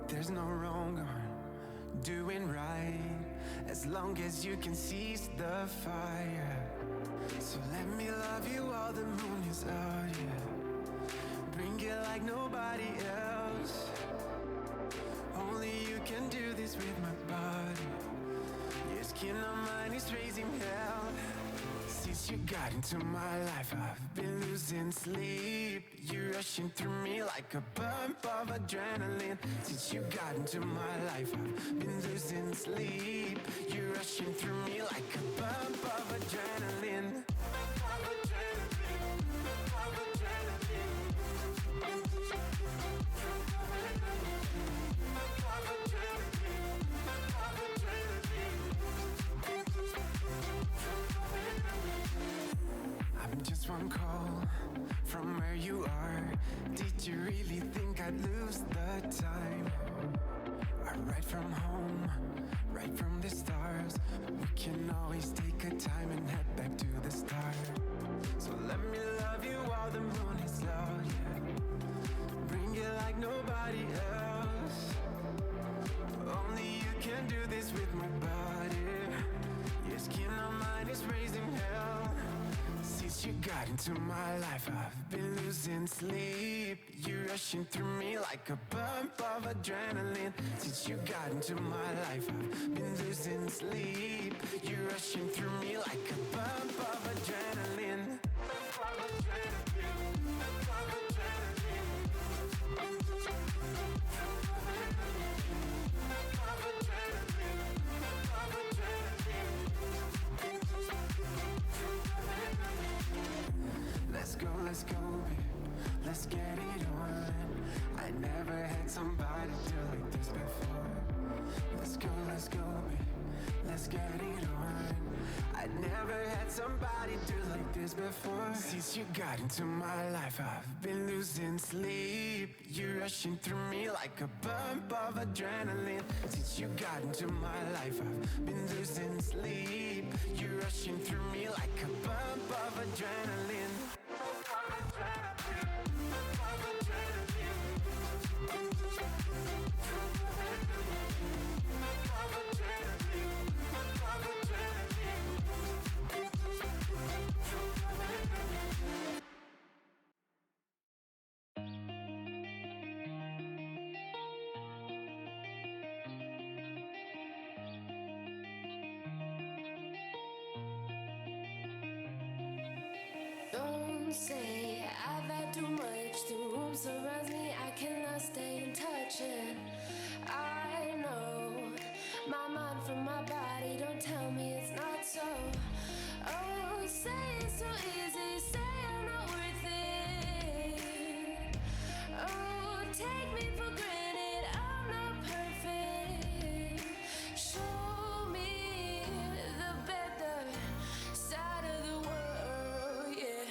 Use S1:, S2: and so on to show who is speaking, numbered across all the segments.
S1: There's no wrong or doing right, as long as you can seize the fire. So let me love you while the moon is out, yeah. Bring it like nobody else. Only you can do this with my body. Your skin on mine is raising hell. Since you got into my life, I've been losing sleep. You're rushing through me like a bump of adrenaline. Since you got into my life, I've been losing sleep. You're rushing through me like a bump of adrenaline. I'm just one call from where you are. Did you really think I'd lose the time? I ride from home, right from the stars. We can always take a time and head back to the start. So let me love you while the moon is low, yeah. Bring it like nobody else. Only you can do this with my body. Your skin on mine is raising hell. Since you got into my life, I've been losing sleep. You're rushing through me like a bump of adrenaline. Since you got into my life, I've been losing sleep. You're rushing through me like a bump of adrenaline. Let's go, babe, let's get it on. I never had somebody do like this before. Let's go, babe, let's get it on. I never had somebody do like this before. Since you got into my life, I've been losing sleep. You're rushing through me like a bump of adrenaline. Since you got into my life, I've been losing sleep. You're rushing through me like a bump of adrenaline.
S2: Say I've had too much. The room surrounds me, I cannot stay in touch. And I know my mind from my body don't tell me it's not so. Oh, say it's so easy, say I'm not worth it. Oh, take me for granted, I'm not perfect. Show me the better side of the world, yeah.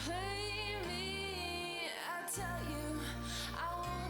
S2: Play me, I tell you, I won't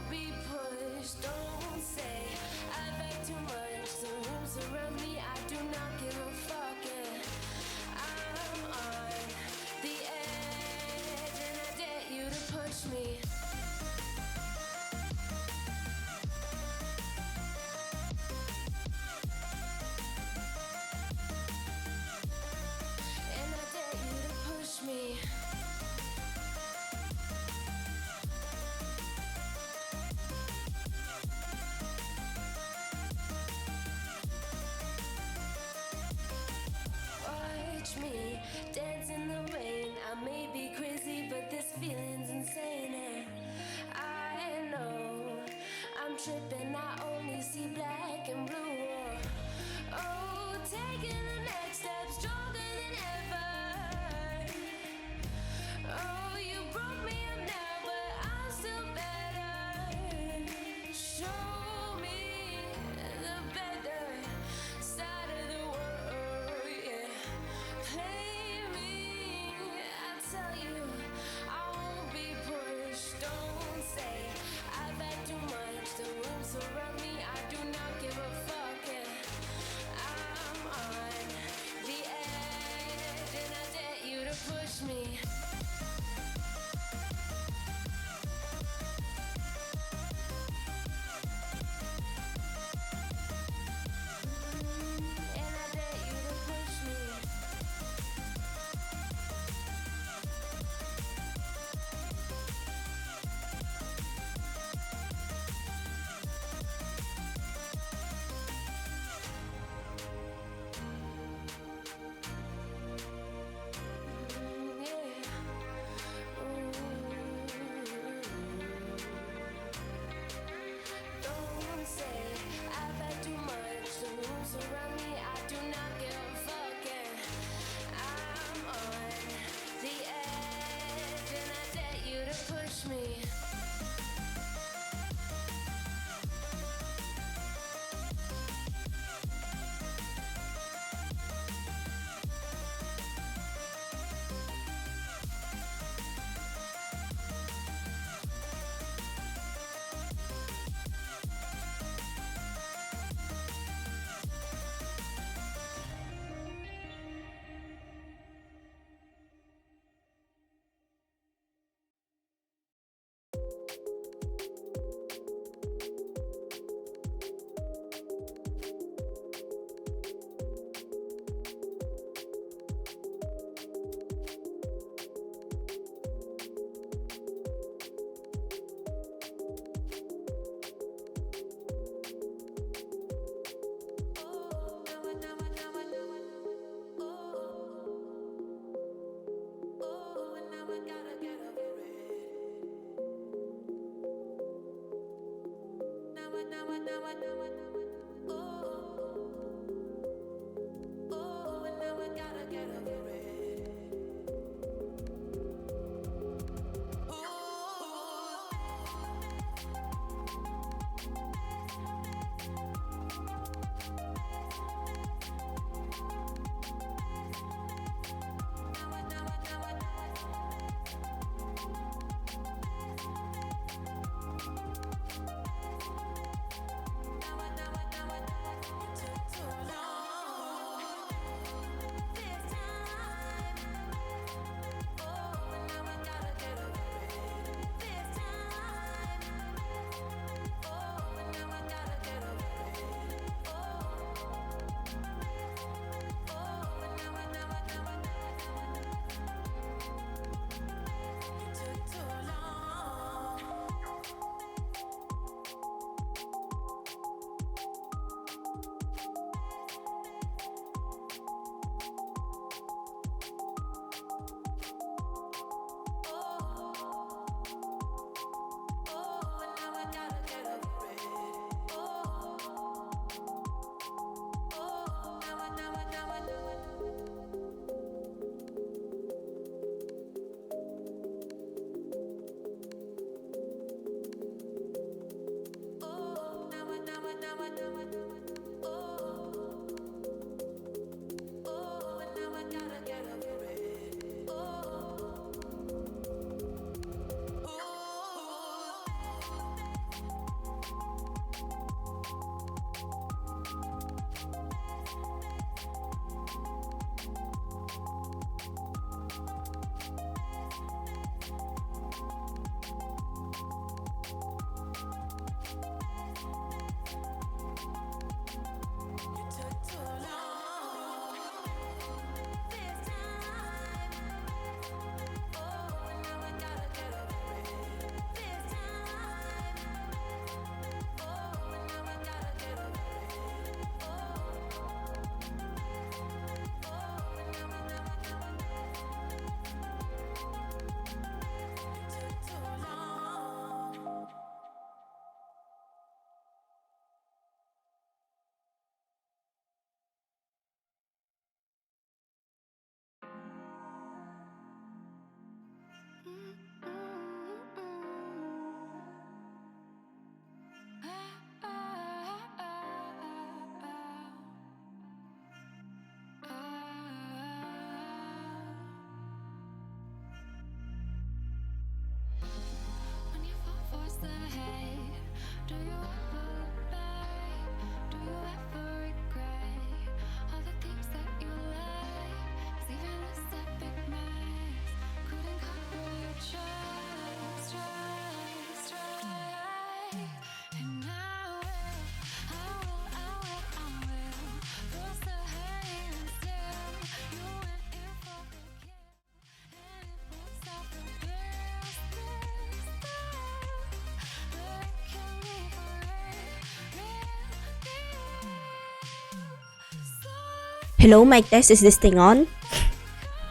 S3: Hello, mic test. Is this thing on?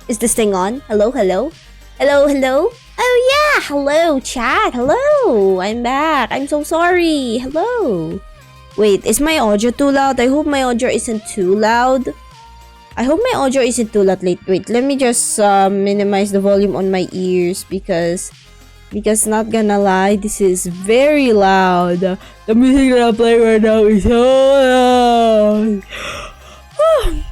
S3: Is this thing on? Hello, hello? Hello, hello? Oh yeah, hello, chat. Hello, I'm back. I'm so sorry. Hello. Wait, is my audio too loud? I hope my audio isn't too loud. I hope my audio isn't too loud. Wait, let me just minimize the volume on my ears because not gonna lie, this is very loud. The music that I'm playing right now is so loud.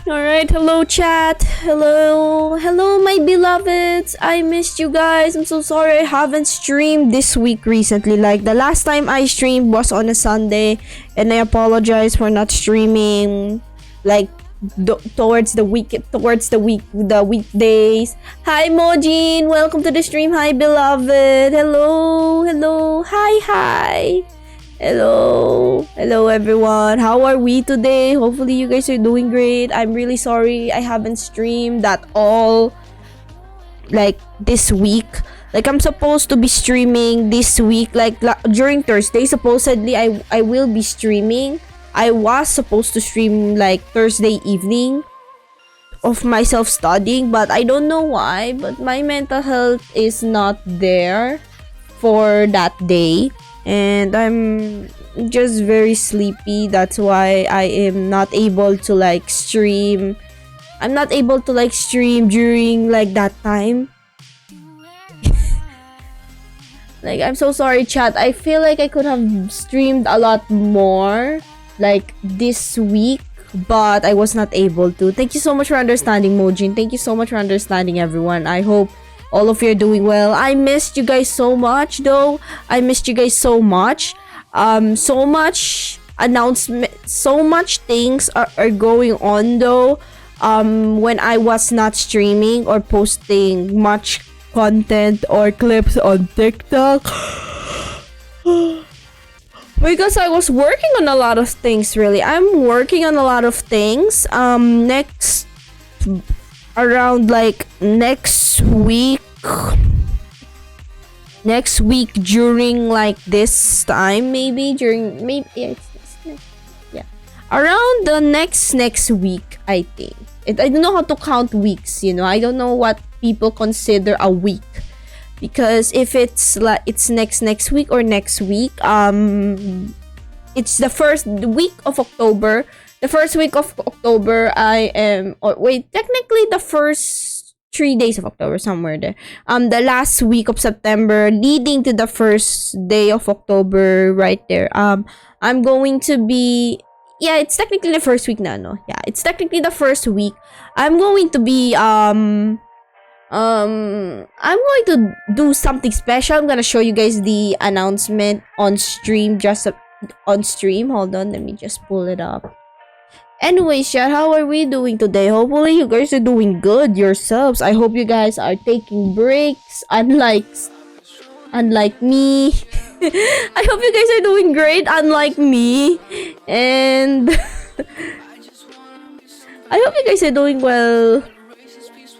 S3: Alright, hello chat. Hello my beloveds. I missed you guys. I'm so sorry I haven't streamed this week recently. Like the last time I streamed was on a Sunday, and I apologize for not streaming like towards the weekdays. Hi Mojin, welcome to the stream. Hi beloved. Hello. Hi. Hello everyone. How are we today? Hopefully you guys are doing great. I'm really sorry I haven't streamed at all like this week. Like I'm supposed to be streaming this week, like during Thursday. Supposedly I will be streaming. I was supposed to stream like Thursday evening of myself studying, but I don't know why, but my mental health is not there for that day. and I'm just very sleepy. That's why I am not able to like stream. I'm not able to like stream during like that time. Like, I'm so sorry, chat. I feel like I could have streamed a lot more like this week, but I was not able to. Thank you so much for understanding, Mojin. Thank you so much for understanding, everyone. I hope all of you are doing well. I missed you guys so much, though. I missed you guys so much. So much announcement, so much things are going on, though. When I was not streaming or posting much content or clips on TikTok. Because I was working on a lot of things, really. I'm working on a lot of things. Around like next week during like this time, around the next week, I think. I don't know how to count weeks, you know. I don't know what people consider a week, because if it's like it's next week or next week, it's the first week of October. The first week of October, technically the first 3 days of October, somewhere there. The last week of September, leading to the first day of October, right there. I'm going to be, yeah, it's technically the first week na, no? Yeah, it's technically the first week. I'm going to be, I'm going to do something special. I'm gonna show you guys the announcement on stream, on stream. Hold on, let me just pull it up. Anyways, chat, how are we doing today? Hopefully you guys are doing good yourselves. I hope you guys are taking breaks, unlike me. I hope you guys are doing great, unlike me. And I hope you guys are doing well.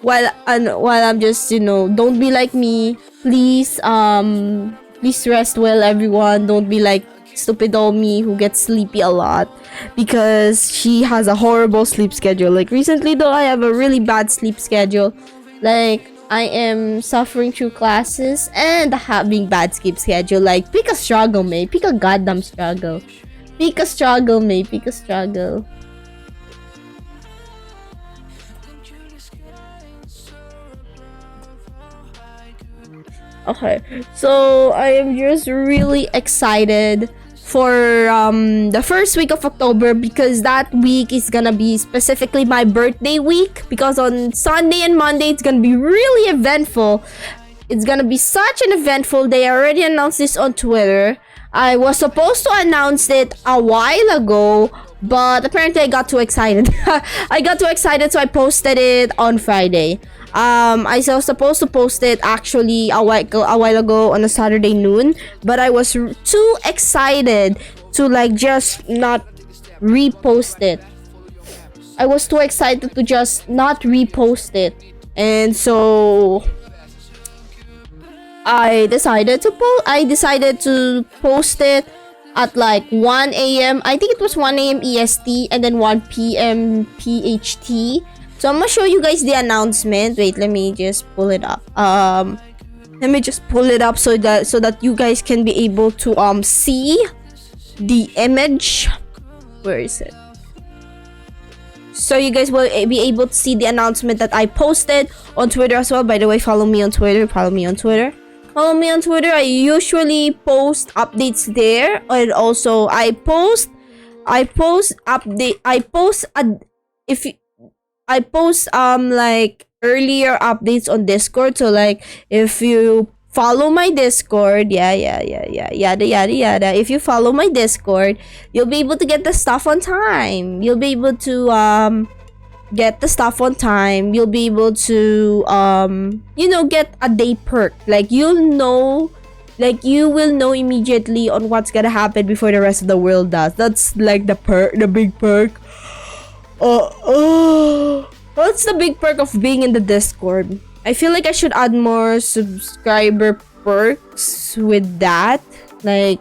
S3: While I'm just, you know, don't be like me. Please rest well, everyone. Don't be like stupid Omi who gets sleepy a lot, because she has a horrible sleep schedule. Like recently, though, I have a really bad sleep schedule. Like, I am suffering through classes and having bad sleep schedule. Like, pick a struggle, mate. Pick a goddamn struggle. Pick a struggle, mate. Pick a struggle. Okay, so I am just really excited for the first week of October, because that week is gonna be specifically my birthday week, because on Sunday and Monday it's gonna be really eventful. It's gonna be such an eventful day. I already announced this on Twitter. I was supposed to announce it a while ago, but apparently I got too excited. I got too excited, so I posted it on Friday. I was supposed to post it actually a while ago on a Saturday noon, but I was too excited to like just not repost it. I was too excited to just not repost it, and so I decided to post it at like 1 a.m. I think it was 1 a.m. EST and then 1 p.m. PHT. So I'm gonna show you guys the announcement. Wait, let me just pull it up. Let me just pull it up so that you guys can be able to see the image. Where is it? So you guys will be able to see the announcement that I posted on Twitter as well. By the way, follow me on Twitter. I usually post updates there, and also I post like earlier updates on Discord. So like if you follow my Discord, yada. If you follow my Discord, you'll be able to get the stuff on time. You'll be able to get the stuff on time. You'll be able to get a day perk. Like you will know immediately on what's gonna happen before the rest of the world does. That's like the big perk. What's the big perk of being in the Discord? I feel like I should add more subscriber perks with that, like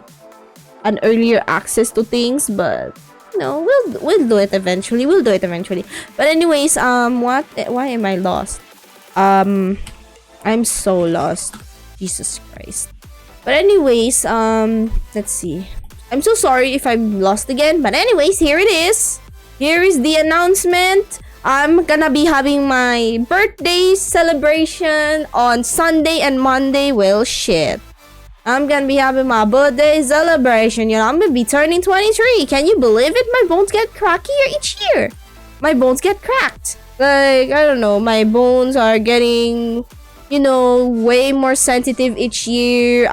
S3: an earlier access to things, but no, we'll do it eventually. But anyways, why am I lost? I'm so lost. Jesus Christ. But anyways, let's see. I'm so sorry if I'm lost again. But anyways, here it is. Here is the announcement. I'm gonna be having my birthday celebration on Sunday and Monday. Well, shit. I'm gonna be having my birthday celebration. You know, I'm gonna be turning 23. Can you believe it? My bones get crackier each year. My bones get cracked. Like, I don't know. My bones are getting, you know, way more sensitive each year.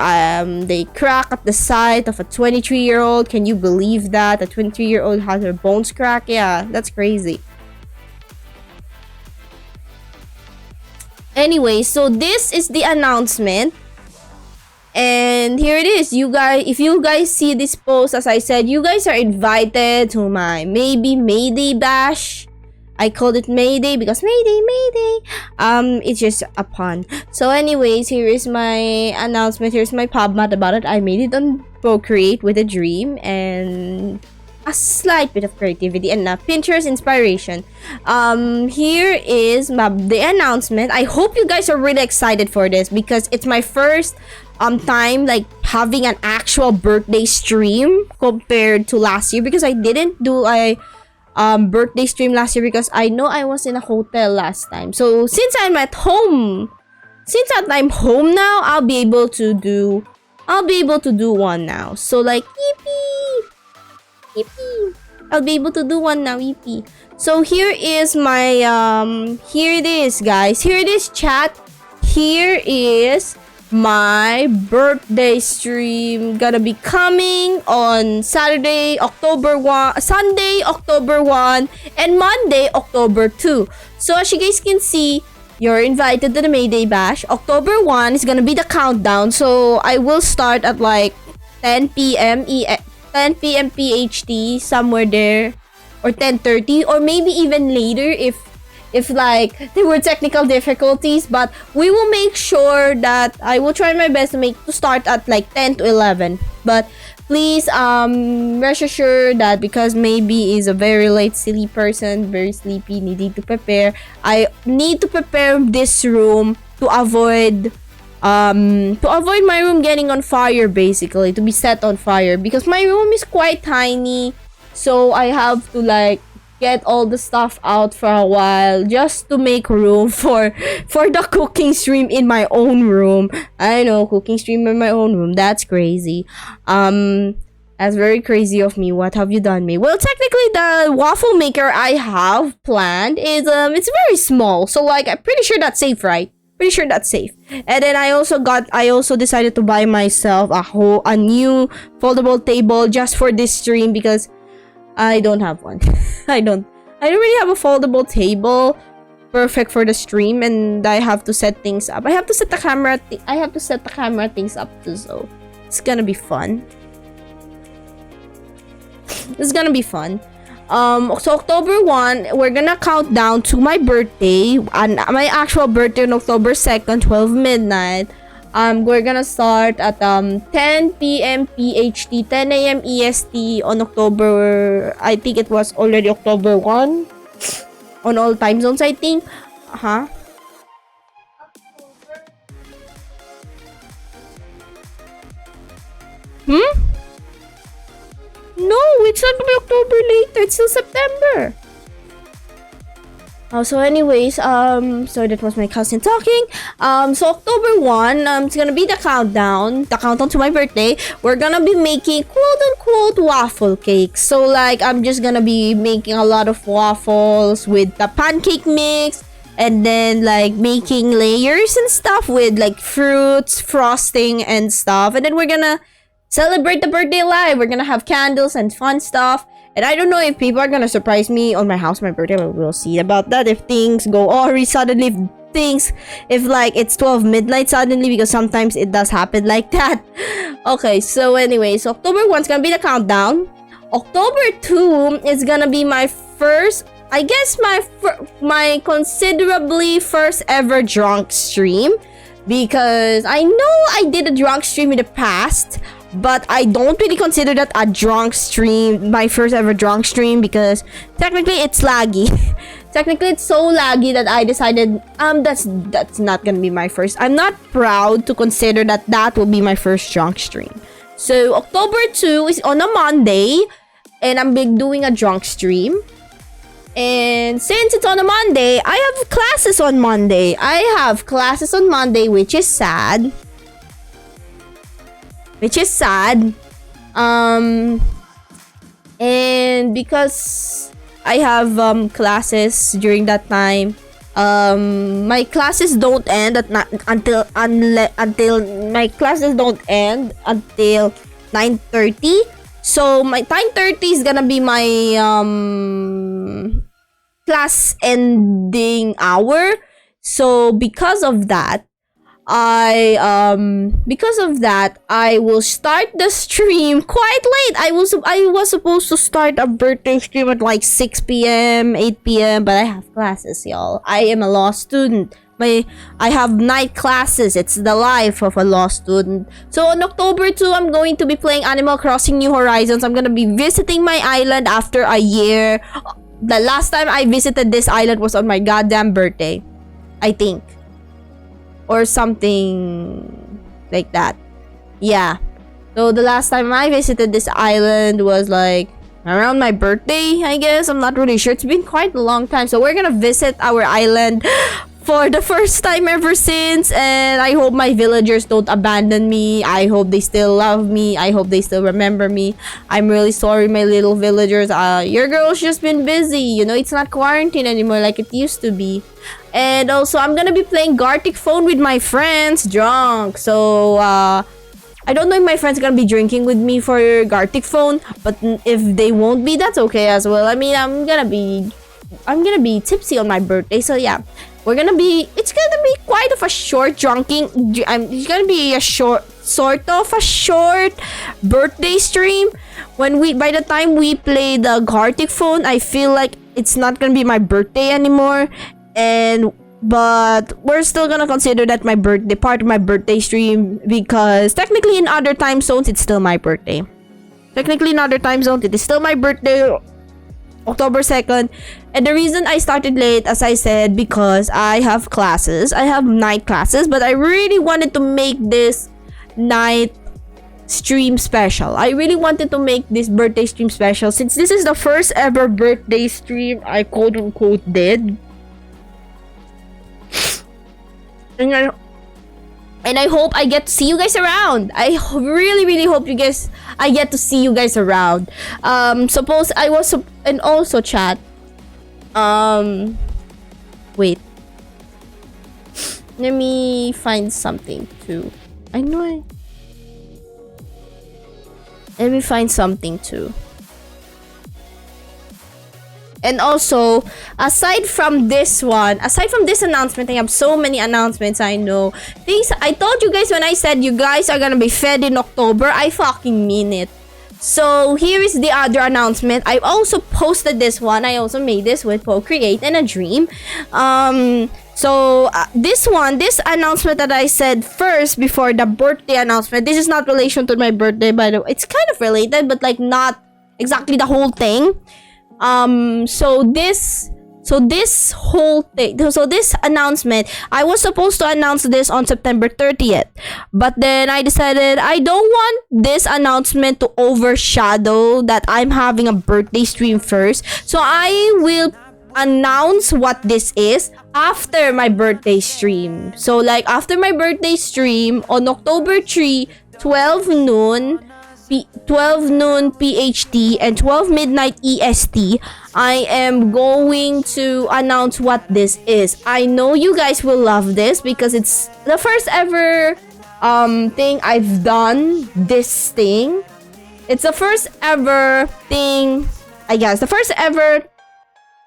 S3: They crack at the sight of a 23-year-old. Can you believe that? A 23-year-old has her bones crack? Yeah, that's crazy. Anyway, so this is the announcement. And here it is. You guys, if you guys see this post, as I said, you guys are invited to my maybe Mayday bash. I called it Mayday because Mayday. It's just a pun. So anyways, here is my announcement. Here's my PubMat about it. I made it on Procreate with a dream and a slight bit of creativity and Pinterest inspiration. Here is the announcement. I hope you guys are really excited for this because it's my first time like having an actual birthday stream compared to last year, because I didn't do a birthday stream last year because I know I was in a hotel last time. So since I'm home now, I'll be able to do one now. So like yippee. I'll be able to do one now, yippee. So here is my here it is, guys. Here it is, chat. Here is my birthday stream gonna be coming on Sunday, October 1, and Monday, October 2. So as you guys can see, you're invited to the Mayday Bash. October 1 is gonna be the countdown. So I will start at like 10 p.m. PHT, somewhere there, or 10:30, or maybe even later if like there were technical difficulties. But we will make sure that I will try my best to start at like 10 to 11. But please rest assured that because maybe is a very late silly person, very sleepy, needing to prepare, I need to prepare this room to avoid my room getting on fire, basically, to be set on fire, because my room is quite tiny. So I have to like get all the stuff out for a while just to make room for the cooking stream in my own room. I know, cooking stream in my own room, that's crazy. That's very crazy of me. What have you done, me? Well, technically the waffle maker I have planned is it's very small, so like I'm pretty sure that's safe, right? Pretty sure that's safe. And then I also decided to buy myself a new foldable table just for this stream because I don't have one. I don't really have a foldable table perfect for the stream, and I have to set things up. I have to set the camera things up too, so it's gonna be fun. It's gonna be fun. So October 1, we're gonna count down to my birthday, and my actual birthday on October 2nd, 12 midnight. We're gonna start at 10 p.m. PHT, 10 a.m. EST on October, I think it was already October 1 on all time zones, I think. No, it's not gonna be October later. It's still September. So anyways, so that was my cousin talking. So October 1, it's gonna be the countdown to my birthday. We're gonna be making quote-unquote waffle cakes. So like, I'm just gonna be making a lot of waffles with the pancake mix, and then like making layers and stuff with like fruits, frosting and stuff. And then we're gonna celebrate the birthday live. We're gonna have candles and fun stuff. And I don't know if people are gonna surprise me on my house, my birthday. We'll see about that. If things go awry suddenly, if like it's 12 midnight suddenly, because sometimes it does happen like that. Okay, so anyways, October 1 is gonna be the countdown. October 2 is gonna be my first, I guess my considerably first ever drunk stream, because I know I did a drunk stream in the past But I don't really consider that a drunk stream, my first ever drunk stream, because technically it's laggy. Technically it's so laggy that I decided that's not gonna be my first. I'm not proud to consider that that will be my first drunk stream. So October 2 is on a Monday, and I'm doing a drunk stream. And since it's on a Monday, I have classes on Monday. Which is sad. And because I have classes during that time, my classes don't end until 9:30. So my 9:30 is gonna be my class ending hour. So because of that, I will start the stream quite late. I was supposed to start a birthday stream at like 6 p.m., 8 p.m., but I have classes, y'all. I am a law student. I have night classes. It's the life of a law student. So on October 2, I'm going to be playing Animal Crossing New Horizons. I'm gonna be visiting my island after a year. The last time I visited this island was on my goddamn birthday, I think. Or something like that. Yeah. So the last time I visited this island was like around my birthday, I guess. I'm not really sure. It's been quite a long time. So we're gonna visit our island for the first time ever since, and I hope my villagers don't abandon me. I hope they still love me. I hope they still remember me. I'm really sorry, my little villagers. Your girl's just been busy. You know, it's not quarantine anymore like it used to be. And also, I'm gonna be playing Gartic Phone with my friends, drunk. So, I don't know if my friends are gonna be drinking with me for Gartic Phone, but if they won't be, that's okay as well. I mean, I'm gonna be tipsy on my birthday, so yeah. It's gonna be quite of a short drunking. It's gonna be a short birthday stream. By the time we play the Gartic Phone, I feel like it's not gonna be my birthday anymore. But we're still gonna consider that part of my birthday stream, because technically in other time zones it's still my birthday. It is still my birthday, October 2nd. And the reason I started late, as I said, because I have night classes, but I really wanted to make this night stream special. I really wanted to make this birthday stream special, since this is the first ever birthday stream I quote unquote did. And I hope I get to see you guys around. I really, really hope I get to see you guys around. And also chat. Wait. Let me find something too. Let me find something too. And also, aside from this announcement, I have so many announcements, I know. I told you guys when I said you guys are gonna be fed in October, I fucking mean it. So, here is the other announcement. I also posted this one. I also made this with Procreate and a Dream. This announcement that I said first before the birthday announcement, this is not relation to my birthday, by the way. It's kind of related, but like not exactly the whole thing. This announcement, I was supposed to announce this on September 30th, but then I decided I don't want this announcement to overshadow that I'm having a birthday stream first. So I will announce what this is after my birthday stream. So like after my birthday stream on October 3, 12 noon PHT and 12 midnight EST, I am going to announce what this is. I know you guys will love this because it's the first ever thing I've done. This thing, it's the first ever thing, I guess, the first ever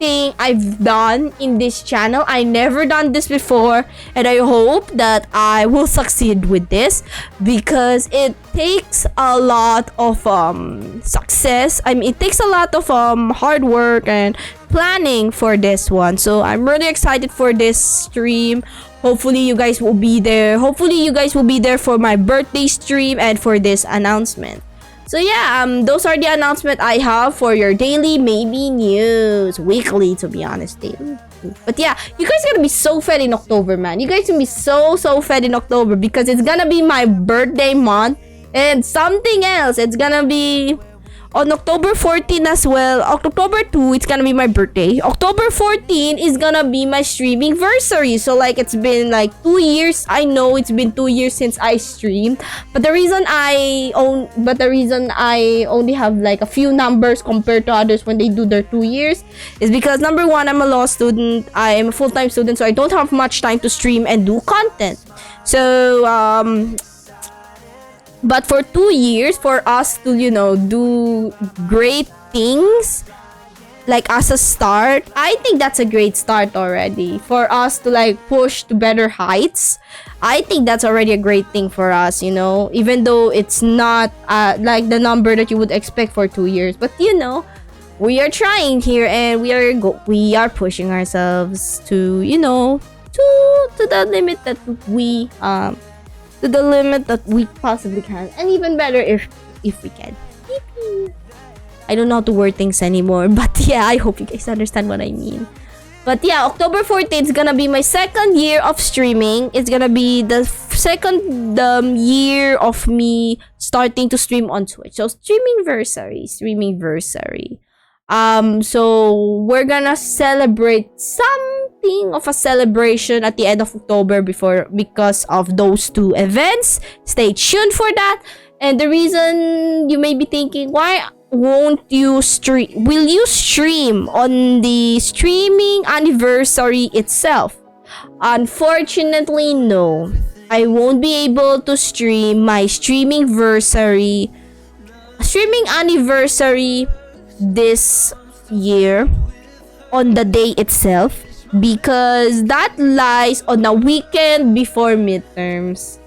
S3: thing I've done in this channel. I never done this before, and I hope that I will succeed with this because it takes a lot of success. I mean, it takes a lot of hard work and planning for this one. So I'm really excited for this stream. Hopefully you guys will be there. Hopefully you guys will be there for my birthday stream and for this announcement. So yeah, those are the announcement I have for your daily, maybe news, weekly to be honest, daily. But yeah, you guys gonna be so fed in October, man. You guys gonna be so fed in October because it's gonna be my birthday month and something else. It's gonna be on October 14 as well. October 2, it's gonna be my birthday. October 14 is gonna be my streaming anniversary. So like it's been like 2 years. I know it's been 2 years since I streamed. But the reason I only have like a few numbers compared to others when they do their 2 years is because number one, I'm a law student. I am a full-time student, so I don't have much time to stream and do content. So but for 2 years, for us to, you know, do great things, like as a start, I think that's a great start already. For us to like push to better heights, I think that's already a great thing for us, you know, even though it's not like the number that you would expect for 2 years. But you know, we are trying here and we are pushing ourselves to, you know, to the limit that we to the limit that we possibly can, and even better if we can. I don't know how to word things anymore, but yeah, I hope you guys understand what I mean. But yeah, October 14th is gonna be my second year of streaming. It's gonna be the second year of me starting to stream on Twitch. So streaming anniversary. So we're gonna celebrate something of a celebration at the end of October because of those two events. Stay tuned for that. And the reason you may be thinking, why won't you stream? Will you stream on the streaming anniversary itself? Unfortunately, no. I won't be able to stream my streaming anniversary this year on the day itself because that lies on a weekend before midterms.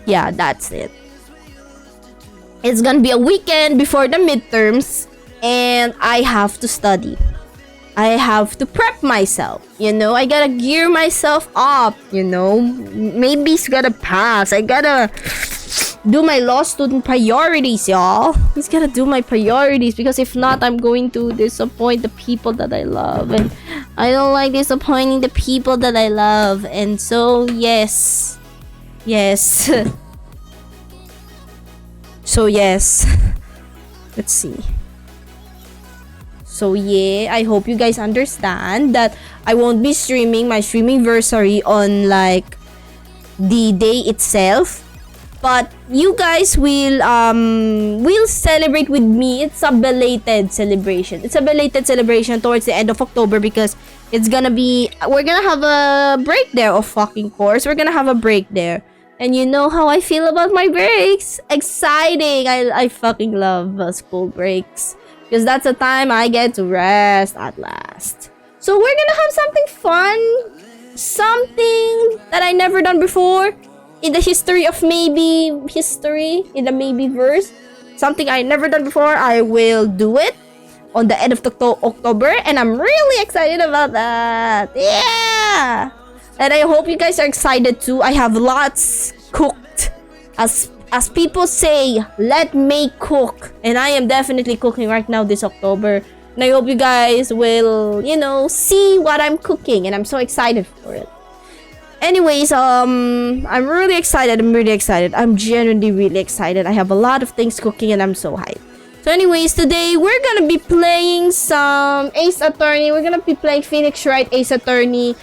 S3: Yeah, that's it. It's gonna be a weekend before the midterms and I have to study. I have to prep myself, you know. I gotta gear myself up, you know. Maybe it's gonna pass. I gotta do my law student priorities, y'all. He's gotta do my priorities because if not, I'm going to disappoint the people that I love, and I don't like disappointing the people that I love. And so yes. So yes. Let's see. So yeah, I hope you guys understand that I won't be streaming my streaming anniversary on like the day itself, but you guys will celebrate with me. It's a belated celebration. It's a belated celebration towards the end of October because we're gonna have a break there of fucking course. We're gonna have a break there. And you know how I feel about my breaks. Exciting. I fucking love school breaks. Because that's the time I get to rest at last. So we're gonna have something fun. Something that I never done before. In the history of maybe in the maybe verse. Something I never done before. I will do it on the end of October. And I'm really excited about that. Yeah! And I hope you guys are excited too. I have lots cooked. As people say, let me cook. And I am definitely cooking right now this October. And I hope you guys will, you know, see what I'm cooking. And I'm so excited for it. Anyways, I'm really excited. I'm genuinely really excited. I have a lot of things cooking and I'm so hyped. So anyways, today we're gonna be playing some Ace Attorney. We're gonna be playing Phoenix Wright Ace Attorney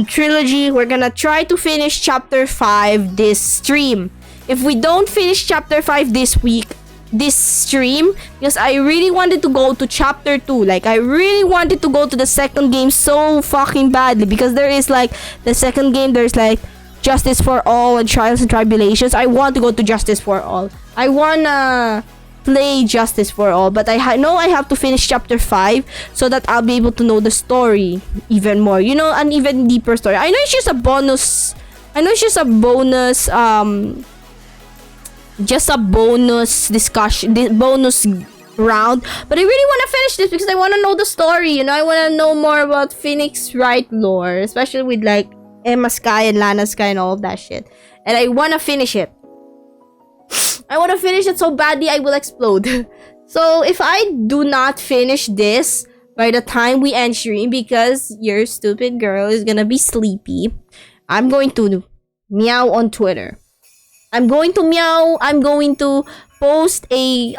S3: trilogy. We're gonna try to finish chapter 5 this stream. If we don't finish chapter 5 this stream, because I really wanted to go to chapter 2. Like, I really wanted to go to the second game so fucking badly. Because there is like, the second game, there's like Justice for All and Trials and Tribulations. I want to go to Justice for All. I wanna play Justice for All, but I know I have to finish chapter 5 so that I'll be able to know the story even more. You know, an even deeper story. I know it's just a bonus. I know it's just a bonus. Just a bonus discussion, bonus round. But I really want to finish this because I want to know the story. You know, I want to know more about Phoenix Wright lore, especially with like Emma Sky and Lana Sky and all of that shit. And I want to finish it. I want to finish it so badly I will explode. So if I do not finish this by the time we end stream, because your stupid girl is gonna be sleepy, I'm going to meow on Twitter. I'm going to meow. I'm going to post a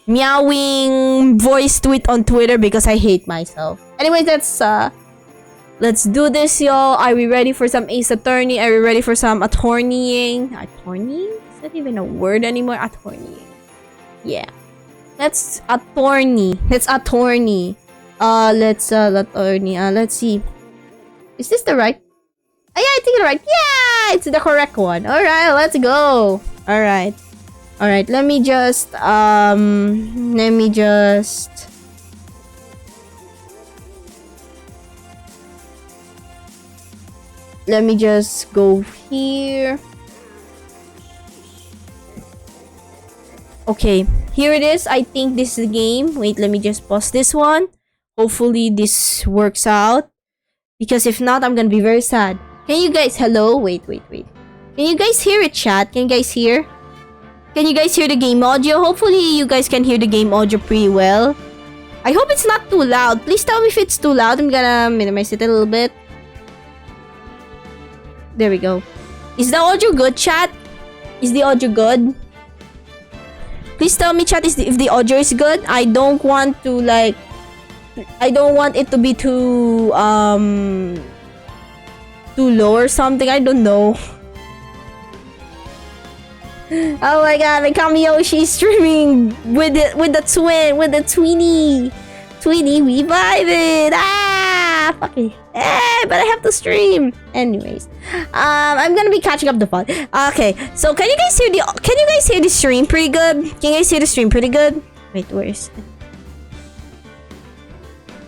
S3: meowing voice tweet on Twitter because I hate myself. Anyways, let's do this, y'all. Are we ready for some Ace Attorney? Are we ready for some attorneying? Attorneying? Is that even a word anymore? Attorneying. Yeah. Let's attorney. Let's attorney. Let's see. Is this the right? Oh, yeah, I think it's right. Yeah, it's the correct one. Alright, let's go. Alright. Let me just go here. Okay, here it is. I think this is the game. Wait, let me just pause this one. Hopefully this works out. Because if not, I'm gonna be very sad. Can you guys... Hello? Wait. Can you guys hear it, chat? Can you guys hear? Can you guys hear the game audio? Hopefully you guys can hear the game audio pretty well. I hope it's not too loud. Please tell me if it's too loud. I'm gonna minimize it a little bit. There we go. Is the audio good, chat? Is the audio good? Please tell me, chat, if the audio is good. I don't want it to be too low or something. I don't know. Oh my god, my Kamiyoshi streaming with the tweenie. Tweenie, we vibed. Fuck it. But I have to stream. Anyways, I'm gonna be catching up the fun. Okay, so can you guys hear the stream pretty good? Can you guys hear the stream pretty good? Wait, where is it?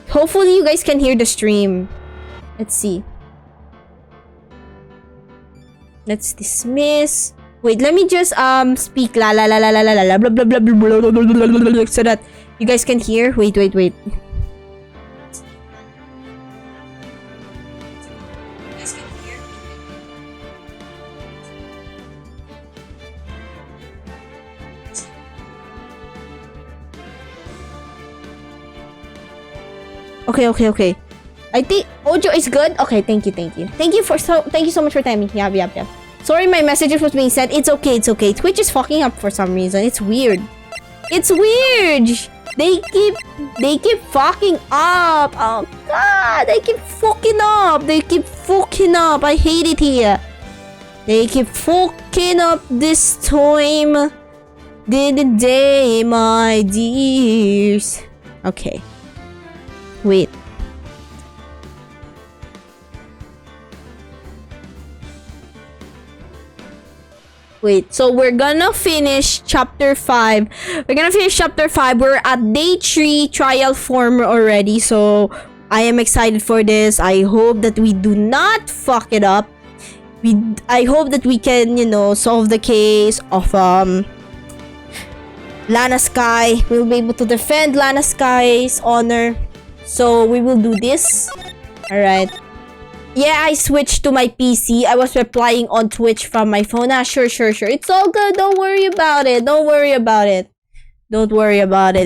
S3: Hopefully you guys can hear the stream. Let's see. Let's dismiss. Wait, let me just speak la la la la la la la blah blah blah blah blah blah blah blah so that you guys can hear. Wait. Okay. I think audio is good. Okay, thank you. Thank you so much for timing. Yeah. Sorry, my messages was being sent. It's okay. Twitch is fucking up for some reason. It's weird. They keep fucking up. Oh god, they keep fucking up. I hate it here. They keep fucking up this time. The day, my dears. Okay. Wait. So we're gonna finish chapter 5. We're at day 3 trial form already. So I am excited for this. I hope that we do not fuck it up. I hope that we can, solve the case of Lana Sky. We'll be able to defend Lana Sky's honor. So we will do this. Alright. Yeah, I switched to my PC. I was replying on Twitch from my phone. Sure. It's all good. Don't worry about it.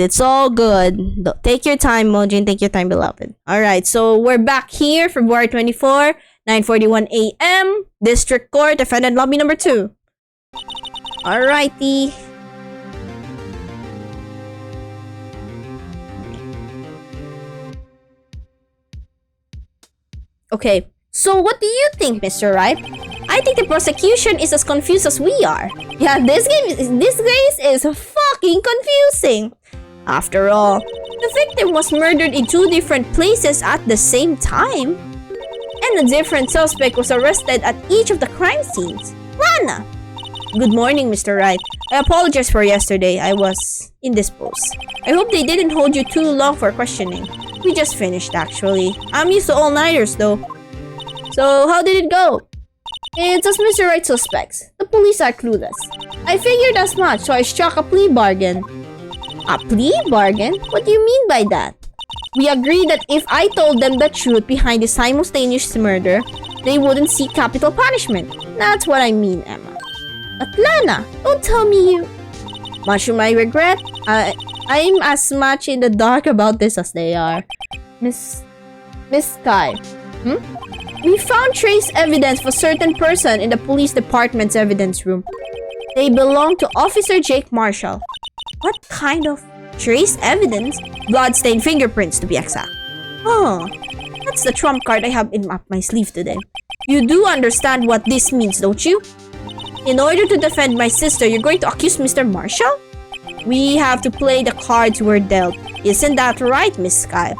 S3: It's all good. Take your time, Mojin. Take your time, beloved. Alright, so we're back here, February 24, 9:41 a.m. District Court, defendant lobby number 2. Alrighty. Okay. So what do you think, Mr. Wright? I think the prosecution is as confused as we are. Yeah, this case is fucking confusing. After all, the victim was murdered in 2 different places at the same time. And a different suspect was arrested at each of the crime scenes. Lana! Good morning, Mr. Wright. I apologize for yesterday. I was indisposed. I hope they didn't hold you too long for questioning. We just finished, actually. I'm used to all-nighters, though. So, how did it go? It's as Mr. Wright suspects. The police are clueless. I figured as much, so I struck a plea bargain. A plea bargain? What do you mean by that? We agreed that if I told them the truth behind the simultaneous murder, they wouldn't seek capital punishment. That's what I mean, Emma. Atlana, don't tell me you... Much to my regret, I'm as much in the dark about this as they are. Miss Sky. We found trace evidence of a certain person in the police department's evidence room. They belong to Officer Jake Marshall. What kind of trace evidence? Bloodstained fingerprints, to be exact. Oh, that's the trump card I have up my sleeve today. You do understand what this means, don't you? In order to defend my sister, you're going to accuse Mr. Marshall? We have to play the cards we're dealt. Isn't that right, Miss Sky?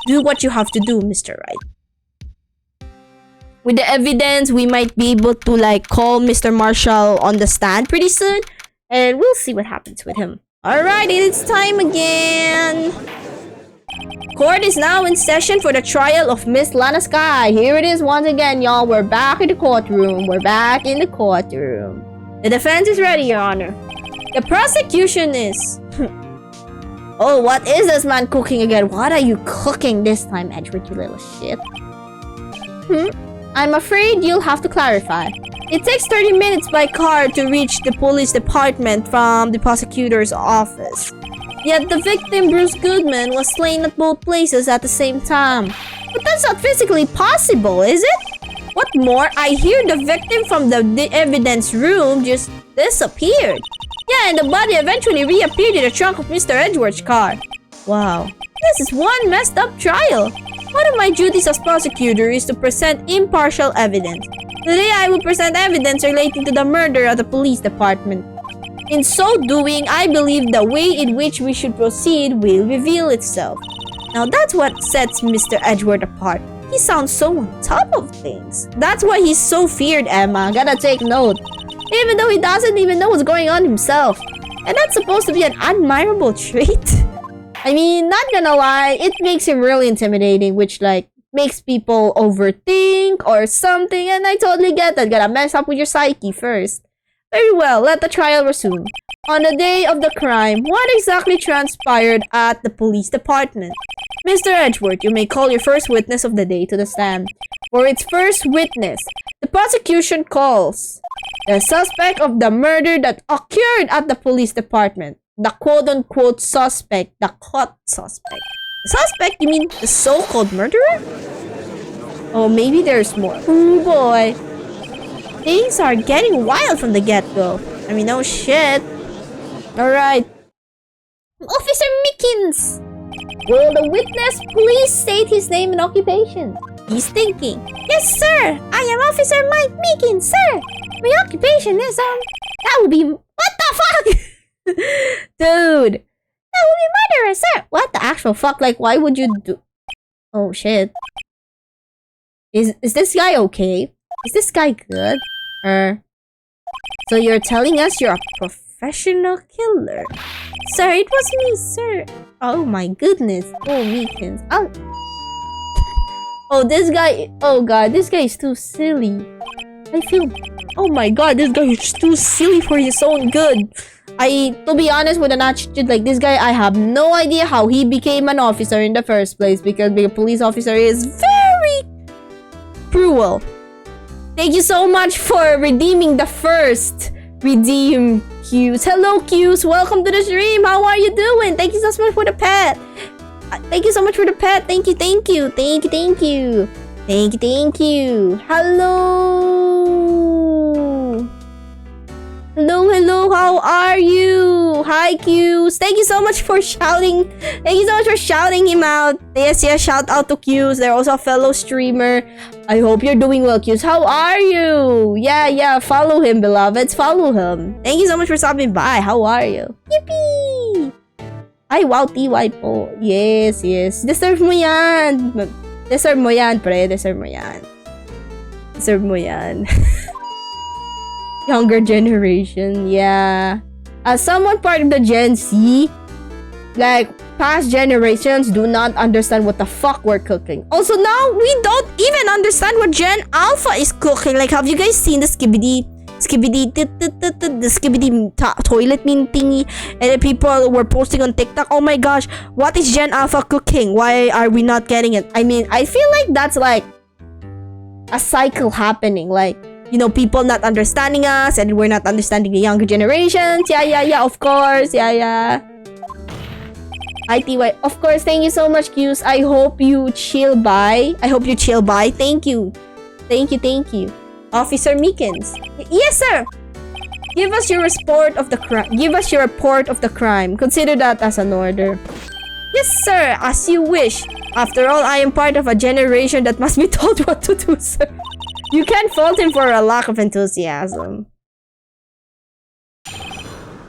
S3: Do what you have to do, Mr. Wright. With the evidence, we might be able to call Mr. Marshall on the stand pretty soon. And we'll see what happens with him. Alright, it's time again. Court is now in session for the trial of Miss Lana Sky. Here it is once again, y'all. We're back in the courtroom. The defense is ready, Your Honor. The prosecution is... Oh, what is this man cooking again? What are you cooking this time, Edward, you little shit? I'm afraid you'll have to clarify. It takes 30 minutes by car to reach the police department from the prosecutor's office. Yet the victim, Bruce Goodman, was slain at both places at the same time. But that's not physically possible, is it? What more, I hear the victim from the evidence room just disappeared. Yeah, and the body eventually reappeared in the trunk of Mr. Edwards' car. Wow. This is one messed up trial. One of my duties as prosecutor is to present impartial evidence. Today, I will present evidence relating to the murder at the police department. In so doing, I believe the way in which we should proceed will reveal itself. Now that's what sets Mr. Edward apart. He sounds so on top of things. That's why he's so feared, Emma. Gotta take note. Even though he doesn't even know what's going on himself. And that's supposed to be an admirable trait. I mean, not gonna lie, it makes him really intimidating, which makes people overthink or something, and I totally get that. Gotta mess up with your psyche first. Very well, let the trial resume. On the day of the crime, what exactly transpired at the police department? Mr. Edgeworth, you may call your first witness of the day to the stand. For its first witness, the prosecution calls the suspect of the murder that occurred at the police department. The quote-unquote suspect, the caught suspect. The suspect? You mean the so-called murderer? Oh, maybe there's more. Oh boy. Things are getting wild from the get-go. I mean, no shit. Alright. Officer Mickens! Will the witness please state his name and occupation? He's thinking. Yes, sir! I am Officer Mike Mickens, sir! My occupation is, that would be... What the fuck? Dude! That would be murderer, sir! What the actual fuck? Why would you do... Oh, shit. Is this guy okay? Is this guy good? So you're telling us you're a professional killer? Sir, it was me, sir. Oh my goodness. Oh, Meekins. Oh, this guy. Oh god, this guy is too silly. I feel... Oh my god, this guy is too silly for his own good. To be honest, with an attitude like this guy, I have no idea how he became an officer in the first place, because being a police officer is very cruel. Thank you so much for redeeming the first redeem, Q's. Hello, Q's. Welcome to the stream. How are you doing? Thank you so much for the pet. Thank you so much for the pet. Thank you, thank you. Thank you, thank you. Thank you, thank you. Hello. Hello, hello. How are you? Hi, Q's. Thank you so much for shouting. Thank you so much for shouting him out. Yes, yes. Shout out to Q's. They're also a fellow streamer. I hope you're doing well, Q's. How are you? Yeah, yeah. Follow him, beloveds. Follow him. Thank you so much for stopping by. How are you? Yippee! Ay, wow, TY po. Yes, yes. Deserve mo yan. Deserve mo yan, pre. Deserve mo yan. Deserve mo yan. Younger generation, yeah. As someone part of the Gen Z, like, past generations do not understand what the fuck we're cooking. Also, now, we don't even understand what Gen Alpha is cooking. Like, have you guys seen the toilet meme thingy? And then people were posting on TikTok, oh my gosh, what is Gen Alpha cooking? Why are we not getting it? I mean, I feel like that's like a cycle happening. Like, you know, people not understanding us and we're not understanding the younger generations. Yeah, of course. Yeah. ITY. Of course, thank you so much, Q's. I hope you chill by. Thank you. Officer Meekins. Yes, sir. Give us your report of the crime. Consider that as an order. Yes, sir. As you wish. After all, I am part of a generation that must be told what to do, sir. You can't fault him for a lack of enthusiasm.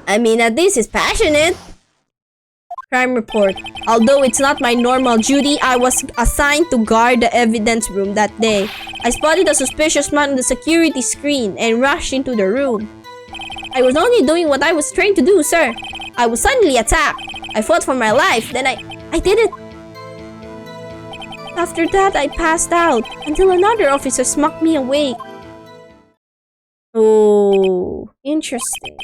S3: I mean, at least he's passionate. Crime report. Although it's not my normal duty, I was assigned to guard the evidence room that day. I spotted a suspicious man on the security screen and rushed into the room. I was only doing what I was trained to do, sir. I was suddenly attacked. I fought for my life. Then I did it. After that, I passed out until another officer smacked me awake. Oh, interesting.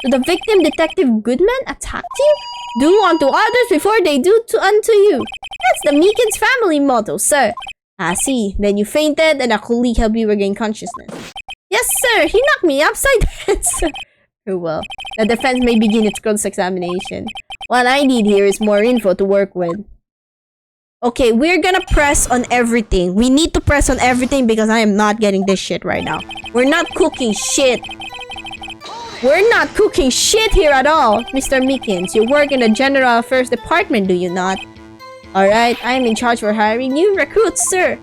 S3: So the victim, Detective Goodman, attacked you? Do unto others before they do unto you. That's the Meekins family motto, sir. I see. Then you fainted and a colleague helped you regain consciousness. Yes, sir. He knocked me upside head, sir. Oh, well. The defense may begin its cross-examination. What I need here is more info to work with. Okay, we're gonna press on everything. We need to press on everything because I am not getting this shit right now. We're not cooking shit. We're not cooking shit here at all. Mr. Meekins, you work in the General Affairs Department, do you not? Alright, I'm in charge for hiring new recruits, sir.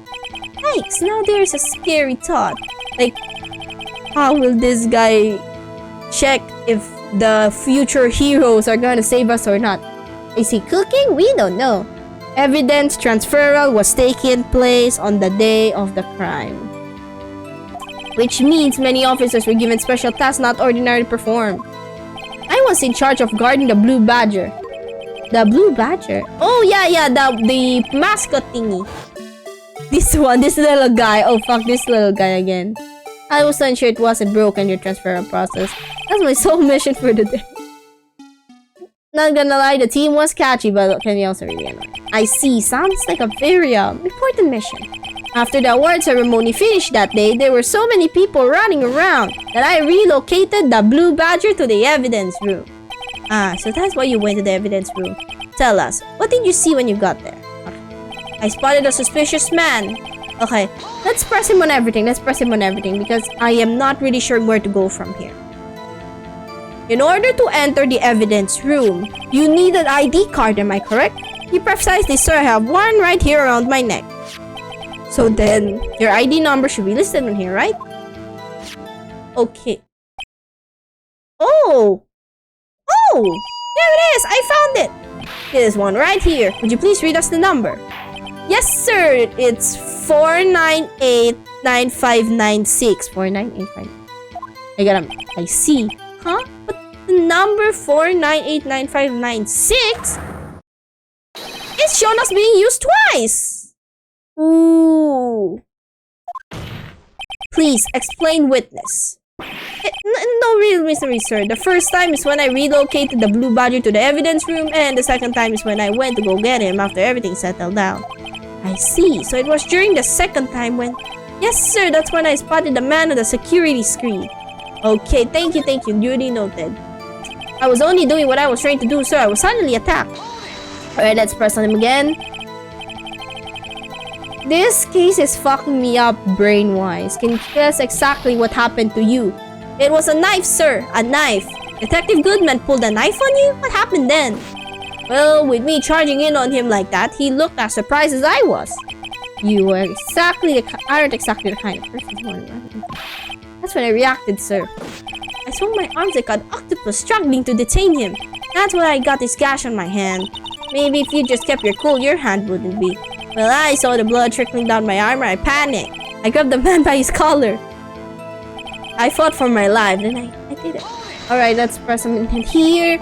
S3: Yikes, now there's a scary thought. Like, how will this guy check if the future heroes are gonna save us or not? Is he cooking? We don't know. Evidence transferal was taking place on the day of the crime. Which means many officers were given special tasks not ordinarily performed. I was in charge of guarding the Blue Badger. The Blue Badger? Oh, yeah, the mascot thingy. This little guy. Oh, fuck, this little guy again. I was unsure it wasn't broken your transferal process. That's my sole mission for the day. Not gonna lie, the team was catchy, but can be also really annoying. I see, sounds like a very important mission. After the award ceremony finished that day, there were so many people running around that I relocated the Blue Badger to the evidence room. Ah, so that's why you went to the evidence room. Tell us, what did you see when you got there? Okay. I spotted a suspicious man. Okay, let's press him on everything because I am not really sure where to go from here. In order to enter the evidence room, you need an ID card, am I correct? You precisely, sir, I have one right here around my neck. So then, your ID number should be listed on here, right? Okay. Oh! Oh! There it is! I found it! This one right here. Would you please read us the number? Yes, sir! It's 4989596. 49895. I see. Huh? But the number 4989596 is shown as being used twice. Ooh. Please explain, witness. No real mystery, sir. The first time is when I relocated the Blue Badger to the evidence room, and the second time is when I went to go get him after everything settled down. I see. So it was during the second time when... Yes, sir. That's when I spotted the man on the security screen. Okay, thank you. Duly noted. I was only doing what I was trained to do, sir. I was suddenly attacked. Alright, let's press on him again. This case is fucking me up brain-wise. Can you tell us exactly what happened to you? It was a knife, sir. A knife. Detective Goodman pulled a knife on you? What happened then? Well, with me charging in on him like that, he looked as surprised as I was. You were aren't exactly the kind of person. That's when I reacted, sir. I swung my arms like an octopus, struggling to detain him. That's why I got this gash on my hand. Maybe if you just kept your cool, your hand wouldn't be. Well, I saw the blood trickling down my armor. I panicked. I grabbed the man by his collar. I fought for my life, then I did it. Alright, let's press some intent here.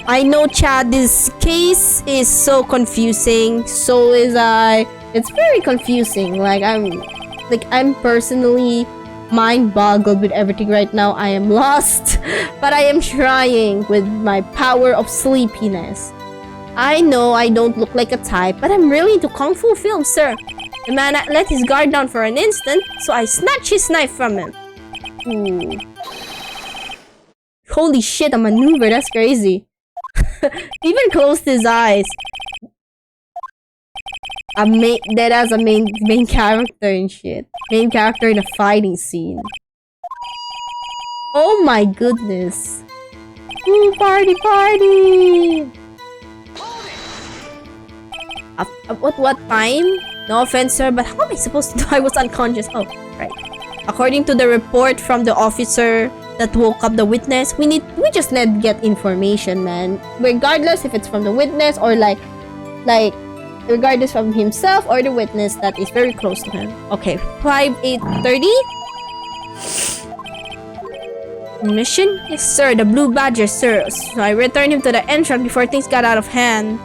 S3: I know, chat, this case is so confusing. So is I. It's very confusing. I'm personally mind-boggled with everything right now. I am lost, but I am trying with my power of sleepiness. I know I don't look like a type, but I'm really into kung fu films, sir. The man let his guard down for an instant, so I snatched his knife from him. Ooh. Holy shit, a maneuver, that's crazy. Even closed his eyes. That as a main character and shit. Main character in a fighting scene. Oh my goodness. Ooh, party! What time? No offense, sir, but how am I supposed to know I was unconscious? Oh, right. According to the report from the officer that woke up the witness, we just need to get information, man. Regardless if it's from the witness or like regardless from himself or the witness that is very close to him. Okay, 8:30. Mission? Yes, sir. The Blue Badger, sir. So I returned him to the entrance before things got out of hand.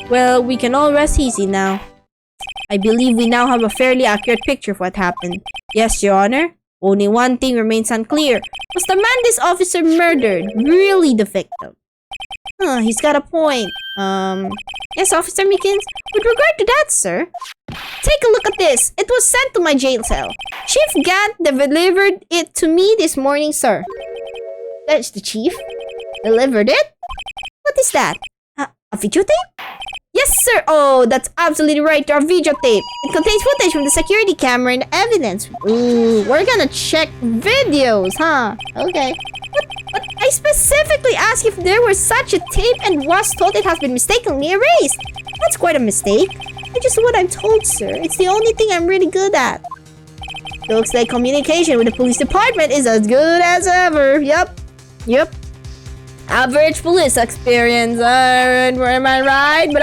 S3: Well, we can all rest easy now. I believe we now have a fairly accurate picture of what happened. Yes, Your Honor. Only one thing remains unclear. Was the man this officer murdered really the victim? He's got a point. Yes, Officer Meekins. With regard to that, sir, take a look at this. It was sent to my jail cell. Chief Gant delivered it to me this morning, sir. That's the chief? Delivered it? What is that? A videotape? Yes, sir. Oh, that's absolutely right. Our videotape. It contains footage from the security camera and evidence. Ooh, we're gonna check videos, huh? Okay. But I specifically asked if there was such a tape and was told it has been mistakenly erased. That's quite a mistake. It's just what I'm told, sir. It's the only thing I'm really good at. Looks like communication with the police department is as good as ever. Yep. Average police experience. Am I right? But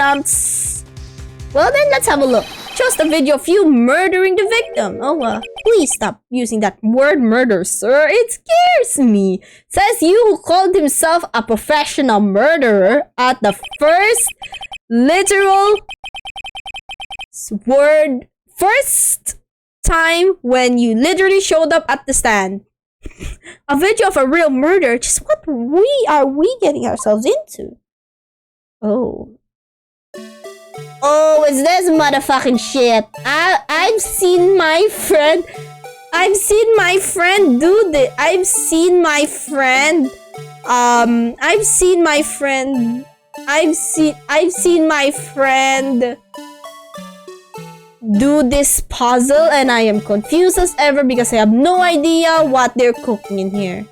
S3: well, then let's have a look. Shows the video of you murdering the victim. Oh, please stop using that word murder, sir. It scares me. Says you who called himself a professional murderer at the first time when you literally showed up at the stand. A video of a real murder. Just what are we getting ourselves into? Oh, it's this motherfucking shit. I've seen my friend do this. I've seen my friend do this puzzle, and I am confused as ever because I have no idea what they're cooking in here.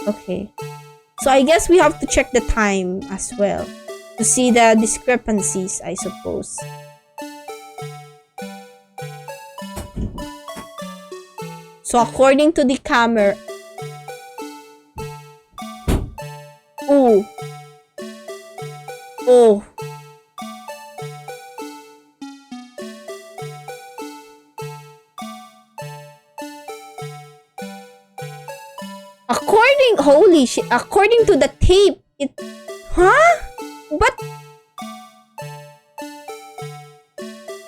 S3: Okay, so I guess we have to check the time as well to see the discrepancies, I suppose. So according to the camera, oh, holy shit, according to the tape, but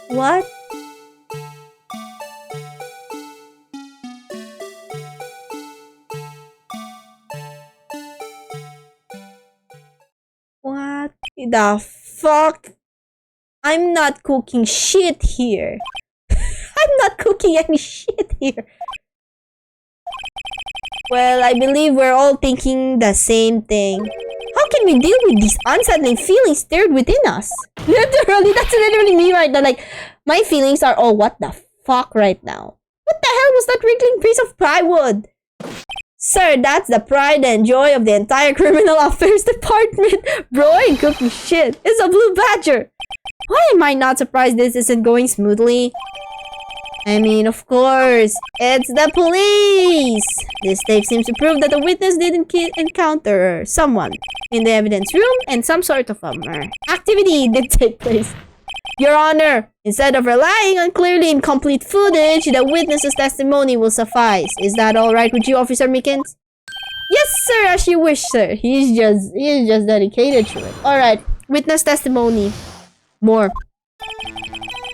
S3: what? What the fuck? I'm not cooking shit here. I'm not cooking any shit here. Well, I believe we're all thinking the same thing. How can we deal with these unsettling feelings stirred within us? Literally, that's literally me right now. Like, my feelings are all what the fuck right now. What the hell was that wrinkling piece of plywood? Sir, that's the pride and joy of the entire criminal affairs department. Bro, I ain't cooking shit. It's a Blue Badger. Why am I not surprised this isn't going smoothly? I mean, of course, it's the police! This tape seems to prove that the witness didn't encounter someone in the evidence room and some sort of activity did take place. Your Honor, instead of relying on clearly incomplete footage, the witness's testimony will suffice. Is that all right with you, Officer Meekins? Yes, sir, as you wish, sir. He is just dedicated to it. All right, witness testimony. More.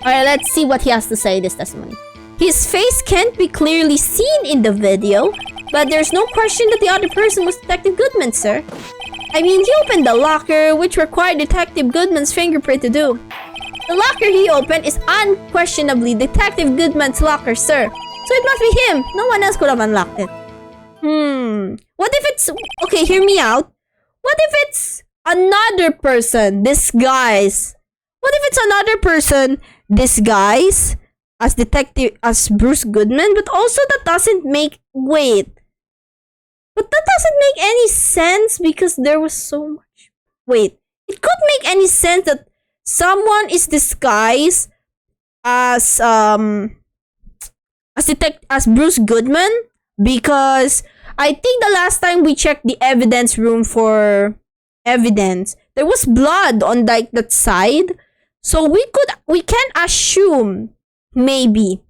S3: All right, let's see what he has to say in this testimony. His face can't be clearly seen in the video, but there's no question that the other person was Detective Goodman, sir. I mean, he opened the locker, which required Detective Goodman's fingerprint to do. The locker he opened is unquestionably Detective Goodman's locker, sir. So it must be him. No one else could have unlocked it. What if it's... Okay, hear me out. What if it's another person disguised? What if it's another person disguised as Bruce Goodman, but also that doesn't make... Wait. But that doesn't make any sense because there was so much... Wait. It could make any sense that someone is disguised as Bruce Goodman because I think the last time we checked the evidence room for evidence, there was blood on like that side. So we can assume maybe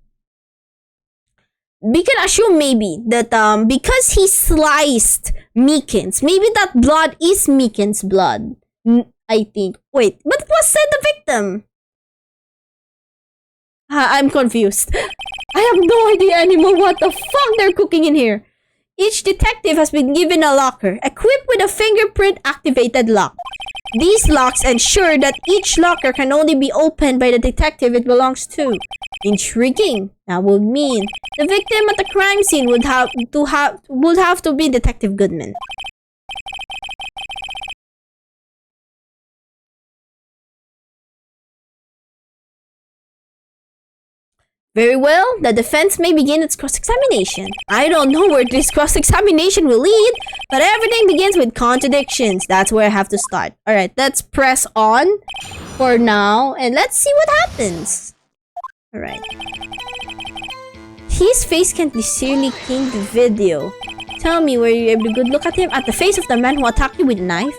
S3: that because he sliced Meekins, maybe that blood is Meekins' blood. I think. Wait, but was said the victim? I'm confused. I have no idea anymore what the fuck they're cooking in here. Each detective has been given a locker, equipped with a fingerprint-activated lock. These locks ensure that each locker can only be opened by the detective it belongs to. Intriguing. That would mean the victim at the crime scene would have to be Detective Goodman. Very well, the defense may begin its cross-examination. I don't know where this cross-examination will lead, but everything begins with contradictions. That's where I have to start. Alright, let's press on for now, and let's see what happens. Alright. His face can't be clearly seen in the video. Tell me, were you able to good look at him? At the face of the man who attacked you with a knife?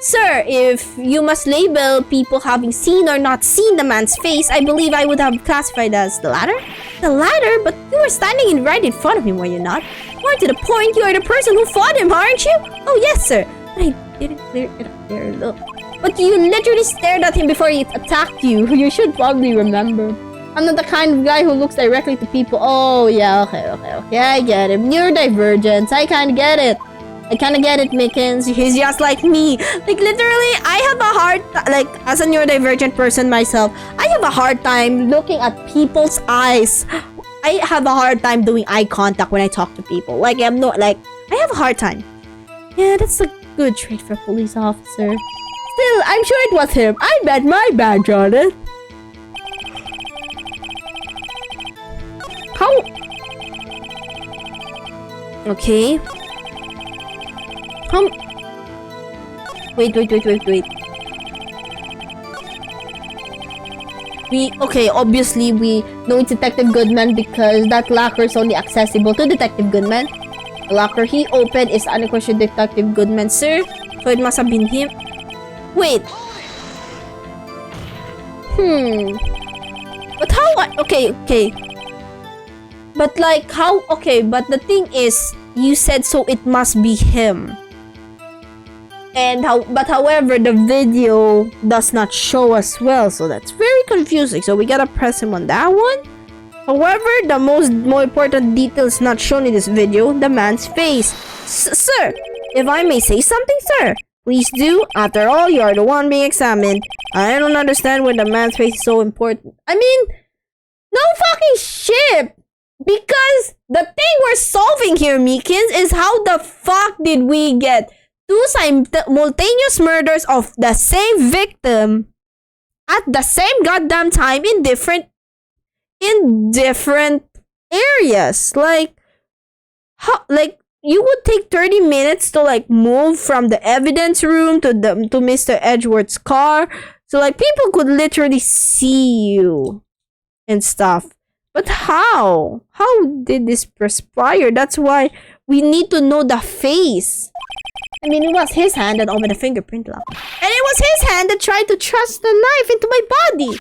S3: Sir, if you must label people having seen or not seen the man's face, I believe I would have classified as the latter. The latter? But you were standing right in front of him, were you not? More to the point, you are the person who fought him, aren't you? Oh, yes, sir. But I didn't clear it up there, look. But you literally stared at him before he attacked you. You should probably remember. I'm not the kind of guy who looks directly to people. Oh, yeah, okay. I get it. Neurodivergence. I kinda get it. Meekins. He's just like me. Like, literally, I have a hard... Like, as a neurodivergent person myself, I have a hard time looking at people's eyes. I have a hard time doing eye contact when I talk to people. Like, I have a hard time. Yeah, that's a good trait for a police officer. Still, I'm sure it was him. I bet my badge on it. How? Okay. Wait. Obviously we know it's Detective Goodman because that locker is only accessible to Detective Goodman. The locker he opened is unquestioned Detective Goodman, sir. So it must have been him. Wait. But how? Okay. But like how? Okay, but the thing is, you said so it must be him. However, the video does not show as well, so that's very confusing. So we gotta press him on that one. However, the more important detail is not shown in this video: the man's face. Sir, if I may say something, sir, please do. After all, you are the one being examined. I don't understand why the man's face is so important. I mean, no fucking shit. Because the thing we're solving here, Meekins, is how the fuck did we get two simultaneous murders of the same victim at the same goddamn time in different areas? Like, how? Like, you would take 30 minutes to like move from the evidence room to Mr. Edgeworth's car, so like people could literally see you and stuff. But how? How did this perspire? That's why we need to know the face. I mean, it was his hand that opened the fingerprint lock. And it was his hand that tried to thrust the knife into my body.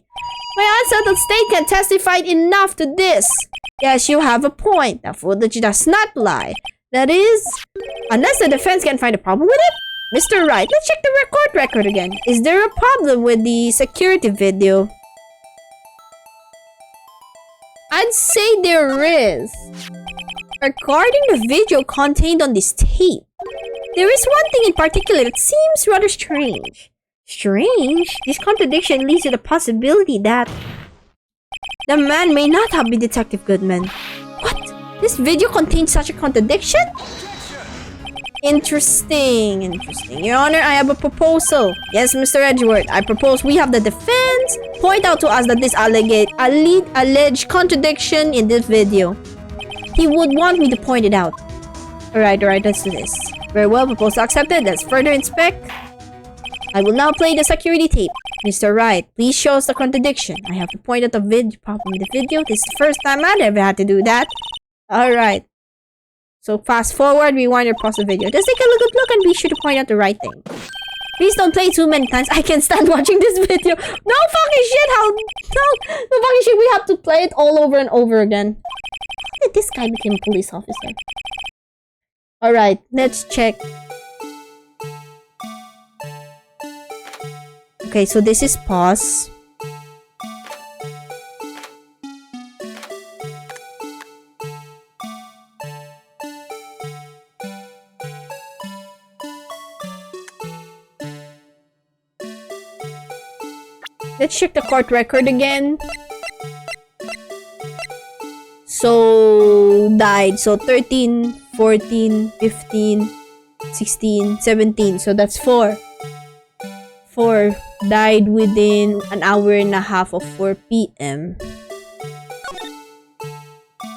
S3: My unsettled state can testify enough to this. Yes, you have a point. The footage does not lie. That is, unless the defense can find a problem with it. Mr. Wright, let's check the record again. Is there a problem with the security video? I'd say there is. Regarding the video contained on this tape, there is one thing in particular that seems rather strange. Strange? This contradiction leads to the possibility that the man may not have been Detective Goodman. What? This video contains such a contradiction? Interesting. Your Honor, I have a proposal. Yes, Mr. Edgeworth, I propose we have the defense point out to us that this alleged contradiction in this video. He would want me to point it out. Alright, let's do this. Very well, proposal accepted. Let's further inspect. I will now play the security tape. Mr. Wright, please show us the contradiction. I have to point out the problem with the video. This is the first time I've ever had to do that. Alright. So fast forward, rewind or pause the video. Just take a good look and be sure to point out the right thing. Please don't play too many times. I can't stand watching this video. No fucking shit. No fucking shit. We have to play it all over and over again. How did this guy become a police officer? Alright, let's check. Okay, so this is pause. Let's check the court record again. So, died. So, 13, 14, 15, 16, 17. So, that's 4. 4 died within an hour and a half of 4 p.m.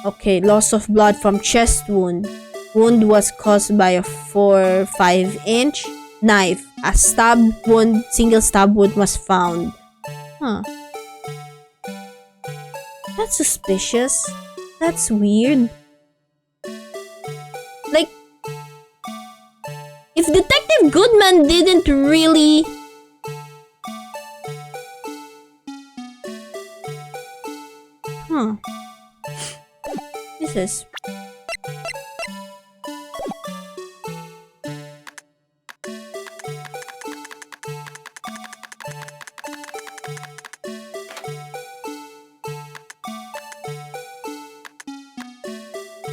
S3: Okay, loss of blood from chest wound. Wound was caused by a 4-5-inch knife. A stab wound, single stab wound was found. Huh. That's suspicious. That's weird. Like, if Detective Goodman didn't really... Huh. This is...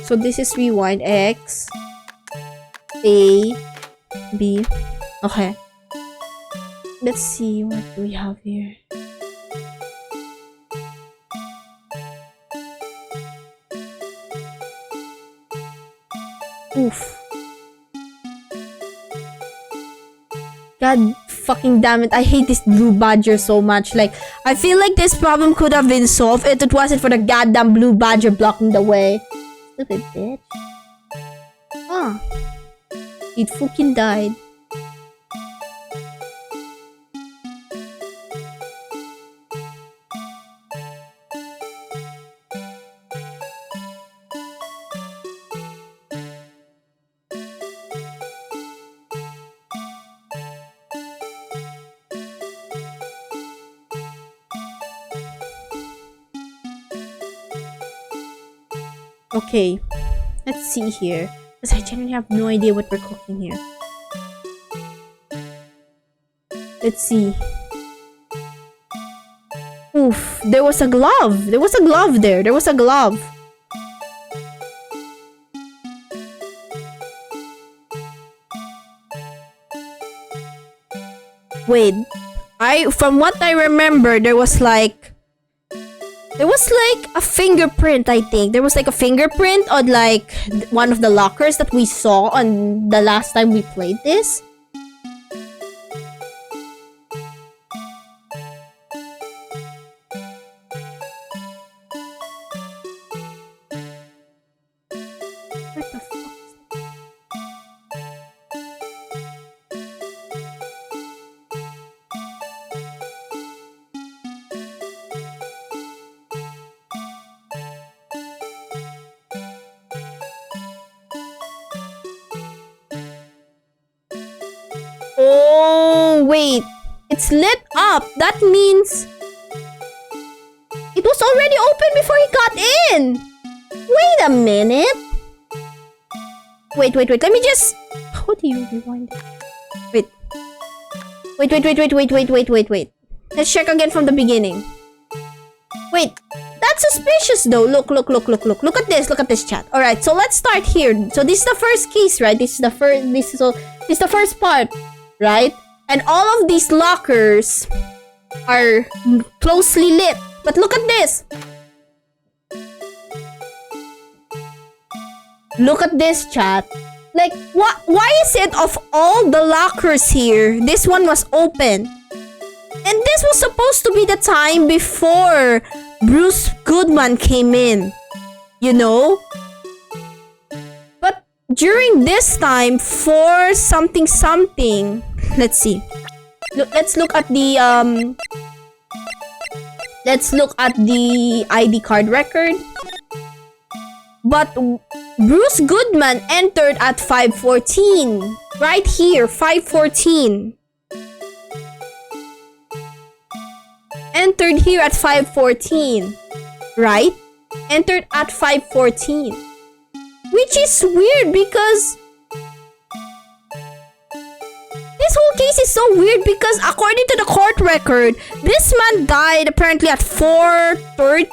S3: So this is rewind X, A, B. Okay. Let's see what do we have here. Oof. God fucking damn it. I hate this blue badger so much. Like, I feel like this problem could have been solved if it wasn't for the goddamn blue badger blocking the way. Stupid bitch. Ah. It fucking died. Okay, let's see here. Because I genuinely have no idea what we're cooking here. Let's see. Oof, there was a glove. There was a glove there. There was a glove. Wait, from what I remember, there was like a fingerprint, I think. There was like a fingerprint on like one of the lockers that we saw on the last time we played this. What the fuck? Oh, wait. It's lit up. That means... was already open before he got in. Wait a minute. Wait. Let me just... How do you rewind it? Wait. Wait. Let's check again from the beginning. Wait. That's suspicious though. Look. Look at this. Look at this, chat. Alright, so let's start here. So this is the first case, right? This is the first part, right? And all of these lockers are closely lit. But look at this. Look at this, chat. Like, why is it of all the lockers here, this one was open? And this was supposed to be the time before Bruce Goodman came in, you know? But during this time, for something, let's see. Let's look at the ID card record. But Bruce Goodman entered at 5:14. Right here, 5:14. Entered here at 5:14. Right? Entered at 5:14. Which is weird because... This whole case is so weird because according to the court record, this man died apparently at 4:30?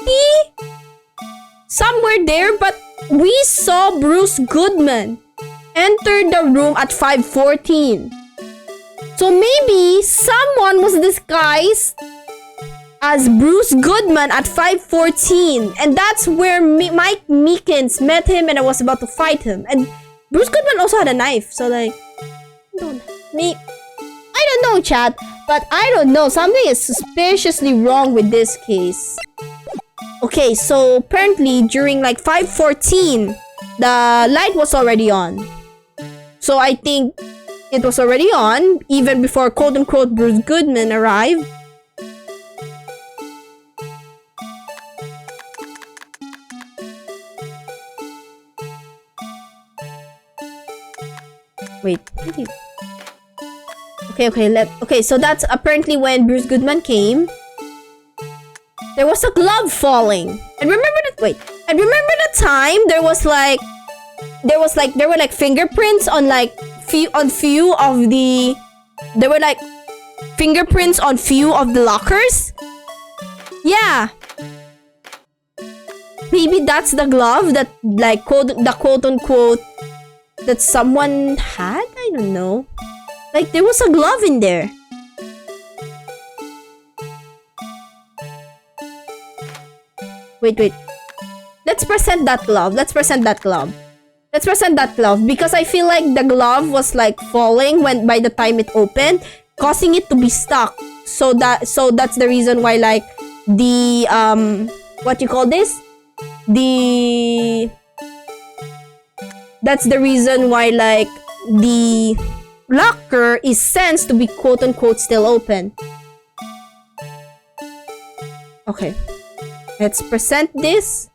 S3: Somewhere there, but we saw Bruce Goodman enter the room at 5:14. So maybe someone was disguised as Bruce Goodman at 5:14, and that's where Mike Meekins met him and I was about to fight him. And Bruce Goodman also had a knife, so like, I don't know, chat, but I don't know. Something is suspiciously wrong with this case. Okay, so apparently during like 5:14, the light was already on. So I think it was already on even before quote-unquote Bruce Goodman arrived. Wait. Okay, so that's apparently when Bruce Goodman came. There was a glove falling. And remember the time there were like fingerprints on like few of the lockers? Yeah. Maybe that's the glove that like quote unquote that someone had? I don't know. Like there was a glove in there. Wait. Let's present that glove because I feel like the glove was like falling by the time it opened, causing it to be stuck. So that's the reason why like the what you call this? That's the reason why like the locker is sensed to be quote unquote still open. Okay. Let's present this.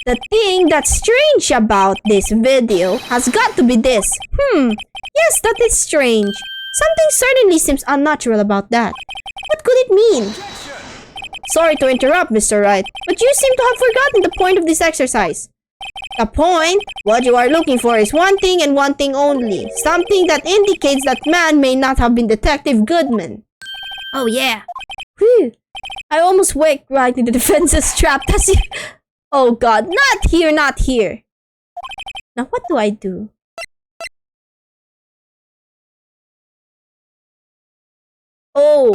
S3: The thing that's strange about this video has got to be this. Yes, that is strange. Something certainly seems unnatural about that. What could it mean? Sorry to interrupt, Mr. Wright, but you seem to have forgotten the point of this exercise. The point? What you are looking for is one thing and one thing only. Something that indicates that man may not have been Detective Goodman. Oh yeah. Whew. I almost waked right in the defense's trap. Oh god, not here. Now what do I do? Oh.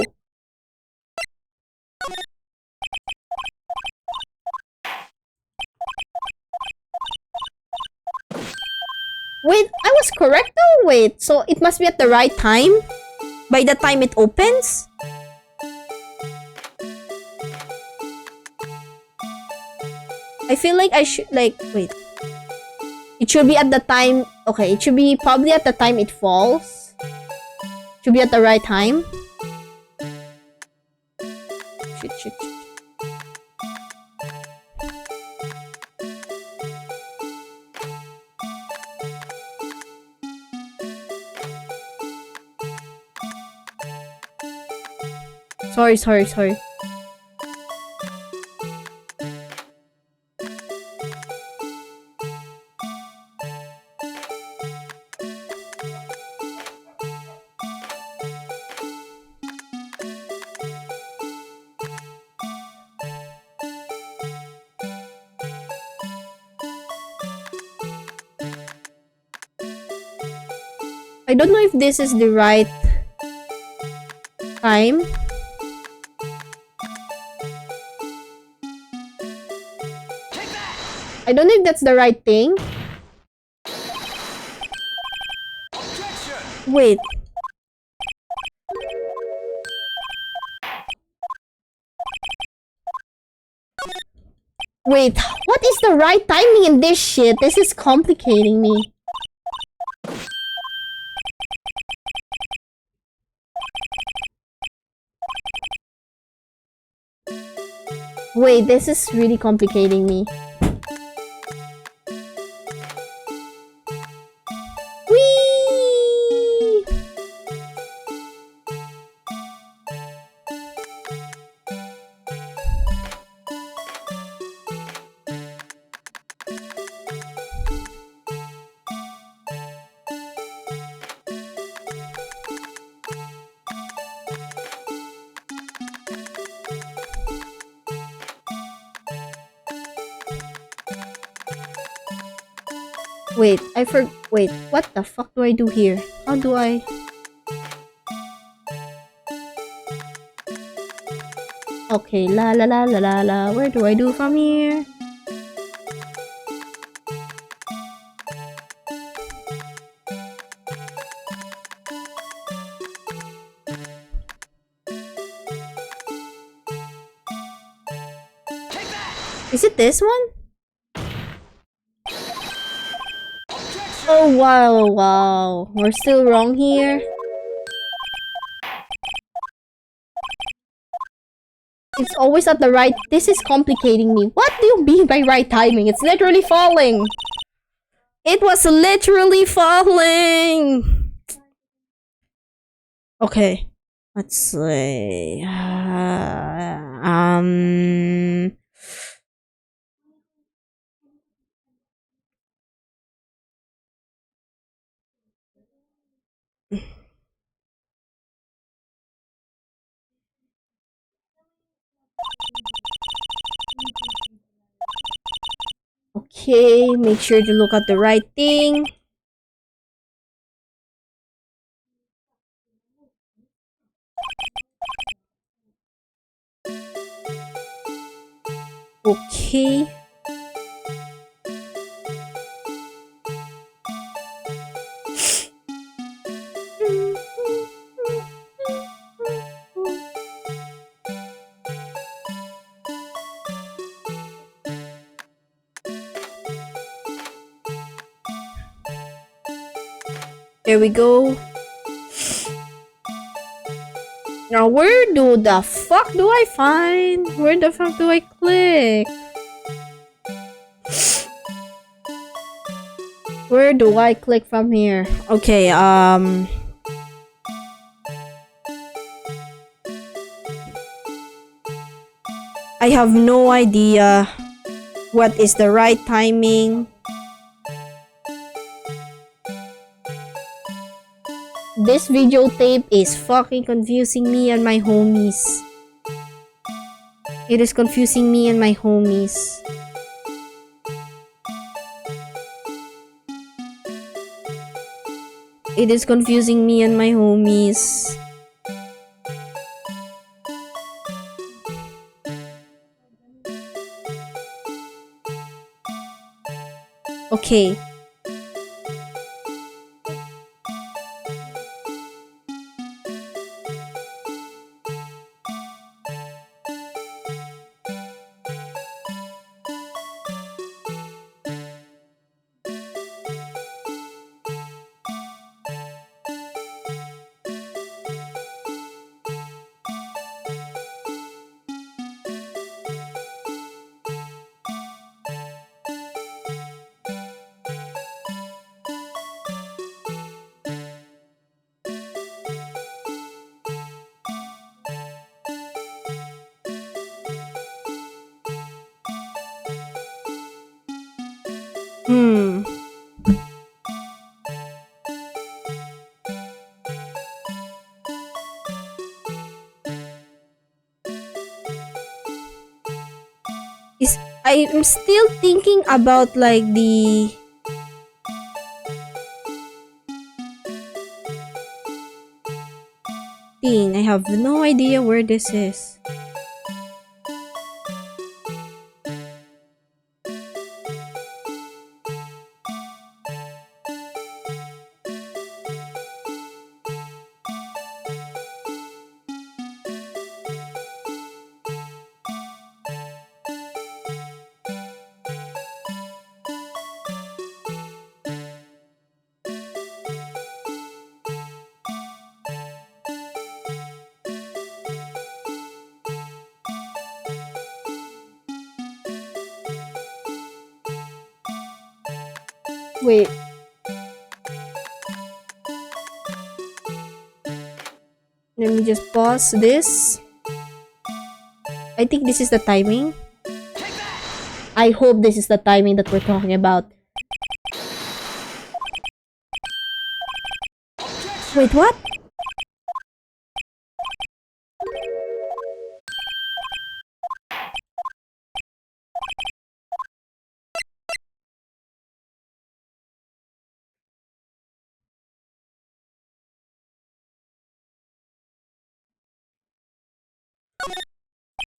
S3: Wait, I was correct though? Wait, so it must be at the right time? By the time it opens? I feel like I should, like, wait. It should be at the time, okay, it should be probably at the time it falls. Should be at the right time. Shit. Sorry. I don't know if this is the right time. I don't know if that's the right thing. Wait. Wait, what is the right timing in this shit? This is complicating me. Wait, this is really complicating me. Whee! Wait, wait, what the fuck do I do here? How do I... Okay, la la la la la la. Where do I do from here? Is it this one? Oh wow. We're still wrong here. It's always at the right... This is complicating me. What do you mean by right timing? It's literally falling. It was literally falling. Okay. Let's see. Okay, make sure to look at the right thing. Okay. There we go. Now, where do the fuck do I find? Where the fuck do I click? Where do I click from here? Okay, I have no idea what is the right timing. This videotape is fucking confusing me and my homies. It is confusing me and my homies. It is confusing me and my homies. Okay. Hmm. Is I'm still thinking about like the thing. I have no idea where this is. Wait. Let me just pause this. I think this is the timing. I hope this is the timing that we're talking about. Wait, what?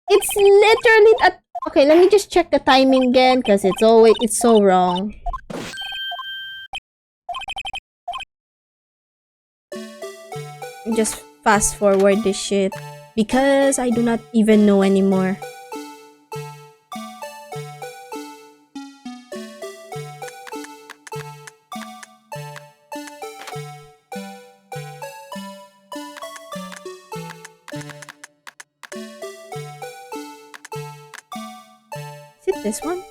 S3: It's literally at okay, let me just check the timing again because it's so wrong. Just fast forward this shit because I do not even know anymore. Is it this one?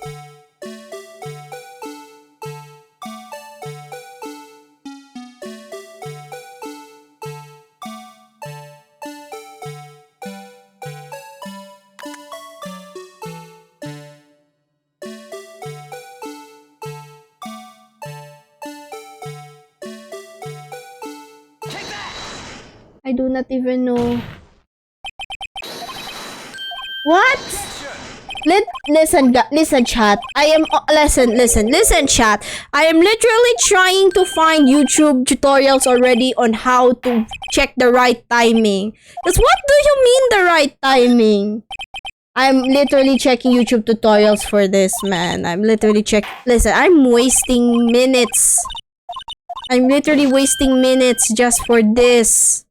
S3: I do not even know. What? Listen, chat. I am listen, chat. I am literally trying to find YouTube tutorials already on how to check the right timing. Cause what do you mean the right timing? I'm literally checking YouTube tutorials for this, man. Listen, I'm wasting minutes. I'm literally wasting minutes just for this.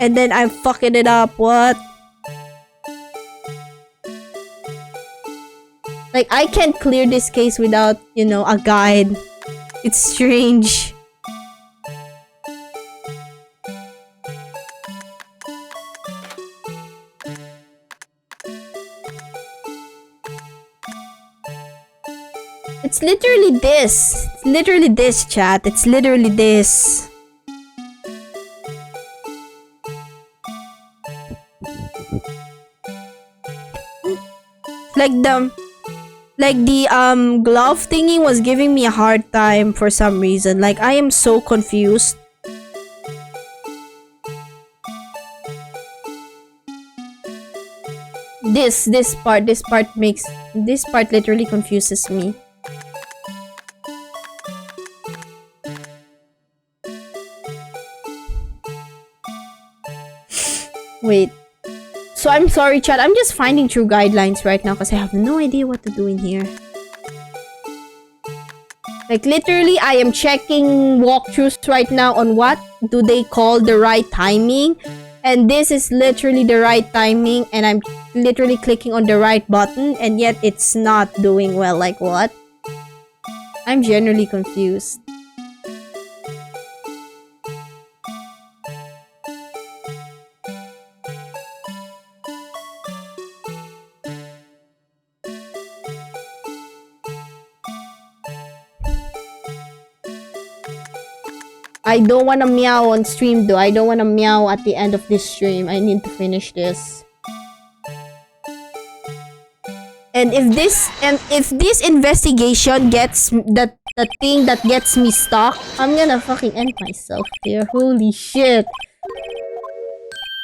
S3: And then I'm fucking it up. What? Like, I can't clear this case without, a guide. It's strange. It's literally this. It's literally this, chat. It's literally this. Like the glove thingy was giving me a hard time for some reason. Like, I am so confused. This part literally confuses me. Wait. So I'm sorry, chat. I'm just finding true guidelines right now because I have no idea what to do in here. Like, literally, I am checking walkthroughs right now on what do they call the right timing. And this is literally the right timing. And I'm literally clicking on the right button. And yet, it's not doing well. Like, what? I'm generally confused. I don't want to meow on stream though. I don't want to meow at the end of this stream. I need to finish this. And if this investigation gets the thing that gets me stuck, I'm gonna fucking end myself here. Holy shit.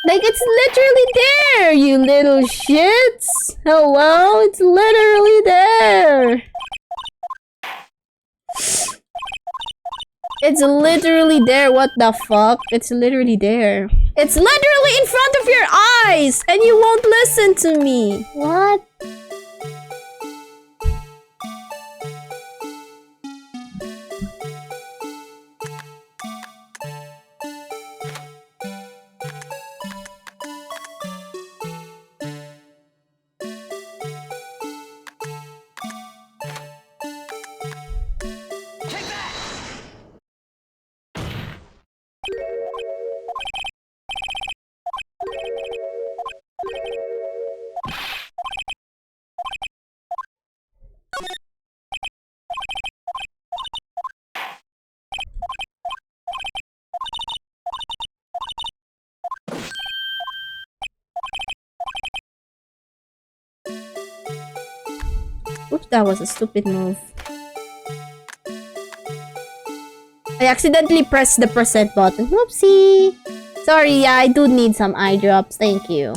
S3: Like, it's literally there, you little shits. Hello? It's literally there. It's literally there. What the fuck? It's literally there. It's literally in front of your eyes, and you won't listen to me. What? Oops, that was a stupid move. I accidentally pressed the percent button. Whoopsie! Sorry, yeah, I do need some eye drops. Thank you.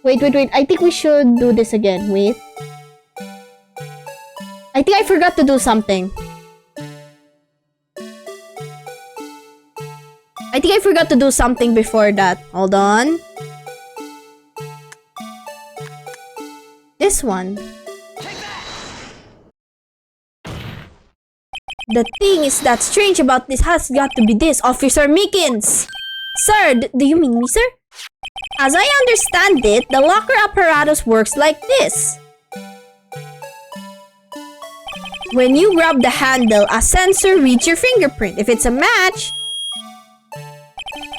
S3: Wait. I think we should do this again. Wait. I think I forgot to do something. I think I forgot to do something before that. Hold on. This one. The thing is that's strange about this has got to be this, Officer Meekins. Sir, do you mean me, sir? As I understand it, the locker apparatus works like this. When you grab the handle, a sensor reads your fingerprint. If it's a match,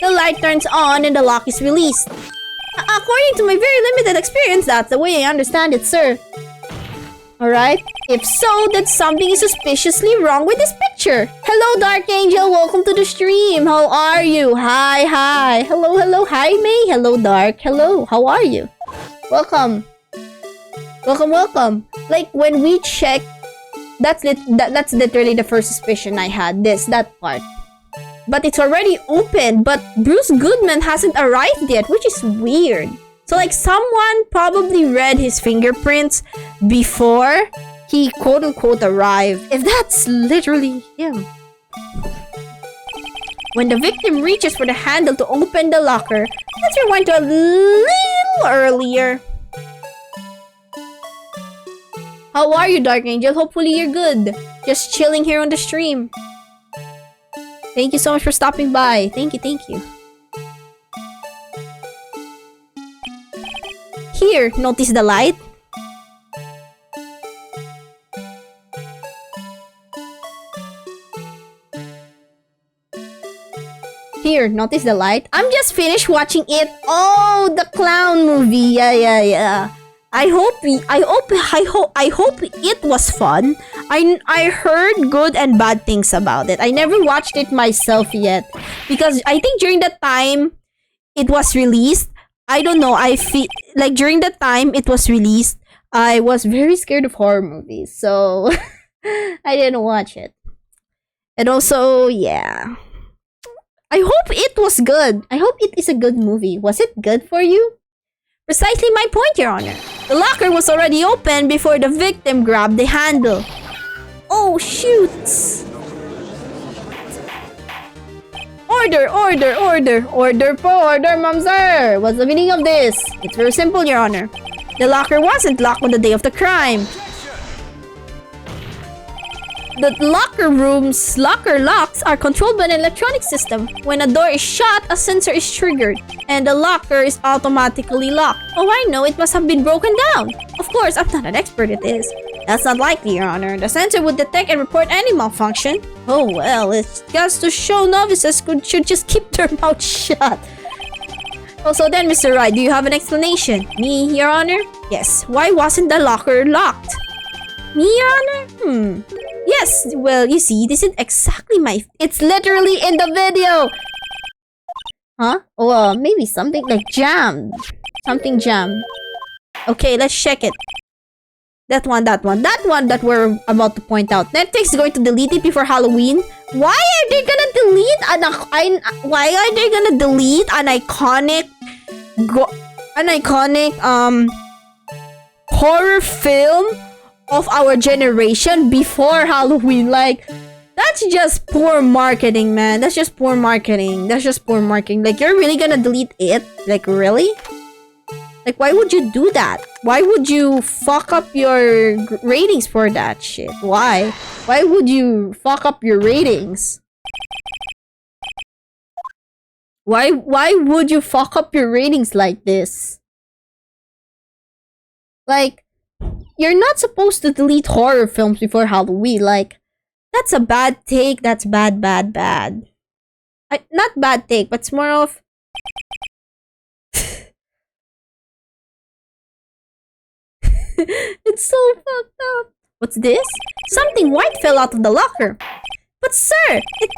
S3: the light turns on and the lock is released. According to my very limited experience, that's the way I understand it, sir. Alright? If so, then something is suspiciously wrong with this picture. Hello, Dark Angel. Welcome to the stream. How are you? Hi. Hello. Hi, May. Hello, Dark. Hello. How are you? Welcome. Like, when we check, that's literally the first suspicion I had. That part. But it's already open. But Bruce Goodman hasn't arrived yet, which is weird. So, like, someone probably read his fingerprints before he quote-unquote arrived. If that's literally him. When the victim reaches for the handle to open the locker, let's rewind to a little earlier. How are you, Dark Angel? Hopefully you're good. Just chilling here on the stream. Thank you so much for stopping by. Thank you. Here, notice the light? Here, notice the light? I'm just finished watching it. Oh, the clown movie. Yeah. I hope it was fun. I heard good and bad things about it. I never watched it myself yet because I think during the time it was released, I don't know, I feel like during the time it was released, I was very scared of horror movies, so I didn't watch it. And also, yeah. I hope it was good. I hope it is a good movie. Was it good for you? Precisely my point, Your Honor. The locker was already open before the victim grabbed the handle. Oh, shoots! Order, ma'am sir! What's the meaning of this? It's very simple, Your Honor. The locker wasn't locked on the day of the crime. The locker room's locker locks are controlled by an electronic system. When a door is shut, a sensor is triggered, and the locker is automatically locked. Oh, I know, it must have been broken down. Of course, I'm not an expert at this. That's not likely, Your Honor. The sensor would detect and report any malfunction. Oh well, it's just to show novices should just keep their mouth shut. Also then, Mr. Wright, do you have an explanation? Me, Your Honor? Yes. Why wasn't the locker locked? Me, Your Honor? Yes, well, you see, this is exactly my... It's literally in the video! Huh? Well, maybe something like jammed. Something jammed. Okay, let's check it. That one that we're about to point out. Netflix is going to delete it before Halloween. Why are they gonna delete an iconic horror film of our generation before Halloween? Like, that's just poor marketing, man. That's just poor marketing. Like, you're really gonna delete it? Like, really? Like, why would you do that? Why would you fuck up your ratings for that shit? Why? Why would you fuck up your ratings? Why would you fuck up your ratings like this? Like, you're not supposed to delete horror films before Halloween. Like, that's a bad take. That's bad. Not bad take, but it's more of... It's so fucked up. What's this? Something white fell out of the locker. But sir, it's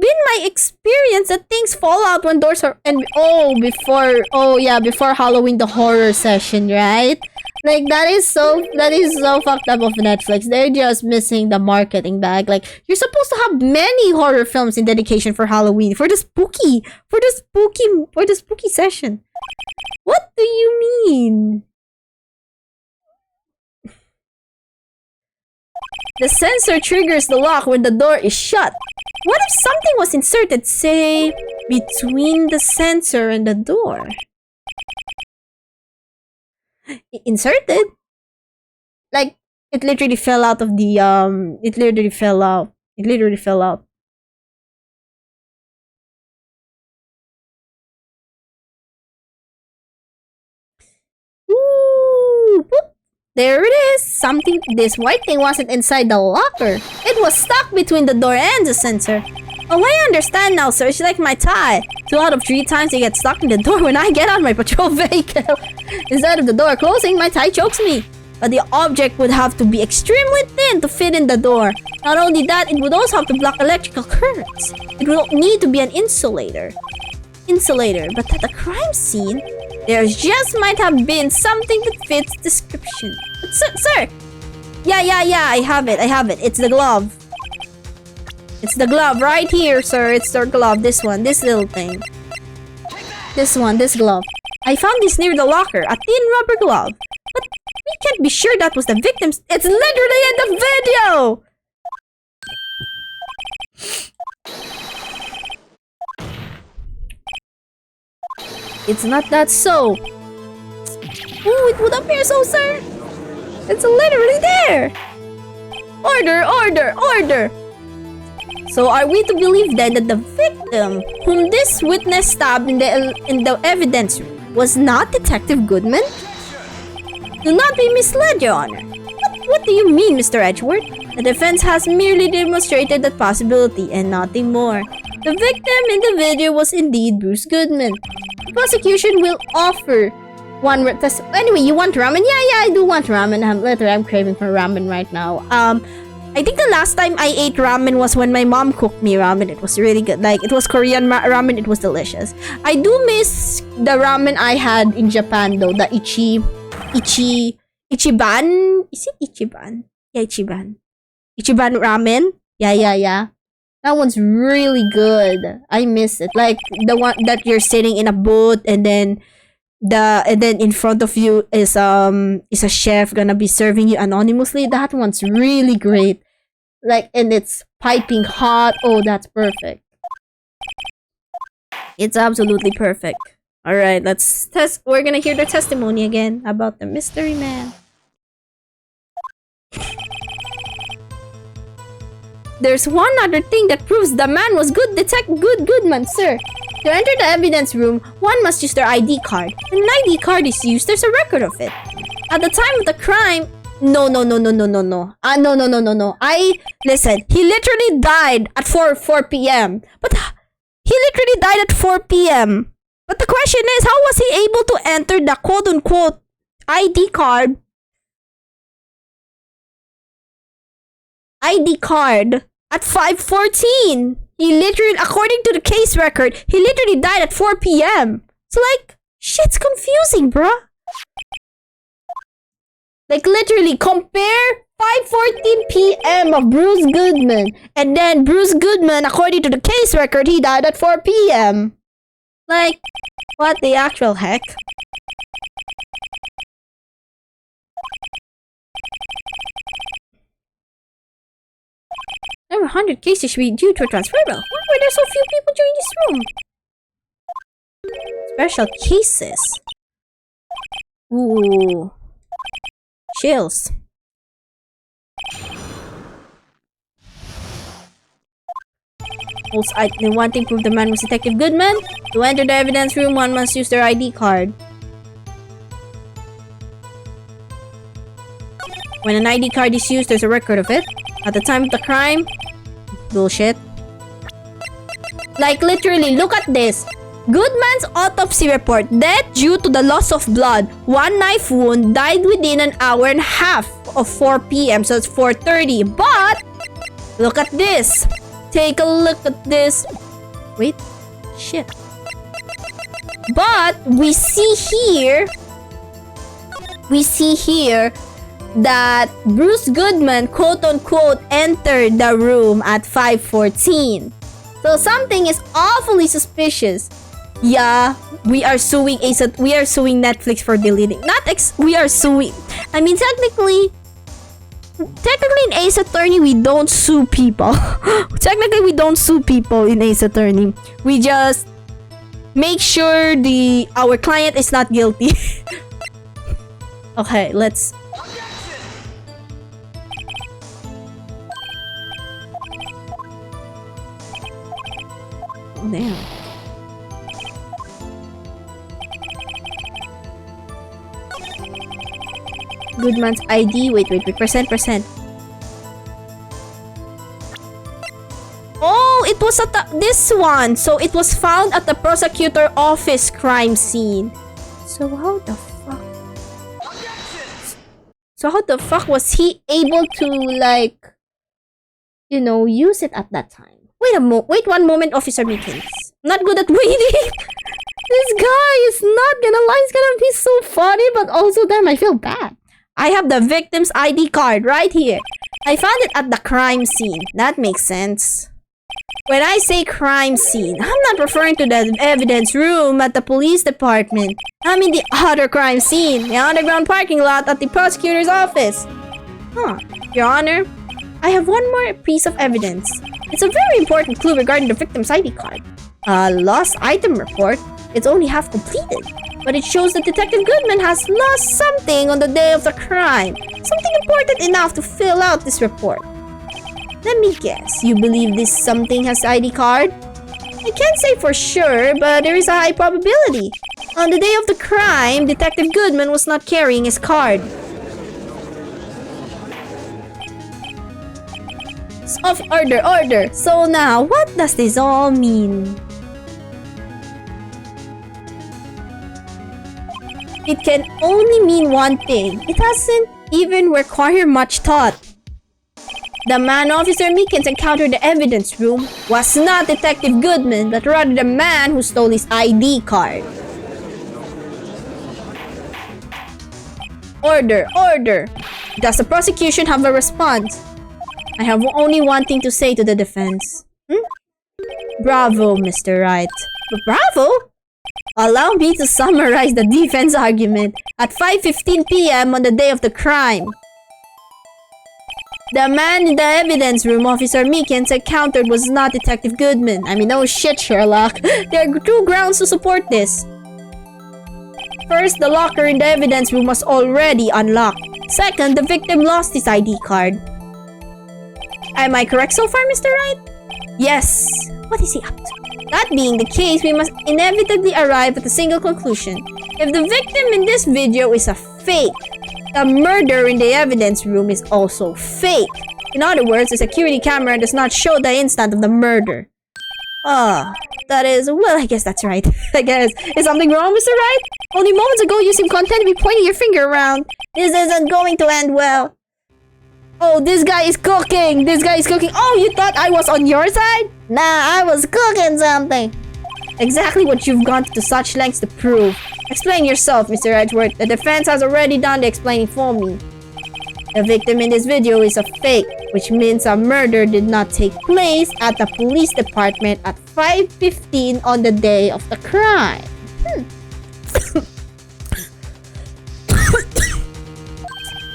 S3: been my experience that things fall out when doors are... before Halloween, the horror session, right? Like, that is so fucked up of Netflix. They're just missing the marketing bag. Like, you're supposed to have many horror films in dedication for Halloween, for the spooky session. What do you mean? The sensor triggers the lock when the door is shut. What if something was inserted, say, between the sensor and the door? Inserted? Like, it literally fell out of the, It literally fell out. Ooh, boop. There it is! This white thing wasn't inside the locker. It was stuck between the door and the sensor. Oh, I understand now, sir. It's like my tie. 2 out of 3 times I get stuck in the door when I get on my patrol vehicle. Instead of the door closing, my tie chokes me. But the object would have to be extremely thin to fit in the door. Not only that, it would also have to block electrical currents. It would need to be an insulator. But at the crime scene, there just might have been something that fits description. But sir! Yeah, I have it. It's the glove. It's the glove right here, sir. It's the glove. This one. This little thing. This glove. I found this near the locker. A thin rubber glove. But we can't be sure that was the victim's... It's literally in the video! It's not that so. Ooh, it would appear so, sir. It's literally there. Order. So are we to believe then that the victim, whom this witness stabbed in the evidence room, was not Detective Goodman? Do not be misled, Your Honor. What do you mean, Mr. Edgeworth? The defense has merely demonstrated that possibility and nothing more. The victim in the video was indeed Bruce Goodman. The prosecution will offer one test. Anyway, you want ramen? Yeah, I do want ramen. I'm craving for ramen right now. I think the last time I ate ramen was when my mom cooked me ramen. It was really good. Like, it was Korean ramen. It was delicious. I do miss the ramen I had in Japan though. The Ichiban? Is it Ichiban? Yeah, Ichiban. Ichiban ramen? Yeah. That one's really good. I miss it. Like the one that you're sitting in a booth and then in front of you is a chef gonna be serving you anonymously. That one's really great. Like, and it's piping hot. Oh, that's perfect. It's absolutely perfect. Alright, let's test. We're gonna hear the testimony again about the mystery man. There's one other thing that proves the man was Goodman, sir. To enter the evidence room, one must use their ID card. When an ID card is used, there's a record of it. At the time of the crime... No. Listen, he literally died at 4 p.m. But he literally died at 4 p.m. But the question is, how was he able to enter the quote-unquote ID card at 5:14? He literally, according to the case record, he literally died at 4 p.m. So like, shit's confusing, bruh. Like literally, compare 5:14 p.m. of Bruce Goodman, and then Bruce Goodman, according to the case record, he died at 4 p.m. Like, what the actual heck? Over 100 cases should be due to a transferable. Why were there so few people during this room? Special cases. Ooh. Chills. Also, one thing proved the man was Detective Goodman. To enter the evidence room, one must use their ID card. When an ID card is used, there's a record of it. At the time of the crime, bullshit. Like literally, look at this. Goodman's autopsy report: death due to the loss of blood, 1 knife wound, died within an hour and a half of 4 p.m. So it's 4:30. But look at this. Take a look at this. Wait, shit. But we see here that Bruce Goodman, quote-unquote, entered the room at 5:14. So something is awfully suspicious. Yeah, we are suing Netflix for deleting. We are suing. I mean, technically in Ace Attorney, we don't sue people. Technically, we don't sue people in Ace Attorney. We just make sure our client is not guilty. Okay, let's... Oh, damn. Goodman's ID. Wait. Percent. Oh, it was at this one. So it was found at the prosecutor office crime scene. So how the fuck was he able to, like, you know, use it at that time? Wait one moment, Officer Meekins. Not good at waiting. This guy is not gonna lie. He's gonna be so funny, but also, damn, I feel bad. I have the victim's ID card right here. I found it at the crime scene. That makes sense. When I say crime scene, I'm not referring to the evidence room at the police department. I mean the other crime scene, the underground parking lot at the prosecutor's office. Your Honor, I have one more piece of evidence. It's a very important clue regarding the victim's ID card. A lost item report. It's only half completed, but it shows that Detective Goodman has lost something on the day of the crime. Something important enough to fill out this report. Let me guess, you believe this something has ID card? I can't say for sure, but there is a high probability. On the day of the crime, Detective Goodman was not carrying his card. Order. So now, what does this all mean? It can only mean one thing. It doesn't even require much thought. The man Officer Meekins encountered in the evidence room was not Detective Goodman, but rather the man who stole his ID card. Order. Does the prosecution have a response? I have only one thing to say to the defense. Bravo, Mr. Wright. Bravo? Allow me to summarize the defense argument. At 5:15 p.m. on the day of the crime, the man in the evidence room Officer Meekins encountered was not Detective Goodman. I mean, no shit, Sherlock. There are two grounds to support this. First, the locker in the evidence room was already unlocked. Second, the victim lost his ID card. Am I correct so far, Mr. Wright? Yes. What is he up to? That being the case, we must inevitably arrive at a single conclusion. If the victim in this video is a fake, the murder in the evidence room is also fake. In other words, the security camera does not show the instant of the murder. That is, well, I guess that's right. I guess. Is something wrong, Mr. Right? Only moments ago you seemed content to be pointing your finger around. This isn't going to end well. Oh, this guy is cooking. This guy is cooking. Oh, you thought I was on your side? Nah, I was cooking something. Exactly what you've gone to such lengths to prove. Explain yourself, Mr. Edgeworth. The defense has already done the explaining for me. The victim in this video is a fake, which means a murder did not take place at the police department at 5:15 on the day of the crime.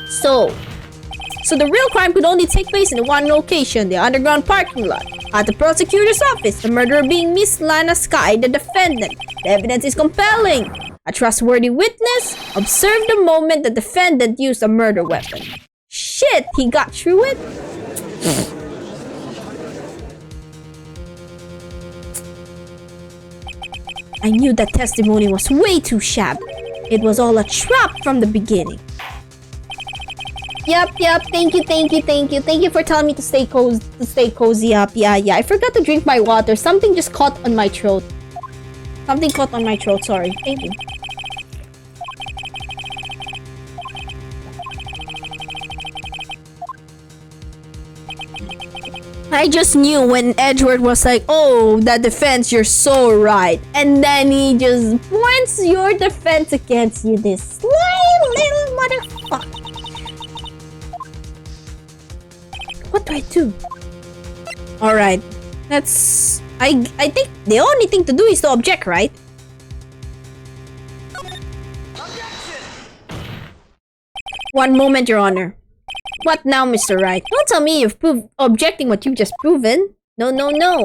S3: So the real crime could only take place in one location, the underground parking lot. At the prosecutor's office, the murderer being Miss Lana Sky, the defendant. The evidence is compelling. A trustworthy witness observed the moment the defendant used a murder weapon. Shit, he got through it? I knew that testimony was way too shabby. It was all a trap from the beginning. Yep. Thank you. Thank you for telling me to stay cozy up. Yeah. I forgot to drink my water. Something just caught on my throat. Sorry. Thank you. I just knew when Edgeworth was like, oh, that defense, you're so right. And then he just points your defense against you, this sly little motherfucker. What do I do? Alright. That's... I think the only thing to do is to object, right? One moment, Your Honor. What now, Mr. Wright? Don't tell me you've proved objecting what you've just proven. No,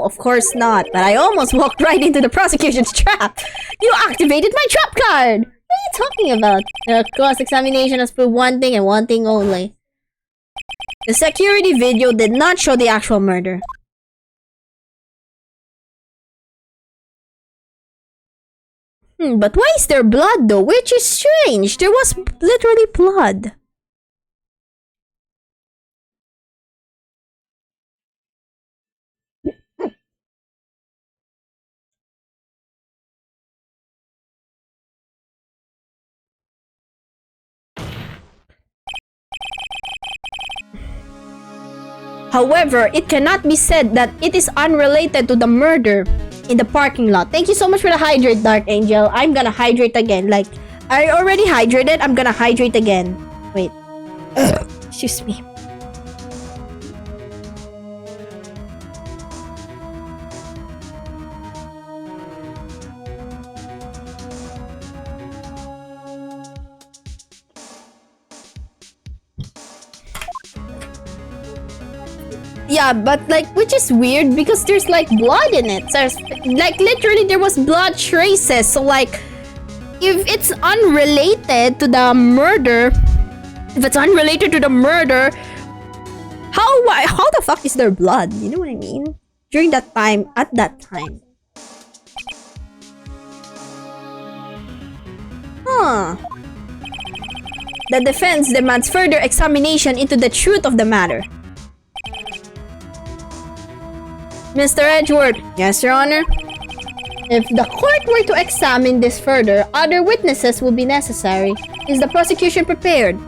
S3: of course not. But I almost walked right into the prosecution's trap. You activated my trap card! What are you talking about? The cross-examination has proved one thing and one thing only. The security video did not show the actual murder. But why is there blood though? Which is strange. There was literally blood. However, it cannot be said that it is unrelated to the murder in the parking lot. Thank you so much for the hydrate, Dark Angel. I'm gonna hydrate again. Like, I already hydrated. I'm gonna hydrate again. Wait. Excuse me. Yeah, but like, which is weird because there's like blood in it. There's like literally there was blood traces. So like, if it's unrelated to the murder, how the fuck is there blood? You know what I mean? During that time, at that time. Huh. The defense demands further examination into the truth of the matter. Mr. Edgeworth. Yes, Your Honor. If the court were to examine this further, other witnesses will be necessary. Is the prosecution prepared?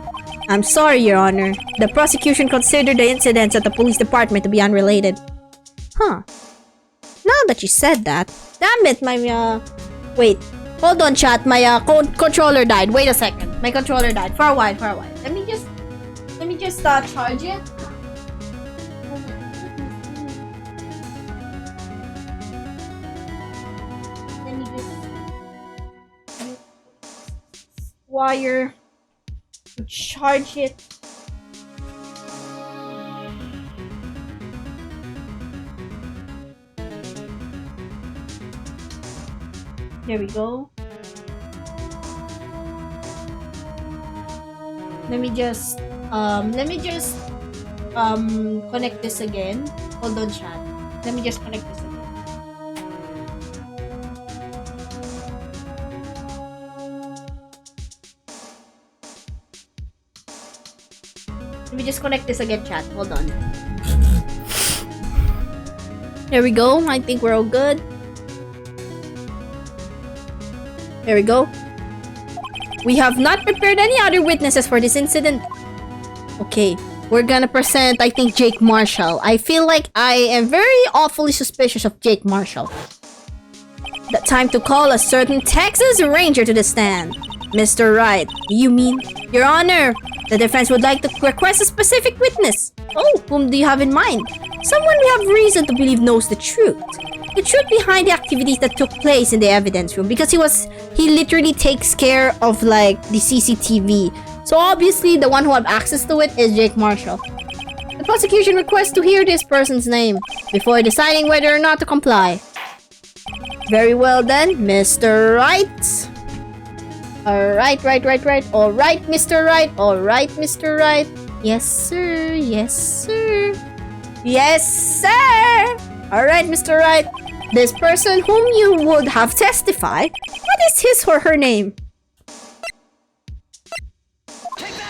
S3: I'm sorry, Your Honor. The prosecution considered the incidents at the police department to be unrelated. Huh. Now that you said that, damn it, my wait. Hold on, chat. My controller died. Wait a second. My controller died. For a while. Let me just charge it. Wire to charge it. There we go. Let me just connect this again. Hold on, chat. Let me just connect this again. Let me just connect this again, chat. Hold on. There we go. I think we're all good. There we go. We have not prepared any other witnesses for this incident. Okay, we're gonna present, I think, Jake Marshall. I feel like I am very awfully suspicious of Jake Marshall. The time to call a certain Texas Ranger to the stand. Mr. Wright, you mean? Your Honor, the defense would like to request a specific witness. Oh, whom do you have in mind? Someone we have reason to believe knows the truth. The truth behind the activities that took place in the evidence room, because he literally takes care of like the CCTV. So obviously the one who have access to it is Jake Marshall. The prosecution requests to hear this person's name before deciding whether or not to comply. Very well then, Mr. Wright. Alright, right. Alright, Mr. Wright. Alright, Mr. Wright. Yes, sir. Yes, sir. Yes, sir. Alright, Mr. Wright. This person whom you would have testified, what is his or her name?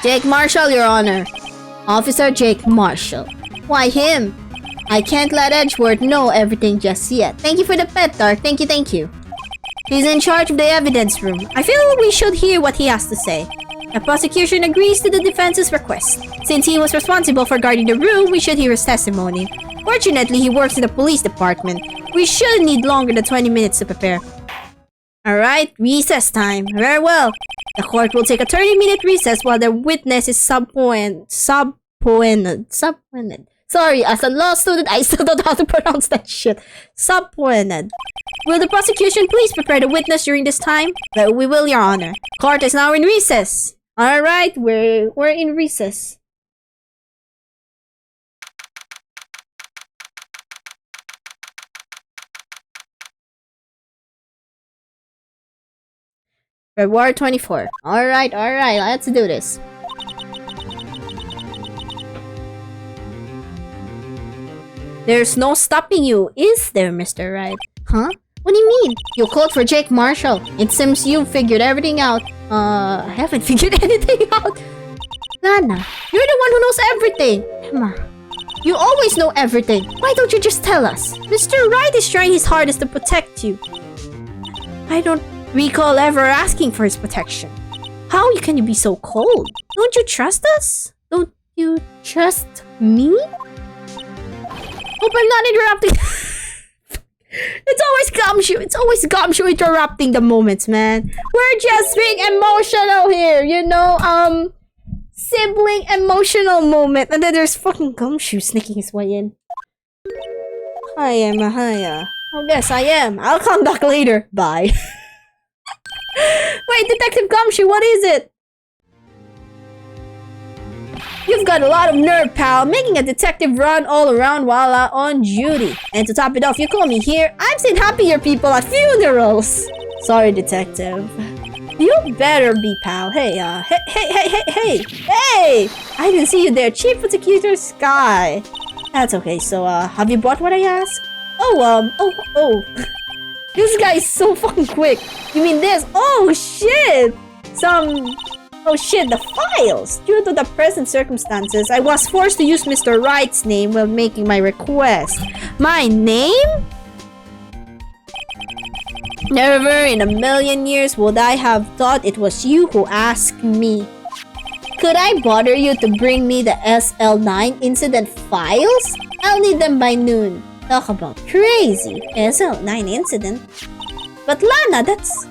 S3: Jake Marshall, Your Honor. Officer Jake Marshall. Why him? I can't let Edgeworth know everything just yet. Thank you for the pet, Dark. Thank you. He's in charge of the evidence room. I feel we should hear what he has to say. The prosecution agrees to the defense's request. Since he was responsible for guarding the room, we should hear his testimony. Fortunately, he works in the police department. We shouldn't need longer than 20 minutes to prepare. Alright, recess time. Very well. The court will take a 30-minute recess while the witness is subpoenaed. Sorry, as a law student, I still don't know how to pronounce that shit. Subpoenaed. Will the prosecution please prepare the witness during this time? Well, we will, Your Honor. Court is now in recess. Alright, we're in recess. February 24. Alright, let's do this. There's no stopping you, is there, Mr. Wright? Huh? What do you mean? You called for Jake Marshall. It seems you figured everything out. I haven't figured anything out. Lana, you're the one who knows everything. Emma, you always know everything. Why don't you just tell us? Mr. Wright is trying his hardest to protect you. I don't recall ever asking for his protection. How can you be so cold? Don't you trust us? Don't you trust me? Hope I'm not interrupting. It's always Gumshoe interrupting the moments, man. We're just being emotional here, you know? Sibling emotional moment. And then there's fucking Gumshoe sneaking his way in. Hi, Emma. Hiya. Oh, yes, I am. I'll come back later. Bye. Wait, Detective Gumshoe, what is it? You've got a lot of nerve, pal, making a detective run all around while on duty. And to top it off, you call me here. I've seen happier people at funerals. Sorry, detective. You better be, pal. Hey, hey! I didn't see you there, Chief Prosecutor Sky. That's okay, so, have you bought what I asked? Oh. This guy is so fucking quick. You mean this? Oh, shit! Oh shit, the files! Due to the present circumstances, I was forced to use Mr. Wright's name while making my request. My name? Never in a million years would I have thought it was you who asked me. Could I bother you to bring me the SL9 incident files? I'll need them by noon. Talk about crazy. SL9 incident? But Lana, that's...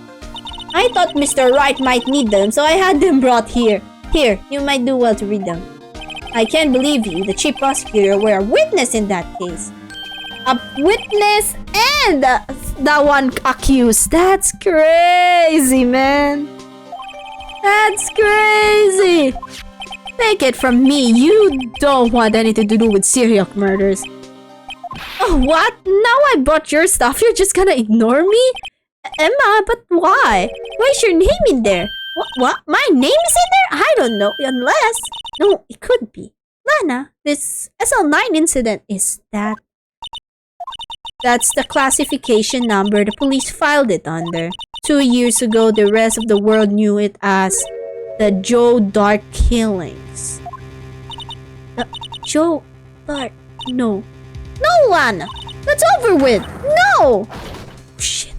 S3: I thought Mr. Wright might need them, so I had them brought here. Here, you might do well to read them. I can't believe you, the chief prosecutor, were a witness in that case. A witness and the one accused. That's crazy, man. That's crazy. Take it from me, you don't want anything to do with serial murders. Oh, what? Now I bought your stuff, you're just gonna ignore me? Emma, but why? Why is your name in there? What? My name is in there? I don't know, unless... No, it could be. Lana, this SL9 incident is that... That's the classification number the police filed it under. 2 years ago, the rest of the world knew it as the Joe Dark killings. Joe Dark... No. No, Lana! Let's over with. No! Shit.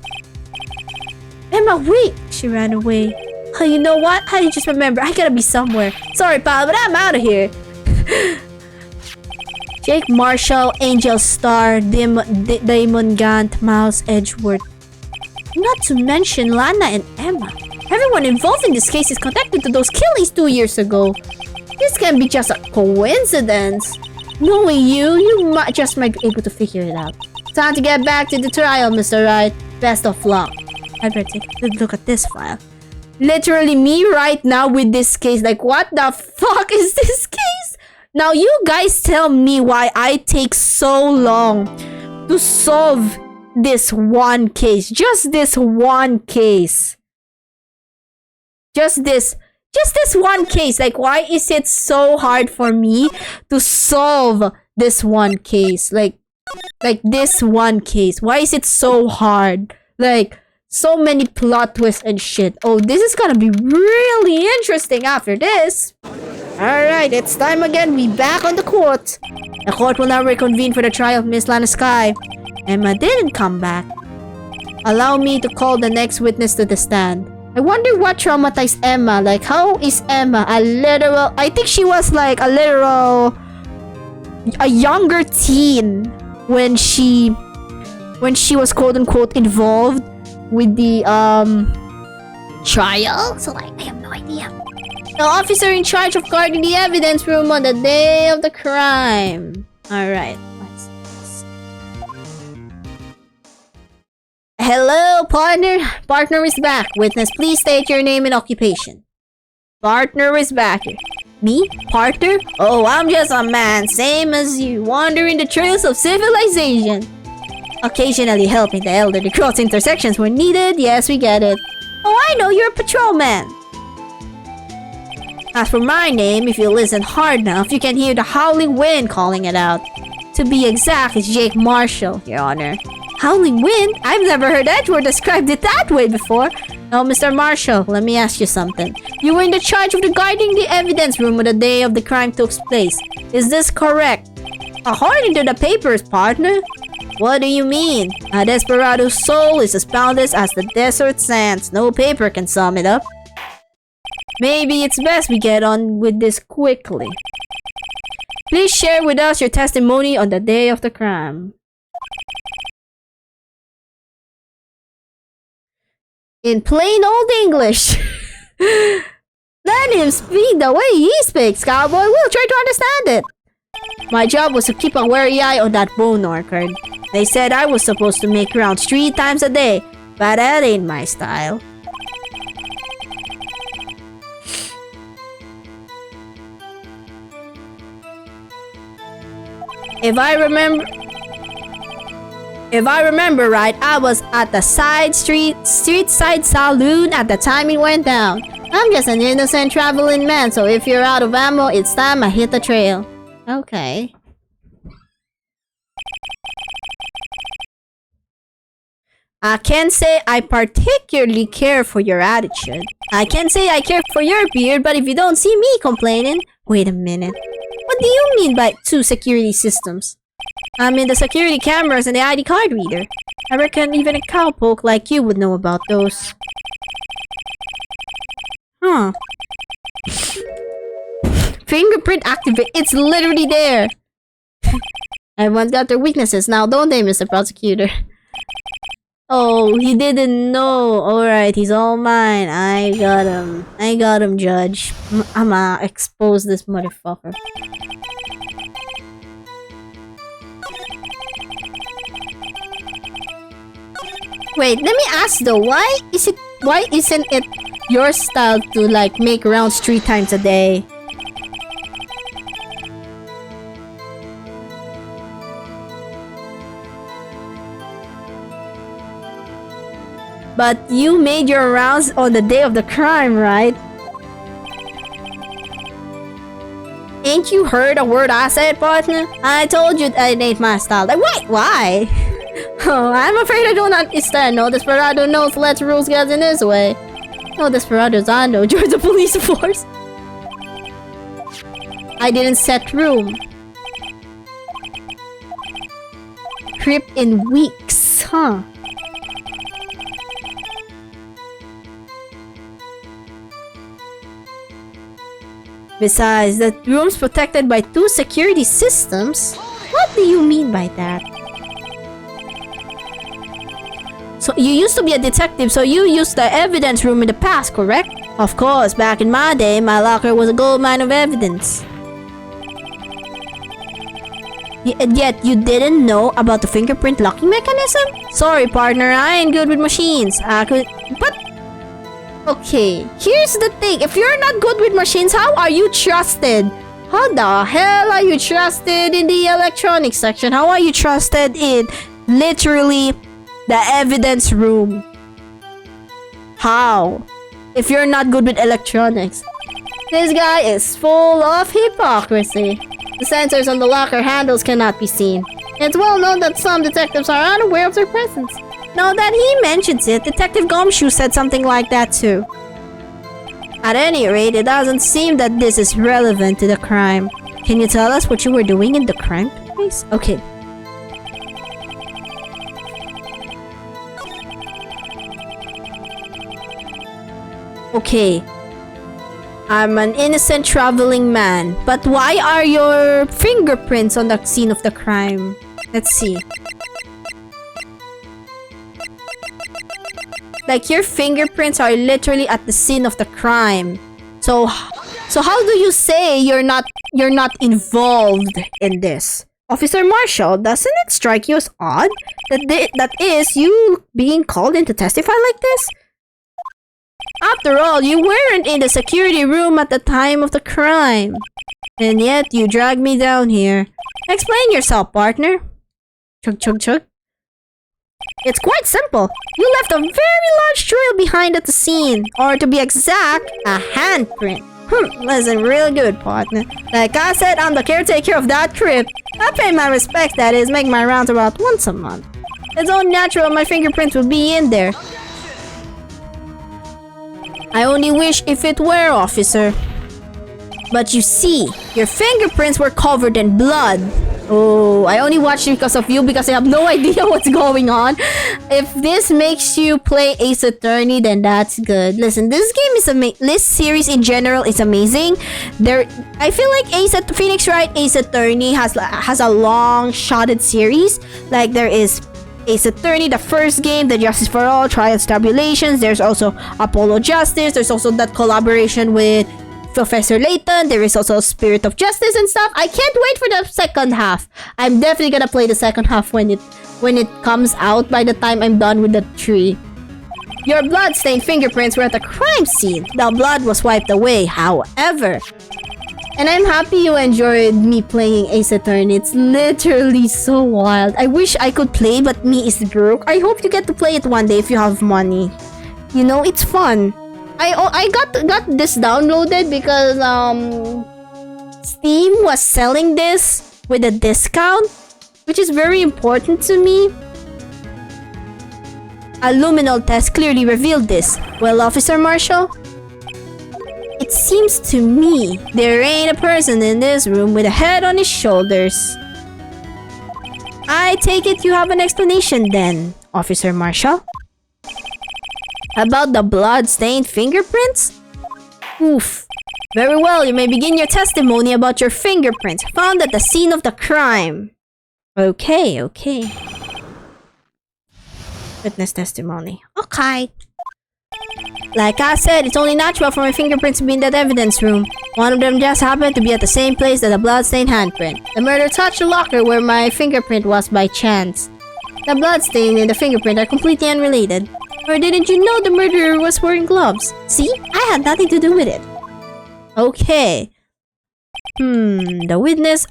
S3: Emma, wait! She ran away. Oh, you know what? I just remember. I gotta be somewhere. Sorry, pal, but I'm out of here. Jake Marshall, Angel Star, Damon Gant, Miles Edgeworth. Not to mention Lana and Emma. Everyone involved in this case is connected to those killings 2 years ago. This can't be just a coincidence. Knowing you might be able to figure it out. Time to get back to the trial, Mr. Wright. Best of luck. I better take a good look at this file. Literally me right now with this case. Like, what the fuck is this case? Now, you guys tell me why I take so long to solve this one case. Just this one case. Just this one case. Like, why is it so hard for me to solve this one case? Like this one case. Why is it so hard? Like, so many plot twists and shit. Oh, this is gonna be really interesting after this. Alright, it's time again. We back on the court. The court will now reconvene for the trial of Miss Lana Skye. Emma didn't come back. Allow me to call the next witness to the stand. I wonder what traumatized Emma. Like, how is Emma a literal... I think she was like a younger teen when she was quote-unquote involved with the trial. So like, I have no idea. The officer in charge of guarding the evidence room on the day of the crime. Alright. Hello, partner. Partner is back. Witness, please state your name and occupation. Partner is back. Me? Partner? Oh, I'm just a man, same as you, wandering the trails of civilization. Occasionally helping the elderly cross intersections when needed. Yes, we get it. Oh, I know, you're a patrolman. As for my name, if you listen hard enough, you can hear the howling wind calling it out. To be exact, it's Jake Marshall, Your Honor. Howling wind? I've never heard Edgeworth described it that way before. Now, Mr. Marshall, let me ask you something. You were in the charge of guarding the evidence room on the day of the crime took place. Is this correct? According to the papers, partner. What do you mean? A desperado's soul is as boundless as the desert sands. No paper can sum it up. Maybe it's best we get on with this quickly. Please share with us your testimony on the day of the crime. In plain old English. Let him speak the way he speaks, cowboy. We'll try to understand it. My job was to keep a wary eye on that bone orchard. They said I was supposed to make rounds 3 times a day, but that ain't my style. If I remember right, I was at the street side saloon at the time it went down. I'm just an innocent traveling man, so if you're out of ammo, it's time I hit the trail. Okay. I can't say I particularly care for your attitude. I can't say I care for your beard, but if you don't see me complaining... Wait a minute. What do you mean by 2 security systems? I mean the security cameras and the ID card reader. I reckon even a cowpoke like you would know about those. Huh. Fingerprint activate. It's literally there. Everyone's got their weaknesses now, don't they, Mr. Prosecutor? Oh, he didn't know. Alright, he's all mine. I got him. I got him, Judge. I'ma expose this motherfucker. Wait, let me ask though, why isn't it your style to like make rounds 3 times a day? But you made your rounds on the day of the crime, right? Ain't you heard a word I said, partner? I told you that it ain't my style. Like, wait, why? Oh, I'm afraid I don't understand. No desperado knows lets rules get in his way. No desperados I know join the police force. I didn't set room. crypt in weeks, huh? Besides, the room's protected by 2 security systems? What do you mean by that? So, you used to be a detective, so you used the evidence room in the past, correct? Of course, back in my day, my locker was a goldmine of evidence. And yet, you didn't know about the fingerprint locking mechanism? Sorry, partner, I ain't good with machines. But... Okay, here's the thing. If you're not good with machines, how are you trusted? How the hell are you trusted in the electronics section? How are you trusted in literally the evidence room? How? If you're not good with electronics. This guy is full of hypocrisy. The sensors on the locker handles cannot be seen. It's well known that some detectives are unaware of their presence. Now that he mentions it, Detective Gumshoe said something like that too. At any rate, it doesn't seem that this is relevant to the crime. Can you tell us what you were doing in the crime place? Okay. Okay. I'm an innocent traveling man. But why are your fingerprints on the scene of the crime? Let's see. Like, your fingerprints are literally at the scene of the crime. So how do you say you're not involved in this? Officer Marshall, doesn't it strike you as odd that is you being called in to testify like this? After all, you weren't in the security room at the time of the crime. And yet, you dragged me down here. Explain yourself, partner. Chug chug chug. It's quite simple. You left a very large trail behind at the scene. Or to be exact, a handprint. Listen, real good, partner. Like I said, I'm the caretaker of that crypt. I pay my respects, that is, make my rounds about once a month. It's only natural my fingerprints would be in there. I only wish if it were, officer. But you see, your fingerprints were covered in blood. Oh, I only watched it because of you because I have no idea what's going on. If this makes you play Ace Attorney, then that's good. Listen, this game is amazing. This series in general is amazing. I feel like Phoenix Wright Ace Attorney has a long-shotted series. Like, there is Ace Attorney, the first game, the Justice for All, Trials Tribulations. There's also Apollo Justice. There's also that collaboration with Professor Layton. There is also Spirit of Justice and stuff. I can't wait for the second half. I'm definitely gonna play the second half when it comes out by the time I'm done with the 3. Your blood-stained fingerprints were at the crime scene. The blood was wiped away, however. And I'm happy you enjoyed me playing Ace Attorney. It's literally so wild. I wish I could play, but me is broke. I hope you get to play it one day if you have money. You know, it's fun. I got this downloaded because Steam was selling this with a discount, which is very important to me. A luminol test clearly revealed this. Well, Officer Marshall, it seems to me there ain't a person in this room with a head on his shoulders. I take it you have an explanation then, Officer Marshall? About the blood-stained fingerprints? Oof. Very well, you may begin your testimony about your fingerprints found at the scene of the crime. Okay. Witness testimony. Okay. Like I said, it's only natural for my fingerprints to be in that evidence room. One of them just happened to be at the same place as the blood-stained handprint. The murder touched the locker where my fingerprint was by chance. The bloodstain and the fingerprint are completely unrelated. Or didn't you know the murderer was wearing gloves? See? I had nothing to do with it. Okay. The witness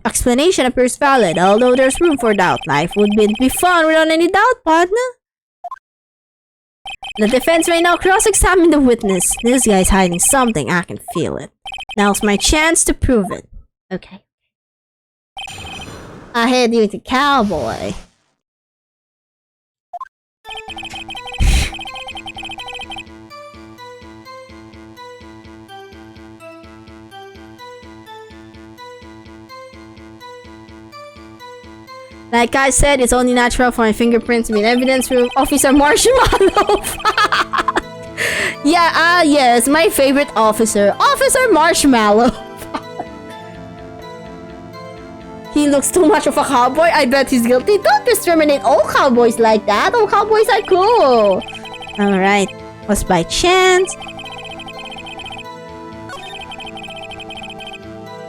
S3: explanation appears valid, although there's room for doubt. Life would be fun without any doubt, partner. The defense may now cross-examine the witness. This guy's hiding something, I can feel it. Now's my chance to prove it. Okay. I heard you the cowboy. Like I said, it's only natural for my fingerprints to be evidence from Officer Marshmallow. Yeah, yes, my favorite officer. Officer Marshmallow. He looks too much of a cowboy. I bet he's guilty. Don't discriminate all cowboys like that. All cowboys are cool. Alright. Was by chance.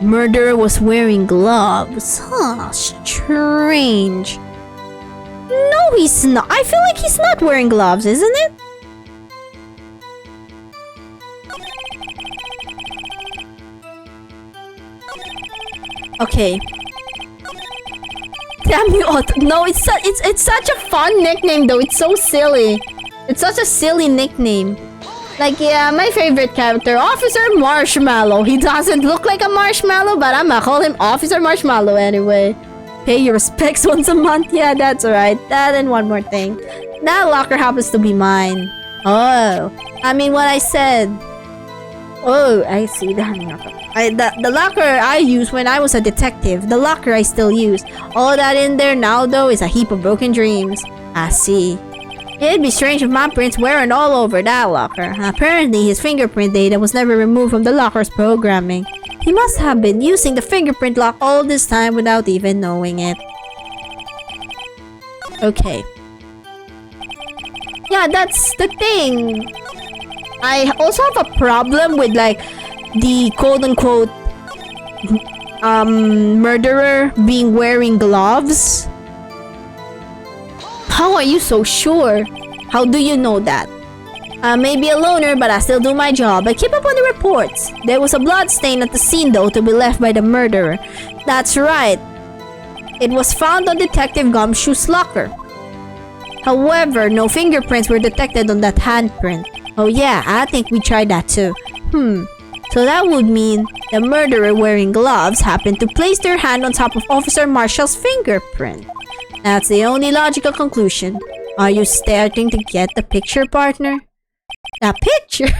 S3: Murderer was wearing gloves. Huh, strange. No, he's not. I feel like he's not wearing gloves, isn't it? Okay. Damn you, Otto. No, it's such a fun nickname though. It's so silly. It's such a silly nickname. Like, yeah, my favorite character, Officer Marshmallow. He doesn't look like a marshmallow, but I'm gonna call him Officer Marshmallow anyway. Pay your respects once a month. Yeah, that's right. That and one more thing. That locker happens to be mine. Oh, I mean what I said. Oh, I see. The locker I used when I was a detective. The locker I still use. All that in there now, though, is a heap of broken dreams. I see. It'd be strange if my prints weren't all over that locker. Apparently, his fingerprint data was never removed from the locker's programming. He must have been using the fingerprint lock all this time without even knowing it. Okay. Yeah, that's the thing. I also have a problem with, like, the quote-unquote murderer being wearing gloves. How are you so sure? How do you know that? I may be a loner, but I still do my job. I keep up on the reports. There was a blood stain at the scene, though, to be left by the murderer. That's right. It was found on Detective Gumshoe's locker. However, no fingerprints were detected on that handprint. Oh yeah, I think we tried that too. So that would mean the murderer wearing gloves happened to place their hand on top of Officer Marshall's fingerprint. That's the only logical conclusion. Are you starting to get the picture, partner? The picture?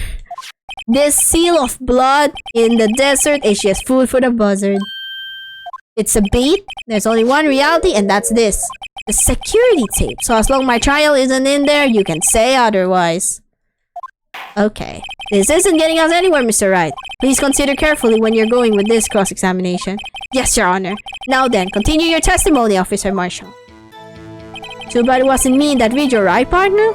S3: This seal of blood in the desert is just food for the buzzard. It's a bait. There's only one reality, and that's this. The security tape. So as long as my trial isn't in there, you can say otherwise. Okay. This isn't getting us anywhere, Mr. Wright. Please consider carefully when you're going with this cross-examination. Yes, Your Honor. Now then, continue your testimony, Officer Marshall. Too bad it wasn't me in that video, right, partner?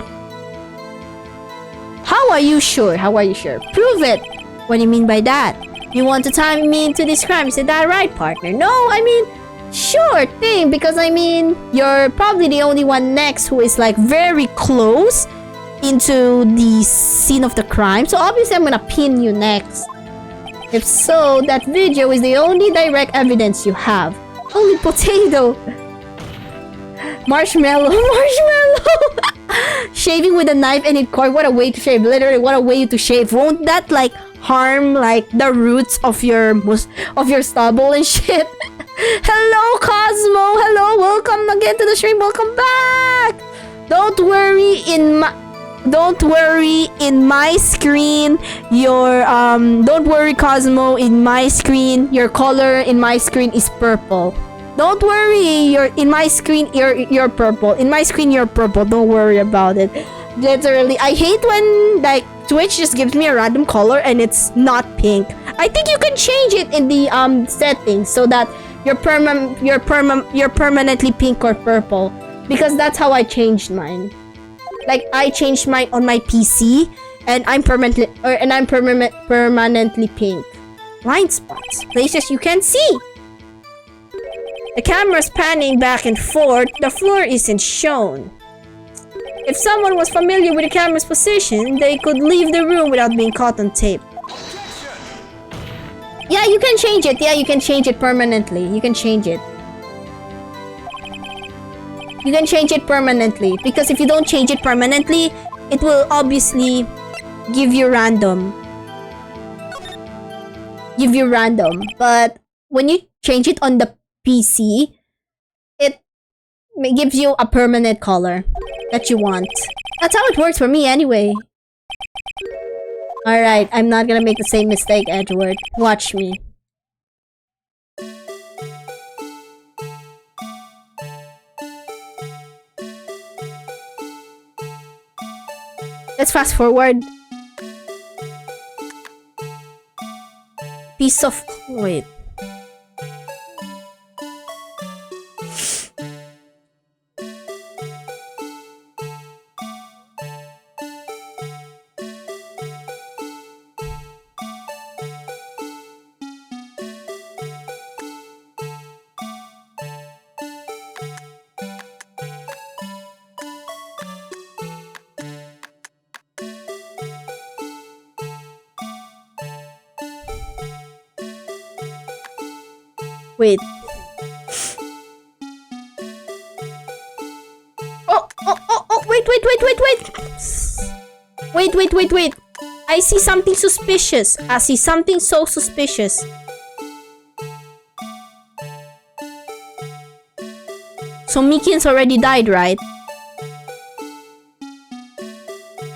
S3: How are you sure? How are you sure? Prove it! What do you mean by that? You want to tie me into this crime, is that right, partner? No, I mean, sure thing, because I mean, you're probably the only one next who is like very close into the scene of the crime, so obviously I'm gonna pin you next. If so, that video is the only direct evidence you have. Holy potato! Marshmallow, marshmallow! Shaving with a knife and it cord, what a way to shave, literally what a way to shave. Won't that like harm like the roots of your stubble and shit? Hello Cosmo, hello, welcome again to the stream, welcome back! Don't worry, in my screen, your don't worry Cosmo, in my screen, your color in my screen is purple. Don't worry, you're purple. In my screen you're purple. Don't worry about it. Literally, I hate when like Twitch just gives me a random color and it's not pink. I think you can change it in the settings so that you're permanently pink or purple, because that's how I changed mine. Like I changed mine on my PC and I'm permanently pink. Blind spots, places you can't see. The camera's panning back and forth. The floor isn't shown. If someone was familiar with the camera's position, they could leave the room without being caught on tape. Yeah, you can change it. Yeah, you can change it permanently. You can change it. You can change it permanently. Because if you don't change it permanently, it will obviously give you random. But when you change it on the PC, it gives you a permanent color that you want. That's how it works for me anyway. Alright, I'm not gonna make the same mistake, Edward. Watch me. Let's fast forward. Piece of... Wait. Wait. Oh, wait. Wait. I see something suspicious. I see something so suspicious. So Mikian's already died, right?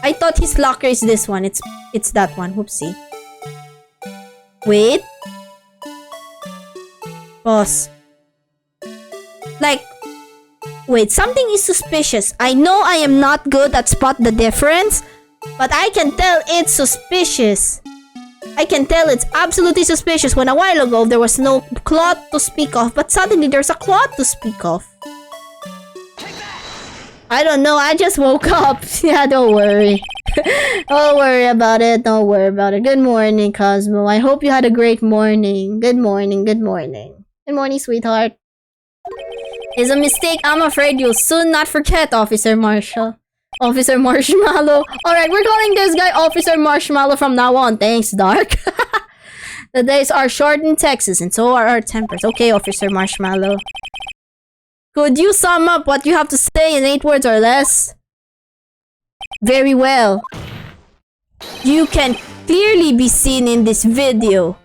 S3: I thought his locker is this one. It's that one. Whoopsie. Wait. Boss. Like, wait, something is suspicious. I know I am not good at spot the difference, but I can tell it's suspicious. I can tell it's absolutely suspicious when a while ago there was no cloth to speak of, but suddenly there's a cloth to speak of. I don't know, I just woke up. Yeah, don't worry. Don't worry about it. Don't worry about it. Good morning, Cosmo. I hope you had a great morning. Good morning. Good morning, sweetheart. It's a mistake. I'm afraid you'll soon not forget, Officer Marshall. Officer Marshmallow. Alright, we're calling this guy Officer Marshmallow from now on. Thanks, Dark. The days are short in Texas, and so are our tempers. Okay, Officer Marshmallow. Could you sum up what you have to say in 8 words or less? Very well. You can clearly be seen in this video.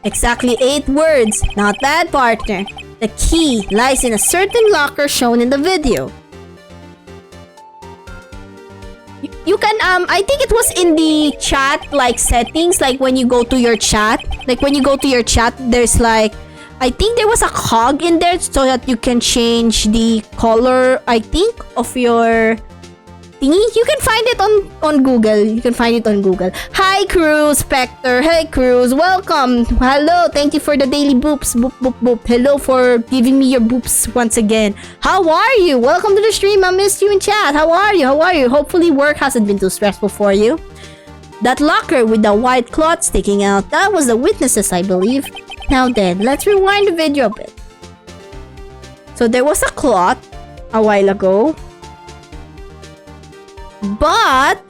S3: Exactly 8 words. Not bad, partner. The key lies in a certain locker shown in the video. You can, I think it was in the chat, like, settings, like, when you go to your chat. Like, when you go to your chat, there's, like, I think there was a cog in there so that you can change the color, I think, of your thingy. You can find it on Google. You can find it on Google. Hi, Cruz, Spectre. Hey, Cruz. Welcome. Hello. Thank you for the daily boops. Boop, boop, boop. Hello for giving me your boops once again. How are you? Welcome to the stream. I missed you in chat. How are you? How are you? Hopefully work hasn't been too stressful for you. That locker with the white cloth sticking out, that was the witnesses, I believe. Now then, let's rewind the video a bit. So there was a cloth a while ago. But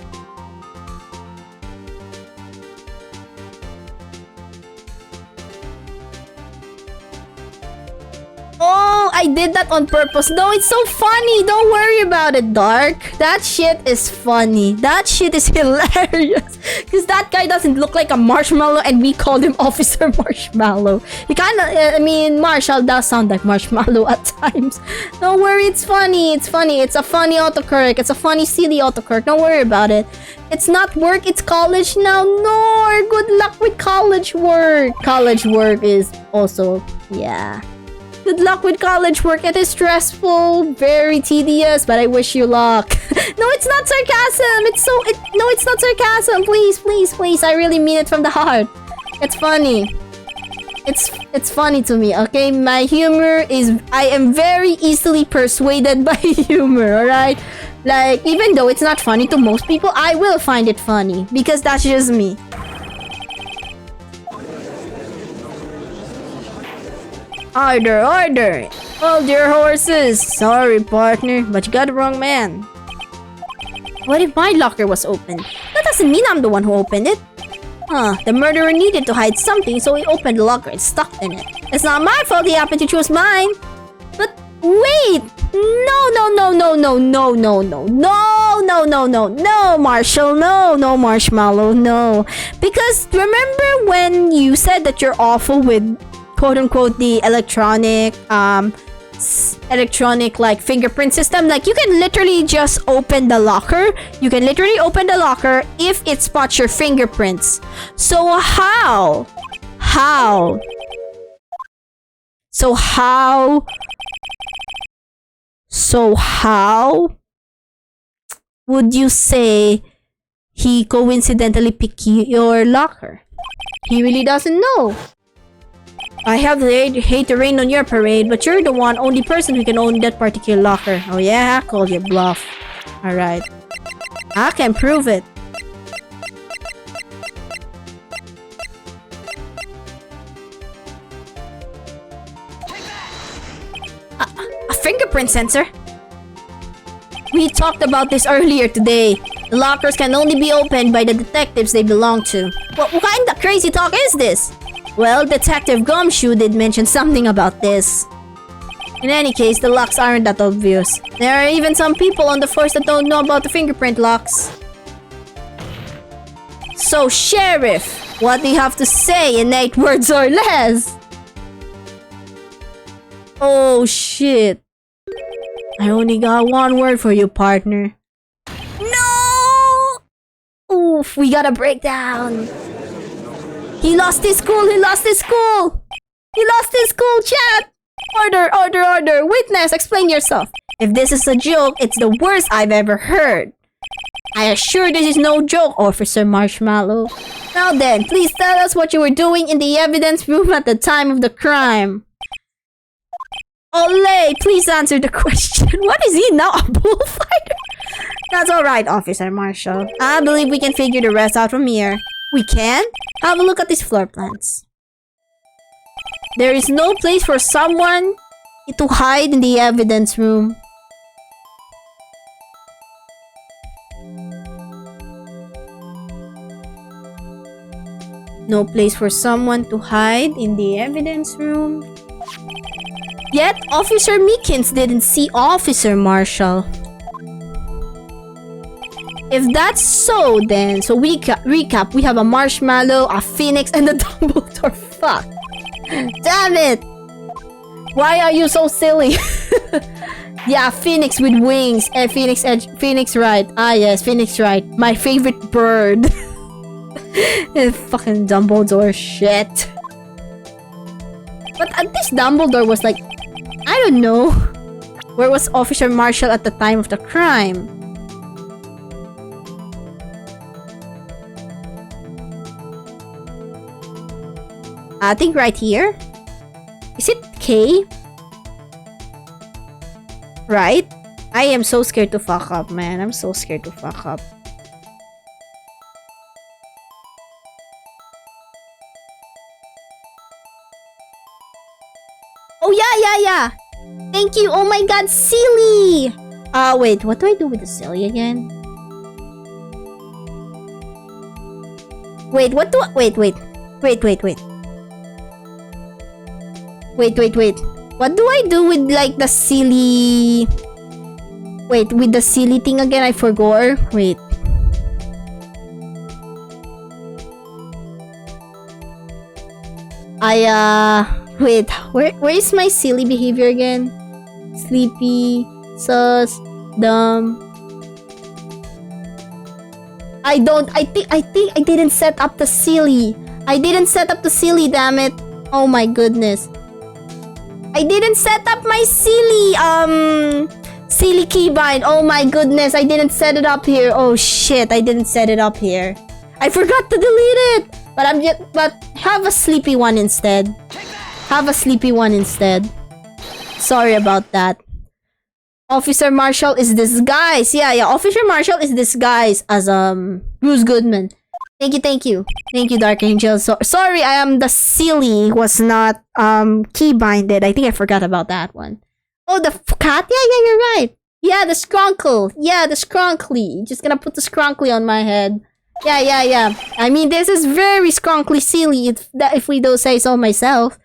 S3: oh, I did that on purpose. No, it's so funny. Don't worry about it, Dark. That shit is funny. That shit is hilarious. Because that guy doesn't look like a marshmallow and we called him Officer Marshmallow. He kind of, I mean, Marshall does sound like Marshmallow at times. Don't worry, it's funny. It's funny. It's a funny autocorrect. It's a funny, silly autocorrect. Don't worry about it. It's not work, it's college now. No, good luck with college work. College work is also, yeah. Good luck with college work. It is stressful, very tedious, but I wish you luck. No, it's not sarcasm. No, it's not sarcasm. Please. I really mean it from the heart. It's funny. It's funny to me, okay? My humor is... I am very easily persuaded by humor, alright? Like, even though it's not funny to most people, I will find it funny. Because that's just me. Order! Hold your horses! Sorry, partner, but you got the wrong man. What if my locker was open? That doesn't mean I'm the one who opened it. The murderer needed to hide something, so he opened the locker and stuck in it. It's not my fault he happened to choose mine. But wait! No, Marshall, no, Marshmallow, no. Because remember when you said that you're awful with quote-unquote the electronic like fingerprint system? Like, you can literally just open the locker. You can literally open the locker if it spots your fingerprints. So how would you say he coincidentally picked your locker? He really doesn't know. I hate to rain on your parade, but you're the only person who can own that particular locker. Oh yeah, I called your bluff. Alright. I can prove it. A fingerprint sensor? We talked about this earlier today. The lockers can only be opened by the detectives they belong to. What kind of crazy talk is this? Well, Detective Gumshoe did mention something about this. In any case, the locks aren't that obvious. There are even some people on the force that don't know about the fingerprint locks. So, Sheriff, what do you have to say in 8 words or less? Oh, shit. I only got 1 word for you, partner. No! Oof, we got a breakdown. He lost his school! He lost his school! He lost his school, chat! Order! Witness, explain yourself. If this is a joke, it's the worst I've ever heard. I assure this is no joke, Officer Marshmallow. Now then, please tell us what you were doing in the evidence room at the time of the crime. Olay, please answer the question. What is he now, a bullfighter? That's alright, Officer Marshall. I believe we can figure the rest out from here. We can? Have a look at these floor plans. There is no place for someone to hide in the evidence room. No place for someone to hide in the evidence room. Yet, Officer Meekins didn't see Officer Marshall. If that's so, then, so we recap, we have a Marshmallow, a Phoenix, and a Dumbledore. Fuck. Damn it! Why are you so silly? Yeah, Phoenix with wings. Phoenix Edge, Phoenix Wright. Ah yes, Phoenix Wright. My favorite bird. Fucking Dumbledore shit. But at least Dumbledore was like, I don't know. Where was Officer Marshall at the time of the crime? I think right here. Is it K? Right? I am so scared to fuck up, man. I'm so scared to fuck up. Oh, yeah. Thank you. Oh my god, silly. Wait. What do I do with the silly again? Wait, what do I... Wait. Wait. What do I do with, like, the silly... Wait, with the silly thing again? I forgot. Wait. Wait, where is my silly behavior again? Sleepy, sus, dumb. I think I didn't set up the silly. Damn it. Oh my goodness. I didn't set up my silly keybind. Oh my goodness, I didn't set it up here. Oh shit, I didn't set it up here. I forgot to delete it. But have a sleepy one instead. Sorry about that. Officer Marshall is disguised. Yeah, Officer Marshall is disguised as Bruce Goodman. Thank you, Dark Angel. Sorry, I am the silly was not keybinded. I think I forgot about that one. Oh, the cat? Yeah, you're right. Yeah, the skrunkle. Yeah, the skrunkly. Just gonna put the skrunkly on my head. Yeah. I mean, this is very skrunkly silly if we don't say so myself.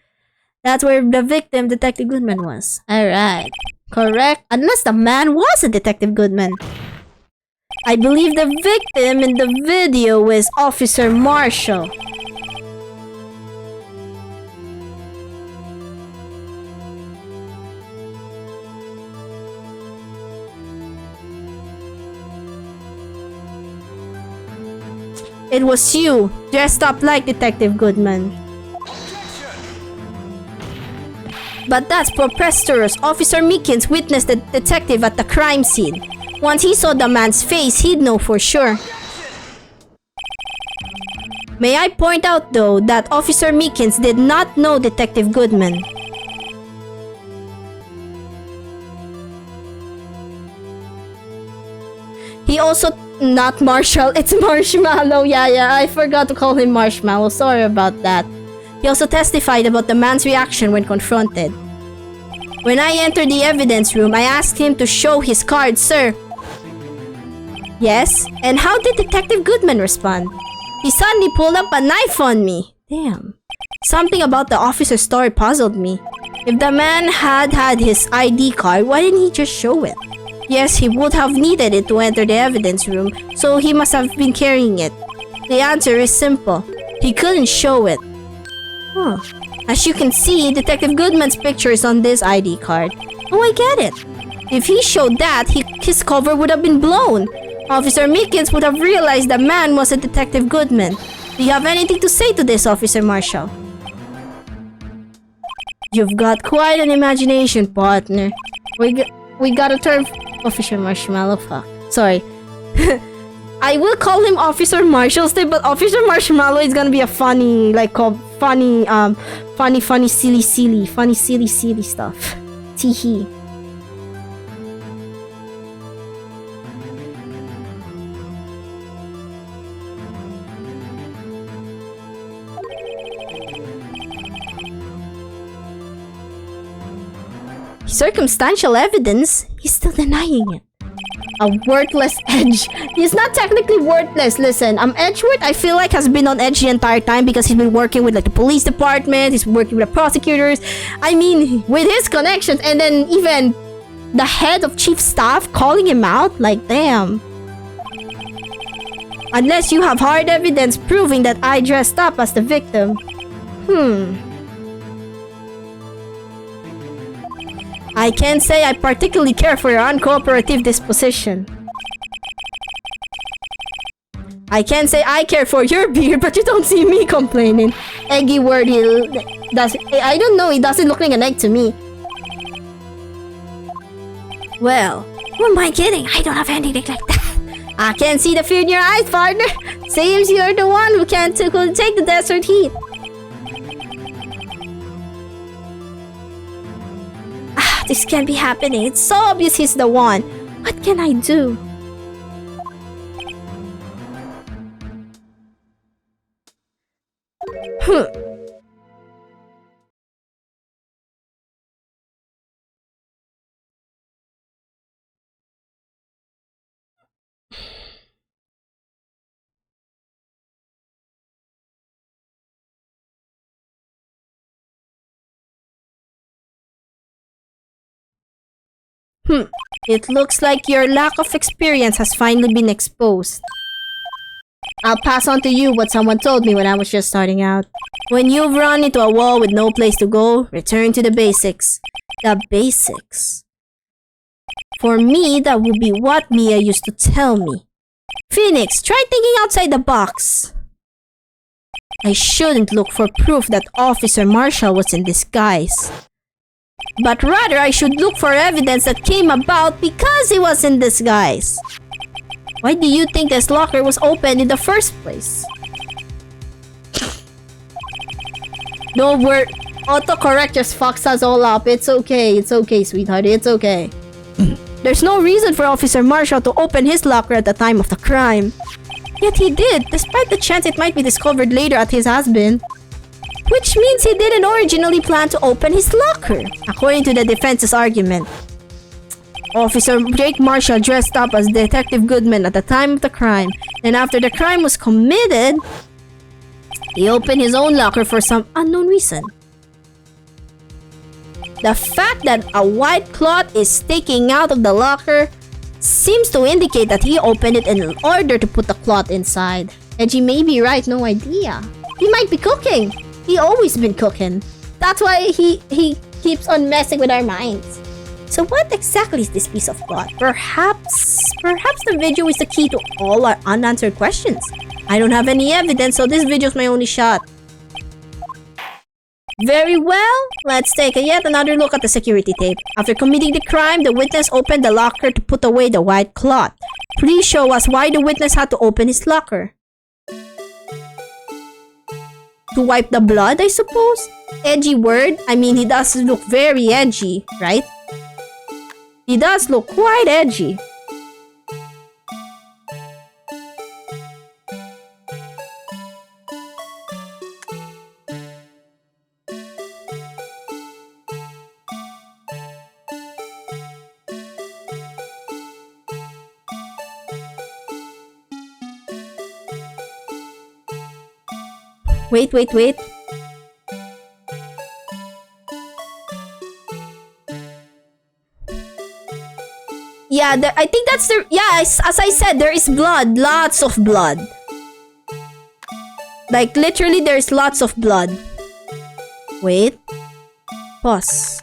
S3: That's where the victim, Detective Goodman, was. Alright. Correct. Unless the man was a Detective Goodman. I believe the victim in the video was Officer Marshall. It was you, dressed up like Detective Goodman. But that's preposterous. Officer Meekins witnessed the detective at the crime scene. Once he saw the man's face, he'd know for sure. May I point out though that Officer Meekins did not know Detective Goodman. He also, not Marshall, it's Marshmallow. Yeah, I forgot to call him Marshmallow. Sorry about that. He also testified about the man's reaction when confronted. When I entered the evidence room, I asked him to show his card, sir. Yes, and how did Detective Goodman respond? He suddenly pulled up a knife on me. Damn. Something about the officer's story puzzled me. If the man had his ID card, why didn't he just show it? Yes, he would have needed it to enter the evidence room, so he must have been carrying it. The answer is simple. He couldn't show it. Huh. As you can see, Detective Goodman's picture is on this ID card. Oh, I get it. If he showed that, his cover would have been blown. Officer Meekins would have realized the man wasn't Detective Goodman. Do you have anything to say to this, Officer Marshall? You've got quite an imagination, partner. We got a term... Officer Marshmallow, fuck. Sorry. I will call him Officer Marshall still, but Officer Marshmallow is gonna be a funny, like, funny, silly stuff. Teehee. Circumstantial evidence? He's still denying it. A worthless Edge. He's not technically worthless. Listen, Edgeworth, I feel like, has been on edge the entire time because he's been working with, like, the police department. He's working with the prosecutors. I mean, with his connections, and then even the head of chief staff calling him out. Like, damn. Unless you have hard evidence proving that I dressed up as the victim. I can't say I particularly care for your uncooperative disposition. I can't say I care for your beard, but you don't see me complaining. Eggy word, I don't know, it doesn't look like an egg to me. Well, who am I kidding? I don't have anything like that. I can't see the fear in your eyes, partner. Seems you're the one who can't take the desert heat. This can't be happening. It's so obvious he's the one. What can I do? It looks like your lack of experience has finally been exposed. I'll pass on to you what someone told me when I was just starting out. When you've run into a wall with no place to go, return to the basics. The basics. For me, that would be what Mia used to tell me. Phoenix, try thinking outside the box. I shouldn't look for proof that Officer Marshall was in disguise. But rather, I should look for evidence that came about because he was in disguise. Why do you think this locker was opened in the first place? No word. Autocorrect just fucks us all up. It's okay, sweetheart. It's okay. There's no reason for Officer Marshall to open his locker at the time of the crime. Yet he did, despite the chance it might be discovered later at his husband. Which means he didn't originally plan to open his locker, according to the defense's argument. Officer Jake Marshall dressed up as Detective Goodman at the time of the crime, and after the crime was committed, he opened his own locker for some unknown reason. The fact that a white cloth is sticking out of the locker seems to indicate that he opened it in order to put the cloth inside. Edgy may be right, no idea. He might be cooking. He always been cooking. That's why he keeps on messing with our minds. So what exactly is this piece of cloth? Perhaps the video is the key to all our unanswered questions. I don't have any evidence, so this video is my only shot. Very well, let's take yet another look at the security tape. After committing the crime, the witness opened the locker to put away the white cloth. Please show us why the witness had to open his locker. To wipe the blood, I suppose? Edgy word? I mean, he does look very edgy, right? He does look quite edgy. Wait. Yeah, I think that's the... Yeah, as I said, there is blood. Lots of blood. Like, literally, there's lots of blood. Wait. Pause.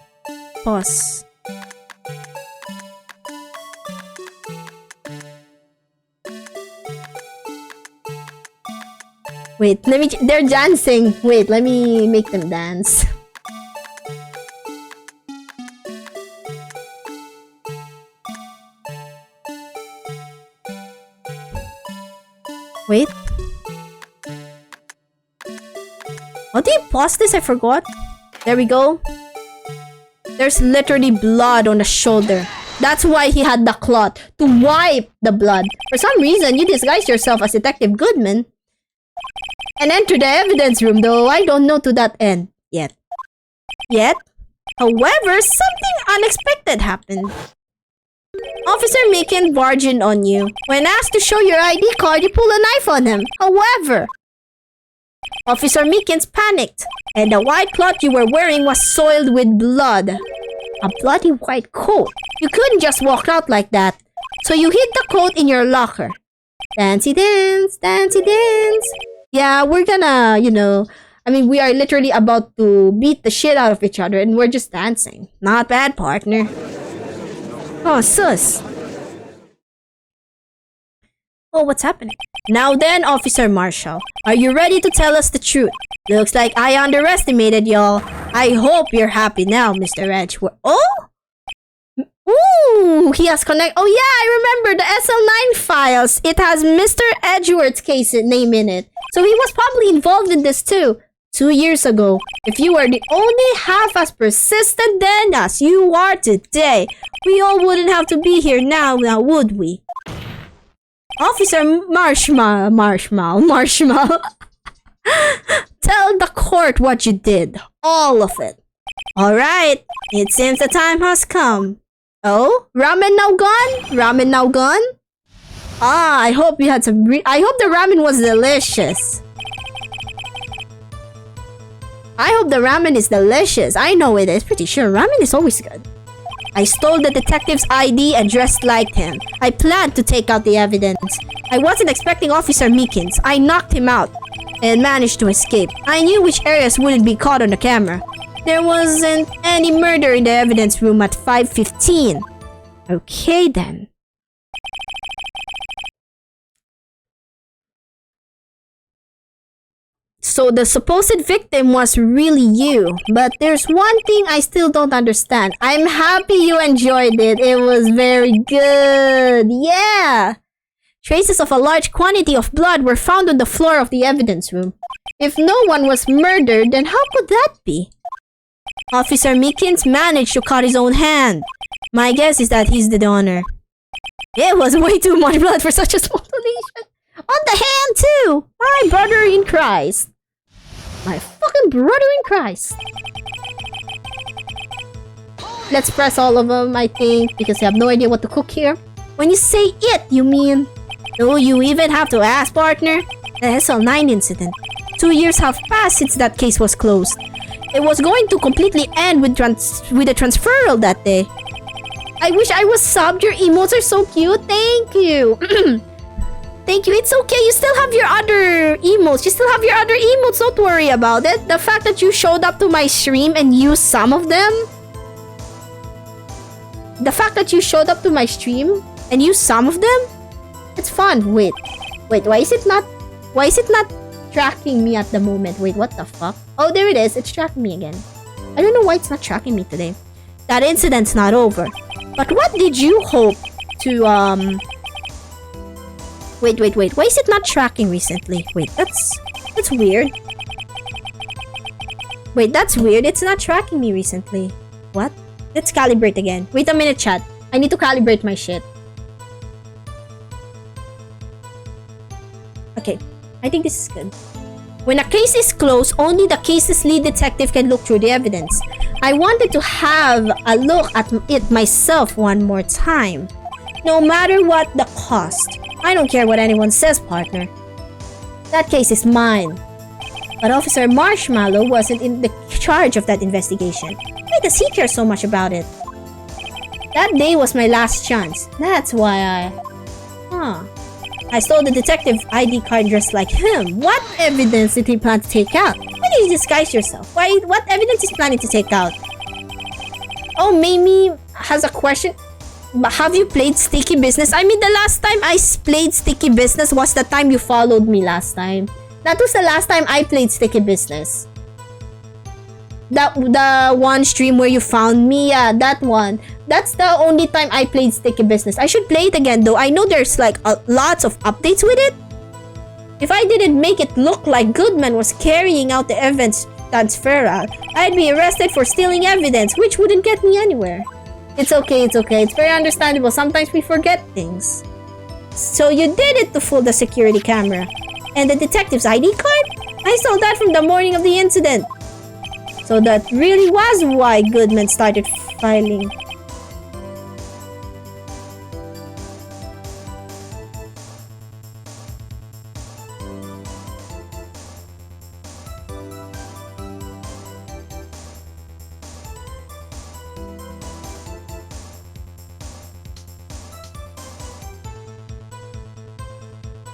S3: Wait, they're dancing. Wait, let me make them dance. Wait. How do you pause this? I forgot. There we go. There's literally blood on the shoulder. That's why he had the cloth. To wipe the blood. For some reason, you disguised yourself as Detective Goodman and enter the evidence room, though I don't know to that end yet. However, something unexpected happened. Officer Meekin barged in on you. When asked to show your ID card, you pull a knife on him. However, Officer Meekins panicked, and the white cloth you were wearing was soiled with blood. A bloody white coat. You couldn't just walk out like that, so you hid the coat in your locker. Dancey dance. Yeah, we're gonna, we are literally about to beat the shit out of each other and we're just dancing. Not bad, partner. Oh, sus. Oh, what's happening? Now then, Officer Marshall, are you ready to tell us the truth? Looks like I underestimated y'all. I hope you're happy now, Mr. Edgeworth. Oh? Ooh, he has connect. Oh yeah, I remember the SL9 files. It has Mr. Edgeworth's case name in it. So he was probably involved in this too. 2 years ago. If you were the only half as persistent then as you are today, we all wouldn't have to be here now would we? Officer Marshmallow. Tell the court what you did. All of it. Alright, it seems the time has come. Oh? Ramen now gone? Ah, I hope you had some... I hope the ramen was delicious. I hope the ramen is delicious. I know it is. Pretty sure ramen is always good. I stole the detective's ID and dressed like him. I planned to take out the evidence. I wasn't expecting Officer Meekins. I knocked him out and managed to escape. I knew which areas wouldn't be caught on the camera. There wasn't any murder in the evidence room at 5:15. Okay then. So the supposed victim was really you. But there's one thing I still don't understand. I'm happy you enjoyed it. It was very good. Yeah! Traces of a large quantity of blood were found on the floor of the evidence room. If no one was murdered, then how could that be? Officer Meekins managed to cut his own hand. My guess is that he's the donor. It was way too much blood for such a small donation. On the hand too! My brother in Christ. My fucking brother in Christ. Let's press all of them, I think, because I have no idea what to cook here. When you say it, you mean... Do you even have to ask, partner? The SL9 incident. 2 years have passed since that case was closed. It was going to completely end with the transferal that day. I wish I was subbed. Your emotes are so cute. Thank you. Thank you. It's okay. You still have your other emotes. Don't worry about it. The fact that you showed up to my stream and used some of them. It's fun. Wait, why is it not tracking me at the moment? Wait, what the fuck? Oh, there it is. It's tracking me again. I don't know why it's not tracking me today. That incident's not over. But what did you hope to, Wait. Why is it not tracking recently? Wait, that's weird. Wait, that's weird. It's not tracking me recently. What? Let's calibrate again. Wait a minute, chat. I need to calibrate my shit. Okay. I think this is good. When a case is closed, only the case's lead detective can look through the evidence. I wanted to have a look at it myself one more time. No matter what the cost. I don't care what anyone says, partner. That case is mine. But Officer Marshmallow wasn't in the charge of that investigation. Why does he care so much about it? That day was my last chance. That's why I stole the detective ID card just like him. What evidence did he plan to take out? Why did you disguise yourself? What evidence is planning to take out? Oh, Mamie has a question. Have you played Sticky Business? I mean, the last time I played Sticky Business was the time you followed me last time. That was the last time I played Sticky Business. The one stream where you found me, yeah, that one. That's the only time I played Sticky Business. I should play it again though. I know there's like lots of updates with it. If I didn't make it look like Goodman was carrying out the evidence transfer, I'd be arrested for stealing evidence, which wouldn't get me anywhere. It's okay, it's okay. It's very understandable. Sometimes we forget things. So you did it to fool the security camera. And the detective's ID card? I saw that from the morning of the incident. So that really was why Goodman started filing.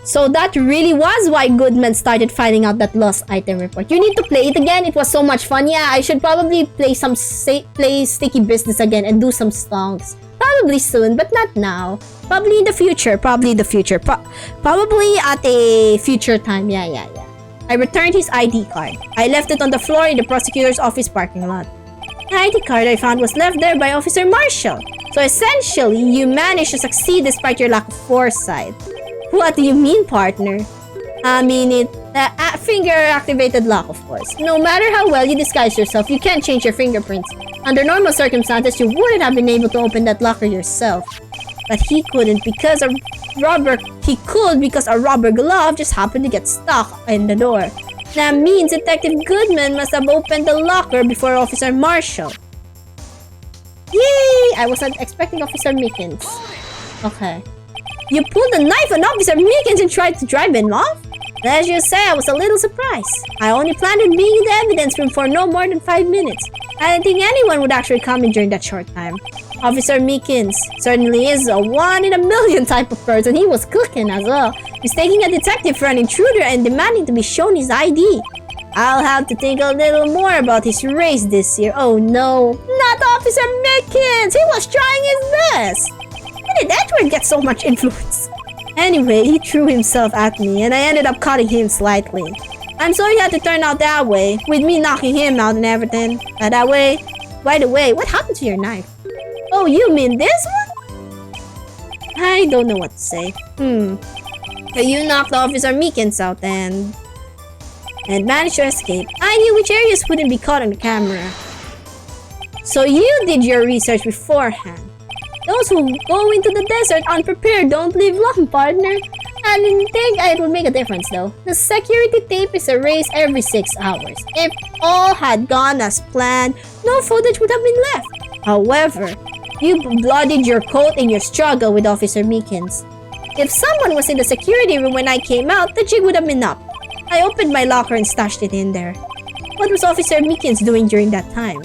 S3: So that really was why Goodman started finding out that lost item report. You need to play it again. It was so much fun. Yeah, I should probably play Sticky Business again and do some songs. Probably soon, but not now. Probably in the future. Probably at a future time. Yeah. I returned his ID card. I left it on the floor in the prosecutor's office parking lot. The ID card I found was left there by Officer Marshall. So essentially, you managed to succeed despite your lack of foresight. What do you mean, partner? I mean it. Finger-activated lock, of course. No matter how well you disguise yourself, you can't change your fingerprints. Under normal circumstances, you wouldn't have been able to open that locker yourself. But he couldn't because a rubber glove just happened to get stuck in the door. That means Detective Goodman must have opened the locker before Officer Marshall. Yay! I wasn't expecting Officer Mickens. Okay. You pulled a knife on Officer Mickens and tried to drive him off? Let's just say I was a little surprised. I only planned on being in the evidence room for no more than 5 minutes. I didn't think anyone would actually come in during that short time. Officer Mickens certainly is a one-in-a-million type of person. He was cooking as well, mistaking a detective for an intruder and demanding to be shown his ID. I'll have to think a little more about his race this year. Oh no, not Officer Mickens! He was trying his best! How did Edward get so much influence? Anyway, he threw himself at me and I ended up cutting him slightly. I'm sorry it had to turn out that way, with me knocking him out and everything. By the way, what happened to your knife? Oh, you mean this one? I don't know what to say. So you knocked Officer Meekins out and managed to escape. I knew which areas wouldn't be caught on the camera. So you did your research beforehand. Those who go into the desert unprepared don't live long, partner. I didn't think it would make a difference though. The security tape is erased every 6 hours. If all had gone as planned, no footage would have been left. However, you bloodied your coat in your struggle with Officer Meekins. If someone was in the security room when I came out, the jig would have been up. I opened my locker and stashed it in there. What was Officer Meekins doing during that time?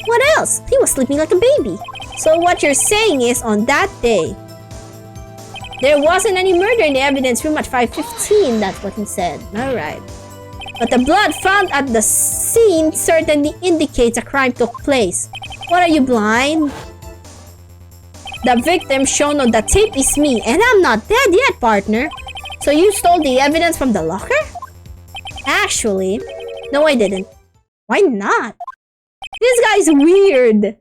S3: What else? He was sleeping like a baby. So what you're saying is, on that day, there wasn't any murder in the evidence room at 5:15, that's what he said. Alright. But the blood found at the scene certainly indicates a crime took place. What, are you blind? The victim shown on the tape is me, and I'm not dead yet, partner. So you stole the evidence from the locker? Actually, no I didn't. Why not? This guy's weird.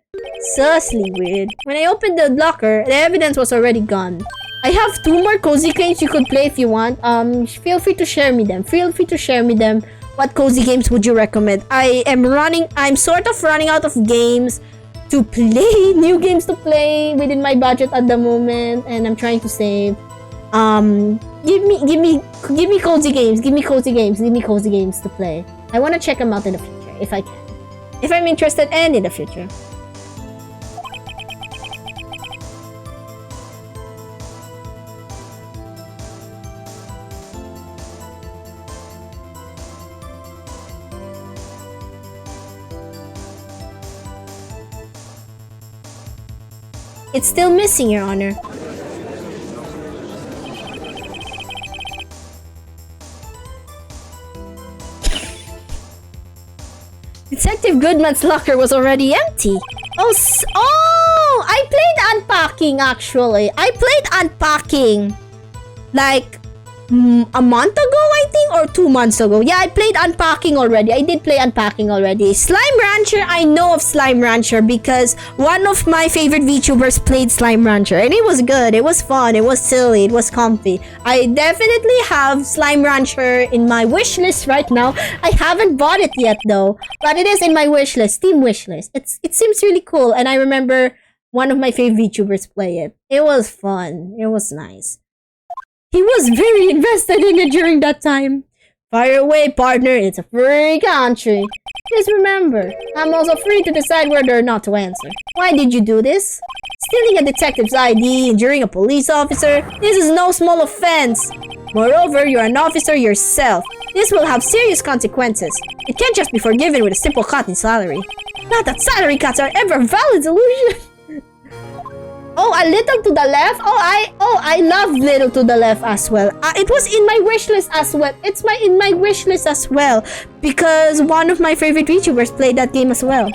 S3: Sussly weird. When I opened the locker, the evidence was already gone. I have 2 more cozy games you could play if you want. Feel free to share me them. Feel free to share me them What cozy games would you recommend? I'm sort of running out of games to play, new games to play within my budget at the moment, and I'm trying to save. Give me cozy games. Give me cozy games to play. I want to check them out in the future if I can. If I'm interested and in the future. It's still missing, Your Honor. Detective Goodman's locker was already empty. Oh, I played Unpacking actually. I played Unpacking like a month ago, I think, or 2 months ago. Yeah, I played Unpacking already. I did play Unpacking already. Slime Rancher, I know of Slime Rancher because one of my favorite VTubers played Slime Rancher and it was good. It was fun. It was silly. It was comfy. I definitely have Slime Rancher in my wish list right now. I haven't bought it yet though, but it is in my wish list, Steam wish list. It seems really cool, and I remember one of my favorite VTubers play it. It was fun. It was nice. He was very invested in it during that time. Fire away, partner. It's a free country. Just remember, I'm also free to decide whether or not to answer. Why did you do this? Stealing a detective's ID, injuring a police officer. This is no small offense. Moreover, you're an officer yourself. This will have serious consequences. It can't just be forgiven with a simple cut in salary. Not that salary cuts are ever a valid solution. Oh, a little to the left? I love Little to the Left as well. It was in my wish list as well. It's in my wish list as well because one of my favorite VTubers played that game as well.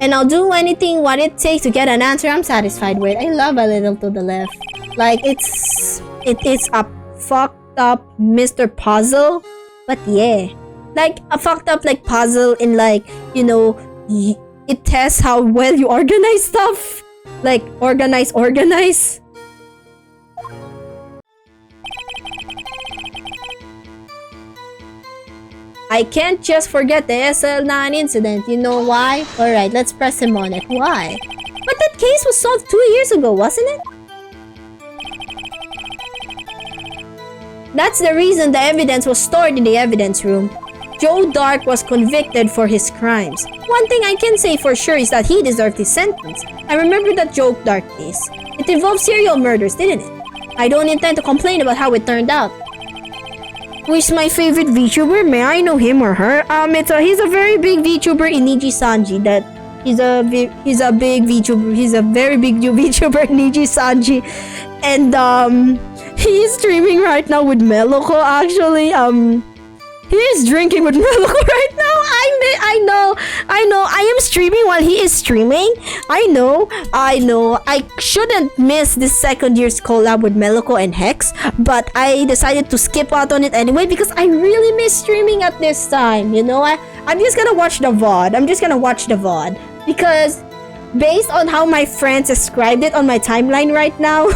S3: And I'll do anything what it takes to get an answer I'm satisfied with. I love A Little to the Left. Like it is a fucked up Mr. Puzzle, but yeah, like a fucked up like puzzle in like, you know, it tests how well you organize stuff, like organize. I can't just forget the SL9 incident. You know why? Alright, let's press him on it. Why? But that case was solved 2 years ago, wasn't it? That's the reason the evidence was stored in the evidence room. Joe Dark was convicted for his crimes. One thing I can say for sure is that he deserved his sentence. I remember that Joe Dark case. It involved serial murders, didn't it? I don't intend to complain about how it turned out. Who is my favorite VTuber? May I know him or her? He's a very big VTuber, Iniji Sanji. He's a big VTuber. He's a very big VTuber, Iniji Sanji, and he's streaming right now with Meloko, actually. He is drinking with Meloko right now. I know. I am streaming while he is streaming. I know. I shouldn't miss this second year's collab with Meloko and Hex, but I decided to skip out on it anyway because I really miss streaming at this time. You know, I'm just gonna watch the VOD. Because based on how my friends described it on my timeline right now,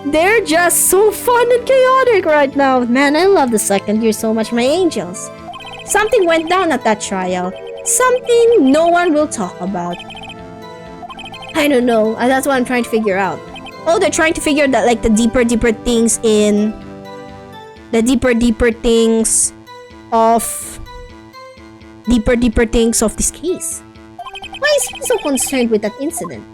S3: they're just so fun and chaotic right now. Man, I love the second year so much, my angels. Something went down at that trial. Something no one will talk about. I don't know. That's what I'm trying to figure out. Oh, they're trying to figure that like the deeper things in... The deeper things of... Deeper things of this case. Why is he so concerned with that incident?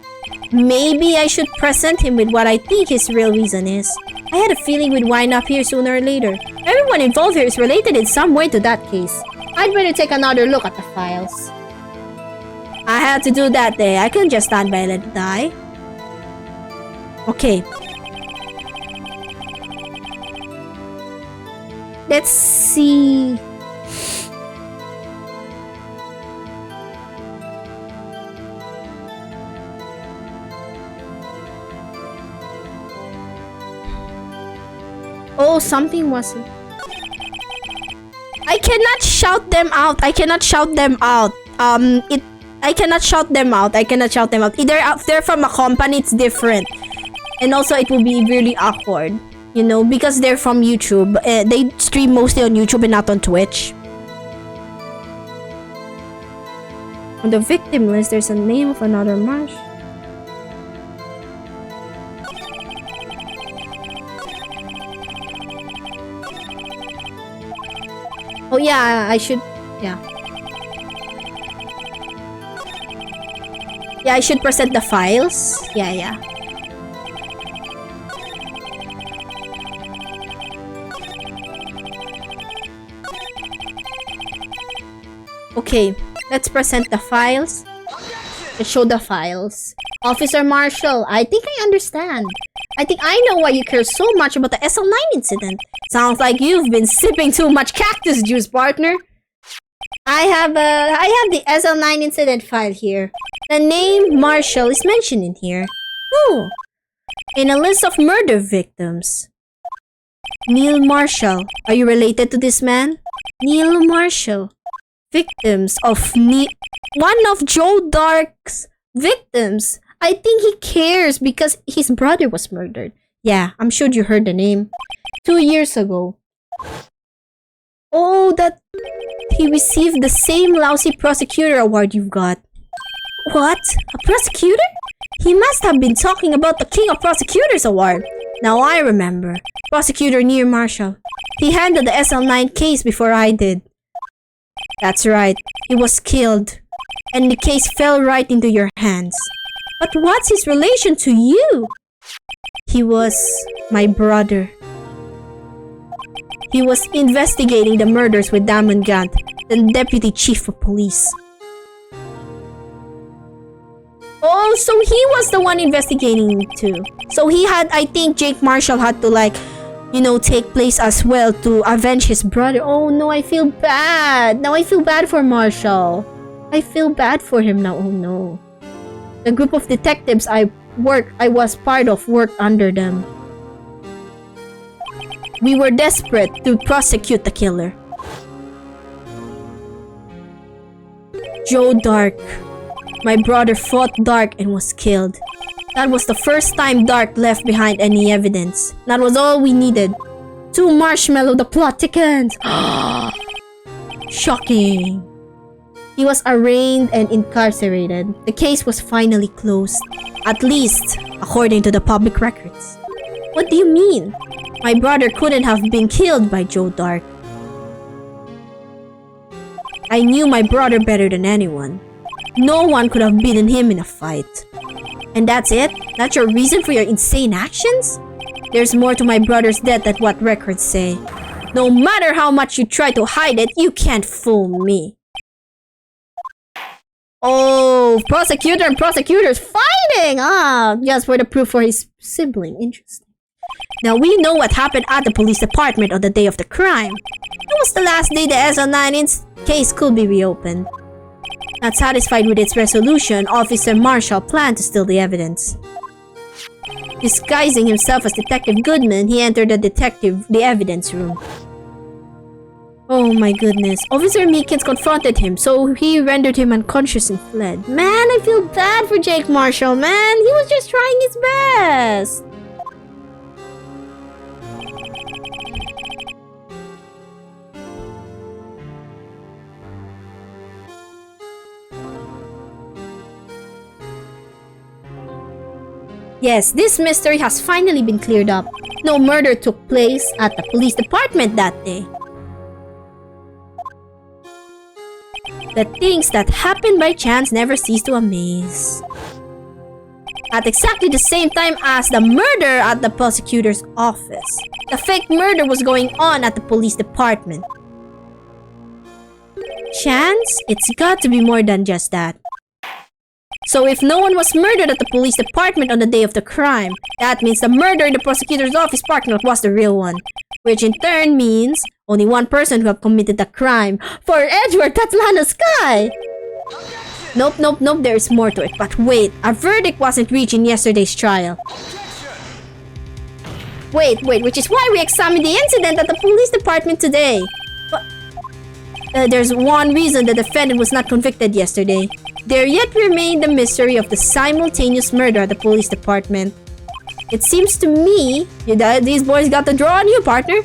S3: Maybe I should present him with what I think his real reason is. I had a feeling we'd wind up here sooner or later. Everyone involved here is related in some way to that case. I'd better take another look at the files. I had to do that day. I couldn't just stand by and let it die. Okay. Let's see... Oh, something wasn't... I cannot shout them out. I cannot shout them out. Either if they're from a company, it's different. And also, it will be really awkward. You know, because they're from YouTube. They stream mostly on YouTube and not on Twitch. On the victim list, there's a name of another marsh. Oh yeah, I should... Yeah. Yeah, I should present the files. Yeah. Okay, let's present the files. Let's show the files. Officer Marshall, I think I understand. I think I know why you care so much about the SL9 incident. Sounds like you've been sipping too much cactus juice, partner. I have the SL9 incident file here. The name Marshall is mentioned in here. Ooh. In a list of murder victims. Neil Marshall. Are you related to this man? Neil Marshall. Victims of one of Joe Dark's victims. I think he cares because his brother was murdered. Yeah, I'm sure you heard the name. 2 years ago. Oh, that he received the same lousy prosecutor award you've got. What? A prosecutor? He must have been talking about the King of Prosecutors award. Now I remember. Prosecutor Neil Marshall. He handled the SL9 case before I did. That's right. He was killed. And the case fell right into your hands. But what's his relation to you? He was my brother. He was investigating the murders with Damon Gant, the deputy chief of police. Oh, so he was the one investigating too. So he had, I think Jake Marshall had to take place as well to avenge his brother. Oh no, I feel bad. Now I feel bad for Marshall. I feel bad for him now. Oh no. The group of detectives I was part of worked under them. We were desperate to prosecute the killer. Joe Dark. My brother fought Dark and was killed. That was the first time Dark left behind any evidence. That was all we needed. To Marshmallow, the plot thickens. Shocking. He was arraigned and incarcerated. The case was finally closed. At least, according to the public records. What do you mean? My brother couldn't have been killed by Joe Dark. I knew my brother better than anyone. No one could have beaten him in a fight. And that's it? That's your reason for your insane actions? There's more to my brother's death than what records say. No matter how much you try to hide it, you can't fool me. Oh, prosecutor and prosecutors fighting! Just for the proof for his sibling. Interesting. Now we know what happened at the police department on the day of the crime. It was the last day the SL9 case could be reopened. Not satisfied with its resolution, Officer Marshall planned to steal the evidence. Disguising himself as Detective Goodman, he entered the evidence room. Oh my goodness. Officer Meekins confronted him, so he rendered him unconscious and fled. Man, I feel bad for Jake Marshall, man. He was just trying his best. Yes, this mystery has finally been cleared up. No murder took place at the police department that day. The things that happen by chance never cease to amaze. At exactly the same time as the murder at the prosecutor's office, the fake murder was going on at the police department. Chance? It's got to be more than just that. So if no one was murdered at the police department on the day of the crime, that means the murder in the prosecutor's office parking lot was the real one. Which in turn means only one person who had committed the crime. For Edward Tatlana Sky! Nope, there is more to it. But wait, a verdict wasn't reached in yesterday's trial. Wait, which is why we examined the incident at the police department today. But there's one reason the defendant was not convicted yesterday. there yet remained the mystery of the simultaneous murder at the police department. It seems to me that these boys got the draw on you, partner.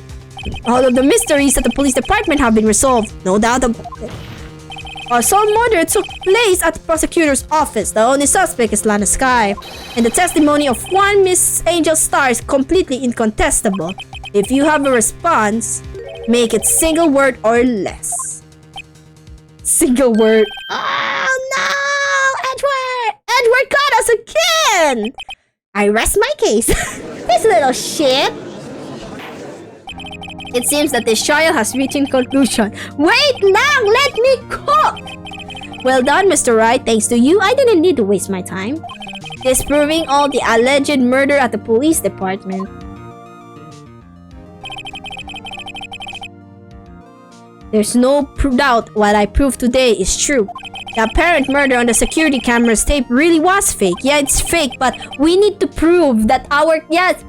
S3: All of the mysteries at the police department have been resolved. No doubt some murder took place at the prosecutor's office. The only suspect is Lana Sky. And the testimony of one Miss Angel Star is completely incontestable. If you have a response, make it single word or less. Single word. Oh no! Edward! Edward caught us again! I rest my case. This little shit. It seems that this trial has reached a conclusion. Wait lang! Let me cook! Well done, Mr. Wright. Thanks to you, I didn't need to waste my time disproving all the alleged murder at the police department. There's no doubt what I proved today is true. The apparent murder on the security camera's tape really was fake. Yeah, it's fake, but we need to prove that yes,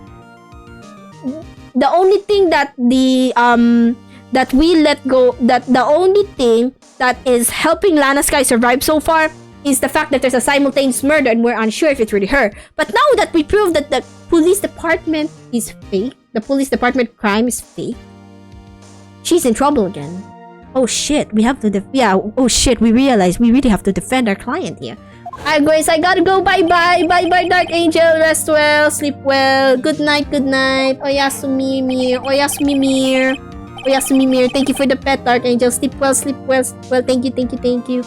S3: the only thing that that we let go, that the only thing that is helping Lana Sky survive so far is the fact that there's a simultaneous murder and we're unsure if it's really her. But now that we prove that the police department is fake, the police department crime is fake, she's in trouble again. Oh shit, we have to oh shit, we realize we really have to defend our client here. Alright guys, I gotta go. Bye-bye. Bye-bye, Dark Angel. Rest well, sleep well. Good night, good night. Oyasumi Mir. Thank you for the pet, Dark Angel. Sleep well, sleep well, sleep well. Thank you. Thank you.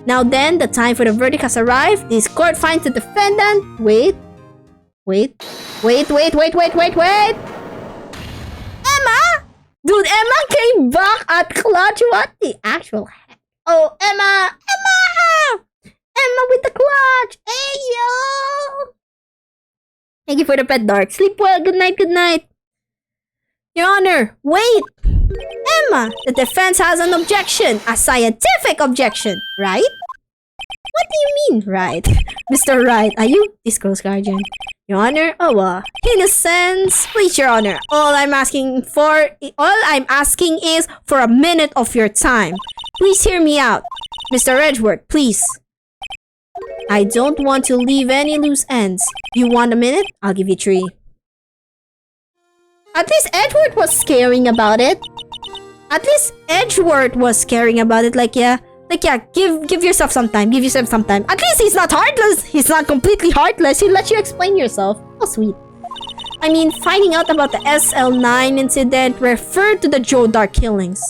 S3: Now then, the time for the verdict has arrived. This court finds the defendant. Wait. Emma? Dude, Emma came back at clutch. What the actual heck? Oh, Emma with the clutch. Hey, yo. Thank you for the pet, Dark. Sleep well. Good night. Your Honor, wait. Emma, the defense has an objection. A scientific objection, right? What do you mean, right? Mr. Wright, are you disclosed guardian? Your Honor, innocence. Please, Your Honor, all I'm asking is for a minute of your time. Please hear me out. Mr. Edward, please. I don't want to leave any loose ends. You want a minute? I'll give you 3. At least Edward was caring about it. Give yourself some time. At least he's not heartless. He's not completely heartless. He'll let you explain yourself. Oh, sweet. I mean, finding out about the SL9 incident referred to the Joe Dark killings.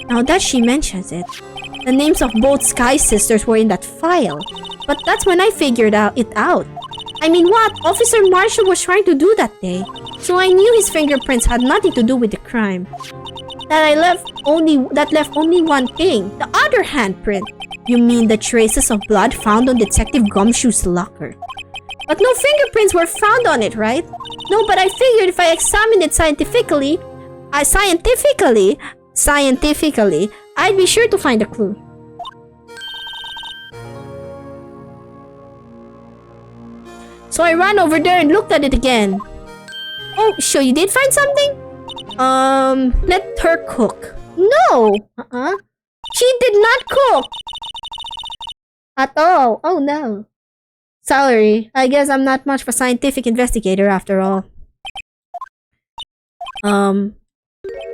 S3: Now that she mentions it, the names of both Sky sisters were in that file. But that's when I figured it out. I mean, what Officer Marshall was trying to do that day. So I knew his fingerprints had nothing to do with the crime. That left only one thing, the other handprint. You mean the traces of blood found on Detective Gumshoe's locker? But no fingerprints were found on it, right? No, but I figured if I examined it scientifically, I'd be sure to find a clue. So I ran over there and looked at it again. Oh, so you did find something? Let her cook. No! She did not cook! At all. Oh no. Sorry, I guess I'm not much of a scientific investigator after all.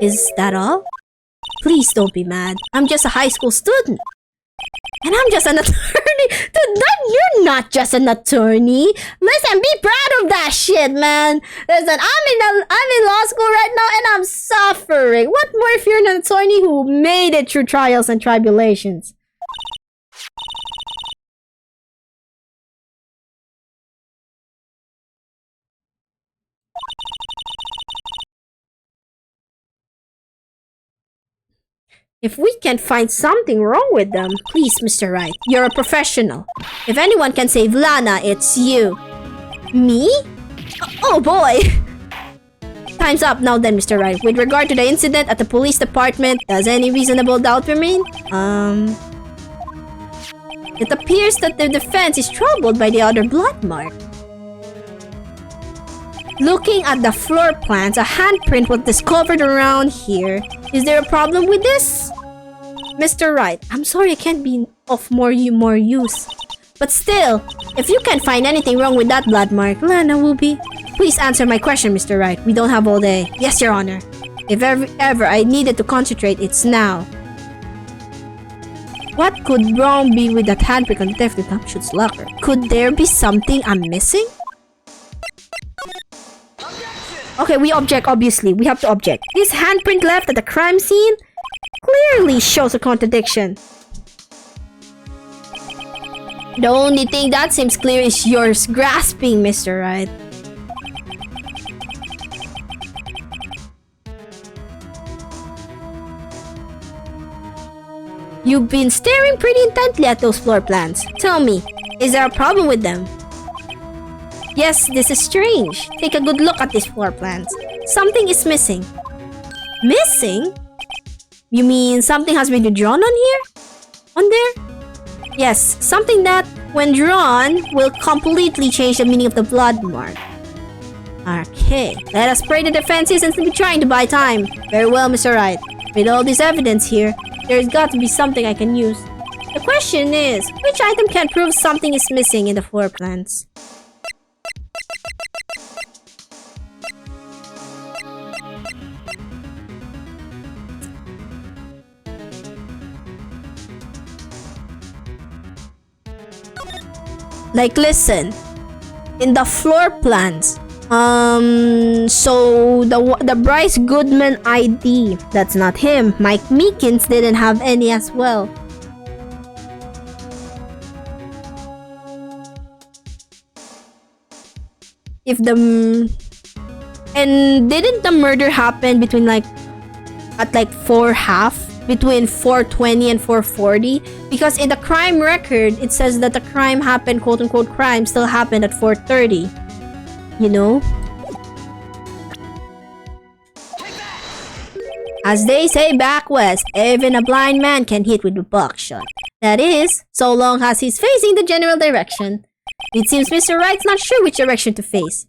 S3: Is that all? Please don't be mad. I'm just a high school student. And I'm just an attorney. You're not just an attorney. Listen, be proud of that shit, man. Listen, I'm in law school right now and I'm suffering. What more if you're an attorney who made it through trials and tribulations? If we can find something wrong with them, please, Mr. Wright, you're a professional. If anyone can save Lana, it's you. Me? Oh boy! Time's up now then, Mr. Wright. With regard to the incident at the police department, does any reasonable doubt remain? It appears that the defense is troubled by the other blood mark. Looking at the floor plans, a handprint was discovered around here. Is there a problem with this? Mr. Wright, I'm sorry I can't be of more use. But still, if you can't find anything wrong with that blood mark, Lana will be. Please answer my question, Mr. Wright. We don't have all day. Yes, Your Honor. If ever I needed to concentrate, it's now. What could wrong be with that handprint on Detective Gumshoe's locker? Could there be something I'm missing? Okay, we object, obviously. We have to object. This handprint left at the crime scene clearly shows a contradiction. The only thing that seems clear is yours grasping, Mr. Wright. You've been staring pretty intently at those floor plans. Tell me, is there a problem with them? Yes, this is strange. Take a good look at these floor plans. Something is missing. Missing? You mean something has been drawn on here? On there? Yes, something that, when drawn, will completely change the meaning of the blood mark. Okay, let us pray the defense isn't trying to buy time. Very well, Mr. Wright. With all this evidence here, there's got to be something I can use. The question is, which item can prove something is missing in the floor plans? Like, listen, in the floor plans, so the Bryce Goodman ID, that's not him. Mike Meekins didn't have any as well. If the and didn't the murder happen between at 4:30? Between 4:20 and 4:40, because in the crime record it says that the crime happened, quote unquote crime, still happened at 4:30. You know? As they say back west, even a blind man can hit with a buckshot. That is, so long as he's facing the general direction. It seems Mr. Wright's not sure which direction to face.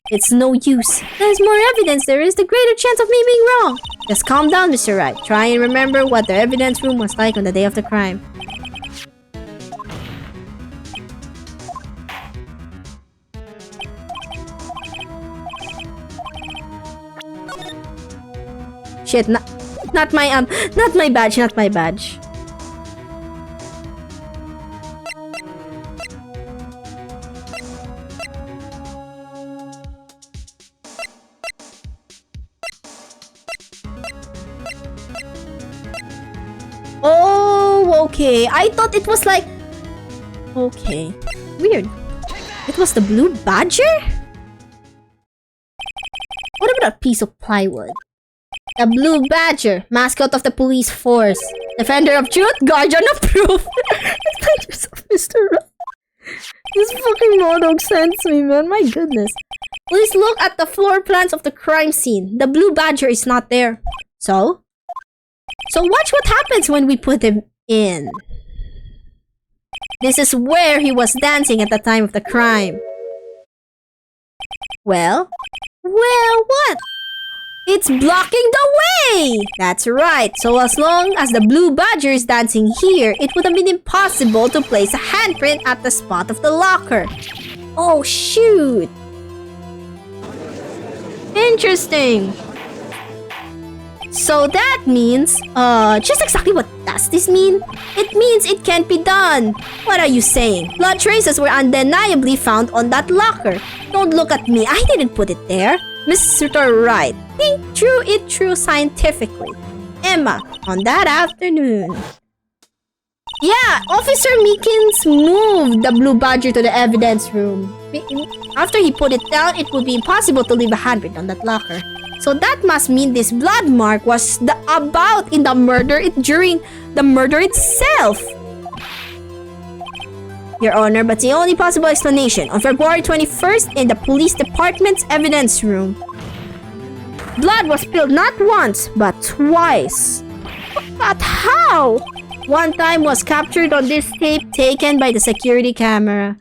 S3: It's no use. There's more evidence there is, the greater chance of me being wrong. Just calm down, Mr. Wright. Try and remember what the evidence room was like on the day of the crime. Shit, not my badge. Oh, okay. I thought it was like... Okay. Weird. It was the Blue Badger? What about a piece of plywood? The Blue Badger, mascot of the police force. Defender of truth, guardian of proof. Adventures of Mr. Wright. This fucking monologue sends me, man. My goodness. Please look at the floor plans of the crime scene. The Blue Badger is not there. So watch what happens when we put him in. This is where he was dancing at the time of the crime. Well, what? It's blocking the way! That's right, so as long as the Blue Badger is dancing here, it would have been impossible to place a handprint at the spot of the locker. Oh, shoot! Interesting! So that means, just exactly what does this mean? It means it can't be done. What are you saying? Blood traces were undeniably found on that locker. Don't look at me, I didn't put it there. Mr. Wright, think through scientifically. Emma, on that afternoon. Yeah, Officer Meekins moved the Blue Badger to the evidence room. After he put it down, it would be impossible to leave a handprint on that locker. So that must mean this blood mark was during the murder itself. Your Honor, but the only possible explanation, on February 21st in the police department's evidence room, blood was spilled not once, but twice. But how? One time was captured on this tape taken by the security camera.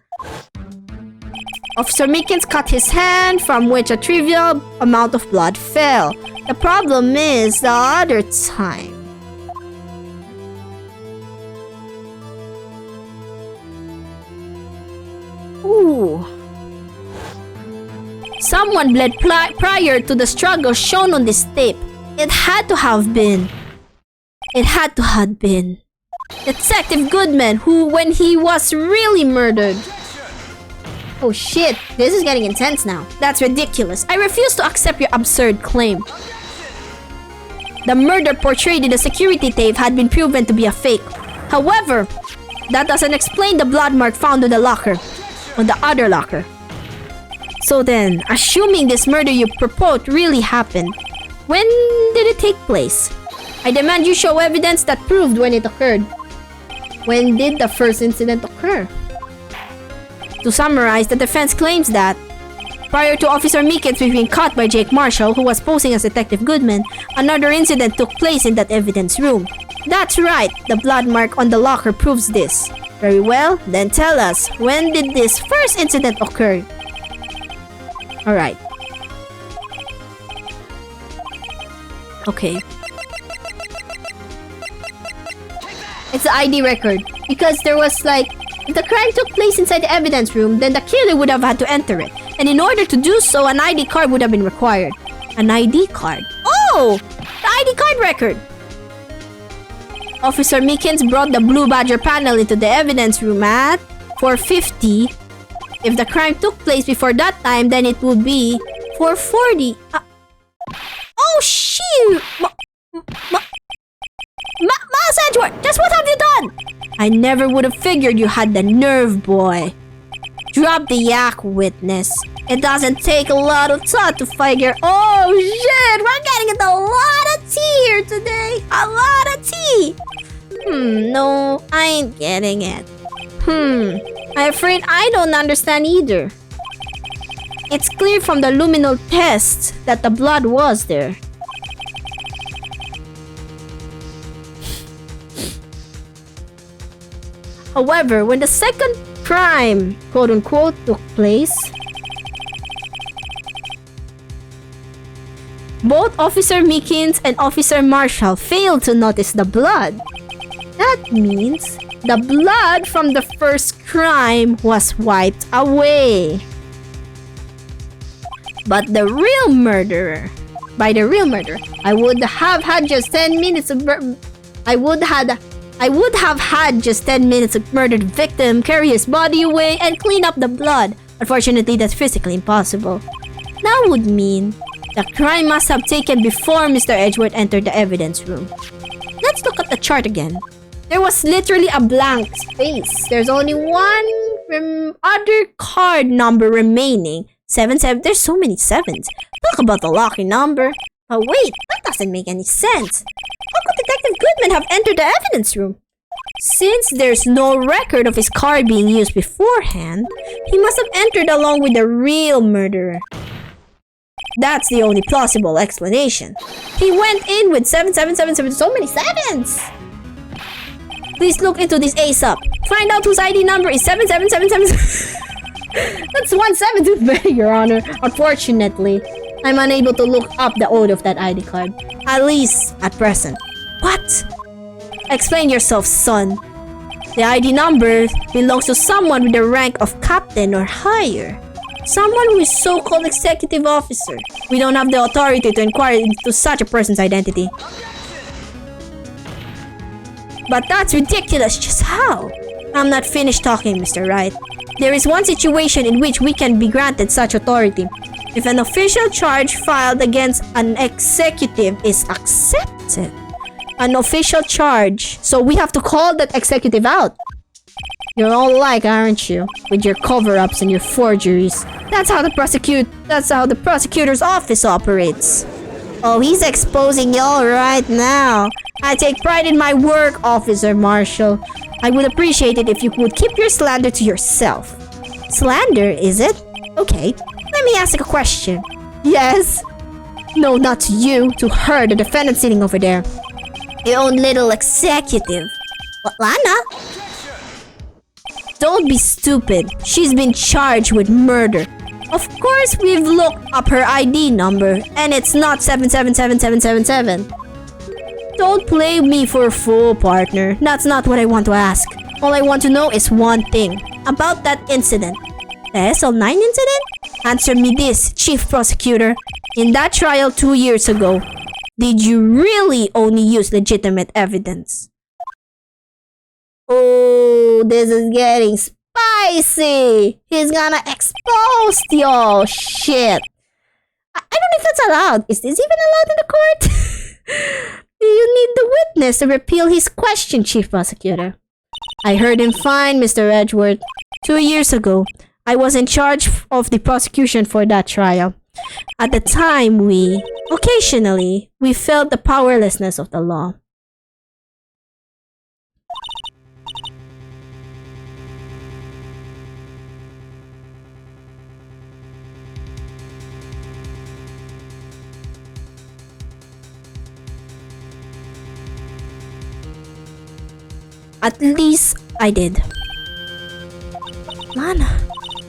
S3: Officer Meekins cut his hand, from which a trivial amount of blood fell. The problem is the other time. Someone bled prior to the struggle shown on this tape. It had to have been Detective Goodman, who, when he was really murdered. Oh shit, this is getting intense now. That's ridiculous. I refuse to accept your absurd claim. The murder portrayed in the security tape had been proven to be a fake. However, that doesn't explain the blood mark found on the other locker. So then, assuming this murder you purport really happened, when did it take place? I demand you show evidence that proved when it occurred. When did the first incident occur? To summarize, the defense claims that prior to Officer Meekins being caught by Jake Marshall, who was posing as Detective Goodman, another incident took place in that evidence room. That's right, the blood mark on the locker proves this. Very well, then tell us, when did this first incident occur? Alright. Okay. It's the ID record. Because there was like, if the crime took place inside the evidence room, then the killer would have had to enter it. And in order to do so, an ID card would have been required. An ID card? Oh! The ID card record! Officer Meekins brought the Blue Badger panel into the evidence room at 4:50. If the crime took place before that time, then it would be 4:40. Oh, shoot! Miles Edgeworth, just what have you done? I never would have figured you had the nerve, boy. Drop the yak, witness. It doesn't take a lot of thought to figure. Oh shit, we're getting into a lot of tea here today. A lot of tea. No, I ain't getting it. I'm afraid I don't understand either. It's clear from the luminol test that the blood was there. However, when the second crime, quote-unquote, took place, both Officer Meekins and Officer Marshall failed to notice the blood. That means the blood from the first crime was wiped away. But by the real murderer, I would have had just 10 minutes of murdered victim carry his body away and clean up the blood. Unfortunately, that's physically impossible. That would mean the crime must have taken before Mr. Edgeworth entered the evidence room. Let's look at the chart again. There was literally a blank space. There's only one other card number remaining. 77. There's so many sevens. Talk about the lucky number. But wait, that doesn't make any sense. How could Detective Goodman have entered the evidence room? Since there's no record of his card being used beforehand, he must have entered along with the real murderer. That's the only plausible explanation. He went in with 7777, so many sevens! Please look into this ASAP. Find out whose ID number is 7777. That's 1 7 too many, Your Honor. Unfortunately, I'm unable to look up the ode of that ID card. At least, at present. What? Explain yourself, son. The ID number belongs to someone with the rank of captain or higher. Someone who is so-called executive officer. We don't have the authority to inquire into such a person's identity. But that's ridiculous. Just how? I'm not finished talking, Mr. Wright. There is one situation in which we can be granted such authority. If an official charge filed against an executive is accepted. An official charge. So we have to call that executive out. You're all alike, aren't you? With your cover-ups and your forgeries. That's how the prosecutor's office operates. Oh, he's exposing y'all right now. I take pride in my work, Officer Marshall. I would appreciate it if you would keep your slander to yourself. Slander, is it? Okay, let me ask a question. Yes? No, not to you. To her, the defendant sitting over there. Your own little executive. What, Lana? Don't be stupid. She's been charged with murder. Of course, we've looked up her ID number, and it's not 777777. Don't play me for a fool, partner. That's not what I want to ask. All I want to know is one thing. About that incident. The SL9 incident? Answer me this, Chief Prosecutor. In that trial 2 years ago, did you really only use legitimate evidence? Oh, this is getting spicy. He's gonna expose y'all. Shit. I don't know if that's allowed. Is this even allowed in the court? Do you need the witness to repeal his question, Chief Prosecutor? I heard him fine, Mr. Edgeworth. 2 years ago, I was in charge of the prosecution for that trial. At the time, occasionally, we felt the powerlessness of the law. At least I did. Lana.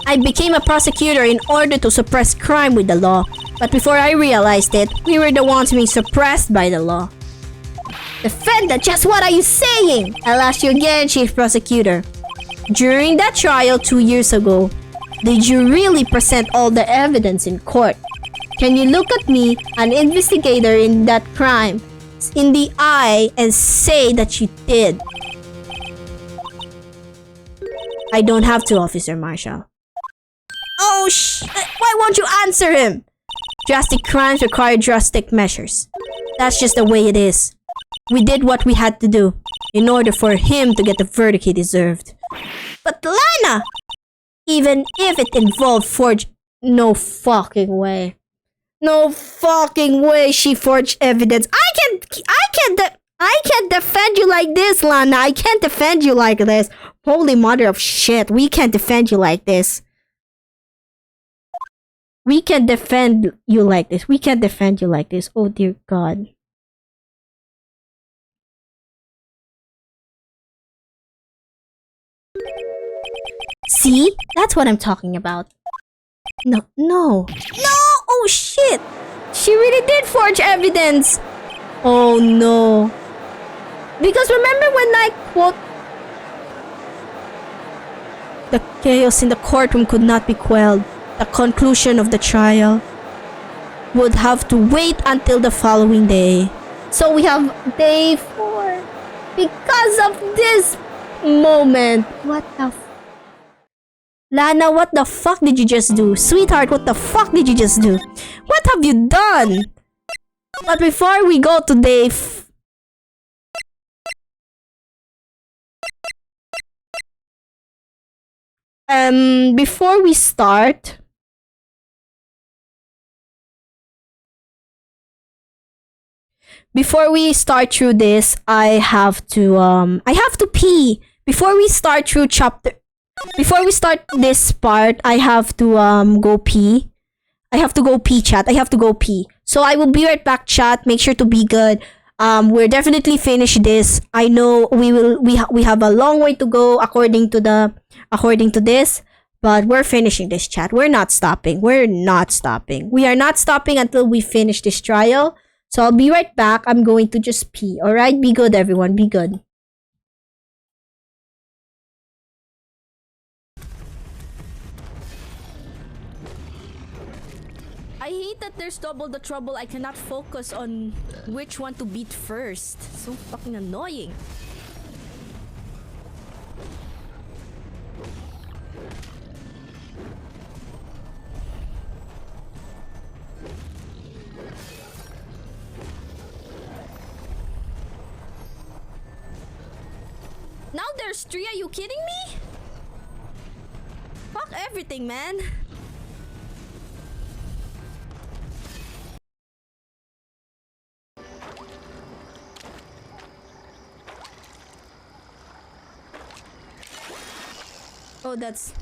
S3: I became a prosecutor in order to suppress crime with the law. But before I realized it, we were the ones being suppressed by the law. Defendant, just what are you saying? I'll ask you again, Chief Prosecutor. During that trial 2 years ago, did you really present all the evidence in court? Can you look at me, an investigator in that crime, in the eye and say that you did? I don't have to, Officer Marshall. Oh, why won't you answer him? Drastic crimes require drastic measures. That's just the way it is. We did what we had to do in order for him to get the verdict he deserved. But Lana! Even if it involved no fucking way. No fucking way she forged evidence. I can't defend you like this, Lana. I can't defend you like this. Holy mother of shit. We can't defend you like this. We can't defend you like this. We can't defend you like this. Oh dear God. See? That's what I'm talking about. No. Oh shit. She really did forge evidence. Oh no. Because remember when I quote, the chaos in the courtroom could not be quelled. The conclusion of the trial would have to wait until the following day. So we have day 4. Because of this moment. What the Lana, what the fuck did you just do? Sweetheart, what the fuck did you just do? What have you done? But before we go to day before we start, through this, I have to pee. Before we start this part, I have to go pee. I have to go pee, chat. I have to go pee. So I will be right back, chat. Make sure to be good. We're definitely finished this. I know we have a long way to go according to this, but we're finishing this, chat. We're not stopping. We are not stopping until we finish this trial. So I'll be right back. I'm going to just pee. All right? Be good, everyone. Be good. I hate that there's double the trouble. I cannot focus on which one to beat first. So fucking annoying. Now there's 3. Are you kidding me? Fuck everything, man. Oh, that's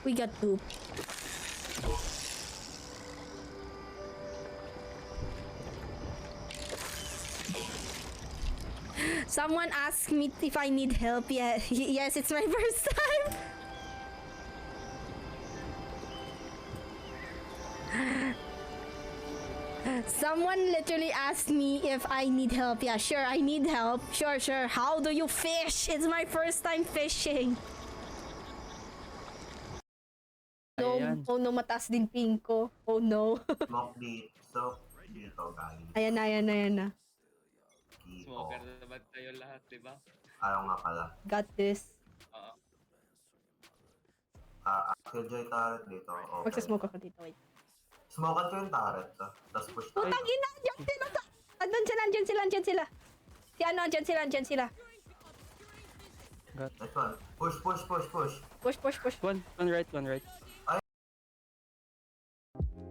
S3: we got 2. Someone asked me if I need help. Yeah, yes, it's my first time. Someone literally asked me if I need help. Yeah, sure, I need help. Sure. How do you fish? It's my first time fishing. So
S4: yan.
S3: Oh no, mataas din ping ko. Oh no.
S5: Smoke dito. Dito, galing.
S3: Ayan na, ayan na, ayan na.
S5: Dito.
S4: Smoker na naman kayo lahat, di ba?
S5: Ayaw nga pala.
S3: Got this.
S4: Oo.
S5: Killjoy turret dito. Okay.
S3: Magsasmoke ako dito, wait.
S5: Smokean ko yung turret. Tapos push tayo.
S3: Putang ina, andyan sila. Andyan sila, andyan sila, andyan sila. Si ano, andyan sila, andyan sila.
S5: Next one. Push, push, push, push.
S3: Push, push, push.
S4: One right, one right.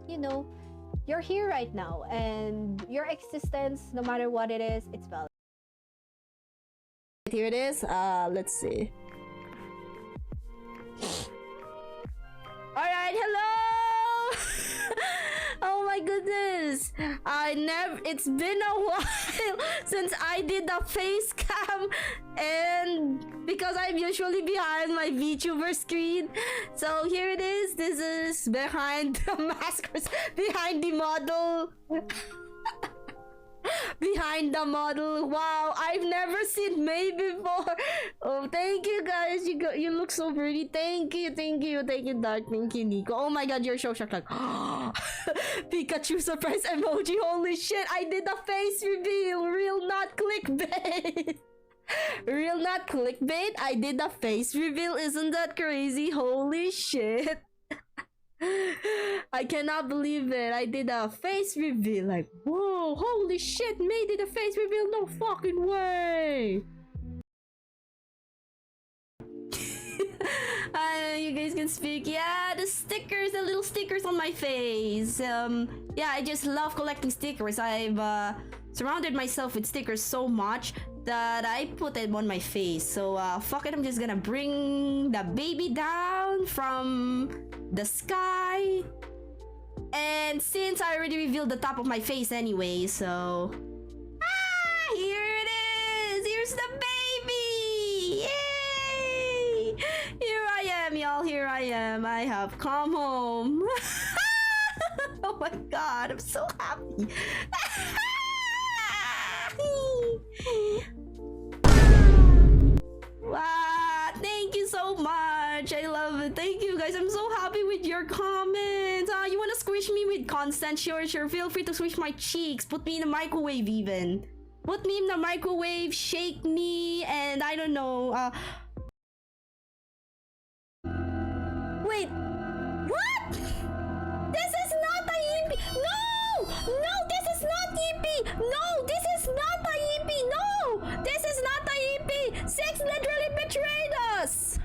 S3: You know, you're here right now, and your existence, no matter what it is, it's valid. Here it is. Let's see. All right, hello. Oh my goodness. It's been a while since I did the face cam, and because I'm usually behind my VTuber screen. So here it is. This is behind the maskers, behind the model. Behind the model. Wow, I've never seen May before. Oh, thank you guys. You look so pretty. Thank you, thank you, thank you, Dark. Thank you, Nico. Oh my god, you're so shocked. Like, Pikachu surprise emoji. Holy shit, I did the face reveal. Real, not clickbait. Real, not clickbait. I did the face reveal. Isn't that crazy? Holy shit. I cannot believe it. I did a face reveal. Like, whoa, holy shit, May did a face reveal. No fucking way. You guys can speak. Yeah, the stickers, the little stickers on my face. Yeah, I just love collecting stickers. I've surrounded myself with stickers so much that I put them on my face. So fuck it, I'm just gonna bring the baby down from the sky. And since I already revealed the top of my face anyway, so here it is. Here's the baby. Yay! Here I am, y'all. Here I am. I have come home. Oh my god, I'm so happy. Wow, thank you so much. I love it. Thank you guys. I'm so happy with your comments. You wanna squish me with consent? Sure. Feel free to squish my cheeks. Put me in the microwave even. Put me in the microwave, shake me, and I don't know. Wait. What? This is not a Yippee. No! No, this is not Yippee. No, this is not a Yippee. No! This is not a Yippee. Six literally betrayed us.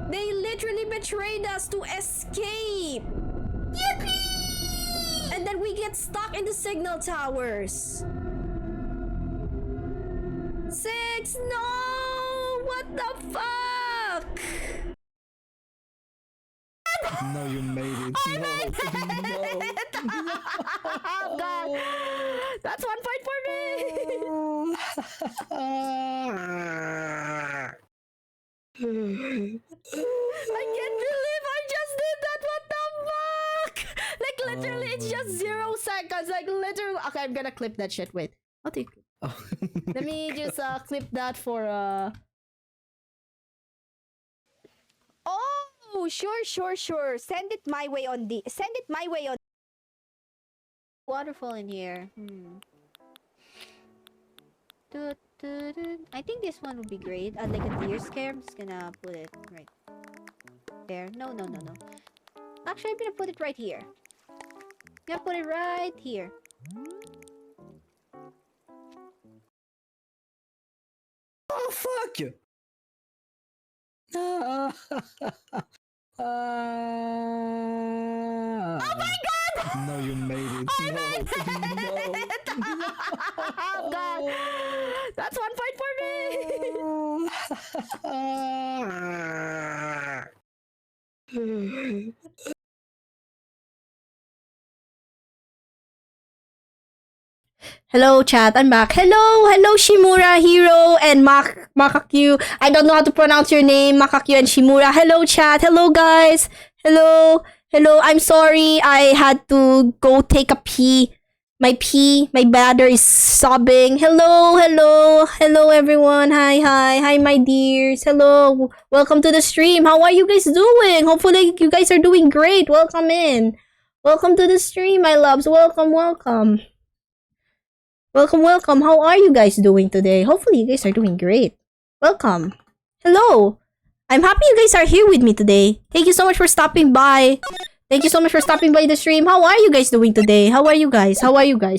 S3: They literally betrayed us to escape. Yippee! And then we get stuck in the signal towers. Six, no! What the fuck?
S6: No, you made it.
S3: I made it! Oh, God. That's 1 point for me! I can't believe I just did that! What the fuck? Like, literally, it's just 0 seconds. Like, literally. Okay, I'm gonna clip that shit. Wait. I'll take it. Let me just clip that for Oh, sure. Send it my way on the. Send it my way on. Waterfall in here. I think this one would be great. Like a deer scare. I'm just gonna put it right there. No. Actually, I'm gonna put it right here. I'm gonna put it right here.
S6: Oh, fuck you. Oh
S3: my god!
S6: No, you made it.
S3: I made it! Oh god! That's 1 point for me! Hello, chat. I'm back. Hello, Shimura, Hero, and Makakyu. I don't know how to pronounce your name, Makakyu and Shimura. Hello, chat. Hello, guys. Hello. I'm sorry. I had to go take a pee. my bladder is sobbing. Hello everyone. Hi my dears. Hello. Welcome to the stream. How are you guys doing? Hopefully you guys are doing great. Welcome in. Welcome to the stream, my loves. Welcome. Welcome. How are you guys doing today? Hopefully you guys are doing great. Welcome. Hello. I'm happy you guys are here with me today. Thank you so much for stopping by. Thank you so much for stopping by the stream. How are you guys doing today? How are you guys?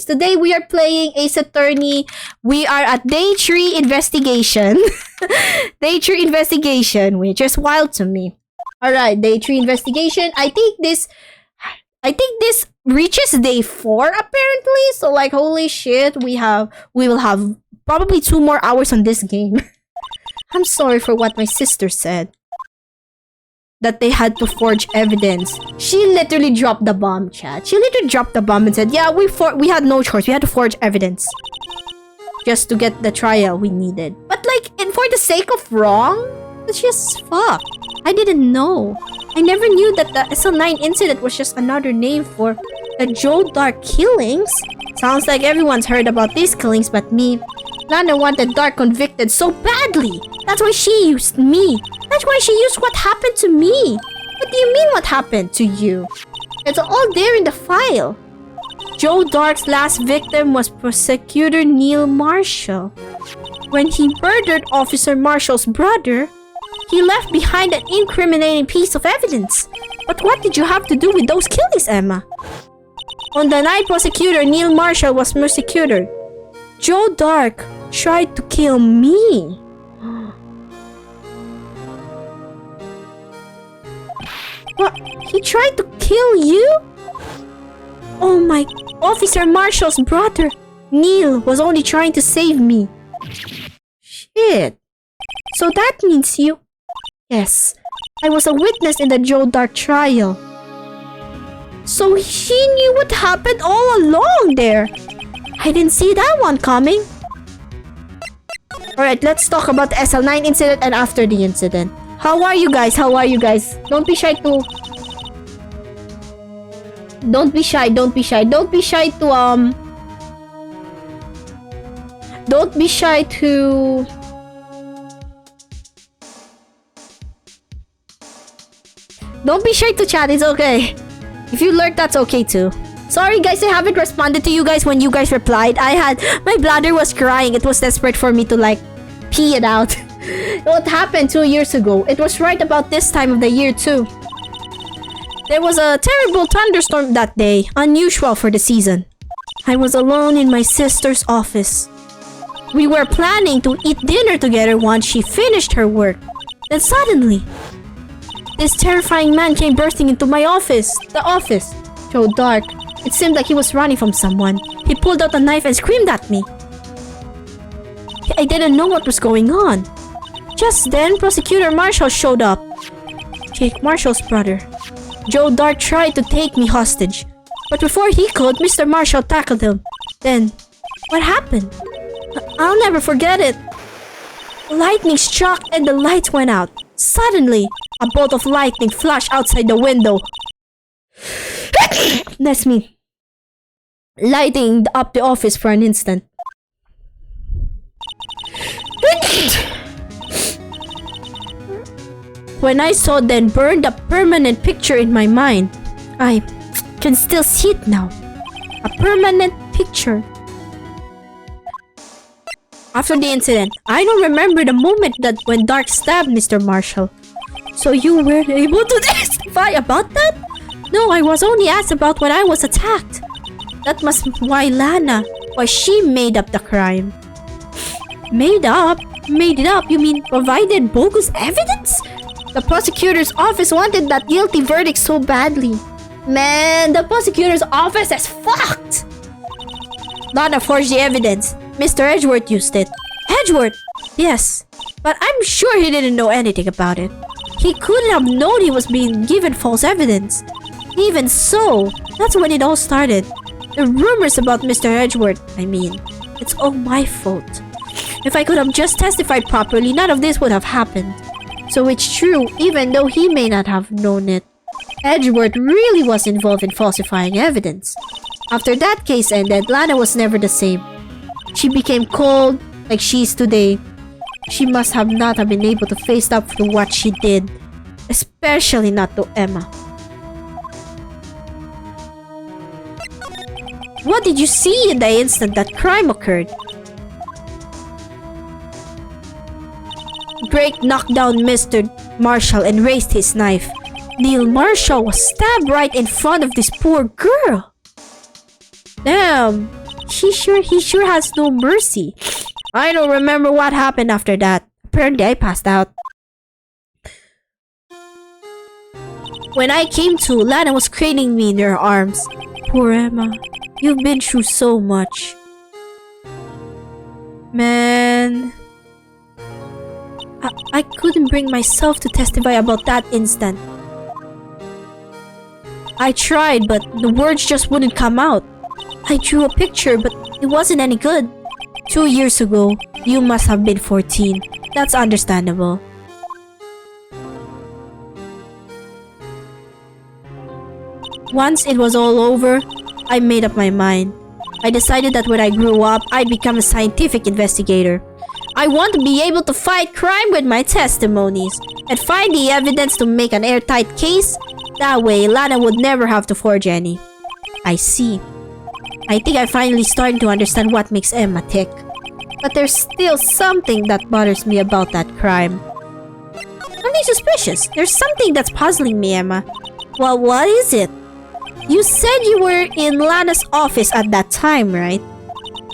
S3: Today we are playing Ace Attorney. We are at day 3 investigation. Day 3 investigation, which is wild to me. Alright, day 3 investigation. I think this reaches day 4 apparently. So like holy shit, we will have probably 2 more hours on this game. I'm sorry for what my sister said. That they had to forge evidence. She literally dropped the bomb, chat. She literally dropped the bomb and said, yeah, we had no choice. We had to forge evidence. Just to get the trial we needed. But like, and for the sake of wrong, it's just fuck. I didn't know. I never knew that the SL9 incident was just another name for the Joe Dark killings. Sounds like everyone's heard about these killings but me. Lana wanted Dark convicted so badly. That's why she used me. That's why she used what happened to me. What do you mean what happened to you? It's all there in the file. Joe Dark's last victim was Prosecutor Neil Marshall. When he murdered Officer Marshall's brother, he left behind an incriminating piece of evidence. But what did you have to do with those killings, Emma? On the night Prosecutor Neil Marshall was prosecuted, Joe Dark tried to kill me. What? He tried to kill you? Oh my... Officer Marshall's brother, Neil, was only trying to save me. Shit. So that means you... Yes. I was a witness in the Joe Dark trial. So she knew what happened all along there. I didn't see that one coming. Alright, let's talk about the SL9 incident and after the incident. How are you guys? Don't be shy to... Don't be shy to... Don't be shy to... Don't be shy to chat, it's okay. If you lurk, that's okay too. Sorry guys, I haven't responded to you guys when you guys replied. My bladder was crying. It was desperate for me to like pee it out. What happened 2 years ago? It was right about this time of the year too. There was a terrible thunderstorm that day, unusual for the season. I was alone in my sister's office. We were planning to eat dinner together once she finished her work. Then suddenly, this terrifying man came bursting into my office. The office. Joe Dark. It seemed like he was running from someone. He pulled out a knife and screamed at me. I didn't know what was going on. Just then, Prosecutor Marshall showed up. Jake Marshall's brother. Joe Dark tried to take me hostage. But before he could, Mr. Marshall tackled him. Then, what happened? I'll never forget it. Lightning struck and the lights went out. Suddenly, a bolt of lightning flashed outside the window. That's me. Lighting up the office for an instant. When I saw then burned a permanent picture in my mind. I can still see it now. A permanent picture. After the incident, I don't remember the moment that when Dark stabbed Mr. Marshall. So you weren't able to testify about that? No, I was only asked about when I was attacked. That must be why she made up the crime. Made up? Made it up? You mean provided bogus evidence? The prosecutor's office wanted that guilty verdict so badly. Man, the prosecutor's office is fucked! Lana forged the evidence. Mr. Edgeworth used it. Edgeworth? Yes. But I'm sure he didn't know anything about it. He couldn't have known he was being given false evidence. Even so, that's when it all started. The rumors about Mr. Edgeworth, I mean. It's all my fault. If I could have just testified properly, none of this would have happened. So it's true, even though he may not have known it. Edgeworth really was involved in falsifying evidence. After that case ended, Lana was never the same. She became cold, like she is today. She must have not have been able to face up to what she did, especially not to Emma. What did you see in the instant that crime occurred? Drake knocked down Mr. Marshall and raised his knife. Neil Marshall was stabbed right in front of this poor girl. Damn, he sure has no mercy. I don't remember what happened after that. Apparently I passed out. When I came to, Lana was cradling me in her arms. Poor Emma, you've been through so much. Man, I couldn't bring myself to testify about that instant. I tried, but the words just wouldn't come out. I drew a picture, but it wasn't any good. 2 years ago, you must have been 14. That's understandable. Once it was all over, I made up my mind. I decided that when I grew up, I'd become a scientific investigator. I want to be able to fight crime with my testimonies and find the evidence to make an airtight case. That way, Lana would never have to forge any. I see. I think I finally started to understand what makes Emma tick. But there's still something that bothers me about that crime. Nothing suspicious. There's something that's puzzling me, Emma. Well, what is it? You said you were in Lana's office at that time, right?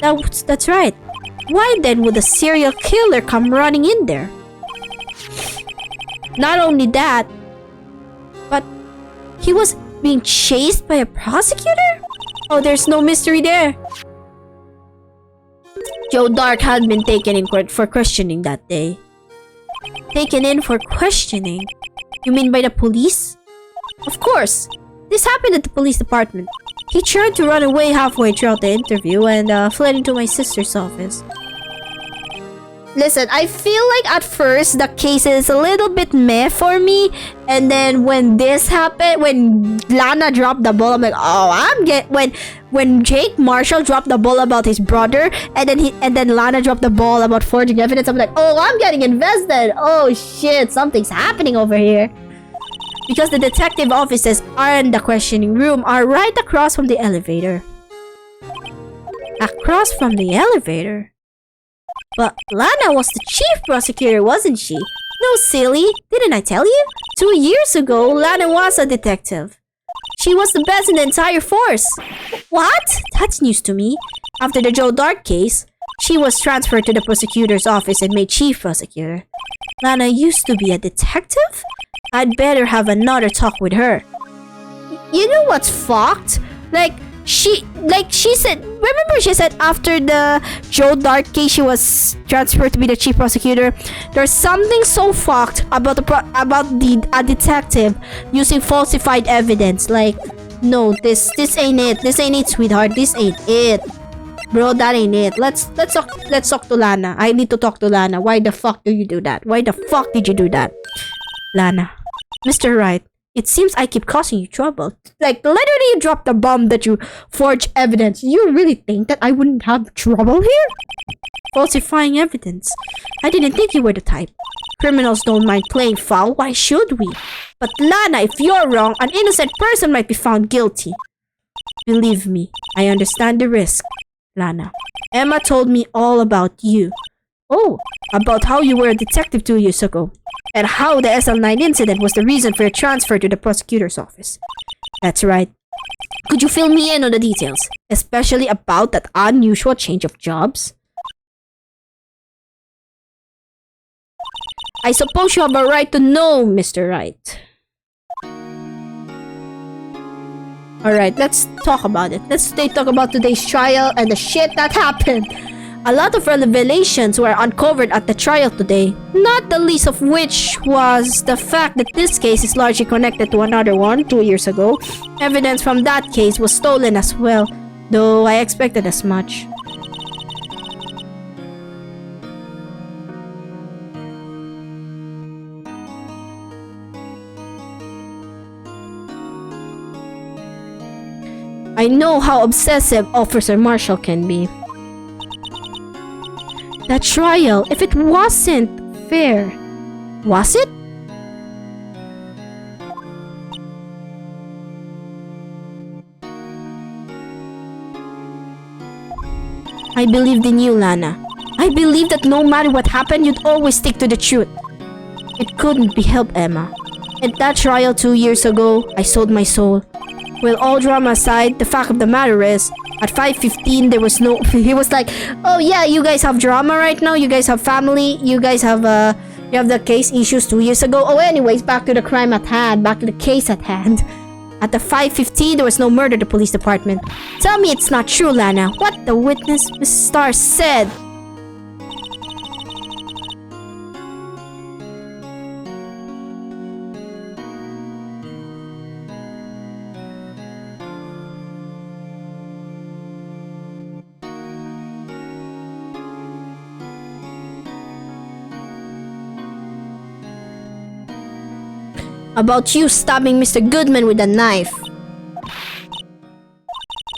S3: That's right. Why then would a serial killer come running in there? Not only that, but he was being chased by a prosecutor? Oh, there's no mystery there. Joe Dark had been taken in court for questioning that day. Taken in for questioning? You mean by the police? Of course. This happened at the police department. He tried to run away halfway throughout the interview and fled into my sister's office. Listen, I feel like at first the case is a little bit meh for me, and then when this happened, when Lana dropped the ball, I'm like, oh, when Jake Marshall dropped the ball about his brother, and then Lana dropped the ball about forging evidence, I'm like, oh, I'm getting invested. Oh shit, something's happening over here. Because the detective offices and the questioning room are right across from the elevator. Across from the elevator? But Lana was the chief prosecutor, wasn't she? No, silly. Didn't I tell you? 2 years ago, Lana was a detective. She was the best in the entire force. What? That's news to me. After the Joe Dark case, she was transferred to the prosecutor's office and made chief prosecutor. Lana used to be a detective? I'd better have another talk with her. You know what's fucked? She said, remember she said after the Joe Dark case she was transferred to be the chief prosecutor. There's something so fucked about a detective using falsified evidence. Like, no, this ain't it. This ain't it, sweetheart. This ain't it. Bro, that ain't it. Let's talk to Lana. I need to talk to Lana. Why the fuck do you do that? Why the fuck did you do that? Lana, Mr. Wright, it seems I keep causing you trouble. Like, literally you dropped the bomb that you forged evidence. You really think that I wouldn't have trouble here? Falsifying evidence. I didn't think you were the type. Criminals don't mind playing foul, why should we? But Lana, if you're wrong, an innocent person might be found guilty. Believe me, I understand the risk. Lana, Emma told me all about you. Oh, about how you were a detective 2 years ago. And how the SL9 incident was the reason for your transfer to the prosecutor's office. That's right. Could you fill me in on the details? Especially about that unusual change of jobs? I suppose you have a right to know, Mr. Wright. Alright, let's talk about it. Let's talk about today's trial and the shit that happened. A lot of revelations were uncovered at the trial today, not the least of which was the fact that this case is largely connected to another one 2 years ago. Evidence from that case was stolen as well, though I expected as much. I know how obsessive Officer Marshall can be. That trial, if it wasn't fair, was it? I believed in you, Lana. I believed that no matter what happened, you'd always stick to the truth. It couldn't be helped, Emma. At that trial 2 years ago, I sold my soul. Well, all drama aside, the fact of the matter is, at 5:15 there was no... He was like, oh yeah, you guys have drama right now, you guys have family, you guys have you have the case issues 2 years ago. Oh, anyways, back to the crime at hand, back to the case at hand. At the 5:15 there was no murder at the police department. Tell me it's not true, Lana. What the witness, Miss Starr, said. About you stabbing Mr. Goodman with a knife.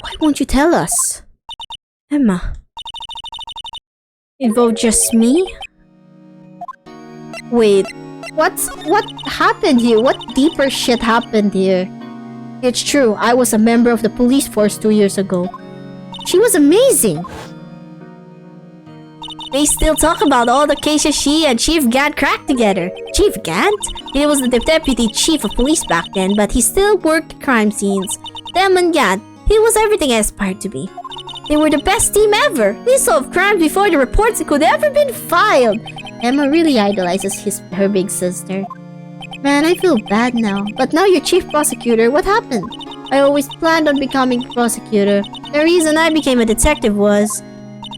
S3: Why won't you tell us? Emma. Involved just me? Wait, what happened here? What deeper shit happened here? It's true, I was a member of the police force 2 years ago. She was amazing. They still talk about all the cases she and Chief Gant cracked together. Chief Gant? He was the deputy chief of police back then, but he still worked crime scenes. Damon Gant, he was everything I aspired to be. They were the best team ever. They solved crimes before the reports could ever been filed. Emma really idolizes her big sister. Man, I feel bad now. But now you're chief prosecutor. What happened? I always planned on becoming prosecutor. The reason I became a detective was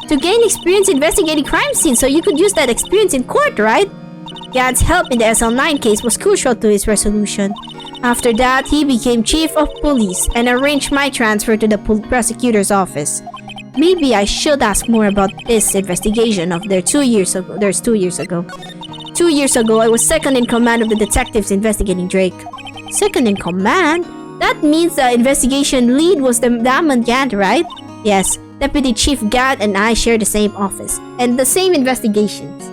S3: to gain experience investigating crime scenes so you could use that experience in court, right? Gant's help in the SL9 case was crucial to his resolution. After that, he became chief of police and arranged my transfer to the prosecutor's office. Maybe I should ask more about this investigation of their 2 years ago. 2 years ago. 2 years ago, I was second in command of the detectives investigating Drake. Second in command? That means the investigation lead was the Damon Gant, right? Yes. Deputy Chief Gant and I share the same office and the same investigations.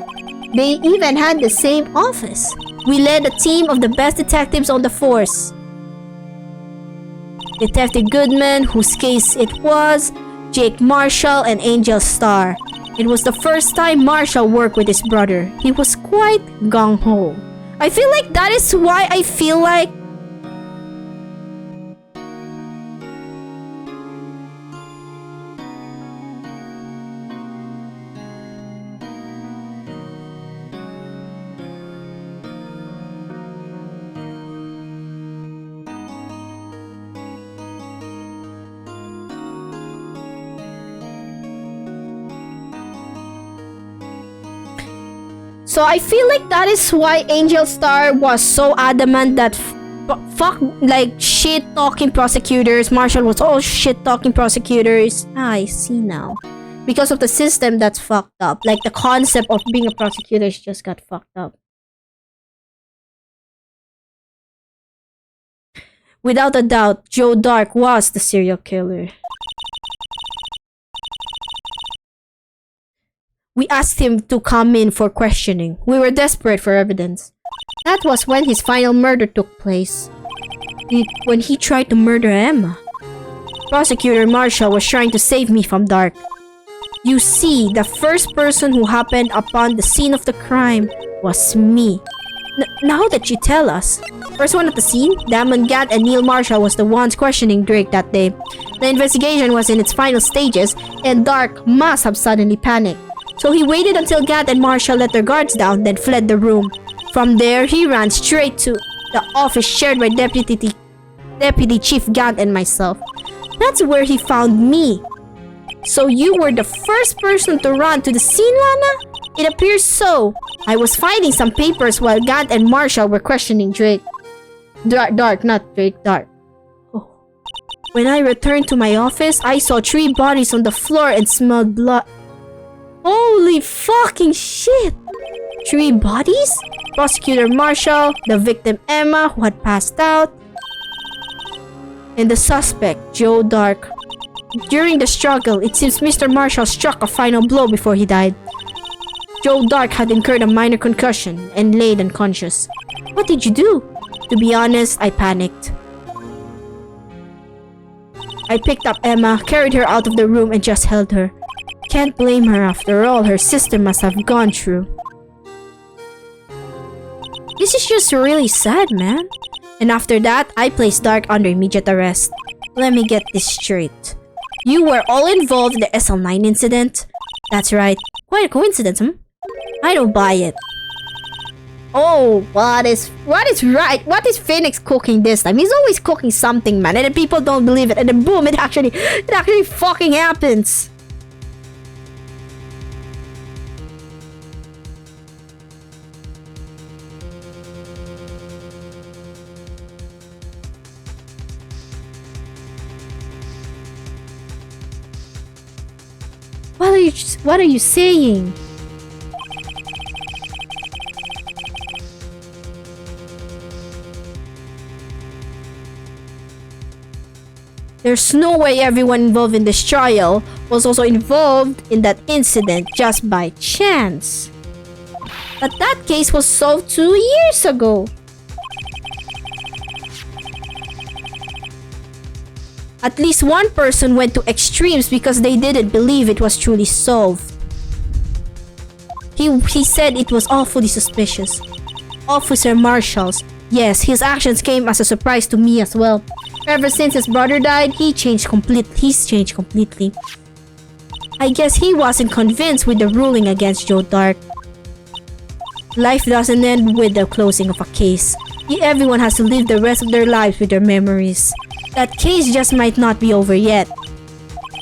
S3: They even had the same office. We led a team of the best detectives on the force. Detective Goodman, whose case it was, Jake Marshall, and Angel Starr. It was the first time Marshall worked with his brother. He was quite gung-ho. I feel like that is why I feel like So I feel like that is why Angel Starr was so adamant that fuck like shit talking prosecutors. Marshall was all shit talking prosecutors. I see now. Because of the system that's fucked up. Like the concept of being a prosecutor just got fucked up. Without a doubt, Joe Dark was the serial killer. We asked him to come in for questioning. We were desperate for evidence. That was when his final murder took place. When he tried to murder Emma. Prosecutor Marshall was trying to save me from Dark. You see, the first person who happened upon the scene of the crime was me. Now that you tell us. First one at the scene, Damon Gant and Neil Marshall was the ones questioning Drake that day. The investigation was in its final stages, and Dark must have suddenly panicked. So he waited until Gant and Marshall let their guards down, then fled the room. From there, he ran straight to the office shared by Deputy Chief Gant and myself. That's where he found me. So you were the first person to run to the scene, Lana? It appears so. I was finding some papers while Gant and Marshall were questioning Drake. Dark, not Drake, Dark. Oh. When I returned to my office, I saw 3 bodies on the floor and smelled blood. Holy fucking shit! 3 bodies? Prosecutor Marshall, the victim Emma, who had passed out. and the suspect, Joe Dark. During the struggle, it seems Mr. Marshall struck a final blow before he died. Joe Dark had incurred a minor concussion and laid unconscious. What did you do? To be honest, I panicked. I picked up Emma, carried her out of the room, and just held her. Can't blame her after all her sister must have gone through. This is just really sad, man. And after that, I placed Dark under immediate arrest. Let me get this straight. You were all involved in the SL9 incident? That's right. Quite a coincidence, hmm? I don't buy it. Oh, what is right? What is Phoenix cooking this time? He's always cooking something, man, and then people don't believe it, and then boom, it actually fucking happens. What are you saying? There's no way everyone involved in this trial was also involved in that incident just by chance. But that case was solved 2 years ago. At least one person went to extremes because they didn't believe it was truly solved. He said it was awfully suspicious. Officer Marshall's. Yes, his actions came as a surprise to me as well. Ever since his brother died, he's changed completely. I guess he wasn't convinced with the ruling against Joe Dark. Life doesn't end with the closing of a case. Everyone has to live the rest of their lives with their memories. That case just might not be over yet.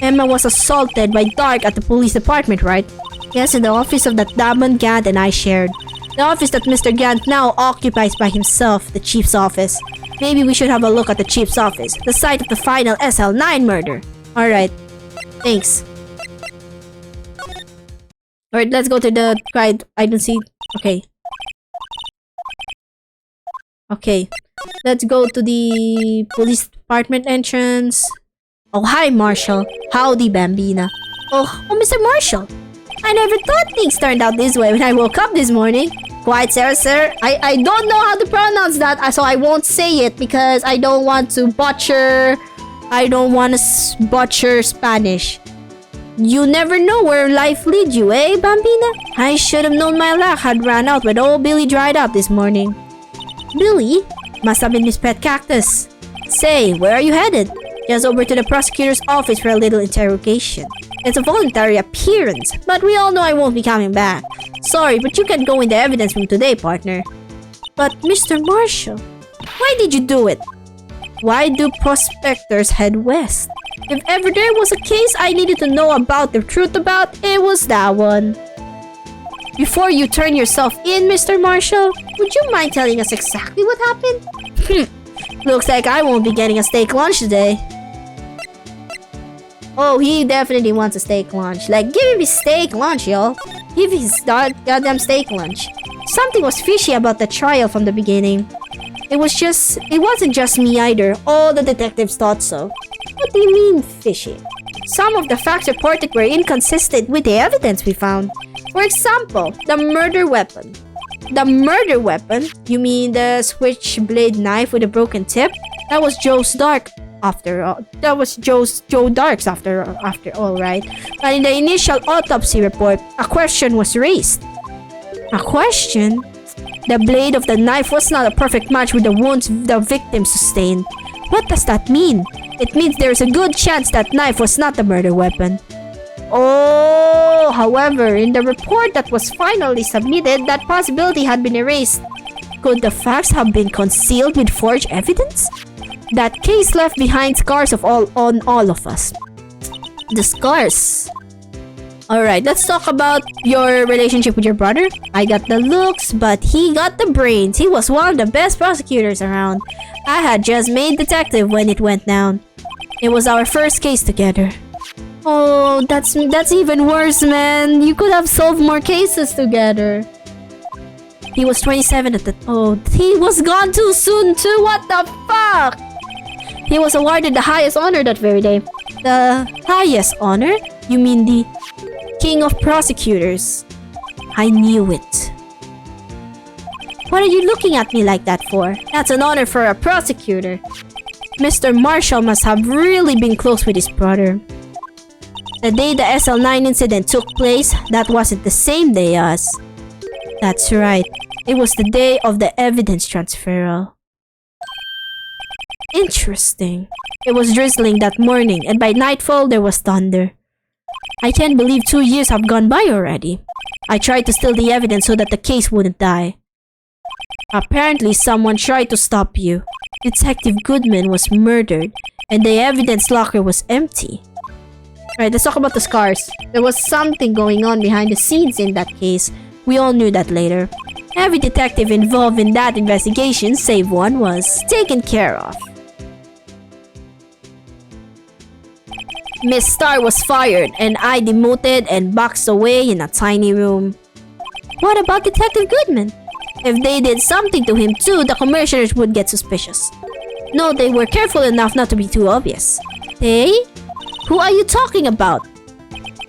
S3: Emma was assaulted by Dark at the police department, right? Yes, in the office of that Damon Gant and I shared. The office that Mr. Gant now occupies by himself, the chief's office. Maybe we should have a look at the chief's office, the site of the final SL9 murder. Alright, thanks. Alright, let's go to the guide. I don't see... Okay, let's go to the police department entrance. Oh, hi, Marshall. Howdy, Bambina. Oh, Mr. Marshall. I never thought things turned out this way when I woke up this morning. Quite sir. I don't know how to pronounce that, so I won't say it because I don't want to butcher... I don't want to butcher Spanish. You never know where life leads you, eh, Bambina? I should have known my luck had run out when old Billy dried up this morning. Billy? Must have been Miss Pet Cactus. Say, where are you headed? Just over to the prosecutor's office for a little interrogation. It's a voluntary appearance, but we all know I won't be coming back. Sorry, but you can't go in the evidence room today, partner. But Mr. Marshall, why did you do it? Why do prospectors head west? If ever there was a case I needed to know about the truth about, it was that one. Before you turn yourself in, Mr. Marshall, would you mind telling us exactly what happened? Looks like I won't be getting a steak lunch today. Oh, he definitely wants a steak lunch. Like, give him his steak lunch, y'all. Give his goddamn steak lunch. Something was fishy about the trial from the beginning. It wasn't just me either. All the detectives thought so. What do you mean, fishy? Some of the facts reported were inconsistent with the evidence we found. For example, the murder weapon. The murder weapon? You mean the switchblade knife with a broken tip? That was Joe Dark's after all, right? But in the initial autopsy report, a question was raised. A question? The blade of the knife was not a perfect match with the wounds the victim sustained. What does that mean? It means there's a good chance that knife was not the murder weapon. Oh, however, in the report that was finally submitted, that possibility had been erased. Could the facts have been concealed with forged evidence? That case left behind scars on all of us. The scars. Alright, let's talk about your relationship with your brother. I got the looks, but he got the brains. He was one of the best prosecutors around. I had just made detective when it went down. It was our first case together. Oh, that's even worse, man. You could have solved more cases together. He was 27 at the... Oh, he was gone too soon too. What the fuck? He was awarded the highest honor that very day. The highest honor? You mean the King of Prosecutors? I knew it. What are you looking at me like that for? That's an honor for a prosecutor. Mr. Marshall must have really been close with his brother. The day the SL9 incident took place, that wasn't the same day as... That's right. It was the day of the evidence transferal. Interesting. It was drizzling that morning, and by nightfall there was thunder. I can't believe 2 years have gone by already. I tried to steal the evidence so that the case wouldn't die. Apparently someone tried to stop you. Detective Goodman was murdered, and the evidence locker was empty. Alright, let's talk about the scars. There was something going on behind the scenes in that case. We all knew that later. Every detective involved in that investigation, save one, was taken care of. Miss Starr was fired, and I demoted and boxed away in a tiny room. What about Detective Goodman? If they did something to him too, the commissioners would get suspicious. No, they were careful enough not to be too obvious. They? Who are you talking about?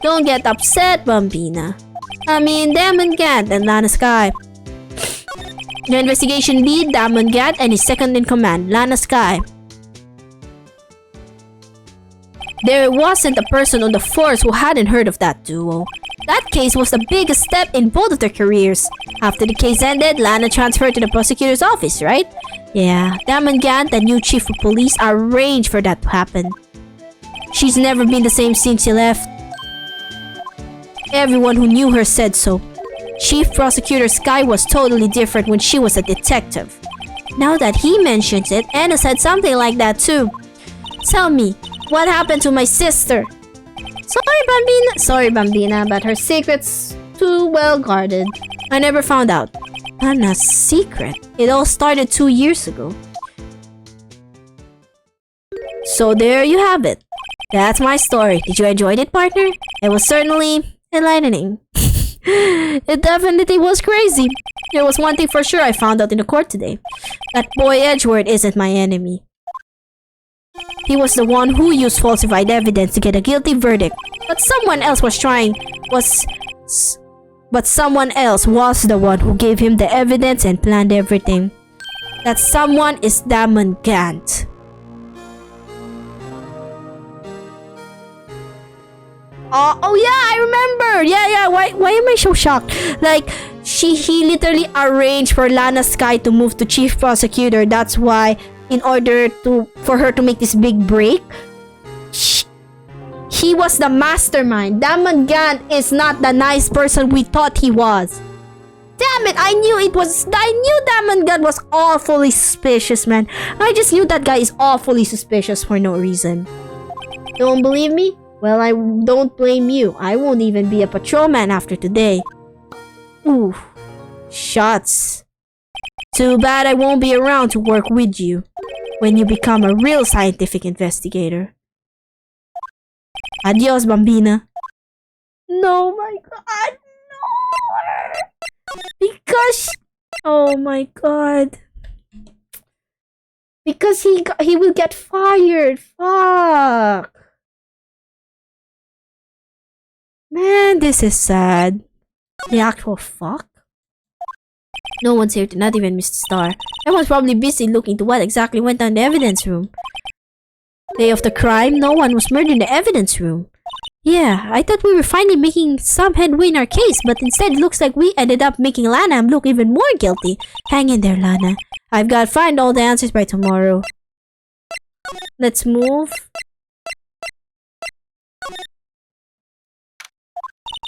S3: Don't get upset, Bambina. I mean, Damon Gant and Lana Sky. The investigation lead, Damon Gant, and his second in command, Lana Sky. There wasn't a person on the force who hadn't heard of that duo. That case was the biggest step in both of their careers. After the case ended, Lana transferred to the prosecutor's office, right? Yeah, Damon Gant, the new chief of police, arranged for that to happen. She's never been the same since she left. Everyone who knew her said so. Chief Prosecutor Sky was totally different when she was a detective. Now that he mentions it, Anna said something like that too. Tell me, what happened to my sister? Sorry, Bambina, but her secret's too well guarded. I never found out. Anna's secret? It all started 2 years ago. So there you have it. That's my story. Did you enjoy it, partner? It was certainly enlightening. It definitely was crazy. There was one thing for sure I found out in the court today. That boy Edgeworth isn't my enemy. He was the one who used falsified evidence to get a guilty verdict. But someone else was the one who gave him the evidence and planned everything. That someone is Damon Gant. Oh yeah, I remember. Yeah. Why am I so shocked? Like he literally arranged for Lana Sky to move to chief prosecutor. That's why, in order for her to make this big break, he was the mastermind. Damon Gant is not the nice person we thought he was. Damn it! I knew Damon Gant was awfully suspicious, man. I just knew that guy is awfully suspicious for no reason. Don't believe me? Well, I don't blame you. I won't even be a patrolman after today. Ooh, shots. Too bad I won't be around to work with you when you become a real scientific investigator. Adios, Bambina. No, my God, no. Because, oh my God. Because he will get fired. Fuck. Man, this is sad. The actual fuck? No one's here, not even Mr. Starr. Everyone's probably busy looking to what exactly went on in the evidence room. Day of the crime, no one was murdered in the evidence room. Yeah, I thought we were finally making some headway in our case, but instead it looks like we ended up making Lana look even more guilty. Hang in there, Lana. I've got to find all the answers by tomorrow. Let's move.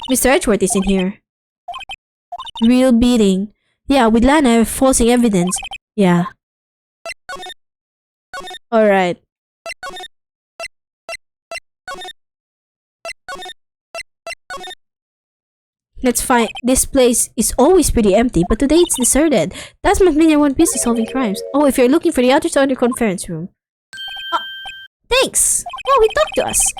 S3: Mr. Edgeworth is in here. Real beating. Yeah, with Lana falsing evidence. Yeah. Alright. Let's find. This place is always pretty empty, but today it's deserted. That's must mean everyone busy solving crimes. Oh, if you're looking for the others on the conference room. Thanks! Oh, he talked to us.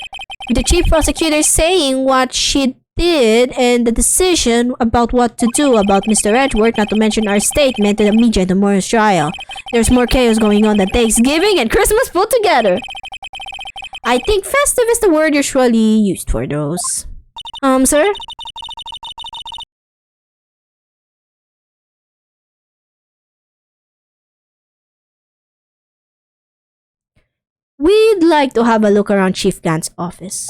S3: With the chief prosecutor saying what she'd did and the decision about what to do about Mr. Edgeworth, not to mention our statement to the media in tomorrow's trial. There's more chaos going on than Thanksgiving and Christmas put together. I think festive is the word usually used for those. Sir? We'd like to have a look around Chief Gant's office.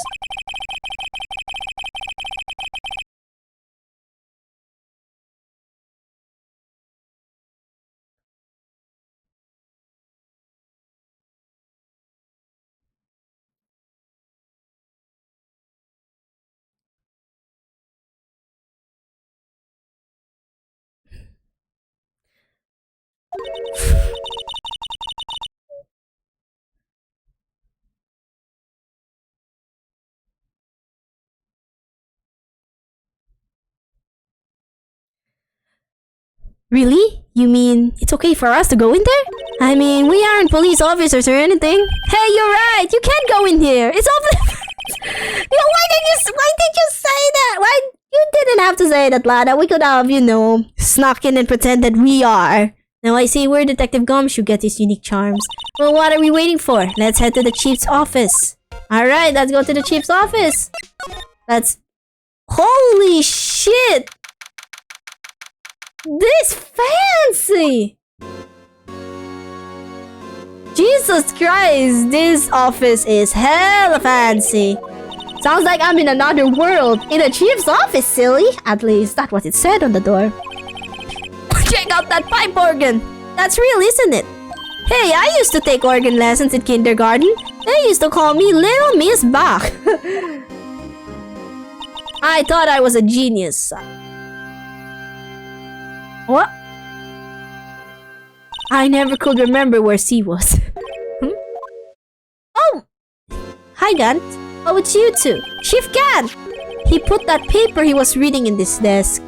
S3: Really? You mean it's okay for us to go in there? I mean, we aren't police officers or anything. Hey, you're right. You can't go in here. It's off limits. Why did you say that? Why you didn't have to say that, Lana? We could have, snuck in and pretended we are. Now I see where Detective Gumshoe gets his unique charms. Well, what are we waiting for? Let's head to the chief's office. Alright, let's go to the chief's office. Holy shit! This fancy! Jesus Christ, this office is hella fancy. Sounds like I'm in another world. In a chief's office, silly. At least that's what it said on the door. Check out that pipe organ. That's real, isn't it? Hey, I used to take organ lessons in kindergarten. They used to call me Little Miss Bach. I thought I was a genius. What? I never could remember where C was. Oh! Hi, Gant. Oh, it's you two. Chief Gant! He put that paper he was reading in this desk.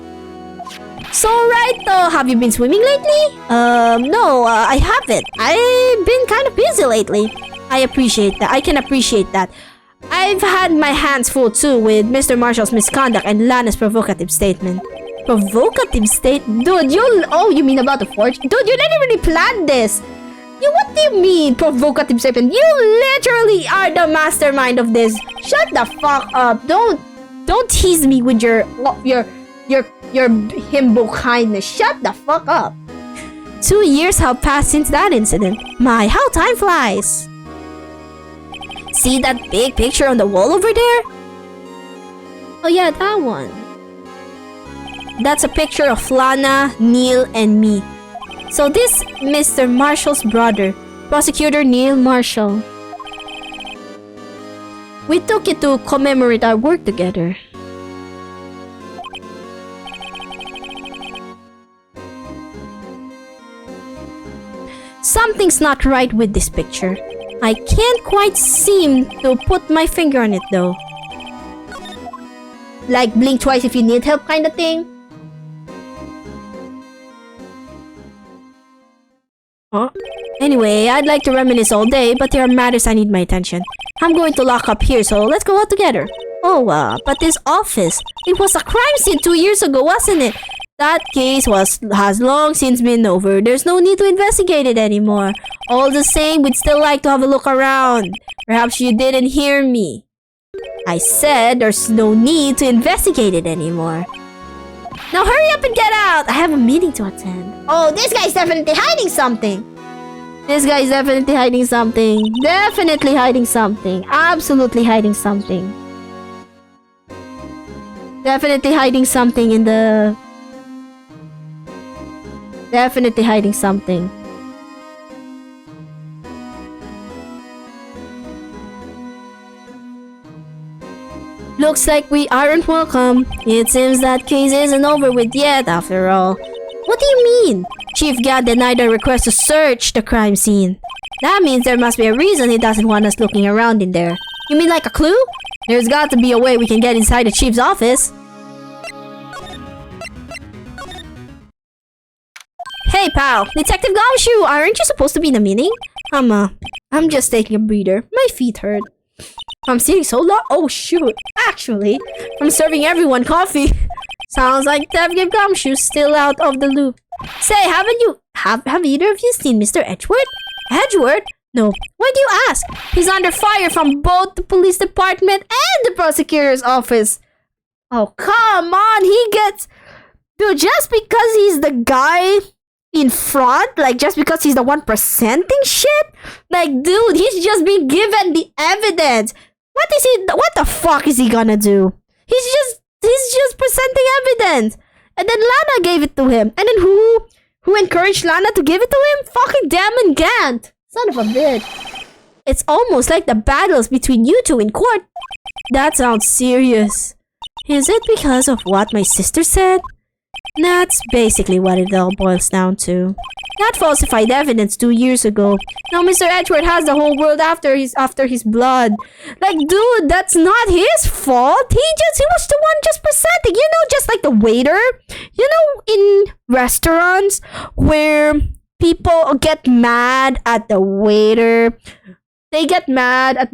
S3: So right though, have you been swimming lately? No, I haven't. I've been kind of busy lately. I appreciate that. I can appreciate that. I've had my hands full too with Mr. Marshall's misconduct and Lana's provocative statement. Provocative statement? Dude, you mean about the fortune? Dude, you didn't really plan this. What do you mean, provocative statement? You literally are the mastermind of this. Shut the fuck up. Don't tease me with your himbo kindness. Shut the fuck up. 2 years have passed since that incident. My, how time flies. See that big picture on the wall over there? Oh yeah, that one. That's a picture of Lana, Neil, and me. So this Mr. Marshall's brother, Prosecutor Neil Marshall. We took it to commemorate our work together. Something's not right with this picture. I can't quite seem to put my finger on it though. Like blink twice if you need help kind of thing. Huh? Anyway, I'd like to reminisce all day, but there are matters I need my attention. I'm going to lock up here, so let's go out together. Oh, but this office, it was a crime scene 2 years ago, wasn't it? That case has long since been over. There's no need to investigate it anymore. All the same, we'd still like to have a look around. Perhaps you didn't hear me. I said there's no need to investigate it anymore. Now hurry up and get out! I have a meeting to attend. Oh, this guy's definitely hiding something. This guy's definitely hiding something. Definitely hiding something. Absolutely hiding something. Definitely hiding something in the... Definitely hiding something. Looks like we aren't welcome. It seems that case isn't over with yet, after all. What do you mean? Chief Gant denied our request to search the crime scene. That means there must be a reason he doesn't want us looking around in there. You mean like a clue? There's got to be a way we can get inside the chief's office. Hey pal, Detective Gumshoe, aren't you supposed to be in the meeting? I'm just taking a breather. My feet hurt. From sitting so long? Oh shoot. Actually, from serving everyone coffee. Sounds like Detective Gumshoe's still out of the loop. Say, have either of you seen Mr. Edgeworth? Edgeworth? No. Why do you ask? He's under fire from both the police department and the prosecutor's office. Oh, come on. He gets... Dude, just because he's the guy in front, like just because he's the one presenting shit, like dude, he's just been given the evidence. What the fuck is he gonna do? He's just presenting evidence. And then Lana gave it to him. And then who encouraged Lana to give it to him? Fucking Damon Gant. Son of a bitch. It's almost like the battles between you two in court. That sounds serious. Is it because of what my sister said? That's basically what it all boils down to. That falsified evidence 2 years ago. Now Mr. Edgeworth has the whole world after his blood. Like, dude, that's not his fault. He was the one just presenting. You know, just like the waiter. You know, in restaurants where people get mad at the waiter. They get mad at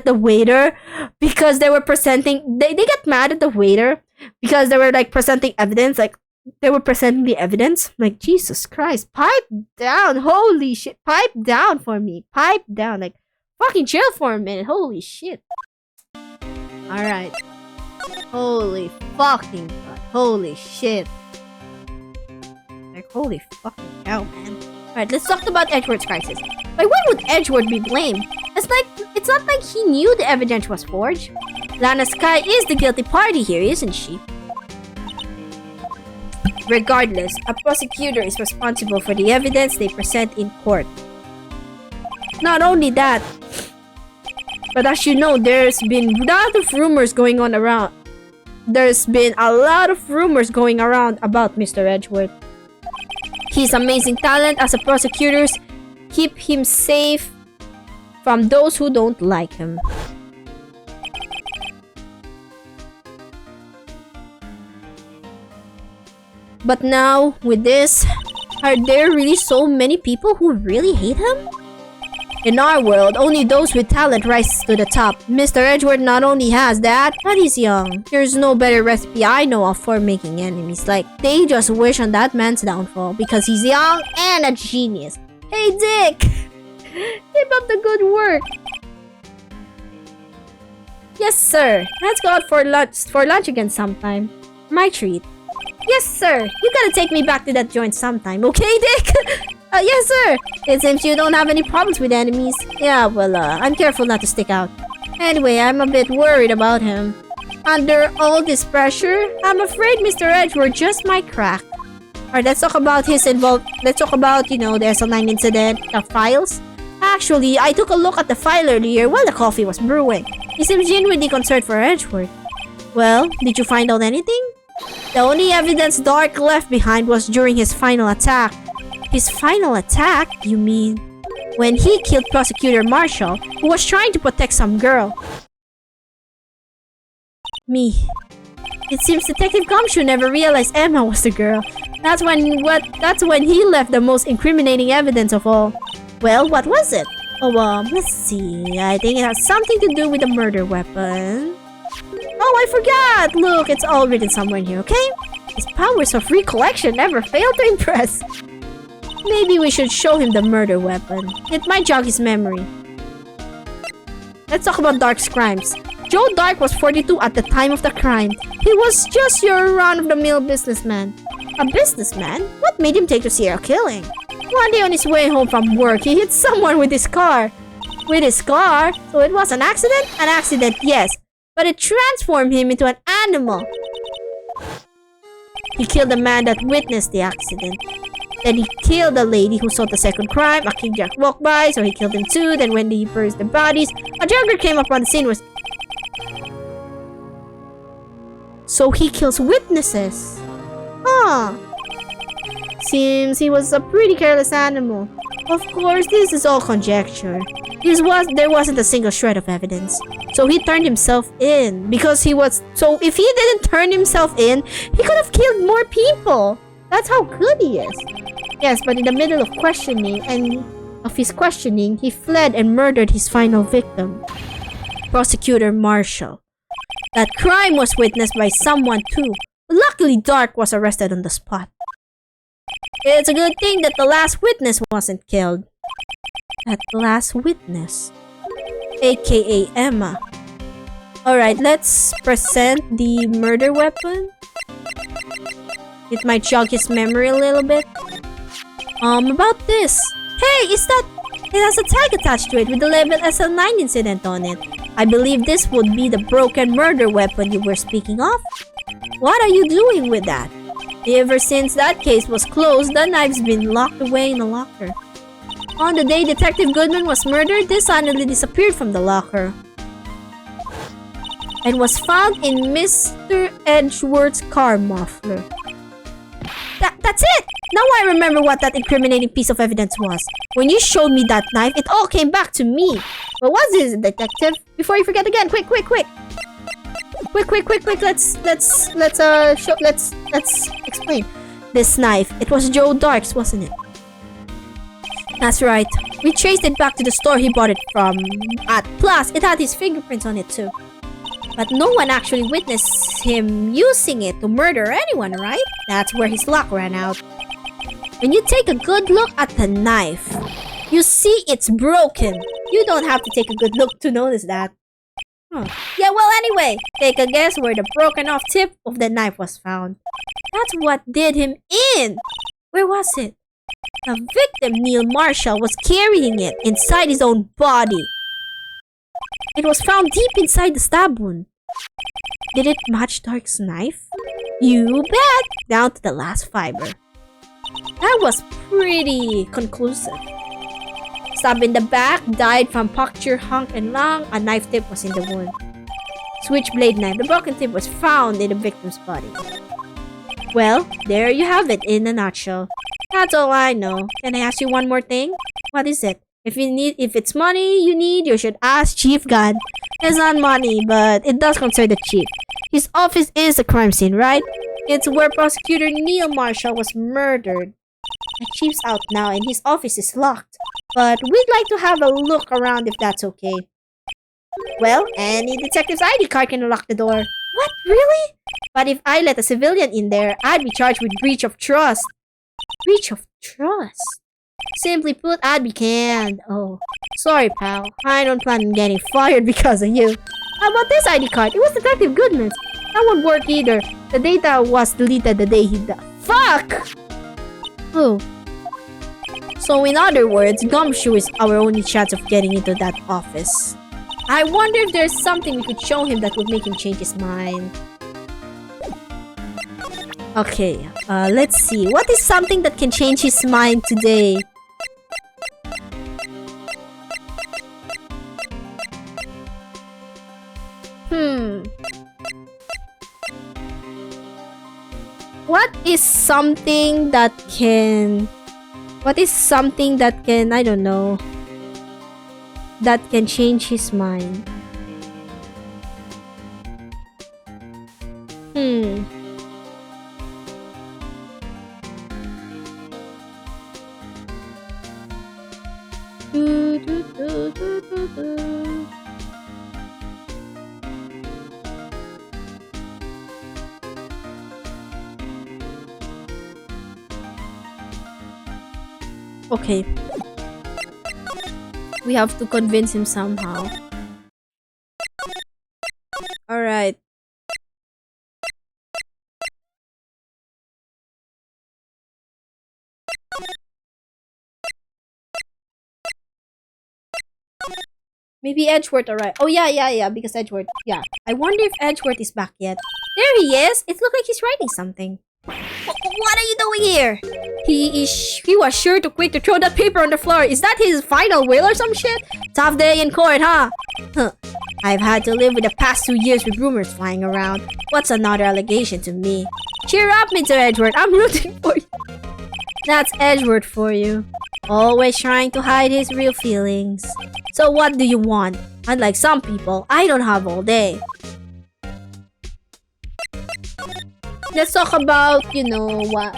S3: the waiter because they were presenting. They get mad at the waiter because they were like presenting evidence. Like they were presenting the evidence. Like, Jesus Christ, pipe down! Holy shit, pipe down for me. Pipe down. Like, fucking chill for a minute. Holy shit. All right. Holy fucking god. Holy shit. Like, holy fucking hell, man. Alright, let's talk about Edgeworth's crisis. Like, why would Edgeworth be blamed? It's not like he knew the evidence was forged. Lana Skye is the guilty party here, isn't she? Regardless, a prosecutor is responsible for the evidence they present in court. Not only that, but as you know, there's been a lot of rumors going on around. There's been a lot of rumors going around about Mr. Edgeworth. His amazing talent as a prosecutor keep him safe from those who don't like him. But now, with this, are there really so many people who really hate him? In our world, only those with talent rise to the top. Mr. Edgeworth not only has that, but he's young. There's no better recipe I know of for making enemies. Like, they just wish on that man's downfall because he's young and a genius. Hey, Dick! Keep up the good work. Yes, sir. Let's go out for lunch again sometime. My treat. Yes, sir. You gotta take me back to that joint sometime, okay, Dick? Yes, sir. It seems you don't have any problems with enemies. Yeah, well, I'm careful not to stick out. Anyway, I'm a bit worried about him. Under all this pressure, I'm afraid Mr. Edgeworth just might crack. Alright, let's talk about the SL9 incident, the files. Actually, I took a look at the file earlier while the coffee was brewing. He seems genuinely concerned for Edgeworth. Well, did you find out anything? The only evidence Dark left behind was during his final attack. His final attack? You mean when he killed Prosecutor Marshall, who was trying to protect some girl? Me. It seems Detective Gumshoe never realized Emma was the girl. That's when he left the most incriminating evidence of all. Well, what was it? Oh, let's see. I think it has something to do with the murder weapon. Oh, I forgot! Look, it's all written somewhere in here, okay? His powers of recollection never fail to impress. Maybe we should show him the murder weapon. It might jog his memory. Let's talk about Dark's crimes. Joe Dark was 42 at the time of the crime. He was just your run-of-the-mill businessman. A businessman? What made him take to serial killing? One day on his way home from work, he hit someone with his car. With his car? So it was an accident? An accident, yes. But it transformed him into an animal. He killed the man that witnessed the accident. Then he killed the lady who saw the second crime. A King Jack walked by, so he killed him too. Then when he buried the bodies, a jogger came up on the scene. So he kills witnesses. Huh. Seems he was a pretty careless animal. Of course, this is all conjecture. There wasn't a single shred of evidence. So he turned himself in. So if he didn't turn himself in, he could have killed more people. That's how good he is. Yes, but in the middle of questioning, and of his questioning, he fled and murdered his final victim, Prosecutor Marshall. That crime was witnessed by someone too. Luckily, Dark was arrested on the spot. It's a good thing that the last witness wasn't killed. That last witness, aka Emma. Alright, let's present the murder weapon. It might jog his memory a little bit. About this. Hey, it has a tag attached to it with the label SL9 incident on it. I believe this would be the broken murder weapon you were speaking of. What are you doing with that? Ever since that case was closed, the knife's been locked away in a locker. On the day Detective Goodman was murdered, this suddenly disappeared from the locker and was found in Mr. Edgeworth's car muffler. That's it! Now I remember what that incriminating piece of evidence was. When you showed me that knife, it all came back to me. What was it, Detective? Before you forget again, quick! Quick! Let's explain. This knife, it was Joe Dark's, wasn't it? That's right. We traced it back to the store he bought it from. Plus, it had his fingerprints on it too. But no one actually witnessed him using it to murder anyone, right? That's where his luck ran out. When you take a good look at the knife, you see it's broken. You don't have to take a good look to notice that. Yeah, well, anyway, take a guess where the broken off tip of the knife was found. That's what did him in. Where was it? The victim, Neil Marshall, was carrying it inside his own body. It was found deep inside the stab wound. Did it match Dark's knife? You bet! Down to the last fiber. That was pretty conclusive. Stab in the back, died from puncture, hunk, and lung. A knife tip was in the wound. Switchblade knife. The broken tip was found in the victim's body. Well, there you have it in a nutshell. That's all I know. Can I ask you one more thing? What is it? If it's money you need, you should ask Chief Gunn. It's not money, but it does concern the chief. His office is a crime scene, right? It's where Prosecutor Neil Marshall was murdered. The chief's out now and his office is locked. But we'd like to have a look around if that's okay. Well, any detective's ID card can unlock the door. What? Really? But if I let a civilian in there, I'd be charged with breach of trust. Breach of trust? Simply put, I'd be canned. Oh, sorry, pal. I don't plan on getting fired because of you. How about this ID card? It was Detective Goodman's. That won't work either. The data was deleted the day he died. Fuck! Oh. So in other words, Gumshoe is our only chance of getting into that office. I wonder if there's something we could show him that would make him change his mind. Okay, let's see. What is something that can change his mind today? What is something that can... I don't know, that can change his mind? Okay. We have to convince him somehow. Alright. Maybe Edgeworth, alright. Oh, yeah, because Edgeworth. Yeah. I wonder if Edgeworth is back yet. There he is! It looks like he's writing something. What are you doing here? He was sure to quit to throw that paper on the floor. Is that his final will or some shit? Tough day in court, huh? I've had to live with the past 2 years with rumors flying around. What's another allegation to me? Cheer up, Mr. Edgeworth. I'm rooting for you. That's Edgeworth for you. Always trying to hide his real feelings. So what do you want? Unlike some people, I don't have all day. Let's talk about, you know, what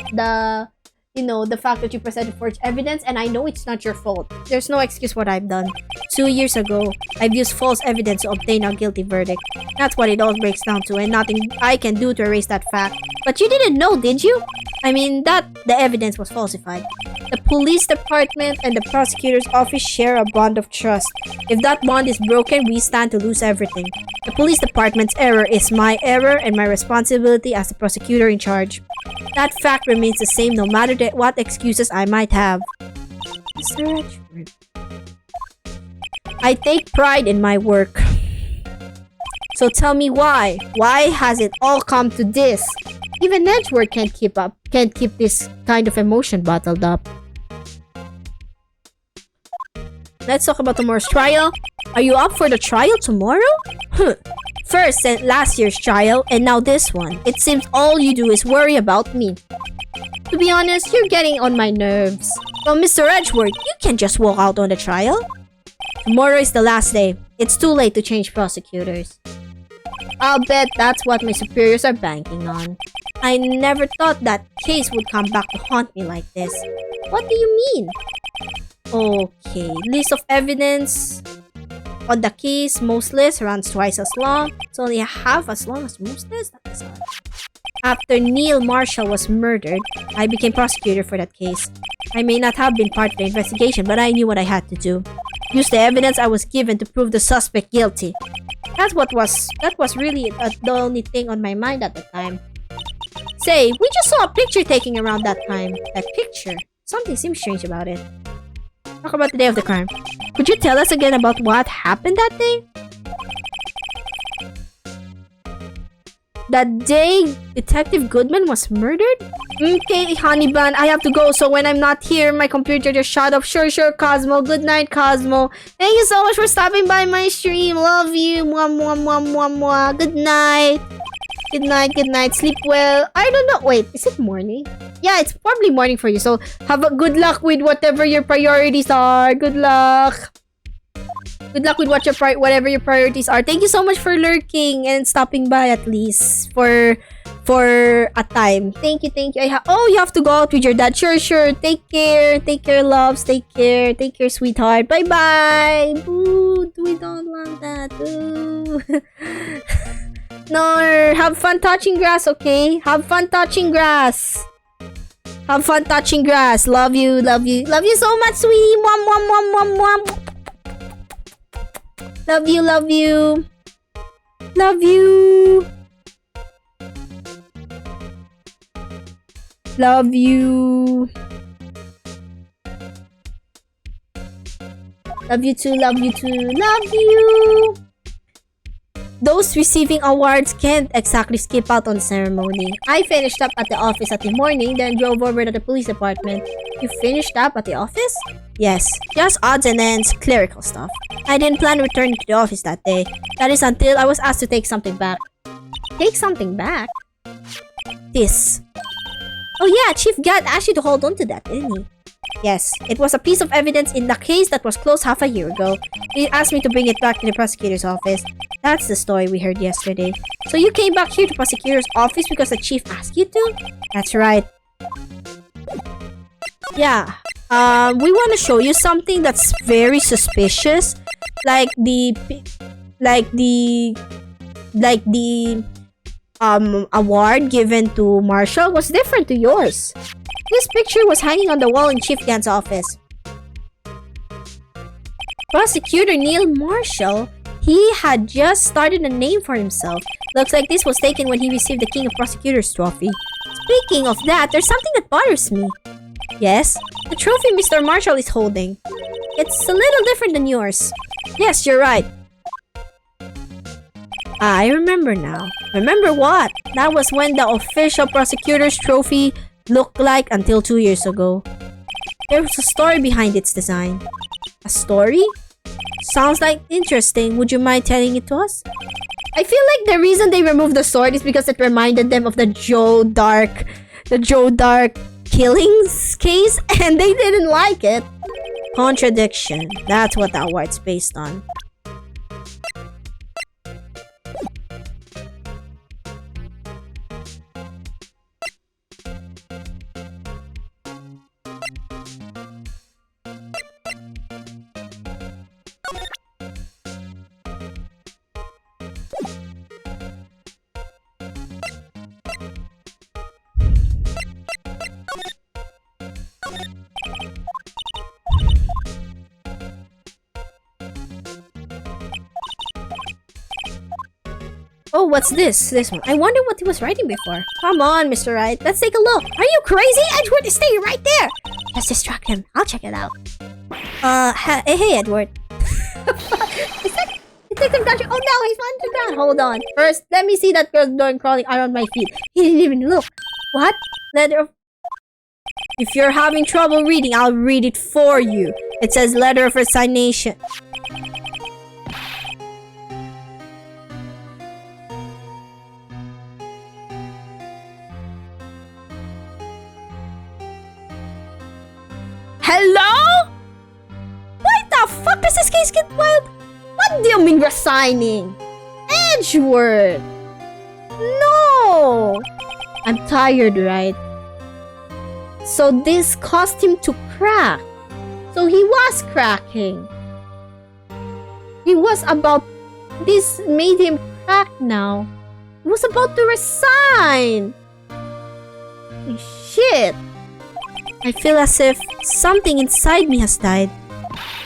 S3: the fact that you presented forged evidence, and I know it's not your fault. There's no excuse what I've done. 2 years ago, I've used false evidence to obtain a guilty verdict. That's what it all breaks down to, and nothing I can do to erase that fact. But you didn't know, did you? I mean, that the evidence was falsified. The police department and the prosecutor's office share a bond of trust. If that bond is broken, we stand to lose everything. The police department's error is my error and my responsibility as the prosecutor in charge. That fact remains the same no matter what excuses I might have. Mr. Edgeworth. I take pride in my work. So tell me why? Why has it all come to this? Even Edgeworth can't keep this kind of emotion bottled up. Let's talk about tomorrow's trial. Are you up for the trial tomorrow? First, last year's trial, and now this one. It seems all you do is worry about me. To be honest, you're getting on my nerves. Well, Mr. Edgeworth, you can't just walk out on the trial. Tomorrow is the last day. It's too late to change prosecutors. I'll bet that's what my superiors are banking on. I never thought that case would come back to haunt me like this. What do you mean? Okay, list of evidence. On the case, most lists runs twice as long. It's only half as long as most lists. That is odd. After Neil Marshall was murdered, I became prosecutor for that case. I may not have been part of the investigation, but I knew what I had to do. Use the evidence I was given to prove the suspect guilty. That was really the only thing on my mind at the time. Say, we just saw a picture taking around that time. That picture. Something seems strange about it. Talk about the day of the crime. Could you tell us again about what happened that day? That day Detective Goodman was murdered? Okay, honey bun, I have to go, so when I'm not here, my computer just shut off. Sure, Cosmo. Good night, Cosmo. Thank you so much for stopping by my stream. Love you. Mwah, mwah, mwah, mwah, mwah. Good night. Good night. Sleep well. I don't know. Wait, is it morning? Yeah, it's probably morning for you. So, have a good luck with whatever your priorities are. Good luck. Good luck with whatever your priorities are. Thank you so much for lurking and stopping by at least for a time. Thank you. You have to go out with your dad. Sure. Take care, loves. Take care, sweetheart. Bye. Ooh, we don't want that. Ooh. No, have fun touching grass, okay? Have fun touching grass. Love you so much, sweetie. Mwah. Love you. Love you. Love you too. Love you. Those receiving awards can't exactly skip out on the ceremony. I finished up at the office at the morning, then drove over to the police department. You finished up at the office? Yes, just odds and ends, clerical stuff. I didn't plan returning to the office that day. That is until I was asked to take something back. Take something back? This. Oh yeah, Chief Gad asked you to hold on to that, didn't he? Yes, it was a piece of evidence in the case that was closed half a year ago. He asked me to bring it back to the prosecutor's office. That's the story we heard yesterday. So you came back here to prosecutor's office because the chief asked you to? That's right. Yeah. We want to show you something that's very suspicious. Like the award given to Marshall was different to yours. This picture was hanging on the wall in Chief Gan's office. Prosecutor Neil Marshall, he had just started a name for himself. Looks like this was taken when he received the King of Prosecutors trophy. Speaking of that, there's something that bothers me. Yes? The trophy Mr. Marshall is holding. It's a little different than yours. Yes, you're right. I remember now. Remember what? That was when the official prosecutor's trophy looked like until 2 years ago. There was a story behind its design. A story? Sounds like interesting. Would you mind telling it to us? I feel like the reason they removed the sword is because it reminded them of the Joe Dark killings case, and they didn't like it. Contradiction. That's what that award's based on. Oh, what's this? This one. I wonder what he was writing before. Come on, Mr. Wright. Let's take a look. Are you crazy? Edward is staying right there. Let's distract him. I'll check it out. Hey, Edward. Detective Dodger. Oh no, he's underground. Hold on. First, let me see that girl going crawling around my feet. He didn't even look. What? Letter of... If you're having trouble reading, I'll read it for you. It says letter of resignation. Hello? Why the fuck does this case get wild? What do you mean resigning? Edgeworth! No! I'm tired, right? So this caused him to crack. So he was cracking. He was about... This made him crack now. He was about to resign. Holy shit. I feel as if something inside me has died.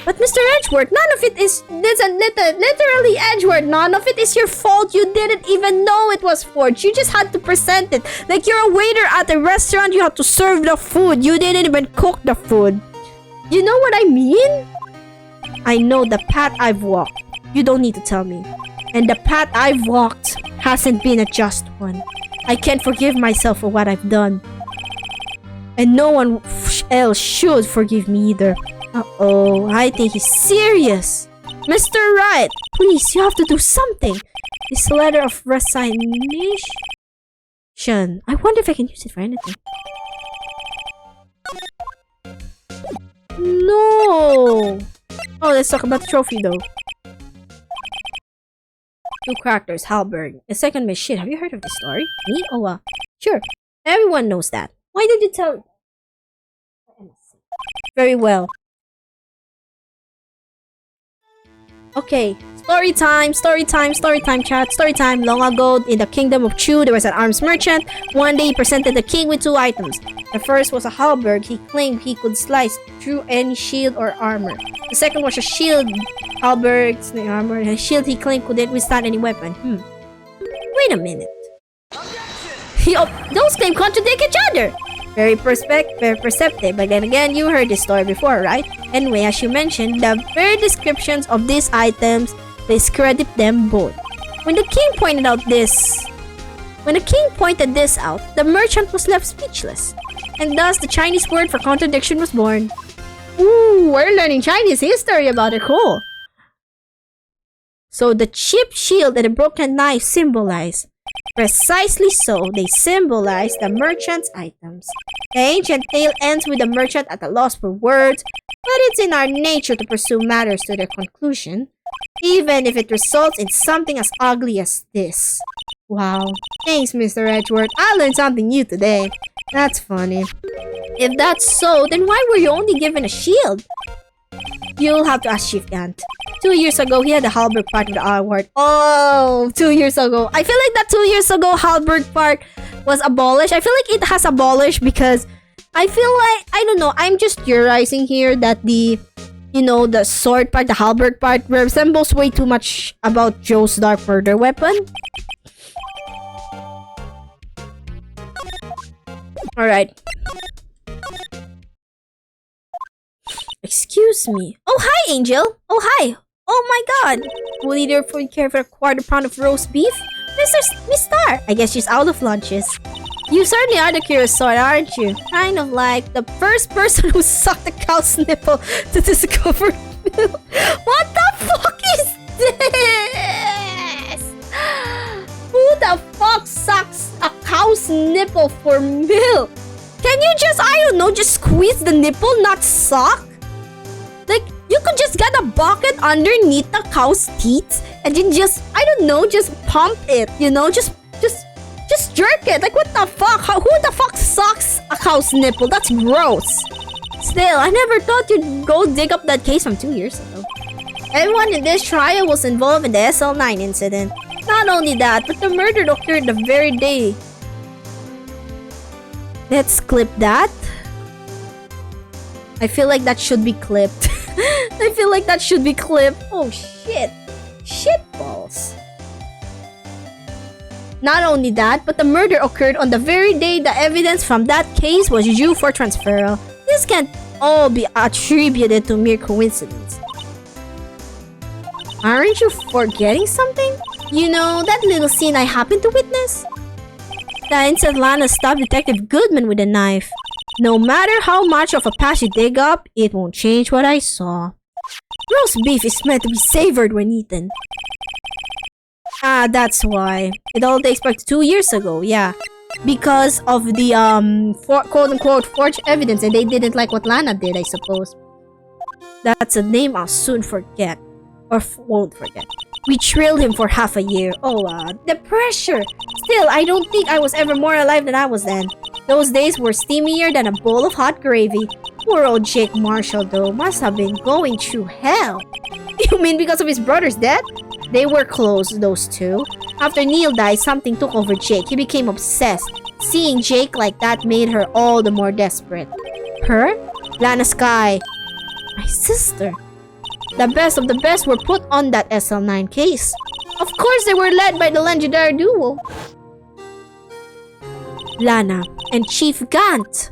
S3: But Mr. Edgeworth, none of it is... Literally, Edgeworth, none of it is your fault. You didn't even know it was forged. You just had to present it. Like you're a waiter at a restaurant, you have to serve the food. You didn't even cook the food. You know what I mean? I know the path I've walked. You don't need to tell me. And the path I've walked hasn't been a just one. I can't forgive myself for what I've done. And no one else should forgive me either. Uh-oh, I think he's serious. Mr. Wright, please, you have to do something. This letter of resignation. I wonder if I can use it for anything. No. Oh, let's talk about the trophy though. 2 characters, Halberg. The second is shit. Have you heard of this story? Me? Oh, sure. Everyone knows that. Why did you tell... Very well. Okay, story time, chat. Story time. Long ago, in the kingdom of Chu, there was an arms merchant. One day, he presented the king with 2 items. The first was a halberd. He claimed he could slice through any shield or armor. The second was a shield. Halberd, armor, and a shield he claimed couldn't withstand any weapon. Wait a minute. Those claims contradict each other. Very perceptive, but then again, you heard this story before, right? Anyway, as you mentioned, the very descriptions of these items discredit them both. When the king pointed this out, the merchant was left speechless. And thus, the Chinese word for contradiction was born. Ooh, we're learning Chinese history about it, cool. So, the chipped shield and the broken knife symbolize. Precisely so, they symbolize the merchant's items. The ancient tale ends with the merchant at a loss for words, but it's in our nature to pursue matters to their conclusion, even if it results in something as ugly as this. Wow. Thanks, Mr. Edgeworth. I learned something new today. That's funny. If that's so, then why were you only given a shield? You'll have to ask Chief Gant. 2 years ago, he had the Halberg part of the award. Oh, 2 years ago. I feel like that 2 years ago Halberg part was abolished. I feel like it has abolished because I feel like, I don't know, I'm just theorizing here that the sword part, the Halberg part, resembles way too much about Joe's Dark Murder weapon. Alright. Excuse me. Oh, hi, Angel. Oh, hi. Oh my god. Will you therefore care for a quarter pound of roast beef? Miss Star. I guess she's out of lunches. You certainly are the curious sort, aren't you? Kind of like the first person who sucked a cow's nipple to discover milk. What the fuck is this? Who the fuck sucks a cow's nipple for milk? Can you just, I don't know, just squeeze the nipple, not suck? Like, you could just get a bucket underneath the cow's teeth and then just, I don't know, just pump it, you know? Just jerk it. Like, what the fuck? Who the fuck sucks a cow's nipple? That's gross. Still, I never thought you'd go dig up that case from 2 years ago. Everyone in this trial was involved in the SL9 incident. Not only that, but the murder occurred the very day. Let's clip that. I feel like that should be clipped. I feel like that should be clipped. Oh shit. Shit balls. Not only that, but the murder occurred on the very day the evidence from that case was due for transferal. This can't all be attributed to mere coincidence. Aren't you forgetting something? You know, that little scene I happened to witness? The instant Lana stabbed Detective Goodman with a knife. No matter how much of a past you dig up, it won't change what I saw. Roast beef is meant to be savored when eaten. Ah, that's why. It all dates back to 2 years ago, yeah. Because of the, quote-unquote forged evidence, and they didn't like what Lana did, I suppose. That's a name I'll soon forget. Or won't forget. We trailed him for half a year. Oh, the pressure! Still, I don't think I was ever more alive than I was then. Those days were steamier than a bowl of hot gravy. Poor old Jake Marshall, though, must have been going through hell. You mean because of his brother's death? They were close, those two. After Neil died, something took over Jake. He became obsessed. Seeing Jake like that made her all the more desperate. Her? Lana Skye. My sister. The best of the best were put on that SL9 case. Of course, they were led by the legendary duo, Lana and Chief Gant.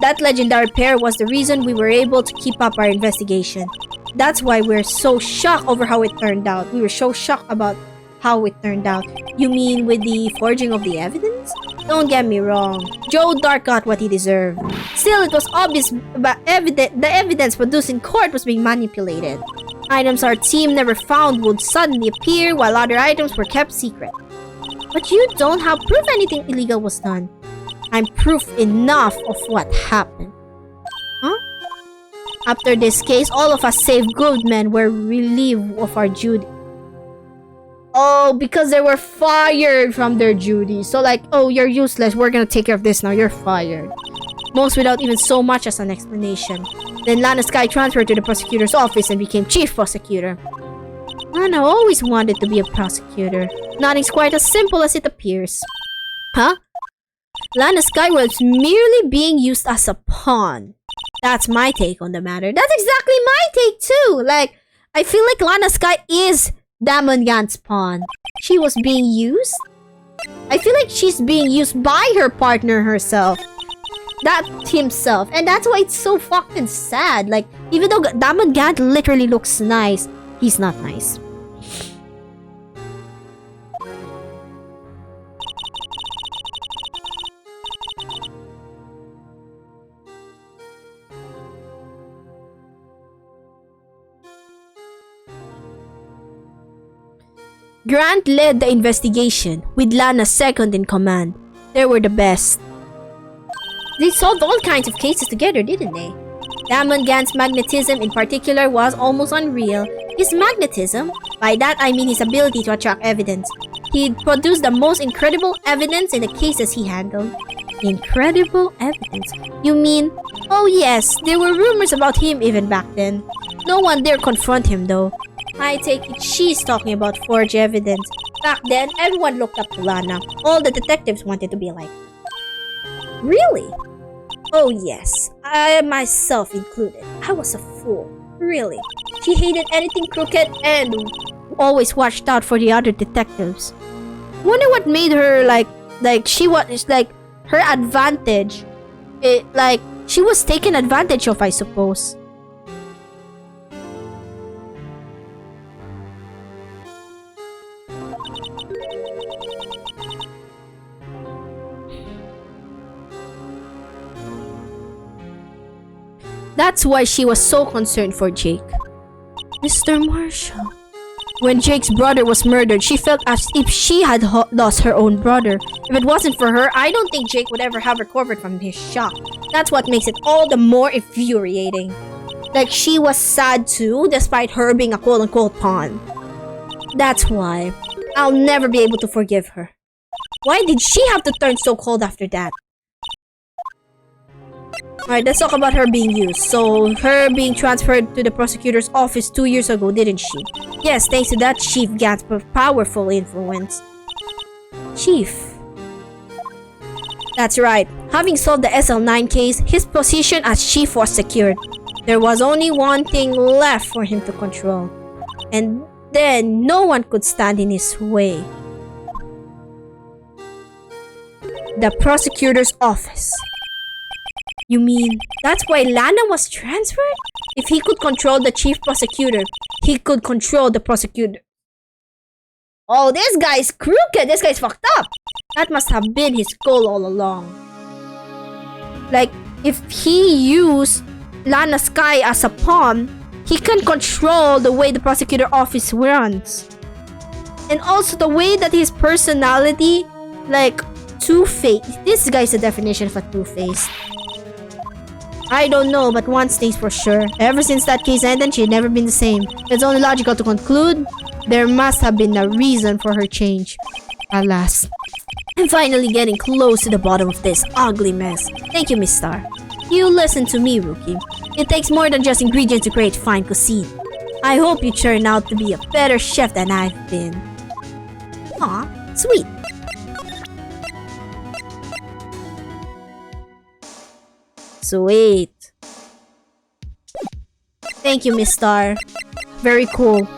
S3: That legendary pair was the reason we were able to keep up our investigation. That's why we're so shocked over how it turned out. We were so shocked about how it turned out. You mean with the forging of the evidence? Don't get me wrong. Joe Dark got what he deserved. Still, it was obvious but the evidence produced in court was being manipulated. Items our team never found would suddenly appear while other items were kept secret. But you don't have proof anything illegal was done. I'm proof enough of what happened. Huh? After this case, all of us save Goodman were relieved of our duty. Oh, because they were fired from their duty. So like, oh, you're useless. We're gonna take care of this now. You're fired. Most without even so much as an explanation. Then Lana Skye transferred to the prosecutor's office and became chief prosecutor. Lana always wanted to be a prosecutor. Nothing's quite as simple as it appears. Huh? Lana Skye was merely being used as a pawn. That's my take on the matter. That's exactly my take too. Like, I feel like Lana Skye is Damon Gant's pawn. She was being used? I feel like she's being used by her partner herself. That himself. And that's why it's so fucking sad. Like, even though Damon Gant literally looks nice, he's not nice. Grant led the investigation, with Lana second in command. They were the best. They solved all kinds of cases together, didn't they? Damon Gant's magnetism in particular was almost unreal. His magnetism? By that I mean his ability to attract evidence. He produced the most incredible evidence in the cases he handled. Incredible evidence? You mean... Oh yes, there were rumors about him even back then. No one dare confront him though. I take it she's talking about forged evidence. Back then, everyone looked up to Lana. All the detectives wanted to be like her. Really? Oh yes, I myself included. I was a fool. Really. She hated anything crooked and always watched out for the other detectives. Wonder what made her like she was like her advantage. She was taken advantage of, I suppose. That's why she was so concerned for Jake. Mr. Marshall. When Jake's brother was murdered, she felt as if she had lost her own brother. If it wasn't for her, I don't think Jake would ever have recovered from his shock. That's what makes it all the more infuriating. Like, she was sad too, despite her being a quote-unquote pawn. That's why I'll never be able to forgive her. Why did she have to turn so cold after that? Alright, let's talk about her being used. So, her being transferred to the prosecutor's office 2 years ago, didn't she? Yes, thanks to that Chief Gant's powerful influence. Chief. That's right. Having solved the SL9 case, his position as chief was secured. There was only one thing left for him to control. And then no one could stand in his way. The prosecutor's office. You mean that's why Lana was transferred? If he could control the chief prosecutor, he could control the prosecutor. Oh, this guy's crooked. This guy's fucked up. That must have been his goal all along. Like, if he used Lana Skye as a pawn, he can control the way the prosecutor office runs. And also the way that his personality, like, two-faced. This guy's the definition of a two-faced. I don't know, but one thing's for sure. Ever since that case ended, she had never been the same. It's only logical to conclude there must have been a reason for her change. Alas. I'm finally getting close to the bottom of this ugly mess. Thank you, Miss Star. You listen to me, Rookie. It takes more than just ingredients to create fine cuisine. I hope you turn out to be a better chef than I've been. Aw, sweet. Sweet. Thank you, Miss Star. Very cool.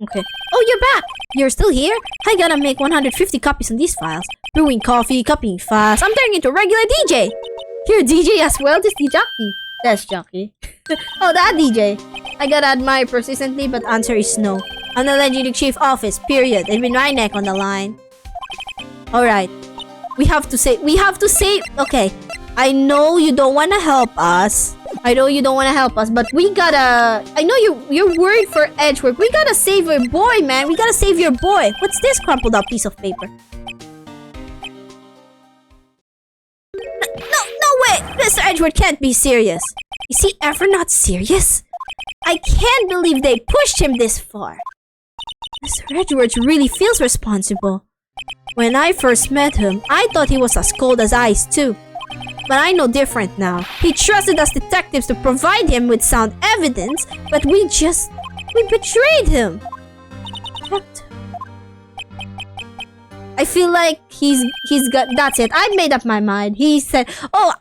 S3: Okay. Oh, you're back! You're still here? I gotta make 150 copies on these files. Brewing coffee, copying fast. I'm turning into a regular DJ! You're a DJ as well? This the jockey. That's jockey. Oh, that DJ. I gotta admire persistently, but answer is no. I'm the legendary chief office, period. And with my neck on the line. Alright. We have to say, okay. I know you don't wanna help us. But we gotta... I know you're worried for Edgeworth. We gotta save your boy, man. We gotta save your boy. What's this crumpled up piece of paper? No way! Mr. Edgeworth can't be serious. Is he ever not serious? I can't believe they pushed him this far. Mr. Edgeworth really feels responsible. When I first met him, I thought he was as cold as ice too. But I know different now. He trusted us detectives to provide him with sound evidence, but we betrayed him. I feel like he's got, that's it. I made up my mind. He said, oh,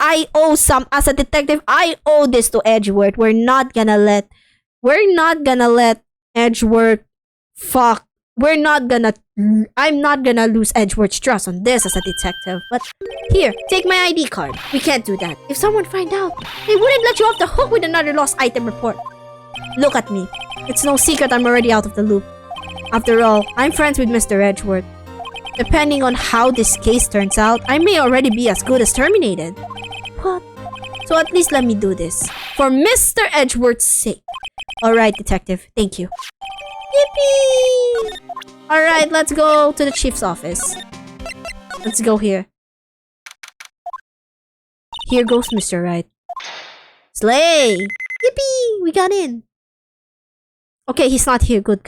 S3: as a detective, I owe this to Edgeworth. We're not gonna let Edgeworth fuck. I'm not gonna lose Edgeworth's trust on this as a detective. But here, take my ID card. We can't do that. If someone find out, they wouldn't let you off the hook with another lost item report. Look at me. It's no secret I'm already out of the loop. After all, I'm friends with Mr. Edgeworth. Depending on how this case turns out, I may already be as good as terminated. What? So at least let me do this. For Mr. Edgeworth's sake. Alright, detective. Thank you. Yippee! Alright, let's go to the chief's office. Let's go here. Here goes Mr. Wright. Slay! Yippee! We got in. Okay, he's not here. Good.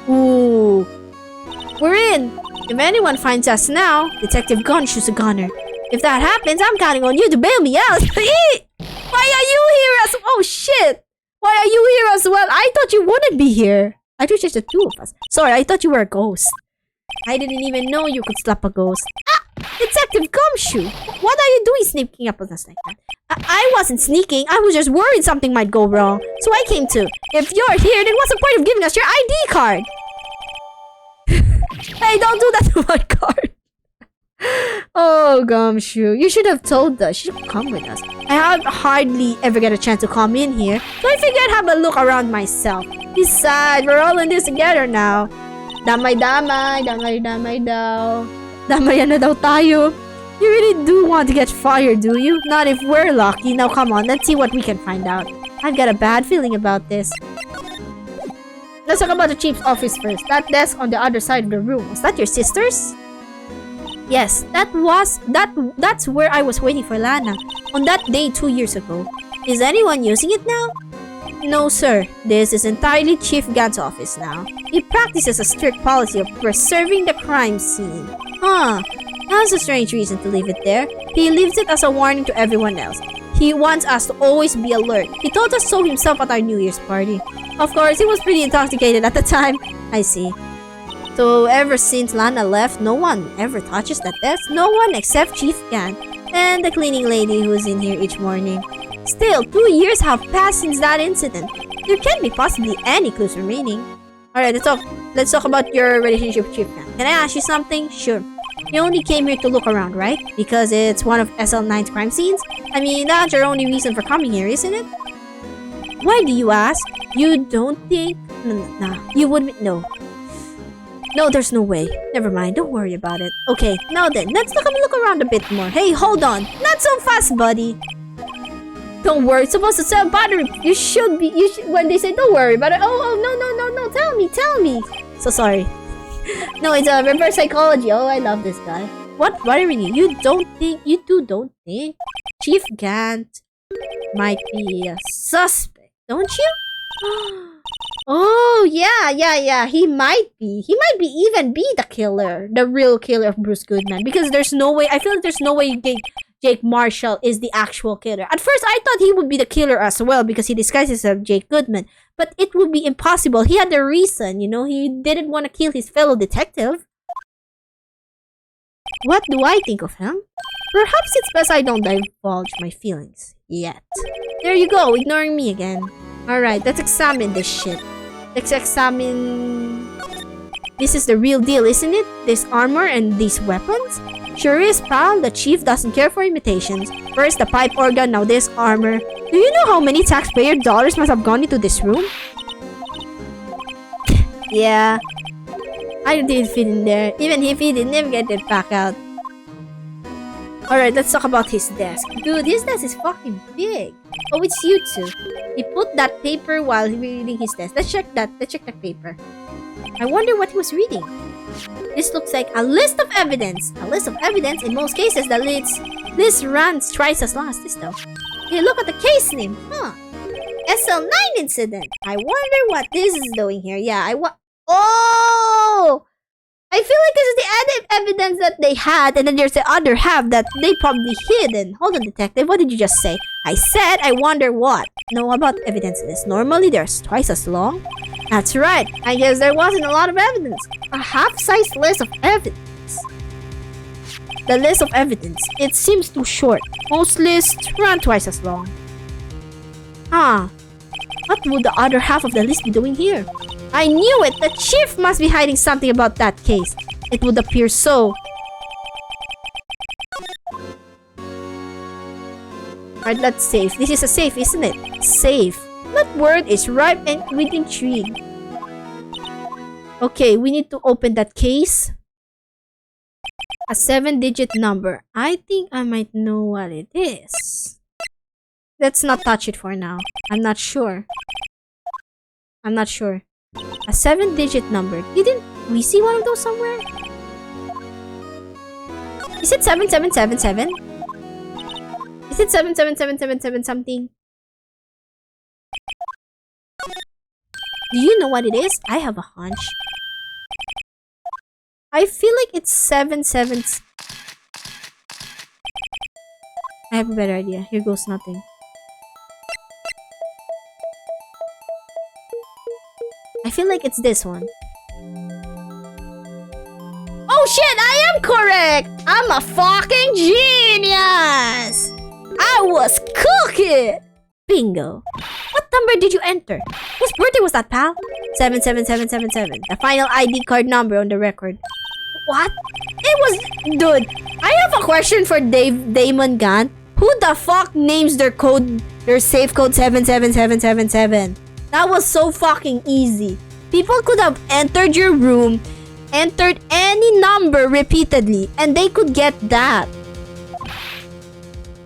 S3: Ooh. We're in! If anyone finds us now, Detective Gunshoe's a gunner. If that happens, I'm counting on you to bail me out. Why are you here as... Oh, shit! Why are you here as well? I thought you wouldn't be here. I thought just the two of us. Sorry, I thought you were a ghost. I didn't even know you could slap a ghost. Ah! Detective Gumshoe! What are you doing sneaking up on us like that? I wasn't sneaking. I was just worried something might go wrong. So I came too. If you're here, then what's the point of giving us your ID card? Hey, don't do that to my card. Oh, Gumshoe. You should have told us. You should come with us. I hardly ever get a chance to come in here, so I figured I'd have a look around myself. Besides, we're all in this together now. Damay-damay daw. Damayan na daw tayo. You really do want to get fired, do you? Not if we're lucky. Now come on, let's see what we can find out. I've got a bad feeling about this. Let's talk about the chief's office first. That desk on the other side of the room. Was that your sister's? Yes, that's where I was waiting for Lana. On that day 2 years ago. Is anyone using it now? No, sir. This is entirely Chief Gant's office now. He practices a strict policy of preserving the crime scene. Huh. That's a strange reason to leave it there. He leaves it as a warning to everyone else. He wants us to always be alert. He told us so himself at our New Year's party. Of course, he was pretty intoxicated at the time. I see. So ever since Lana left, no one ever touches that desk. No one except Chief Gan and the cleaning lady who's in here each morning. Still, 2 years have passed since that incident. There can't be possibly any clues remaining. Alright, let's talk about your relationship with Chief Gan. Can I ask you something? Sure. You only came here to look around, right? Because it's one of SL9's crime scenes? I mean, that's your only reason for coming here, isn't it? Why do you ask? You don't think... No. You wouldn't... No. No, there's no way. Never mind, don't worry about it. Okay, now then, let's look around a bit more. Hey, hold on. Not so fast, buddy. Don't worry, it's supposed to sound battery. You should when they say don't worry about it. Oh, no, tell me. So sorry. No, it's a reverse psychology. Oh, I love this guy. What worrying you? You don't think Chief Gant might be a suspect, don't you? Oh, yeah. He might be. He might even be the killer. The real killer of Bruce Goodman. Because there's no way, I feel like there's no way Jake Marshall is the actual killer. At first, I thought he would be the killer as well because he disguises himself as Jake Goodman. But it would be impossible. He had a reason, he didn't want to kill his fellow detective. What do I think of him? Perhaps it's best I don't divulge my feelings yet. There you go, ignoring me again. Alright, let's examine this shit. Let's examine... This is the real deal, isn't it? This armor and these weapons? Sure is, pal. The chief doesn't care for imitations. First the pipe organ, now this armor. Do you know how many taxpayer dollars must have gone into this room? Yeah. I did fit in there. Even if he didn't even get it back out. Alright, let's talk about his desk. Dude, his desk is fucking big. Oh, it's you two. He put that paper while reading his desk. Let's check that paper. I wonder what he was reading. This looks like a list of evidence. A list of evidence? In most cases, the list runs twice as long as this though. Hey, look at the case name. SL9 incident. I wonder what this is doing here. Yeah, Oh! I feel like this is the added evidence that they had, and then there's the other half that they probably hidden. Hold on, detective. What did you just say? I said, I wonder what. Know about evidence list. Normally, there's twice as long. That's right. I guess there wasn't a lot of evidence. A half-sized list of evidence. The list of evidence. It seems too short. Most lists run twice as long. What would the other half of the list be doing here? I knew it! The chief must be hiding something about that case. It would appear so. Alright, let's save. This is a safe, isn't it? Safe. That word is ripe and with intrigue. Okay, we need to open that case. A 7-digit number. I think I might know what it is. Let's not touch it for now. I'm not sure. A 7-digit number. Didn't we see one of those somewhere? Is it 7777? Is it 77777 something? Do you know what it is? I have a hunch. I feel like it's 77. I have a better idea. Here goes nothing. I feel like it's this one. Oh shit, I am correct! I'm a fucking genius! I was cooking! Bingo. What number did you enter? Whose birthday was that, pal? 77777. The final ID card number on the record. What? It was... Dude, I have a question for Damon Gant. Who the fuck names their safe code 77777? That was so fucking easy. People could have entered your room, entered any number repeatedly, and they could get that.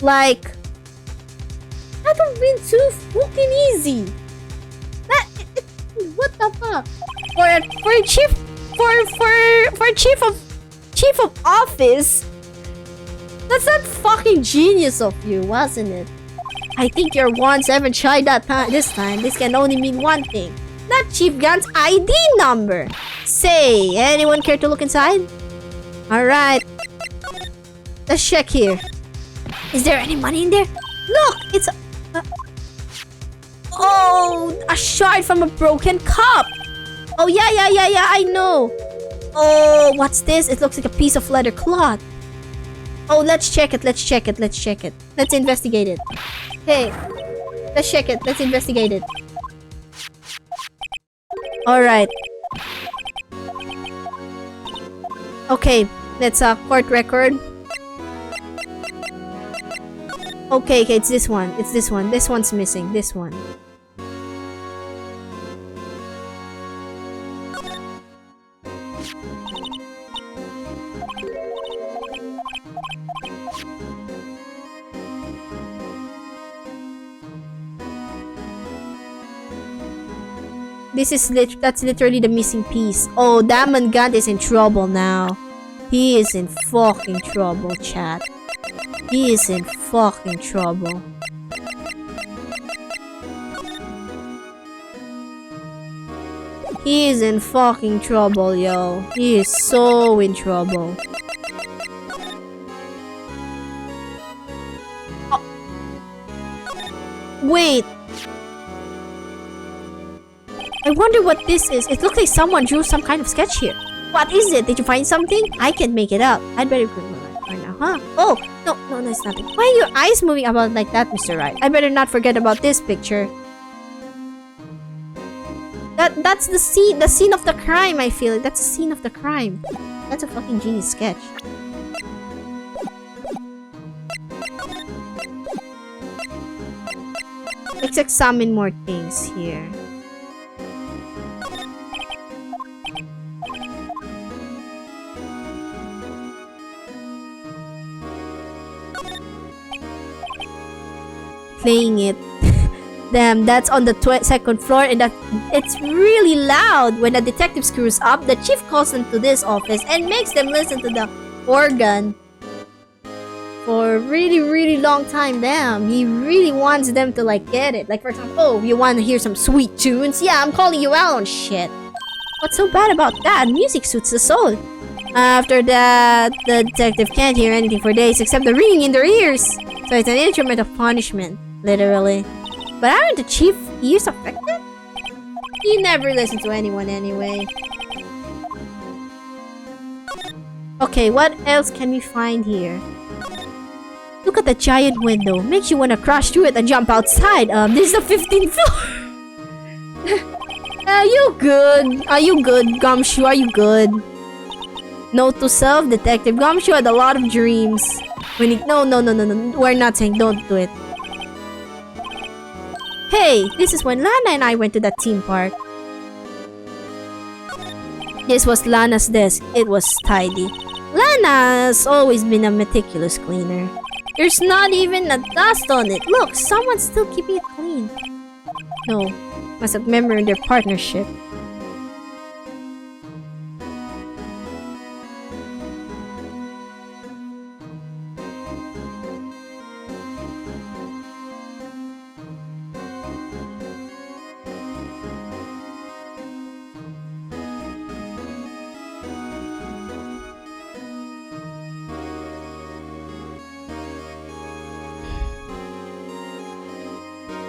S3: Like, that would have been too fucking easy. What the fuck? For chief of office, that's not fucking genius of you, wasn't it? I think your wands haven't tried that this time. This can only mean one thing. Not Chief Gant's ID number. Say, anyone care to look inside? Alright. Let's check here. Is there any money in there? Look, it's oh, a shard from a broken cup. Oh, yeah, I know. Oh, what's this? It looks like a piece of leather cloth. Oh, let's check it. Let's check it. Let's check it. Let's investigate it. Hey, let's check it. Let's investigate it. Alright. Okay, that's a court record. Okay, it's this one. It's this one. This one's missing. This one. That's literally the missing piece. Oh, Damangant is in trouble now. He is in fucking trouble, chat. He is in fucking trouble. He is in fucking trouble, yo. He is so in trouble. Oh. Wait. I wonder what this is. It looks like someone drew some kind of sketch here. What is it? Did you find something? I can't make it out. I'd better go right now, huh? Oh, no, it's nothing. Why are your eyes moving about like that, Mr. Wright? I better not forget about this picture. That's the scene of the crime, I feel. That's the scene of the crime. That's a fucking genius sketch. Let's examine more things here. Playing it. Damn, that's on the second floor, and that it's really loud. When the detective screws up, the chief calls them to this office and makes them listen to the organ for a really long time. Damn, he really wants them to like get it. Like, for example, oh, you want to hear some sweet tunes? Yeah, I'm calling you out on shit. What's so bad about that? Music suits the soul. After that, the detective can't hear anything for days except the ringing in their ears. So it's an instrument of punishment. Literally. But aren't the chief ears affected? He never listens to anyone anyway. Okay, what else can we find here? Look at the giant window. Makes you want to crash through it and jump outside. This is the 15th floor. Are you good? Are you good, Gumshoe? Are you good? Note to self, Detective Gumshoe had a lot of dreams. When he... No. We're not saying don't do it. Hey, this is when Lana and I went to that theme park. This was Lana's desk. It was tidy. Lana's always been a meticulous cleaner. There's not even a dust on it. Look, someone's still keeping it clean. No, must have remembered their partnership.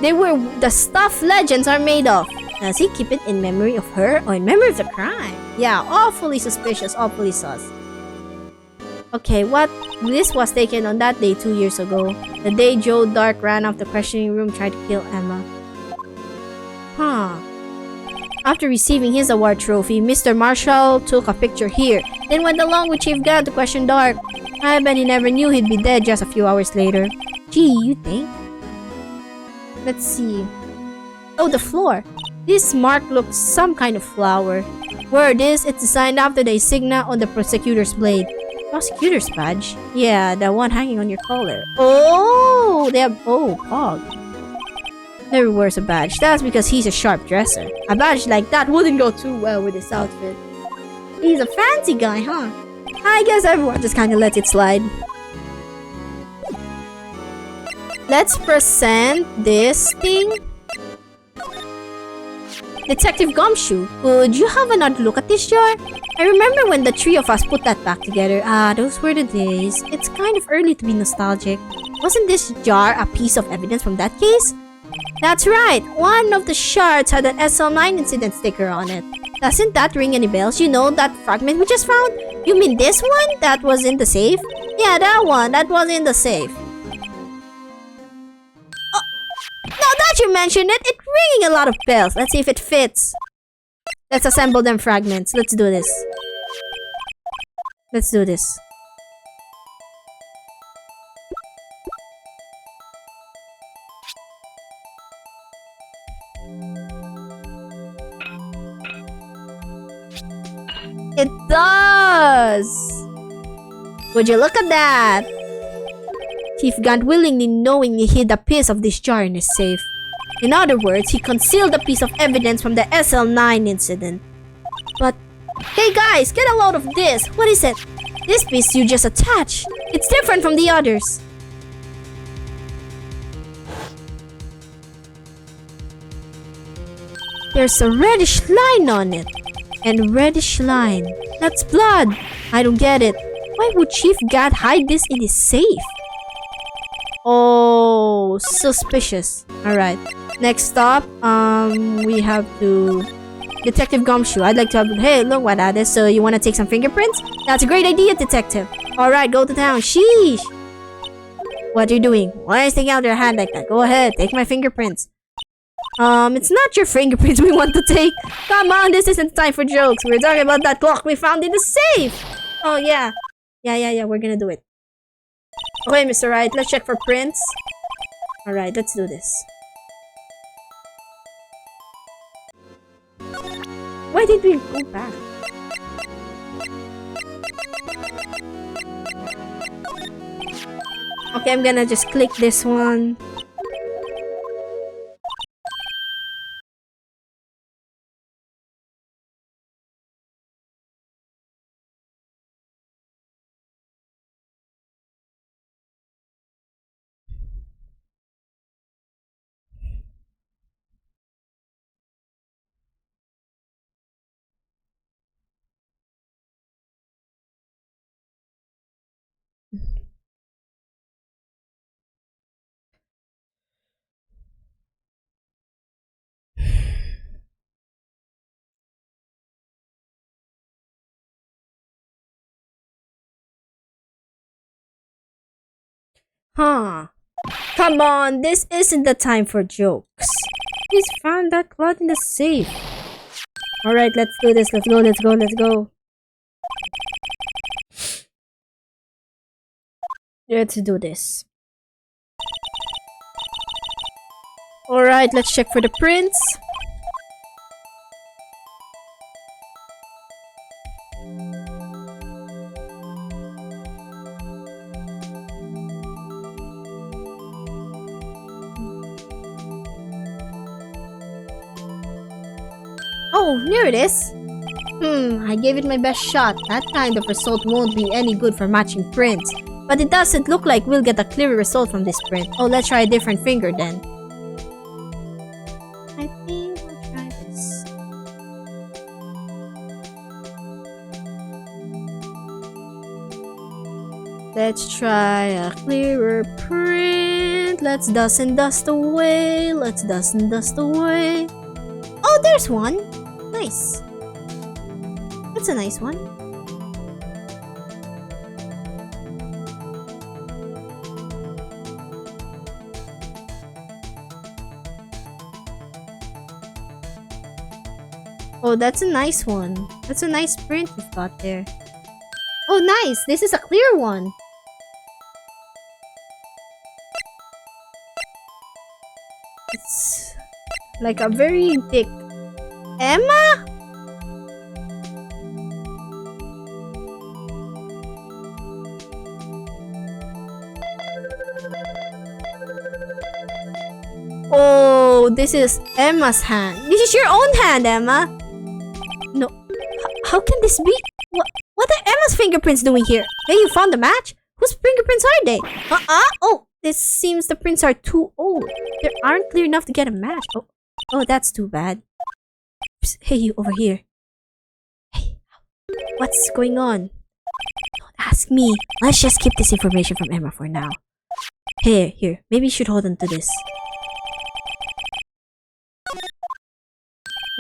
S3: They were the stuff legends are made of. Does he keep it in memory of her or in memory of the crime? Yeah, awfully suspicious, awfully sus. Okay, what? This was taken on that day 2 years ago. The day Joe Dark ran off the questioning room, tried to kill Emma. Huh. After receiving his award trophy, Mr. Marshall took a picture here, then went along with Chief Gad to question Dark. I bet he never knew he'd be dead just a few hours later. Gee, you think? Let's see. Oh, the floor. This mark looks some kind of flower. Word is, it's designed after the insignia on the prosecutor's blade. Prosecutor's badge? Yeah, the one hanging on your collar. Oh, they have... Oh, Pog. Never wears a badge. That's because he's a sharp dresser. A badge like that wouldn't go too well with his outfit. He's a fancy guy, huh? I guess everyone just kinda lets it slide. Let's present this thing. Detective Gumshoe, could you have another look at this jar? I remember when the three of us put that back together. Ah, those were the days. It's kind of early to be nostalgic. Wasn't this jar a piece of evidence from that case? That's right. One of the shards had an SL9 incident sticker on it. Doesn't that ring any bells? You know that fragment we just found? You mean this one? That was in the safe? Yeah, that one. That was in the safe. Oh, now that you mention it, it's ringing a lot of bells. Let's see if it fits. Let's assemble them fragments. Let's do this. Let's do this. It does! Would you look at that? Chief Gant willingly knowingly hid a piece of this jar in his safe. In other words, he concealed a piece of evidence from the SL9 incident. But, hey guys, get a load of this! What is it? This piece you just attached. It's different from the others. There's a reddish line on it. And reddish line. That's blood. I don't get it. Why would Chief Gant hide this in his safe? Oh, suspicious. Alright. Next stop, we have to... Detective Gumshoe. I'd like to have... Hey, look what that is. So you want to take some fingerprints? That's a great idea, Detective. Alright, go to town. Sheesh. What are you doing? Why are you sticking out your hand like that? Go ahead, take my fingerprints. It's not your fingerprints we want to take. Come on, this isn't time for jokes. We're talking about that clock we found in the safe. Oh, yeah. Yeah, we're gonna do it. Okay, Mr. Wright, let's check for prints. Alright, let's do this. Why did we go back? Okay, I'm gonna just click this one. Huh. Come on, this isn't the time for jokes. He's found that cloth in the safe. Alright, let's do this. Let's go. Let's do this. Alright, let's check for the prints. Oh, here it is. I gave it my best shot. That kind of result won't be any good for matching prints. But it doesn't look like we'll get a clearer result from this print. Oh, let's try a different finger then. I think I'll try this. Let's try a clearer print. Let's dust and dust away. Oh, there's one. Nice. That's a nice one. Oh, that's a nice one. That's a nice print we've got there. Oh, nice. This is a clear one. It's like a very thick... Emma? Oh, this is Emma's hand. This is your own hand, Emma. No. How can this be? What are Emma's fingerprints doing here? Hey, you found the match? Whose fingerprints are they? Oh, this seems the prints are too old. They aren't clear enough to get a match. Oh, that's too bad. Psst, hey, you over here. Hey, what's going on? Don't ask me. Let's just keep this information from Emma for now. Here. Maybe you should hold on to this.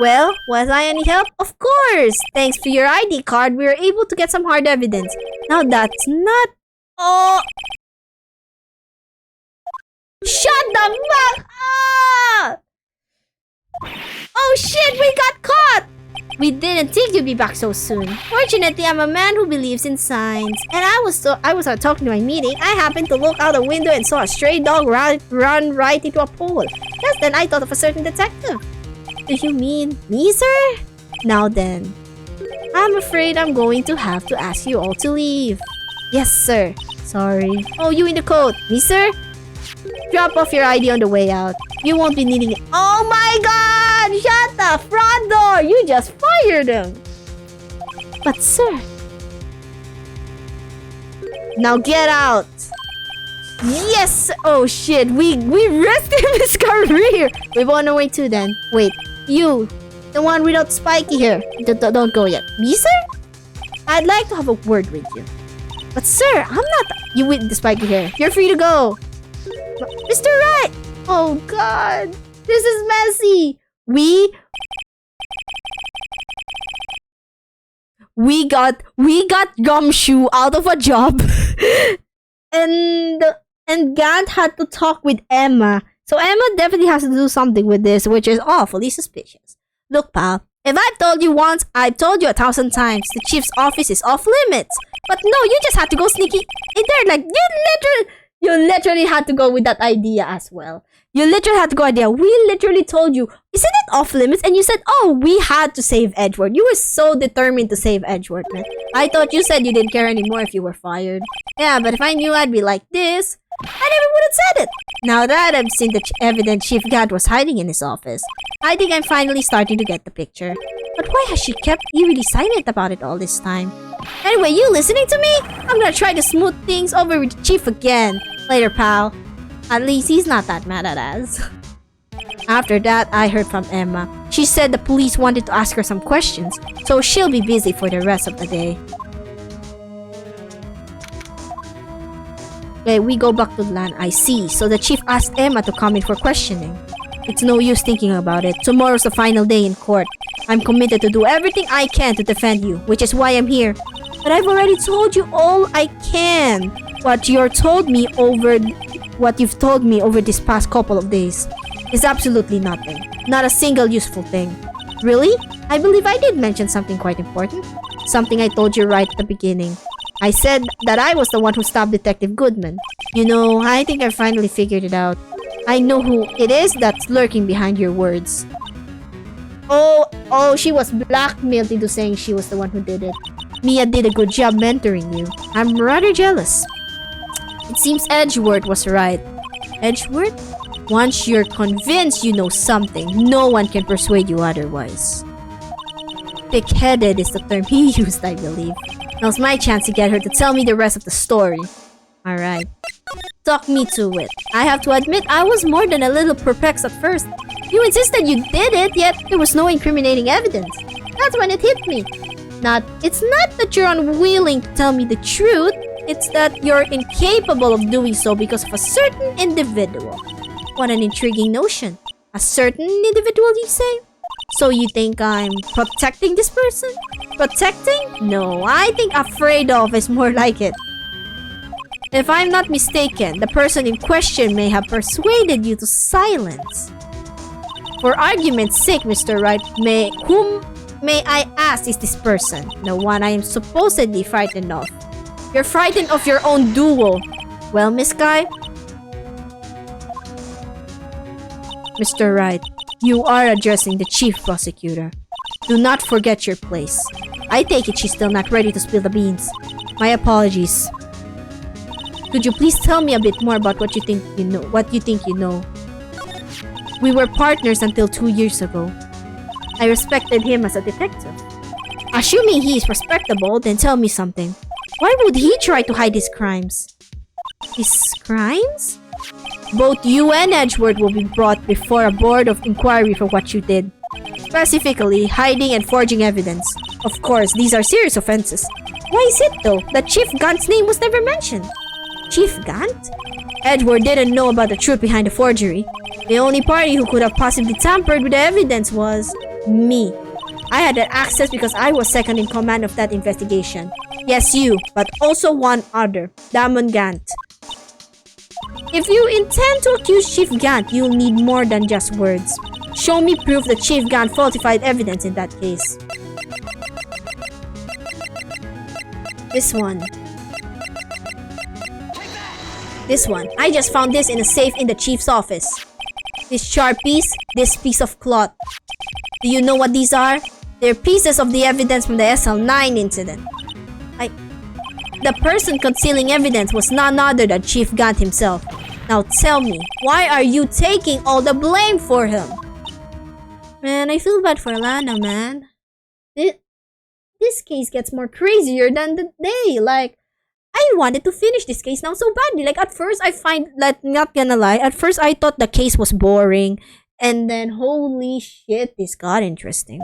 S3: Well, was I any help? Of course! Thanks to your ID card, we were able to get some hard evidence. Now that's not... Oh! Shut the fuck up! Oh shit, we got caught! We didn't think you'd be back so soon. Fortunately, I'm a man who believes in signs. And I was out talking to my meeting. I happened to look out a window and saw a stray dog run right into a pole. Just then, I thought of a certain detective. Do you mean me, sir? Now then, I'm afraid I'm going to have to ask you all to leave. Yes, sir. Sorry. Oh, you in the coat. Me, sir? Drop off your ID on the way out. You won't be needing it. Oh my god! Shut the front door! You just fired him! But sir... Now get out! Yes! Oh shit, we risked his career! We won away too then. Wait, you, the one without Spiky here. Don't go yet. Me, sir? I'd like to have a word with you. But sir, I'm not... You with the Spiky hair. You're free to go. Mr. Right! Oh god! This is messy! We got Gumshoe out of a job and Gant had to talk with Emma. So Emma definitely has to do something with this, which is awfully suspicious. Look, pal, if I've told you once, I've told you 1,000 times. The chief's office is off limits. But no, you just had to go sneaky in there. Like, you literally had to go with that idea as well. You literally had to go idea. We literally told you, isn't it off limits? And you said, oh, we had to save Edgeworth. You were so determined to save Edgeworth, man. I thought you said you didn't care anymore if you were fired. Yeah, but if I knew I'd be like this, I never would have said it. Now that I've seen the evidence Chief Gant was hiding in his office, I think I'm finally starting to get the picture. But why has she kept eerily silent about it all this time? Anyway, you listening to me? I'm gonna try to smooth things over with the Chief again. Later, pal. At least he's not that mad at us. After that, I heard from Emma. She said the police wanted to ask her some questions, so she'll be busy for the rest of the day. Okay, we go back to land. I see. So the chief asked Emma to come in for questioning. It's no use thinking about it. Tomorrow's the final day in court. I'm committed to do everything I can to defend you, which is why I'm here. But I've already told you all I can. What you've told me over this past couple of days is absolutely nothing. Not a single useful thing. Really? I believe I did mention something quite important. Something I told you right at the beginning. I said that I was the one who stopped Detective Goodman. You know, I think I finally figured it out. I know who it is that's lurking behind your words. Oh, she was blackmailed into saying she was the one who did it. Mia did a good job mentoring you. I'm rather jealous. It seems Edgeworth was right. Edgeworth? Once you're convinced you know something, no one can persuade you otherwise. Thick-headed is the term he used, I believe. Now's my chance to get her to tell me the rest of the story. Alright. Talk me to it. I have to admit, I was more than a little perplexed at first. You insisted you did it, yet there was no incriminating evidence. That's when it hit me. It's not that you're unwilling to tell me the truth. It's that you're incapable of doing so because of a certain individual. What an intriguing notion. A certain individual, you say? So you think I'm protecting this person? Protecting? No, I think afraid of is more like it. If I'm not mistaken, the person in question may have persuaded you to silence. For argument's sake, Mr. Wright, whom may I ask is this person? The one I am supposedly frightened of. You're frightened of your own duel. Well, Miss Guy? Mr. Wright, you are addressing the chief prosecutor. Do not forget your place. I take it she's still not ready to spill the beans. My apologies. Could you please tell me a bit more about what you think you know? We were partners until 2 years ago. I respected him as a detective. Assuming he is respectable, then tell me something. Why would he try to hide his crimes? His crimes? Both you and Edgeworth will be brought before a board of inquiry for what you did. Specifically, hiding and forging evidence. Of course, these are serious offenses. Why is it though that Chief Gant's name was never mentioned? Chief Gant? Edgeworth didn't know about the truth behind the forgery. The only party who could have possibly tampered with the evidence was Me. I had that access because I was second in command of that investigation. Yes, you, but also one other, Damon Gant. If you intend to accuse Chief Gant, you'll need more than just words. Show me proof that Chief Gant falsified evidence in that case. This one. This one. I just found this in a safe in the chief's office. This sharp piece, this piece of cloth. Do you know what these are? They're pieces of the evidence from the SL9 incident. The person concealing evidence was none other than Chief Gant himself. Now tell me, why are you taking all the blame for him? Man, I feel bad for Lana, man. This case gets more crazier than the day. Like, I wanted to finish this case now so badly. Like, at first I find, like, not gonna lie, at first I thought the case was boring. And then, holy shit, this got interesting.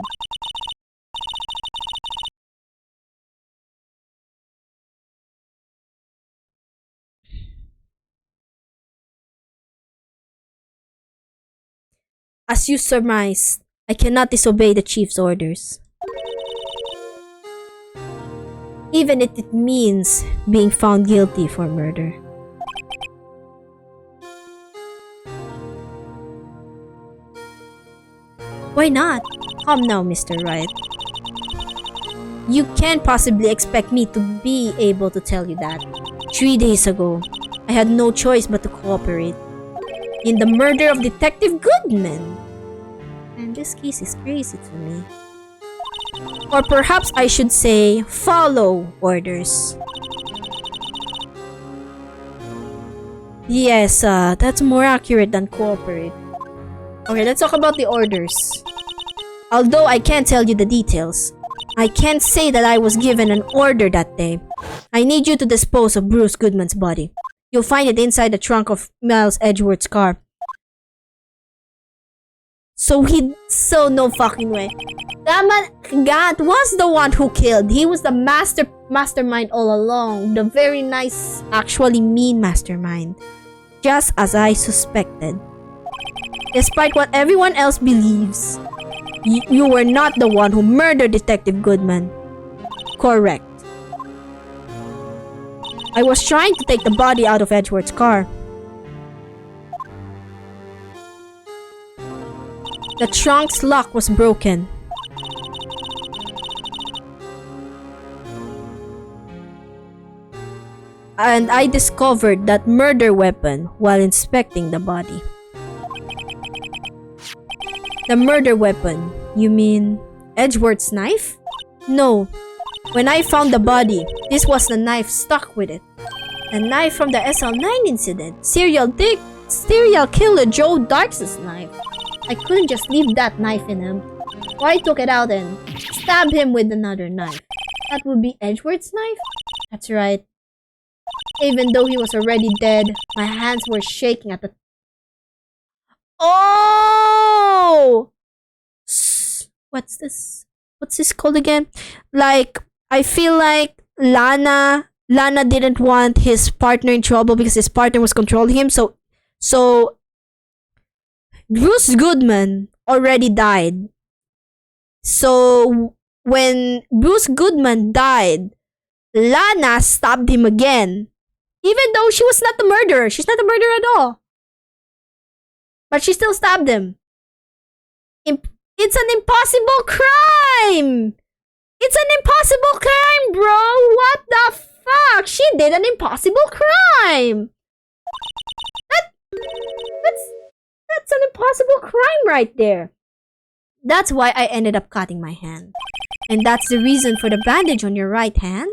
S3: As you surmised, I cannot disobey the chief's orders. Even if it means being found guilty for murder. Why not? Come now, Mr. Wright. You can't possibly expect me to be able to tell you that. 3 days ago, I had no choice but to cooperate in the murder of Detective Goodman. And this case is crazy to me. Or perhaps I should say, follow orders. Yes, that's more accurate than cooperate. Okay, let's talk about the orders. Although I can't tell you the details, I can't say that I was given an order that day. I need you to dispose of Bruce Goodman's body. You'll find it inside the trunk of Miles Edgeworth's car. So no fucking way. Damon Gant was the one who killed. He was the mastermind all along. The very nice, actually mean mastermind. Just as I suspected. Despite what everyone else believes, you were not the one who murdered Detective Goodman. Correct. I was trying to take the body out of Edgeworth's car. The trunk's lock was broken. And I discovered that murder weapon while inspecting the body. The murder weapon? You mean Edgeworth's knife? No. When I found the body, this was the knife stuck with it. A knife from the SL9 incident. Serial killer Joe Darks' knife. I couldn't just leave that knife in him. So I took it out and stabbed him with another knife. That would be Edgeworth's knife? That's right. Even though he was already dead, my hands were shaking at the... Oh! What's this? What's this called again? Like, I feel like Lana didn't want his partner in trouble because his partner was controlling him. So Bruce Goodman already died. So when Bruce Goodman died, Lana stabbed him again. Even though she was not the murderer. She's not the murderer at all. But she still stabbed him. It's an impossible crime! It's an impossible crime, bro! What the fuck? She did an impossible crime! That's an impossible crime right there. That's why I ended up cutting my hand. And that's the reason for the bandage on your right hand?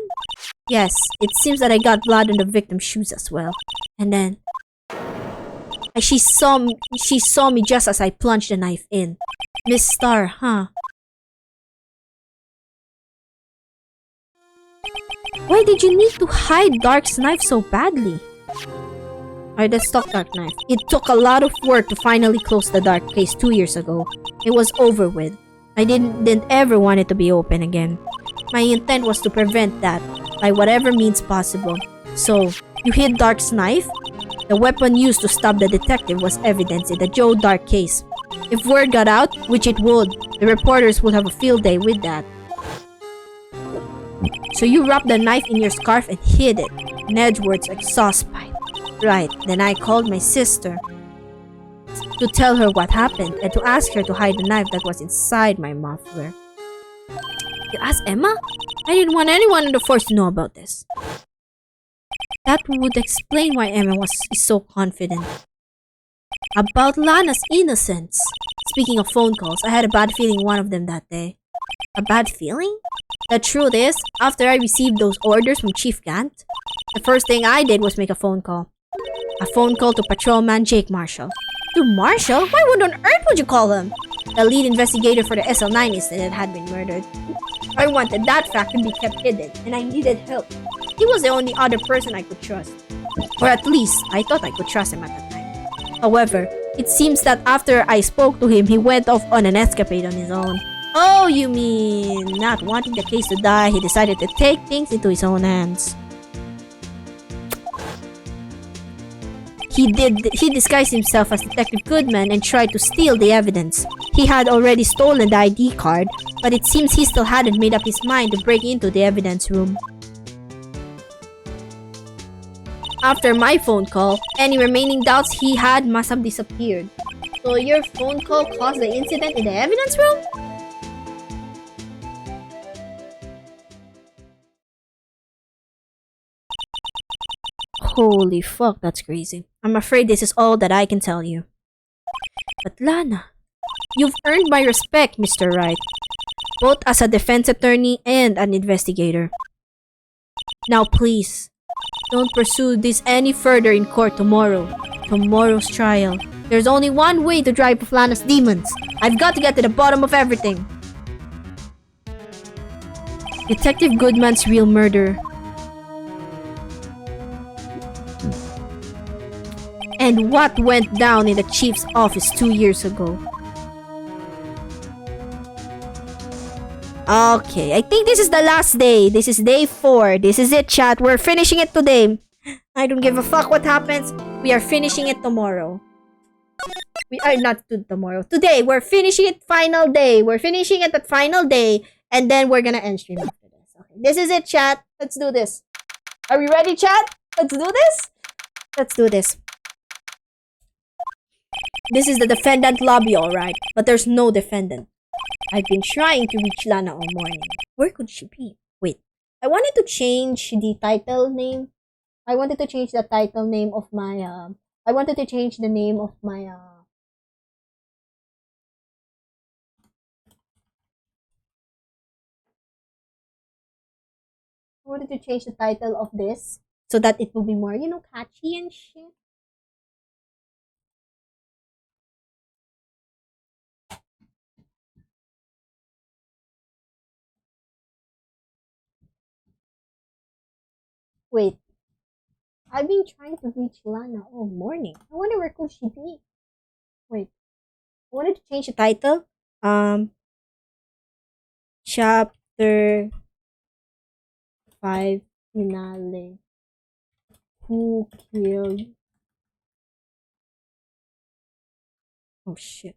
S3: Yes, it seems that I got blood on the victim's shoes as well. And then... She saw me just as I plunged the knife in. Miss Starr, huh? Why did you need to hide Dark's knife so badly? Alright, let's talk Dark Knife. It took a lot of work to finally close the Dark case 2 years ago. It was over with. I didn't ever want it to be open again. My intent was to prevent that by whatever means possible. So, you hid Dark's knife? The weapon used to stab the detective was evidence in the Joe Dark case. If word got out, which it would, The reporters would have a field day with that. So you wrapped the knife in your scarf and hid it in Edgeworth's exhaust pipe. Right, then I called my sister to tell her what happened and to ask her to hide the knife that was inside my muffler. You asked Emma? I didn't want anyone in the force to know about this. That would explain why Emma is so confident about Lana's innocence. Speaking of phone calls, I had a bad feeling one of them that day. A bad feeling? The truth is, after I received those orders from Chief Gant, the first thing I did was make a phone call. A phone call to Patrolman Jake Marshall. To Marshall? Why would on earth would you call him? The lead investigator for the SL9 incident had been murdered. I wanted that fact to be kept hidden, and I needed help. He was the only other person I could trust. Or at least, I thought I could trust him at that time. However, it seems that after I spoke to him, he went off on an escapade on his own. Oh, you mean, not wanting the case to die, he decided to take things into his own hands. He disguised himself as Detective Goodman and tried to steal the evidence. He had already stolen the ID card, but it seems he still hadn't made up his mind to break into the evidence room. After my phone call, any remaining doubts he had must have disappeared. So your phone call caused the incident in the evidence room? Holy fuck, that's crazy. I'm afraid this is all that I can tell you. But Lana, you've earned my respect, Mr. Wright, both as a defense attorney and an investigator. Now please, don't pursue this any further in court tomorrow's trial. There's only one way to drive off Lana's demons. I've got to get to the bottom of everything. Detective Goodman's real murder. And what went down in the chief's office 2 years ago. Okay, I think this is the last day. This is day 4. This is it, chat. We're finishing it today. I don't give a fuck what happens. We are finishing it tomorrow. We are not tomorrow. Today, we're finishing it final day. We're finishing it at final day. And then we're gonna end stream after this. Okay, this is it, chat. Let's do this. Are we ready, chat? Let's do this? Let's do this. This is the defendant lobby, alright. But there's no defendant. I've been trying to reach Lana all morning. Where could she be? Wait. I wanted to change the title name. I wanted to change the title name of my, I wanted to change the name of my, I wanted to change the title of this so that it will be more, you know, catchy and shit. Wait. I've been trying to reach Lana all morning. I wonder where could she be? Wait. I wanted to change the title. Chapter 5 finale. Who killed? Oh shit.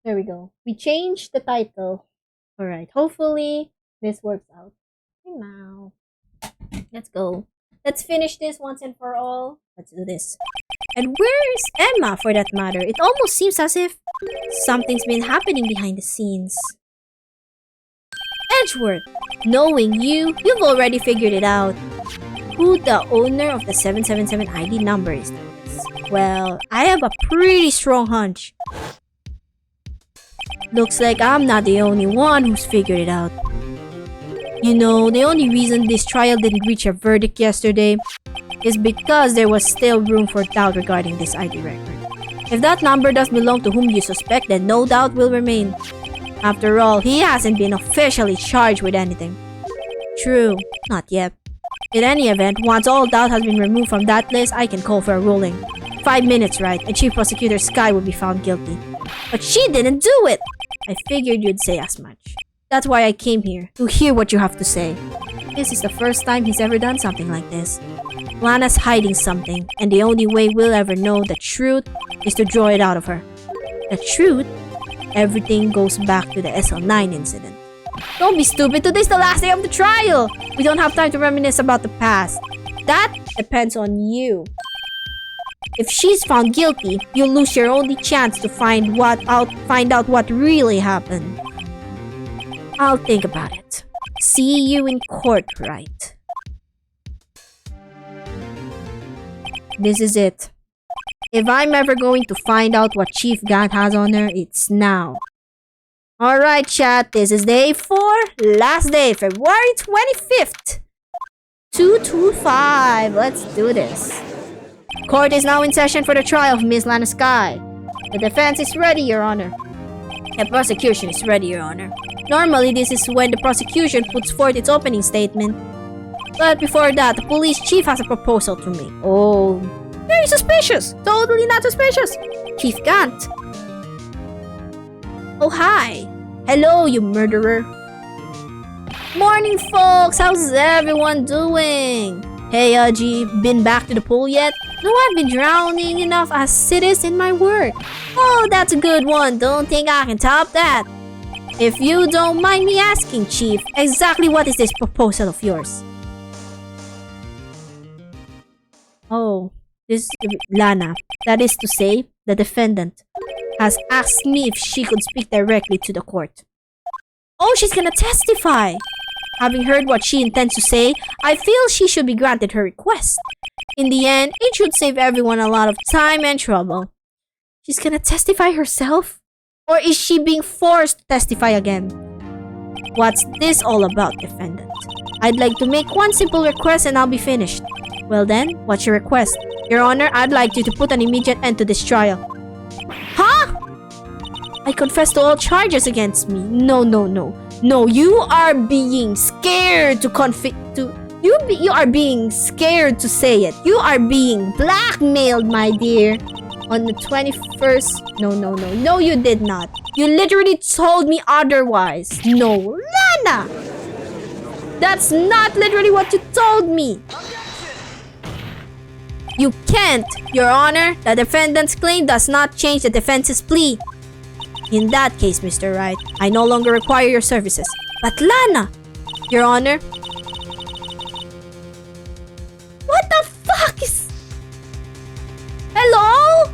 S3: There we go. We changed the title. Alright, hopefully this works out. Hey now. Let's go. Let's finish this once and for all. Let's do this. And where is Emma, for that matter? It almost seems as if something's been happening behind the scenes. Edgeworth, knowing you, you've already figured it out. Who the owner of the 777 ID number is. Well, I have a pretty strong hunch. Looks like I'm not the only one who's figured it out. You know, the only reason this trial didn't reach a verdict yesterday is because there was still room for doubt regarding this ID record. If that number does belong to whom you suspect, then no doubt will remain. After all, he hasn't been officially charged with anything. True, not yet. In any event, once all doubt has been removed from that list, I can call for a ruling. 5 minutes, right, and Chief Prosecutor Sky will be found guilty. But she didn't do it! I figured you'd say as much. That's why I came here, to hear what you have to say. This is the first time he's ever done something like this. Lana's hiding something, and the only way we'll ever know the truth is to draw it out of her. The truth? Everything goes back to the SL9 incident. Don't be stupid, today's the last day of the trial! We don't have time to reminisce about the past. That depends on you. If she's found guilty, you'll lose your only chance to find out what really happened. I'll think about it. See you in court, right? This is it. If I'm ever going to find out what Chief Gant has on her, it's now. Alright, chat, this is day 4, last day, February 25th. 225. Let's do this. Court is now in session for the trial of Miss Lana Skye. The defense is ready, Your Honor. The prosecution is ready, Your Honor. Normally, this is when the prosecution puts forth its opening statement. But before that, the police chief has a proposal to make. Oh, very suspicious. Totally not suspicious. Chief Gant. Oh, hi. Hello, you murderer. Morning, folks. How's everyone doing? Hey, G, been back to the pool yet? No, I've been drowning enough as it is in my work. Oh, that's a good one. Don't think I can top that. If you don't mind me asking, Chief, exactly what is this proposal of yours? Oh, this is Lana. That is to say, the defendant has asked me if she could speak directly to the court. Oh, she's gonna testify! Having heard what she intends to say, I feel she should be granted her request. In the end, it should save everyone a lot of time and trouble. She's gonna testify herself? Or is she being forced to testify again? What's this all about, defendant? I'd like to make one simple request and I'll be finished. Well then, what's your request? Your Honor, I'd like you to put an immediate end to this trial. Huh? I confess to all charges against me. No. No, you are being scared to you are being scared to say it. You are being blackmailed, my dear. On the 21st... No, you did not. You literally told me otherwise. No, Lana! That's not literally what you told me. You can't, Your Honor. The defendant's claim does not change the defense's plea. In that case, Mr. Wright, I no longer require your services. But Lana! Your Honor... What the fuck is... Hello?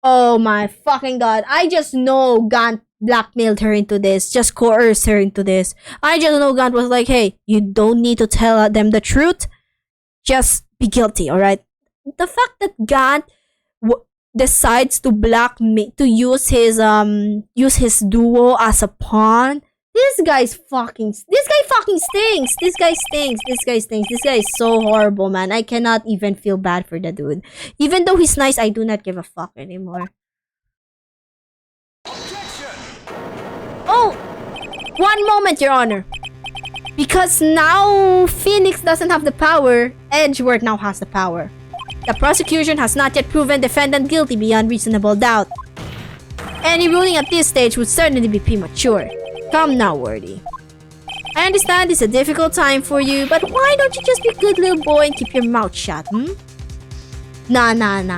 S3: Oh my fucking god. I just know Gant blackmailed her into this. Just coerced her into this. I just know Gant was like, hey, you don't need to tell them the truth. Just be guilty, alright? The fact that Gant decides to blackmail, to use his duo as a pawn. This guy fucking stinks. This guy is so horrible, man. I cannot even feel bad for the dude. Even though he's nice, I do not give a fuck anymore. Oh! One moment, Your Honor. Because now Phoenix doesn't have the power, Edgeworth now has the power. The prosecution has not yet proven defendant guilty beyond reasonable doubt. Any ruling at this stage would certainly be premature. Come now, Worthy. I understand it's a difficult time for you, but why don't you just be a good little boy and keep your mouth shut, Nah.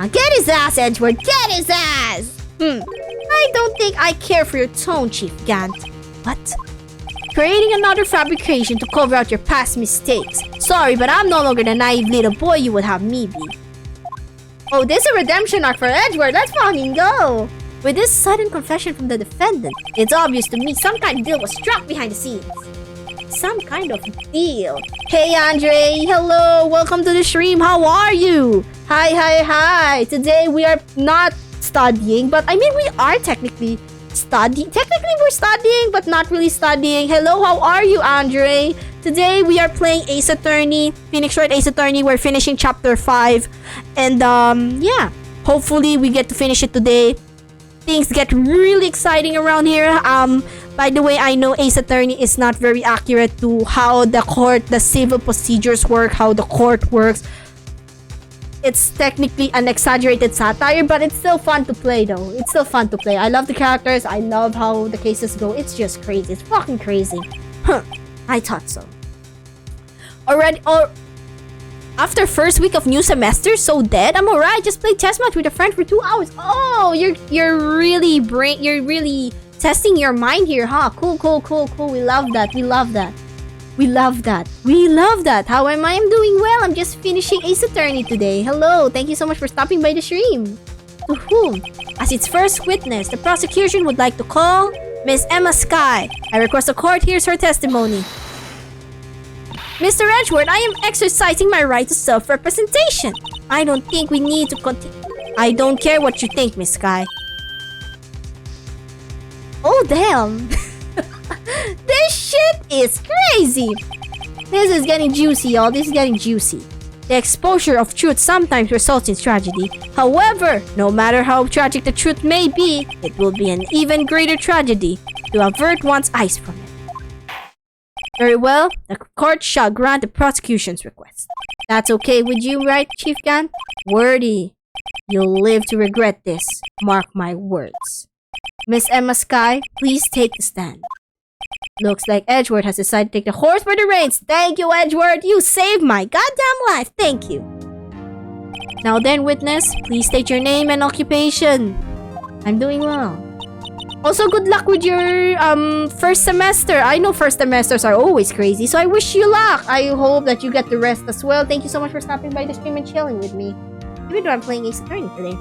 S3: Get his ass, Edgeworth. Get his ass! I don't think I care for your tone, Chief Gant. What? Creating another fabrication to cover out your past mistakes. Sorry, but I'm no longer the naive little boy you would have me be. Oh, this is a redemption arc for Edgeworth. Let's fucking go! With this sudden confession from the defendant, it's obvious to me some kind of deal was struck behind the scenes. Some kind of deal. Hey, Andre. Hello. Welcome to the stream. How are you? Hi. Today we are not studying, but I mean we are technically studying. Technically we're studying, but not really studying. Hello, how are you, Andre? Today we are playing Ace Attorney. Phoenix Wright Ace Attorney. We're finishing chapter 5. And yeah. Hopefully we get to finish it today. things get really exciting around here. By the way, I know Ace Attorney is not very accurate to how the civil procedures work, how the court works. It's technically an exaggerated satire, but it's still fun to play though. It's still fun to play. I love the characters. I love how the cases go. It's just crazy. It's fucking crazy. Huh. I thought so. After first week of new semester, so dead. I'm alright. Just played chess match with a friend for 2 hours. Oh, you're really testing your mind here, huh? Cool. We love that. How am I? I'm doing well. I'm just finishing Ace Attorney today. Hello. Thank you so much for stopping by the stream. To whom? As its first witness, the prosecution would like to call Miss Emma Sky. I request the court hears her testimony. Mr. Edgeworth, I am exercising my right to self-representation. I don't think we need to continue. I don't care what you think, Miss Sky. Oh, damn. This shit is crazy. This is getting juicy, y'all. This is getting juicy. The exposure of truth sometimes results in tragedy. However, no matter how tragic the truth may be, it will be an even greater tragedy to avert one's eyes from it. Very well, the court shall grant the prosecution's request. That's okay with you, right, Chief Gan? Wordy. You'll live to regret this. Mark my words. Miss Emma Sky, please take the stand. Looks like Edgeworth has decided to take the horse by the reins. Thank you, Edgeworth. You saved my goddamn life. Thank you. Now then, witness, please state your name and occupation. I'm doing well. Also, good luck with your first semester. I know first semesters are always crazy, so I wish you luck. I hope that you get the rest as well. Thank you so much for stopping by the stream and chilling with me. Even though I'm playing Ace Attorney today.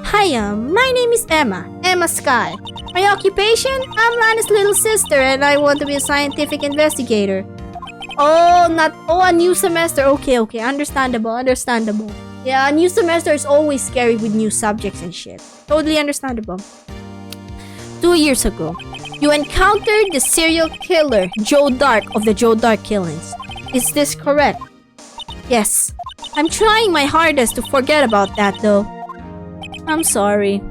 S3: Hiya, my name is Emma Sky. My occupation? I'm Lana's little sister and I want to be a scientific investigator. A new semester. Okay, understandable. Yeah, a new semester is always scary with new subjects and shit. Totally understandable. 2 years ago, you encountered the serial killer, Joe Dark of the Joe Dark killings. Is this correct? Yes. I'm trying my hardest to forget about that though. I'm sorry.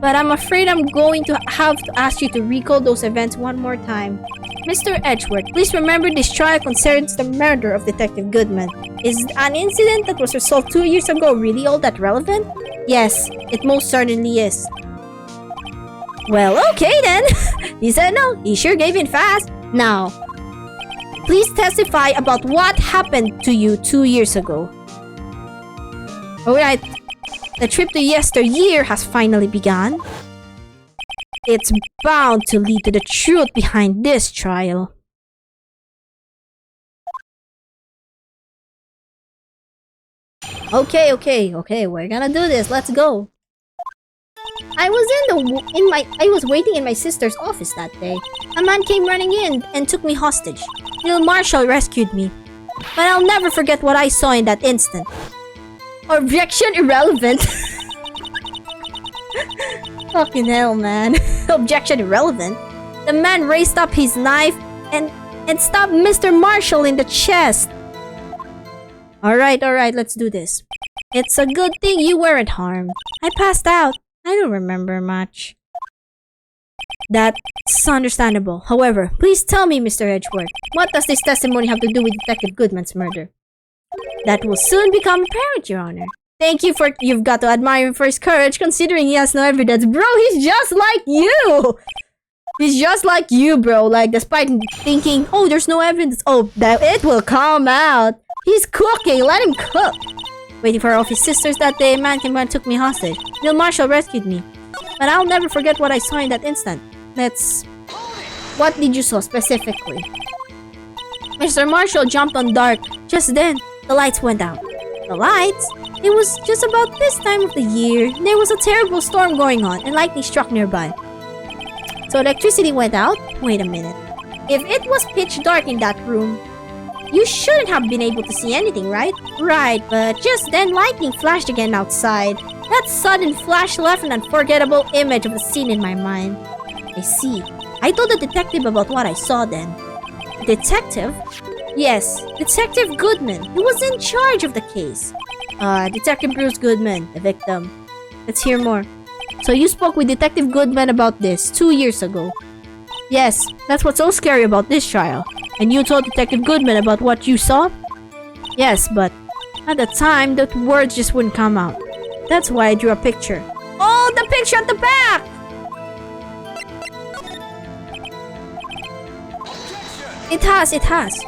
S3: But I'm afraid I'm going to have to ask you to recall those events one more time. Mr. Edgeworth, please remember this trial concerns the murder of Detective Goodman. Is an incident that was resolved 2 years ago really all that relevant? Yes, it most certainly is. Well, okay then. He said no. He sure gave in fast. Now, please testify about what happened to you 2 years ago. Alright. The trip to yesteryear has finally begun. It's bound to lead to the truth behind this trial. Okay, we're gonna do this. Let's go. I was waiting in my sister's office that day. A man came running in and took me hostage. Neil Marshall rescued me. But I'll never forget what I saw in that instant. Objection irrelevant. Fucking hell, man. Objection irrelevant. The man raised up his knife and stabbed Mr. Marshall in the chest. Alright, let's do this. It's a good thing you weren't harmed. I passed out. I don't remember much. That's understandable. However, please tell me, Mr. Edgeworth, what does this testimony have to do with Detective Goodman's murder? That will soon become apparent, Your Honor. You've got to admire him for his courage, considering he has no evidence. Bro, he's just like you! He's just like you, bro. Like, despite thinking, oh, there's no evidence. Oh, it will come out. He's cooking. Let him cook. Waiting for all of his sisters that day, a man came and took me hostage. Neil Marshall rescued me. But I'll never forget what I saw in that instant. What did you saw specifically? Mr. Marshall jumped on Dark. Just then, the lights went out. The lights? It was just about this time of the year. There was a terrible storm going on and lightning struck nearby. So electricity went out? Wait a minute. If it was pitch dark in that room, you shouldn't have been able to see anything, right? Right, but just then lightning flashed again outside. That sudden flash left an unforgettable image of the scene in my mind. I see. I told the detective about what I saw then. Detective? Yes, Detective Goodman. He was in charge of the case. Detective Bruce Goodman, the victim. Let's hear more. So you spoke with Detective Goodman about this 2 years ago. Yes, that's what's so scary about this trial. And you told Detective Goodman about what you saw? Yes, but at the time, the words just wouldn't come out. That's why I drew a picture. Oh, the picture at the back! It has.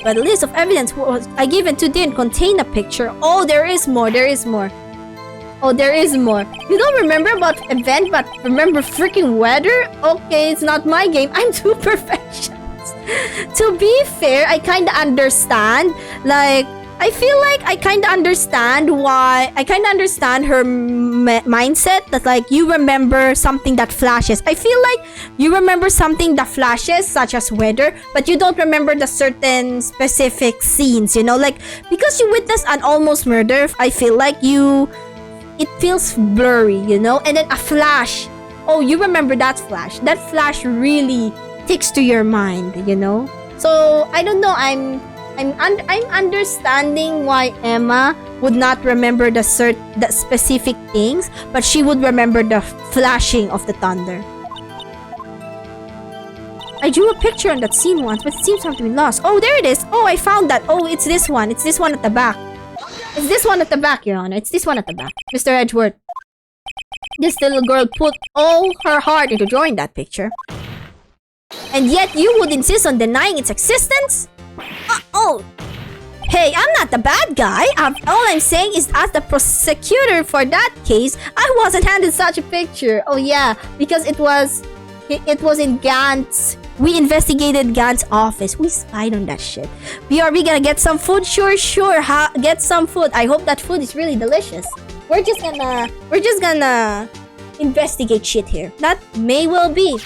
S3: But the list of evidence I given to didn't contain a picture. Oh, there is more. Oh, there is more. You don't remember about event, but remember freaking weather? Okay, it's not my game. I'm too perfectionist. To be fair, I kinda understand. Like, I feel like I kinda understand her mindset that like you remember something that flashes. I feel like you remember something that flashes, such as weather, but you don't remember the certain specific scenes, you know? Like, because you witnessed an almost murder, I feel like it feels blurry, you know? And then a flash. Oh, you remember that flash. That flash really sticks to your mind, you know? So, I don't know, I'm understanding why Emma would not remember the specific things, but she would remember the flashing of the thunder. I drew a picture on that scene once, but it seems to have been lost. Oh, there it is. Oh, I found that. Oh, it's this one. It's this one at the back. It's this one at the back, Your Honor. It's this one at the back. Mr. Edgeworth. This little girl put all her heart into drawing that picture. And yet you would insist on denying its existence? Oh! Hey, I'm not the bad guy. All I'm saying is as the prosecutor for that case, I wasn't handed such a picture. Oh yeah, because it was in Gant's. We investigated Gant's office. We spied on that shit. Are we gonna get some food? Sure. Get some food. I hope that food is really delicious. We're just gonna investigate shit here. That may well be.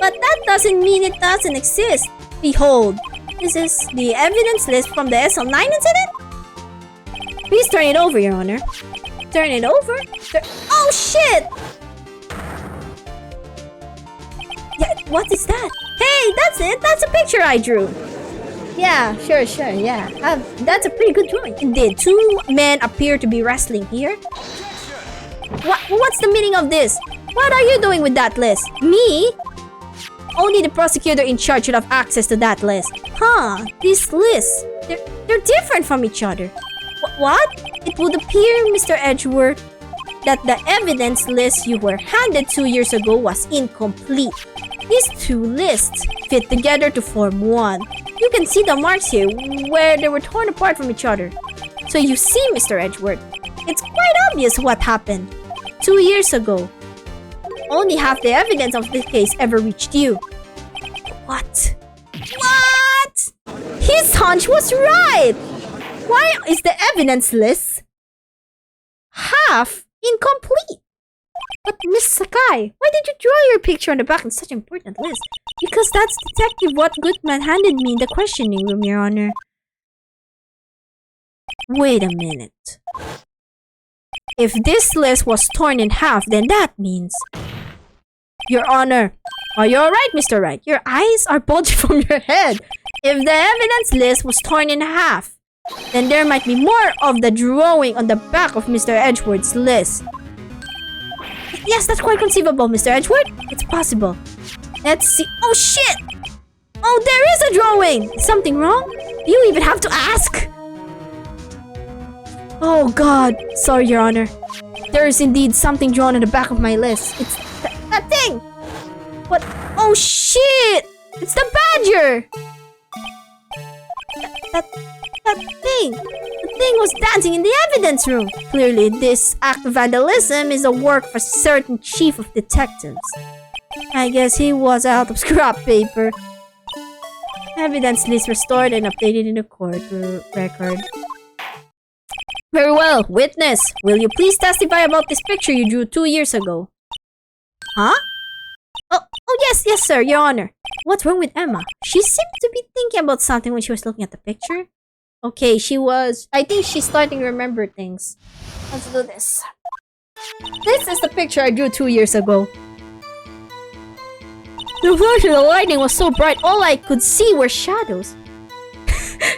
S3: But that doesn't mean it doesn't exist. Behold, this is the evidence list from the SL9 incident? Please turn it over, Your Honor. Turn it over? Oh, shit! Yeah, what is that? Hey, that's it! That's a picture I drew! Yeah, sure, yeah. That's a pretty good drawing. Indeed, 2 men appear to be wrestling here. What's the meaning of this? What are you doing with that list? Me? Only the prosecutor in charge should have access to that list. Huh, these lists, they're different from each other. What? It would appear, Mr. Edgeworth, that the evidence list you were handed 2 years ago was incomplete. These 2 lists fit together to form one. You can see the marks here where they were torn apart from each other. So you see, Mr. Edgeworth, it's quite obvious what happened 2 years ago. Only half the evidence of the case ever reached you. What? His hunch was right! Why is the evidence list half incomplete? But Miss Sakai, why did you draw your picture on the back in such an important list? Because that's Detective What Goodman handed me in the questioning room, Your Honor. Wait a minute. If this list was torn in half, then that means... Your Honor, are you alright, Mr. Wright? Your eyes are bulging from your head. If the evidence list was torn in half, then there might be more of the drawing on the back of Mr. Edgeworth's list. Yes, that's quite conceivable, Mr. Edgeworth. It's possible. Let's see. Oh, shit! Oh, there is a drawing! Is something wrong? Do you even have to ask? Oh, God. Sorry, Your Honor. There is indeed something drawn on the back of my list. It's that thing! What? Oh, shit! It's the badger! That thing! The thing was dancing in the evidence room! Clearly, this act of vandalism is a work of a certain chief of detectives. I guess he was out of scrap paper. Evidence list restored and updated in the court record. Very well, witness. Will you please testify about this picture you drew 2 years ago? Huh? Oh yes, sir, Your Honor. What's wrong with Emma? She seemed to be thinking about something when she was looking at the picture. Okay, I think she's starting to remember things. Let's do this. This is the picture I drew 2 years ago. The flash of the lightning was so bright, all I could see were shadows.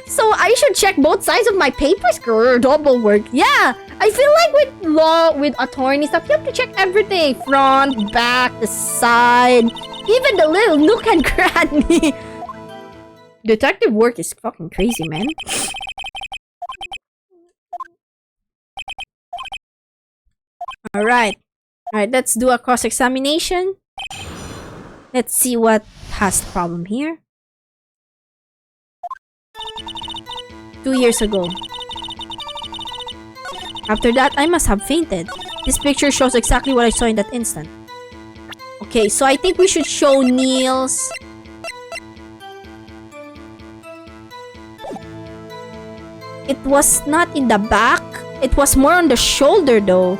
S3: So I should check both sides of my papers? Grr, double work. Yeah, I feel like with law, with attorney stuff, you have to check everything. Front, back, the side, even the little nook and cranny. Detective work is fucking crazy, man. Alright. Alright, let's do a cross-examination. Let's see what has the problem here. 2 years ago. After that, I must have fainted. This picture shows exactly what I saw in that instant. Okay, so I think we should show Neil's... It was not in the back. It was more on the shoulder though.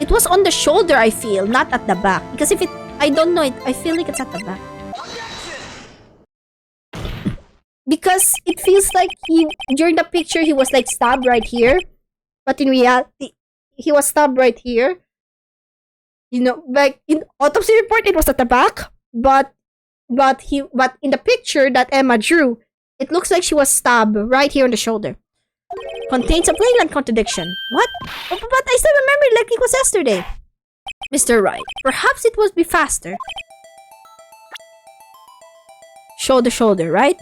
S3: It was on the shoulder, I feel, not at the back. Because if it... I don't know, I feel like it's at the back. Because it feels like during the picture, he was like stabbed right here. But in reality, he was stabbed right here. You know, like in autopsy report, it was at the back. But in the picture that Emma drew, it looks like she was stabbed right here on the shoulder. Contains a blatant contradiction. What? But I still remember it like it was yesterday. Mr. Wright, perhaps it would be faster. Show the shoulder, right?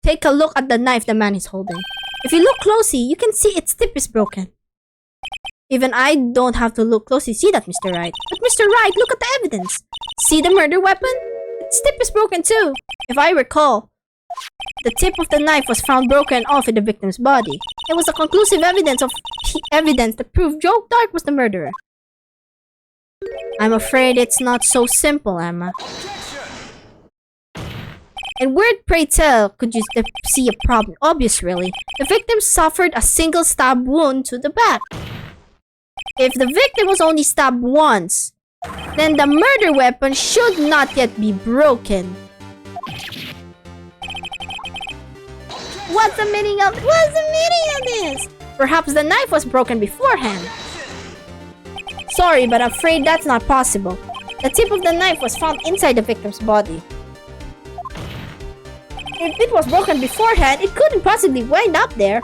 S3: Take a look at the knife the man is holding. If you look closely, you can see its tip is broken. Even I don't have to look closely to see that, Mr. Wright. But Mr. Wright, look at the evidence. See the murder weapon? Its tip is broken too. If I recall, the tip of the knife was found broken off in the victim's body. It was a conclusive evidence that proved Joe Dark was the murderer. I'm afraid it's not so simple, Emma. And where, pray tell, could you see a problem? Obvious, really. The victim suffered a single stab wound to the back. If the victim was only stabbed once, then the murder weapon should not yet be broken. What's the meaning of this? Perhaps the knife was broken beforehand. Sorry, but I'm afraid that's not possible. The tip of the knife was found inside the victim's body. If it was broken beforehand, it couldn't possibly wind up there.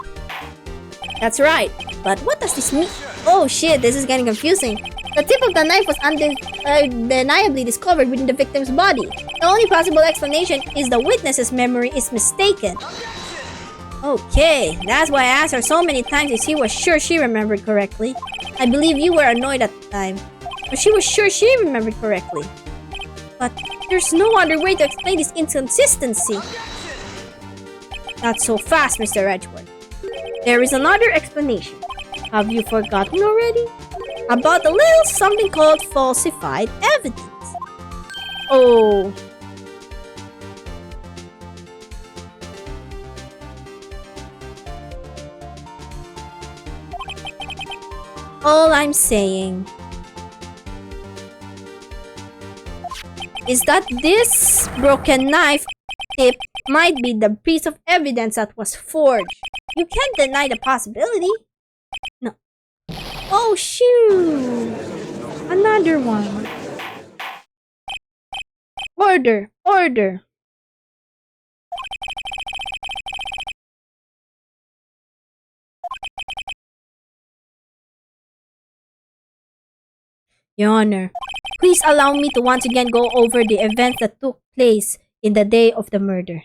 S3: That's right. But what does this mean? Oh shit, this is getting confusing. The tip of the knife was undeniably discovered within the victim's body. The only possible explanation is the witness's memory is mistaken. Okay, that's why I asked her so many times if she was sure she remembered correctly. I believe you were annoyed at the time, but she was sure she remembered correctly. But there's no other way to explain this inconsistency. Not so fast, Mr. Edgeworth. There is another explanation. Have you forgotten already? About a little something called falsified evidence. Oh. All I'm saying is that this broken knife tip might be the piece of evidence that was forged. You can't deny the possibility. No. Oh, shoot. Another one. Order. Order. Your Honor, please allow me to once again go over the events that took place in the day of the murder.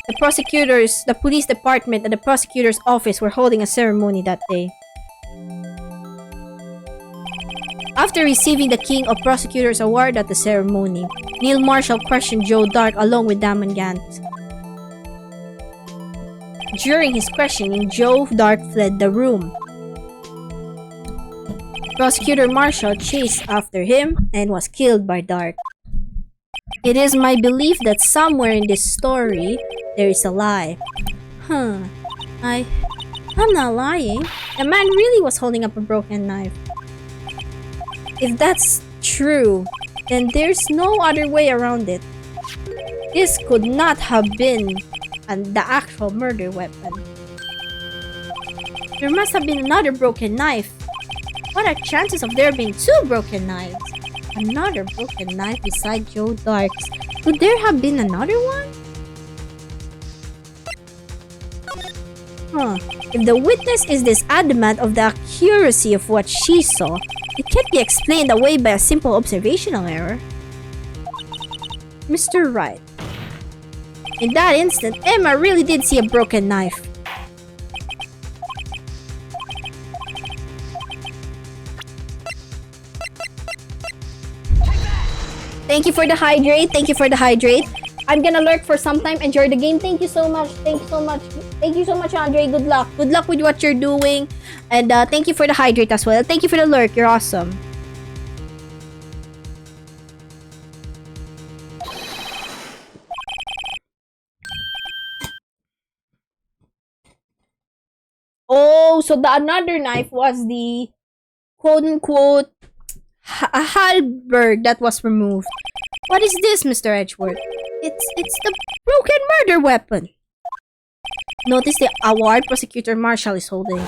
S3: The prosecutors, the police department, and the prosecutor's office were holding a ceremony that day. After receiving the King of Prosecutors Award at the ceremony, Neil Marshall questioned Joe Dark along with Damon Gant. During his questioning, Joe Dark fled the room. Prosecutor Marshall chased after him and was killed by Dark. It is my belief that somewhere in this story, there is a lie. I'm not lying. The man really was holding up a broken knife. If that's true, then there's no other way around it. This could not have been the actual murder weapon. There must have been another broken knife. What are chances of there being two broken knives? Another broken knife beside Joe Dark's. Could there have been another one? Huh. If the witness is this adamant of the accuracy of what she saw, it can't be explained away by a simple observational error. Mr. Wright. In that instant, Emma really did see a broken knife. Thank you for the hydrate. Thank you for the hydrate. I'm gonna lurk for some time. Enjoy the game. Thank you so much. Thank you so much. Thank you so much, Andre. Good luck. Good luck with what you're doing. And thank you for the hydrate as well. Thank you for the lurk. You're awesome. Oh, so the another knife was the quote-unquote halberd that was removed. What is this, Mr. Edgeworth? It's the broken murder weapon. Notice the award Prosecutor Marshall is holding.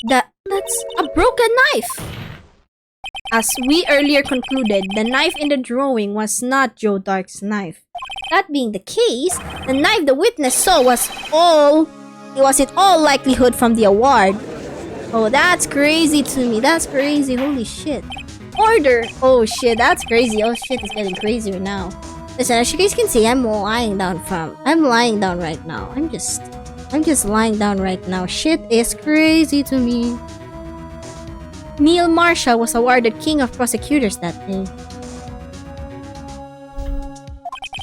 S3: That's a broken knife. As we earlier concluded, the knife in the drawing was not Joe Dark's knife. That being the case, the knife the witness saw was in all likelihood from the award. Oh, that's crazy to me. That's crazy. Holy shit. Order. Oh shit, that's crazy. Oh shit, it's getting crazier now. Listen, as you guys can see, I'm lying down right now. I'm just lying down right now. Shit is crazy to me. Neil Marshall was awarded King of Prosecutors that day.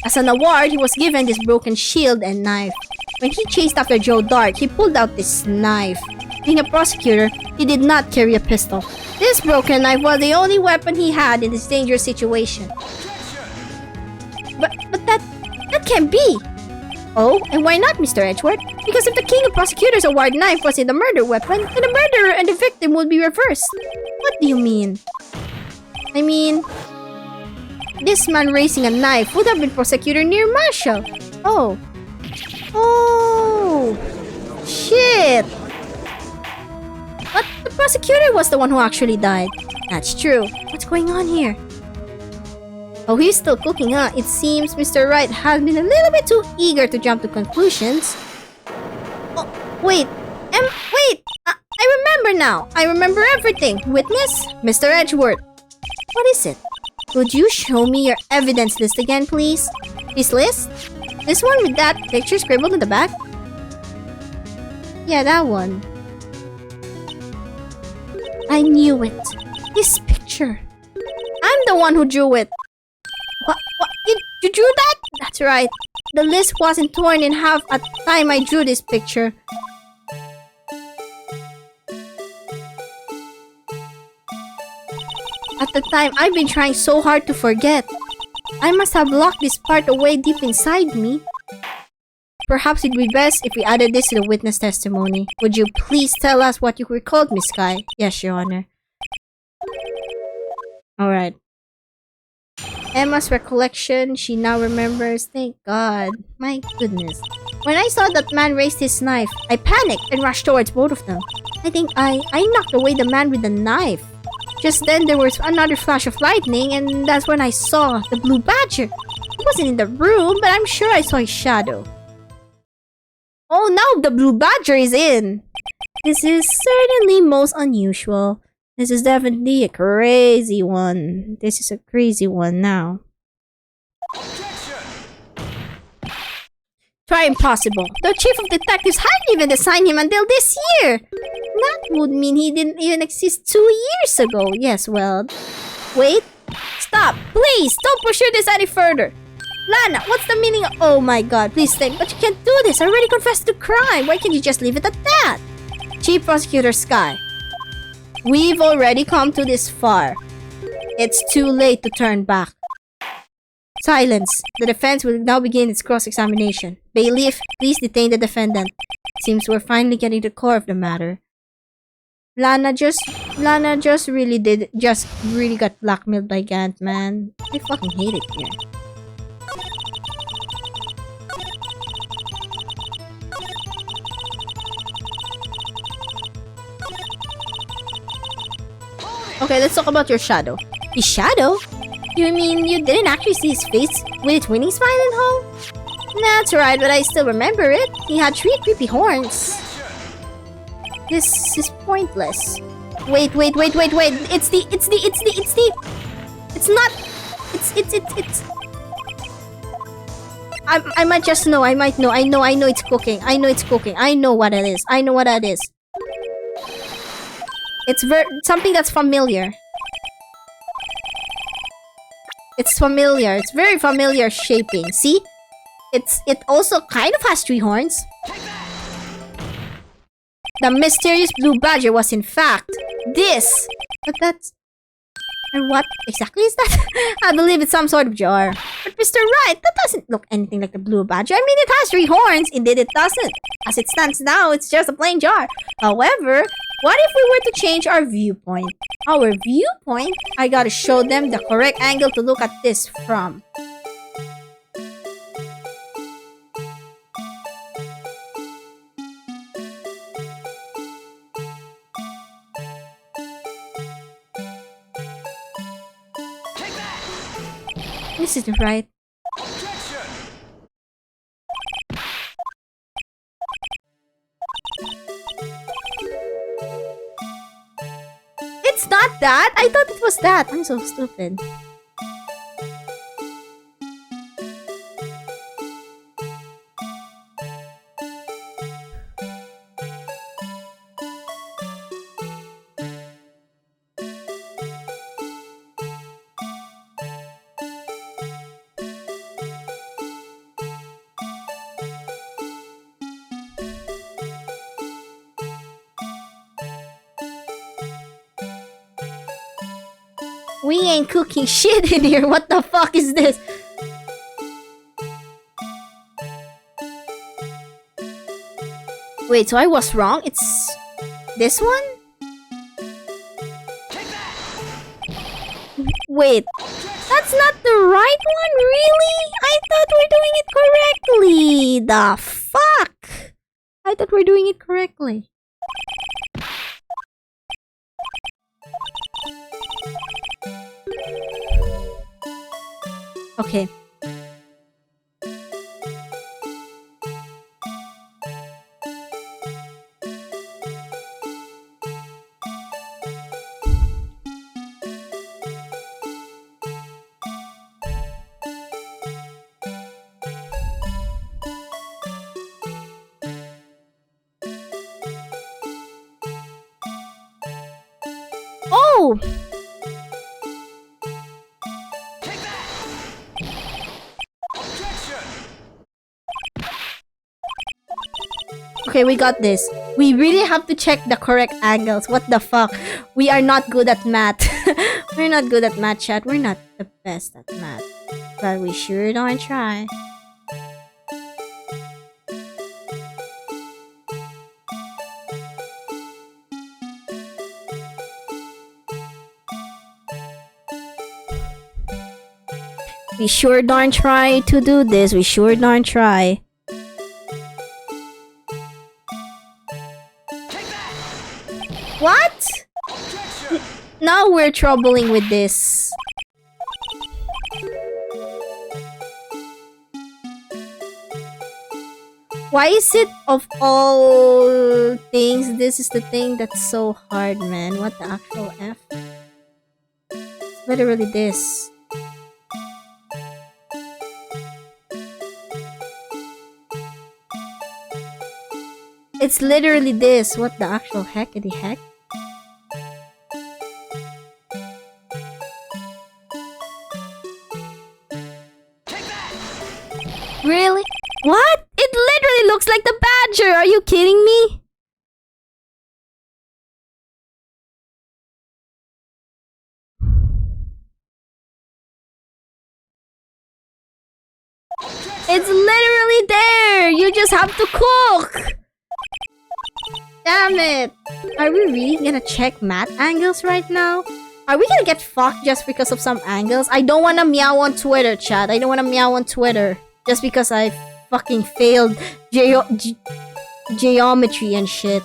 S3: As an award, he was given this broken shield and knife. When he chased after Joe Dark, he pulled out this knife. Being a prosecutor, he did not carry a pistol. This broken knife was the only weapon he had in this dangerous situation. But that can't be. Oh, and why not, Mr. Edgeworth? Because if the King of Prosecutors award knife was in the murder weapon, then the murderer and the victim would be reversed. What do you mean? I mean, this man raising a knife would have been Prosecutor Neil Marshall. Oh. Oh. Shit. But the prosecutor was the one who actually died. That's true. What's going on here? Oh, he's still cooking, huh? It seems Mr. Wright has been a little bit too eager to jump to conclusions. Oh, wait. Wait! I remember now. I remember everything. Witness? Mr. Edgeworth. What is it? Could you show me your evidence list again, please? This list? This one with that picture scribbled in the back? Yeah, that one. I knew it. This picture. I'm the one who drew it. What? You drew that? That's right. The list wasn't torn in half at the time I drew this picture. At the time, I've been trying so hard to forget. I must have locked this part away deep inside me. Perhaps it'd be best if we added this to the witness testimony. Would you please tell us what you recalled, Miss Sky? Yes, Your Honor. Alright. Emma's recollection, she now remembers. Thank God. My goodness. When I saw that man raise his knife, I panicked and rushed towards both of them. I think I knocked away the man with the knife. Just then, there was another flash of lightning, and that's when I saw the blue badger. He wasn't in the room, but I'm sure I saw his shadow. Oh no, the blue badger is in! This is certainly most unusual. This is definitely a crazy one. This is a crazy one now. Try impossible. The chief of detectives hadn't even assigned him until this year. That would mean he didn't even exist 2 years ago. Yes, well... Wait. Stop. Please, don't pursue this any further. Lana, what's the meaning of... Oh my god, please think. But you can't do this. I already confessed to crime. Why can't you just leave it at that? Chief Prosecutor Sky. We've already come to this far. It's too late to turn back. Silence. The defense will now begin its cross-examination. Bailiff, please detain the defendant. Seems we're finally getting to the core of the matter. Lana just really got blackmailed by Gant, man. I fucking hate it here. Okay, let's talk about your shadow. His shadow? You mean you didn't actually see his face with its winning smile and all? That's right, but I still remember it. He had 3 creepy horns. This is pointless. Wait. It's not. I might just know. I might know. I know it's cooking. I know what it is. I know what that is. It's something that's familiar. It's familiar. It's very familiar shaping. See? It also kind of has 3 horns. The mysterious blue badger was in fact this. But that's... And what exactly is that? I believe it's some sort of jar. But Mr. Wright, that doesn't look anything like the blue badger. I mean, it has 3 horns. Indeed, it doesn't. As it stands now, it's just a plain jar. However, what if we were to change our viewpoint? Our viewpoint? I gotta show them the correct angle to look at this from. This isn't right. It's not that! I thought it was that! I'm so stupid. We ain't cooking shit in here. What the fuck is this? Wait, so I was wrong? It's this one? Wait, that's not the right one? Really? I thought we're doing it correctly. The fuck? I thought we're doing it correctly. Okay. Oh! Okay, we got this. We really have to check the correct angles. What the fuck? We are not good at math. We're not good at math, chat. We're not the best at math. But we sure don't try. We sure darn try to do this. We sure darn try. What? Now we're troubling with this. Why is it of all things, this is the thing that's so hard, man? What the actual F? It's literally this. It's literally this. What the actual heckity heck? Really? What? It literally looks like the badger. Are you kidding me? It's literally there! You just have to cook! Damn it! Are we really gonna check matte angles right now? Are we gonna get fucked just because of some angles? I don't wanna meow on Twitter, chat. I don't wanna meow on Twitter. Just because I fucking failed geometry and shit.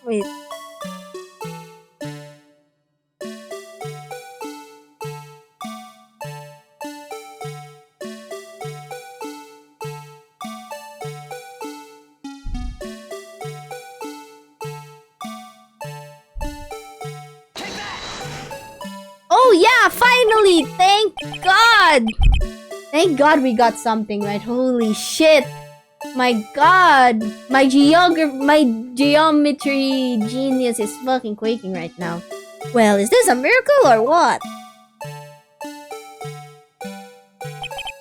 S3: Wait. Oh yeah, finally! Thank God! Thank God we got something right. Holy shit! My God! My geometry genius is fucking quaking right now. Well, is this a miracle or what?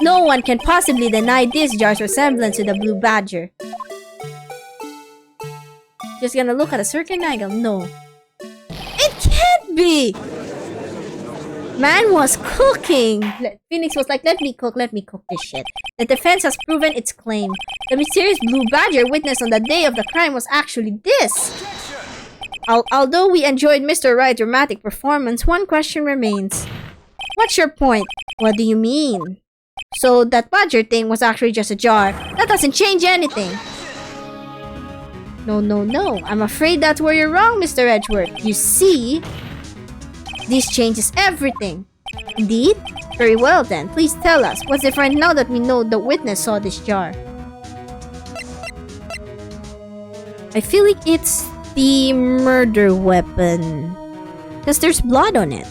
S3: No one can possibly deny this jar's resemblance to the blue badger. Just gonna look at a certain angle. No. It can't be! Man was cooking! Phoenix was like, let me cook this shit. The defense has proven its claim. The mysterious blue badger witnessed on the day of the crime was actually this! Although we enjoyed Mr. Wright's dramatic performance, one question remains. What's your point? What do you mean? So that badger thing was actually just a jar. That doesn't change anything. No. I'm afraid that's where you're wrong, Mr. Edgeworth. You see... this changes everything. Indeed? Very well then, please tell us. What's different now that we know the witness saw this jar? I feel like it's the murder weapon. Because there's blood on it.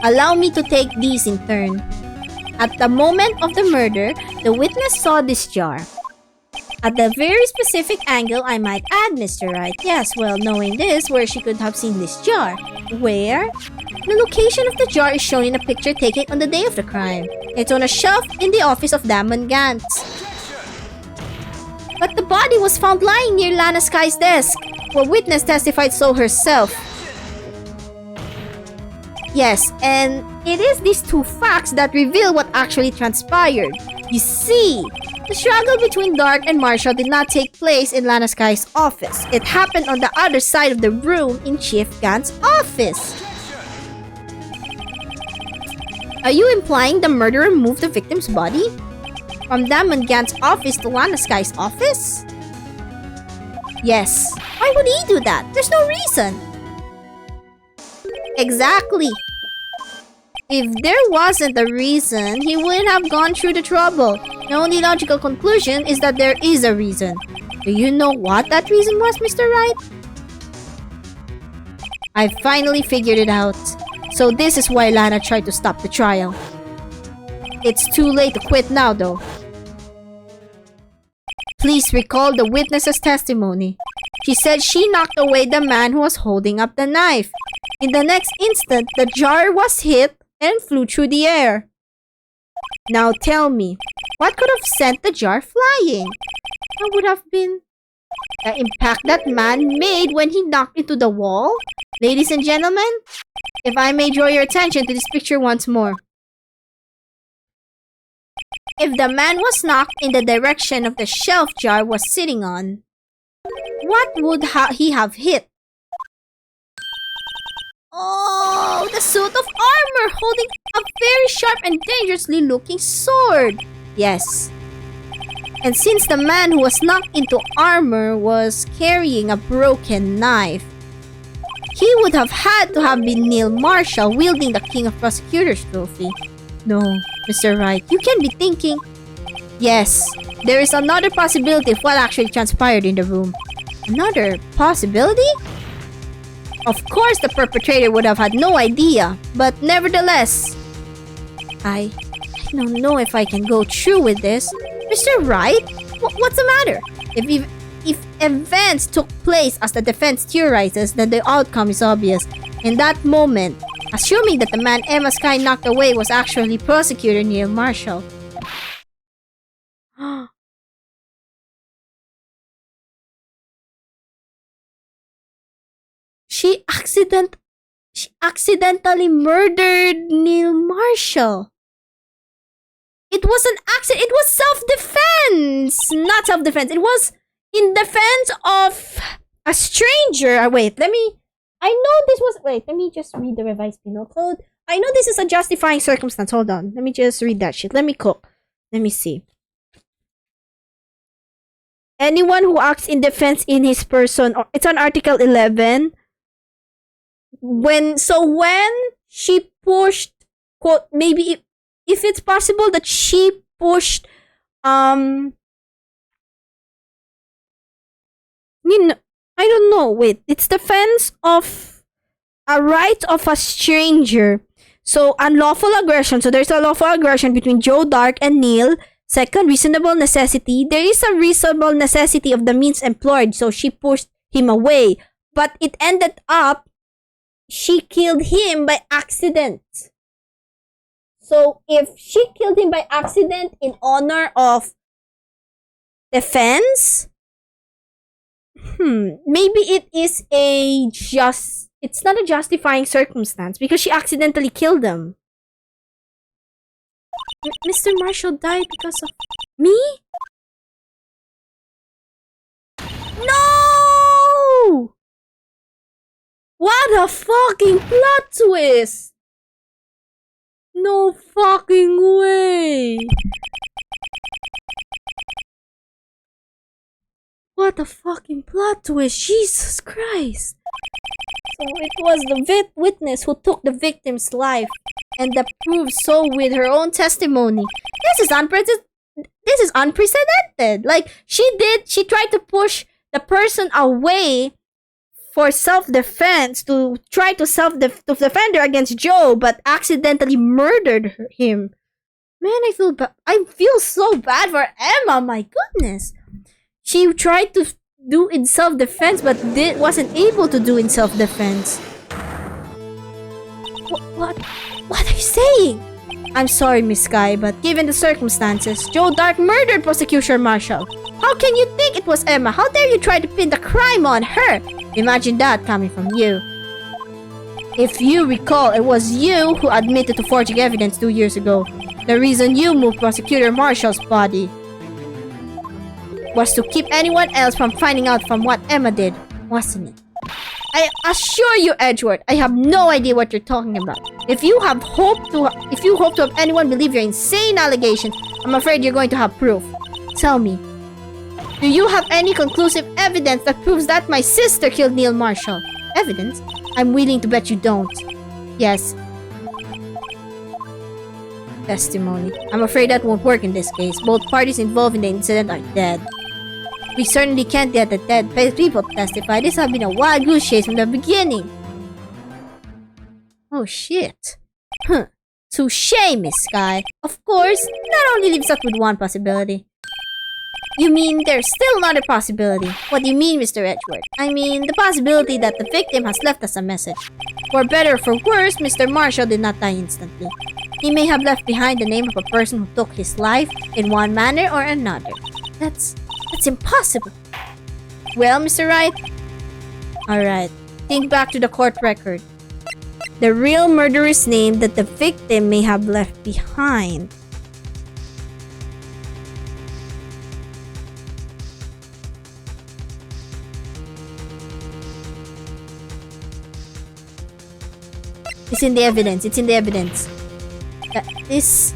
S3: Allow me to take these in turn. At the moment of the murder, the witness saw this jar. At a very specific angle, I might add, Mr. Wright. Yes, well, knowing this, where she could have seen this jar. Where? The location of the jar is shown in a picture taken on the day of the crime. It's on a shelf in the office of Damon Gantz. But the body was found lying near Lana Sky's desk. A witness testified so herself. Yes, and it is these two facts that reveal what actually transpired. You see, the struggle between Dark and Marshall did not take place in Lana Sky's office. It happened on the other side of the room in Chief Gantz's office. Are you implying the murderer moved the victim's body from Damon Gantz's office to Lana Sky's office? Yes. Why would he do that? There's no reason. Exactly. If there wasn't a reason, he wouldn't have gone through the trouble. The only logical conclusion is that there is a reason. Do you know what that reason was, Mr. Wright? I finally figured it out. So this is why Lana tried to stop the trial. It's too late to quit now, though. Please recall the witness's testimony. She said she knocked away the man who was holding up the knife. In the next instant, the jar was hit and flew through the air. Now tell me, what could have sent the jar flying? What would have been the impact that man made when he knocked into the wall? Ladies and gentlemen, if I may draw your attention to this picture once more. If the man was knocked in the direction of the shelf jar was sitting on, what would he have hit? Oh, the suit of armor holding a very sharp and dangerously looking sword. Yes. And since the man who was knocked into armor was carrying a broken knife, he would have had to have been Neil Marshall wielding the King of Prosecutors trophy. No, Mr. Wright, you can be thinking... Yes, there is another possibility of what actually transpired in the room. Another possibility? Of course, the perpetrator would have had no idea, but nevertheless, I don't know if I can go through with this. Mr. Wright, what's the matter? If events took place as the defense theorizes, then the outcome is obvious. In that moment, assuming that the man Emma Sky knocked away was actually prosecutor Neil Marshall. She accidentally murdered Neil Marshall. It was an accident. It was self-defense. Not self-defense. It was in defense of a stranger. Wait, let me just read the revised penal code. I know this is a justifying circumstance. Hold on. Let me just read that shit. Let me cook. Let me see. Anyone who acts in defense in his person, or it's on Article 11. When she pushed, quote, maybe if it's possible that she pushed, I don't know. Wait, it's defense of a right of a stranger. So unlawful aggression. So there's a lawful aggression between Joe Dark and Neil. Second, reasonable necessity. There is a reasonable necessity of the means employed. So she pushed him away, but it ended up she killed him by accident. So if she killed him by accident in honor of defense, maybe it's not a justifying circumstance because she accidentally killed him. Mr. Marshall died because of me? No! What a fucking plot twist! No fucking way! What a fucking plot twist! Jesus Christ! So it was the witness who took the victim's life, and that proves so with her own testimony. This is unprecedented. Like she tried to push the person away for self-defense to try to defend her against Joe, but accidentally murdered him. Man, I feel so bad for Emma. My goodness, she tried to do in self-defense, but wasn't able to do in self-defense. What are you saying? I'm sorry, Miss Sky, but given the circumstances, Joe Dark murdered Prosecutor Marshall. How can you think it was Emma? How dare you try to pin the crime on her? Imagine that coming from you. If you recall, it was you who admitted to forging evidence 2 years ago. The reason you moved Prosecutor Marshall's body was to keep anyone else from finding out from what Emma did, wasn't it? I assure you, Edward, I have no idea what you're talking about. If you hope to have anyone believe your insane allegations, I'm afraid you're going to have proof. Tell me, do you have any conclusive evidence that proves that my sister killed Neil Marshall? Evidence? I'm willing to bet you don't. Yes. Testimony. I'm afraid that won't work in this case. Both parties involved in the incident are dead. We certainly can't get the dead people to testify. This has been a wild goose chase from the beginning. Oh shit. Touche, Miss Sky. Of course, that only leaves us with one possibility. You mean there's still another possibility? What do you mean, Mr. Edgeworth? I mean, the possibility that the victim has left us a message. For better or for worse, Mr. Marshall did not die instantly. He may have left behind the name of a person who took his life in one manner or another. That's impossible. Well, Mr. Wright? Alright, think back to the court record. The real murderer's name that the victim may have left behind. It's in the evidence. This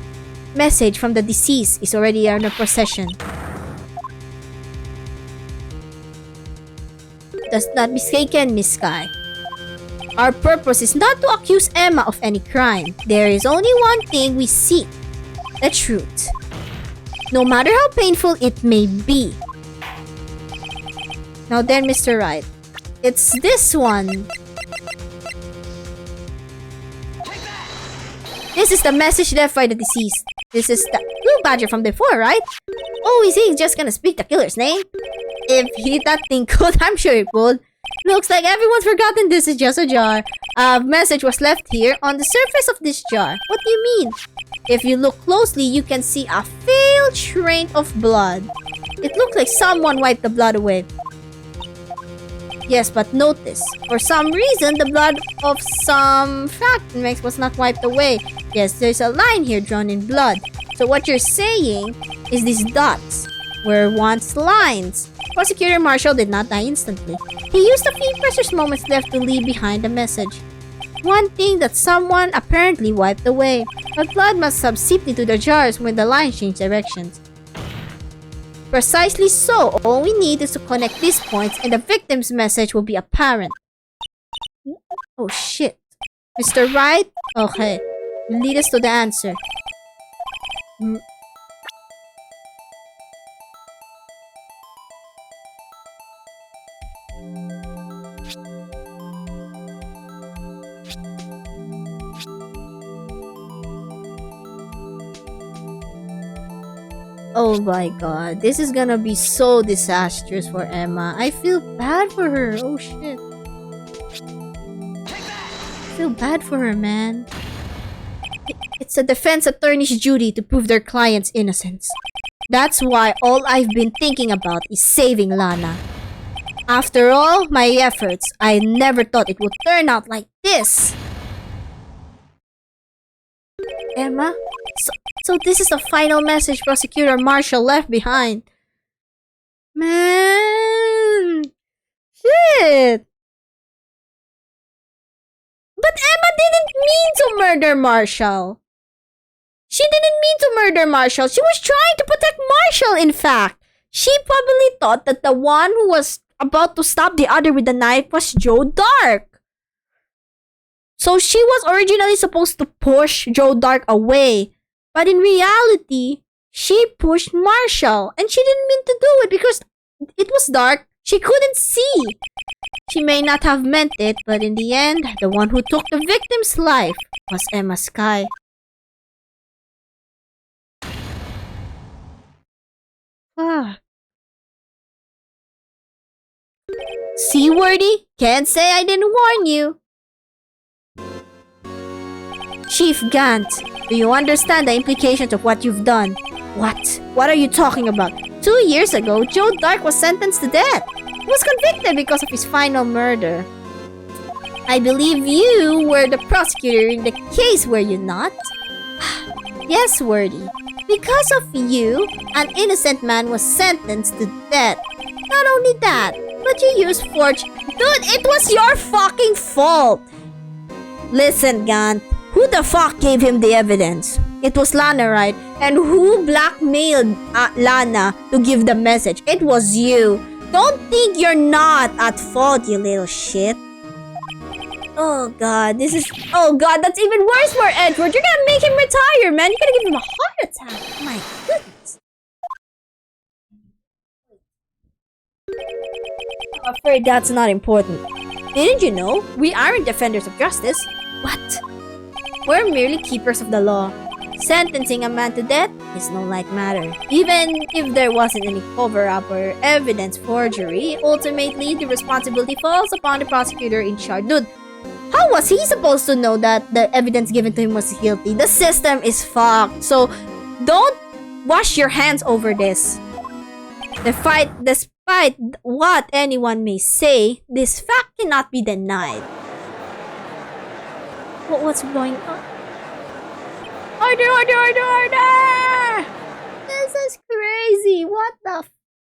S3: message from the deceased is already in our possession. Does not be mistaken, Miss Sky. Our purpose is not to accuse Emma of any crime. There is only one thing we seek: the truth. No matter how painful it may be. Now then, Mr. Wright, it's this one. This is the message left by the deceased. This is the blue badger from before, right? Oh, is he just gonna speak the killer's name? If that thing could, I'm sure it would. Looks like everyone's forgotten this is just a jar. A message was left here on the surface of this jar. What do you mean? If you look closely, you can see a pale train of blood. It looked like someone wiped the blood away. Yes, but notice, for some reason, the blood of some fragments was not wiped away. Yes, there's a line here drawn in blood. So what you're saying is these dots were once lines. Prosecutor Marshall did not die instantly. He used a few precious moments left to leave behind a message. One thing that someone apparently wiped away. But blood must have seeped into the jars when the line changed directions. Precisely so. All we need is to connect these points and the victim's message will be apparent. Oh shit. Mr. Wright? Okay. Lead us to the answer. Oh my god, this is gonna be so disastrous for Emma. I feel bad for her. Oh shit. I feel bad for her, man. It's a defense attorney's duty to prove their client's innocence. That's why all I've been thinking about is saving Lana. After all my efforts, I never thought it would turn out like this. Emma? So this is the final message Prosecutor Marshall left behind. Man! Shit! But Emma didn't mean to murder Marshall. She didn't mean to murder Marshall. She was trying to protect Marshall, in fact. She probably thought that the one who was about to stab the other with the knife was Joe Dark. So she was originally supposed to push Joe Dark away. But in reality, she pushed Marshall. And she didn't mean to do it because it was dark. She couldn't see. She may not have meant it, but in the end, the one who took the victim's life was Emma Skye. Ah. Seaworthy? Can't say I didn't warn you. Chief Gant, do you understand the implications of what you've done? What? What are you talking about? 2 years ago, Joe Dark was sentenced to death. He was convicted because of his final murder. I believe you were the prosecutor in the case, were you not? Yes, Worthy. Because of you, an innocent man was sentenced to death. Not only that, but you used forged... Dude, it was your fucking fault! Listen, Gant. Who the fuck gave him the evidence? It was Lana, right? And who blackmailed Lana to give the message? It was you. Don't think you're not at fault, you little shit. Oh god, this is... Oh god, that's even worse for Edward. You're gonna make him retire, man. You're gonna give him a heart attack. My goodness. I'm afraid that's not important. Didn't you know? We aren't defenders of justice. What? We're merely keepers of the law. Sentencing a man to death is no light matter. Even if there wasn't any cover-up or evidence forgery, ultimately the responsibility falls upon the prosecutor in charge. Dude, how was he supposed to know that the evidence given to him was guilty? The system is fucked. So, don't wash your hands over this. Despite what anyone may say, this fact cannot be denied. What's going on? Order, order, order, order! This is crazy. What the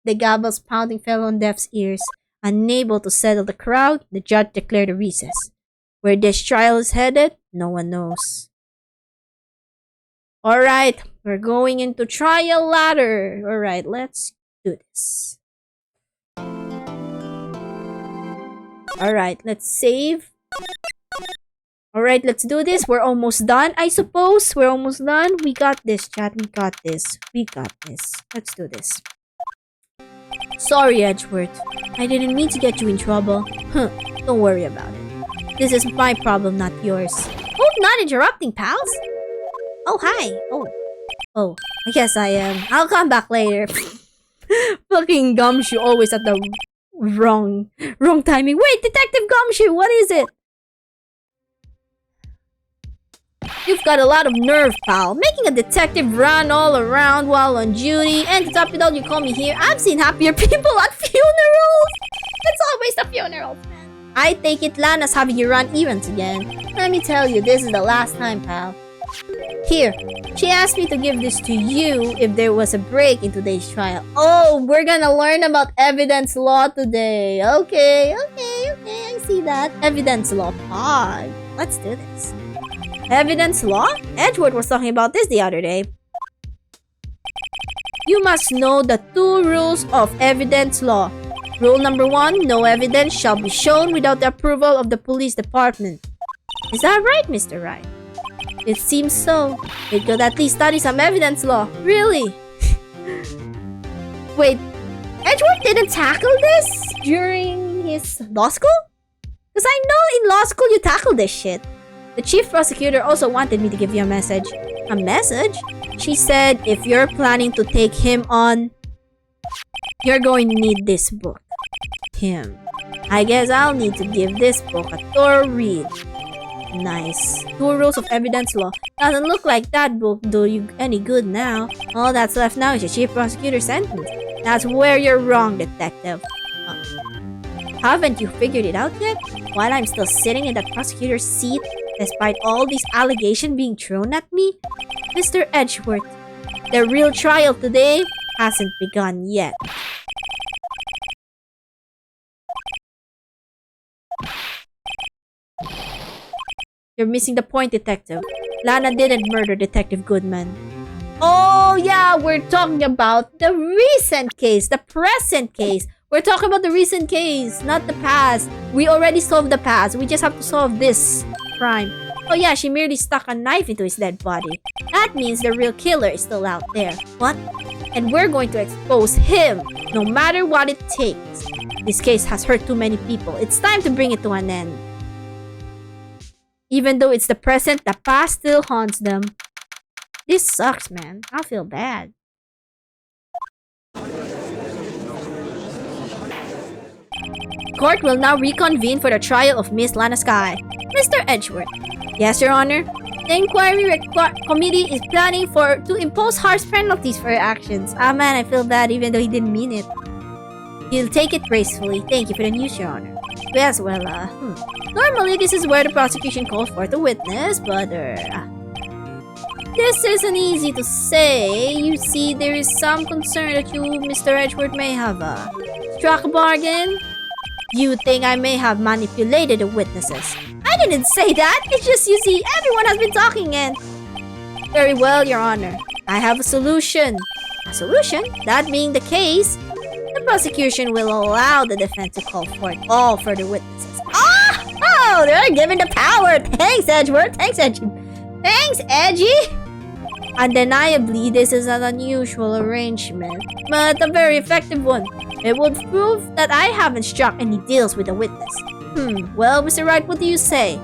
S3: The gavel's pounding fell on Death's ears. Unable to settle the crowd, the judge declared a recess. Where this trial is headed, no one knows. Alright, we're going into trial ladder. Alright, let's do this. Alright, let's save. Alright, let's do this. We're almost done, I suppose. We're almost done. We got this, chat. We got this. We got this. Let's do this. Sorry, Edgeworth. I didn't mean to get you in trouble. Huh, don't worry about it. This is my problem, not yours. Hope not interrupting, pals. Oh, hi. Oh, I guess I am. I'll come back later. Fucking Gumshoe, always at the wrong timing. Wait, Detective Gumshoe, what is it? You've got a lot of nerve, pal. Making a detective run all around while on duty, and to top it all, you call me here. I've seen happier people at funerals. It's always the funerals, man. I take it Lana's having you run errands again. Let me tell you, this is the last time, pal. Here, she asked me to give this to you if there was a break in today's trial. Oh, we're gonna learn about evidence law today. Okay, I see that. Evidence law pod. Let's do this. Evidence law? Edgeworth was talking about this the other day. You must know the 2 rules of evidence law. Rule number 1, no evidence shall be shown without the approval of the police department. Is that right, Mr. Wright? It seems so. We could at least study some evidence law. Really? Wait, Edgeworth didn't tackle this during his law school? Because I know in law school you tackle this shit. The chief prosecutor also wanted me to give you a message. A message? She said if you're planning to take him on, you're going to need this book. Him. I guess I'll need to give this book a thorough read. Nice. 2 rules of evidence law. Doesn't look like that book do you any good now. All that's left now is the chief prosecutor's sentence. That's where you're wrong, detective. Haven't you figured it out yet? While I'm still sitting in that prosecutor's seat, despite all these allegations being thrown at me? Mr. Edgeworth, the real trial today hasn't begun yet. You're missing the point, detective. Lana didn't murder Detective Goodman. Oh yeah, we're talking about the recent case, the present case. We're talking about the recent case, not the past. We already solved the past. We just have to solve this crime. Oh yeah, she merely stuck a knife into his dead body. That means the real killer is still out there. What? And we're going to expose him, no matter what it takes. This case has hurt too many people. It's time to bring it to an end. Even though it's the present, the past still haunts them. This sucks, man. I feel bad. Court will now reconvene for the trial of Miss Lana Skye. Mr. Edgeworth. Yes, Your Honor. The inquiry committee is planning to impose harsh penalties for her actions. Ah man, I feel bad even though he didn't mean it. He'll take it gracefully. Thank you for the news, Your Honor. Yes, well, normally this is where the prosecution calls for the witness, but, this isn't easy to say. You see, there is some concern that you, Mr. Edgeworth, may have, struck a bargain. You think I may have manipulated the witnesses. I didn't say that. It's just, you see, everyone has been talking and... Very well, Your Honor. I have a solution. A solution? That being the case, the prosecution will allow the defense to call forth all further witnesses. Oh, they're given the power. Thanks, Edgeworth. Thanks, Edgy. Undeniably, this is an unusual arrangement, but a very effective one. It would prove that I haven't struck any deals with a witness. Well, Mr. Wright, what do you say?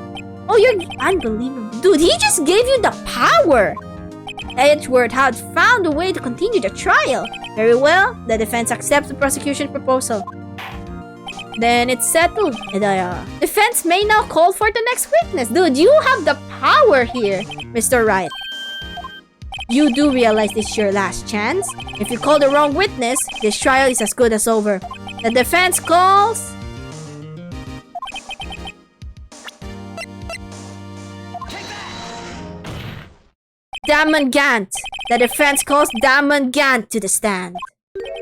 S3: Oh, you're unbelievable. Dude, he just gave you the power. Edgeworth had found a way to continue the trial. Very well, the defense accepts the prosecution proposal. Then it's settled. The defense may now call for the next witness. Dude, you have the power here, Mr. Wright. You do realize this is your last chance? If you call the wrong witness, this trial is as good as over. The defense calls... Damon Gant. The defense calls Damon Gant to the stand.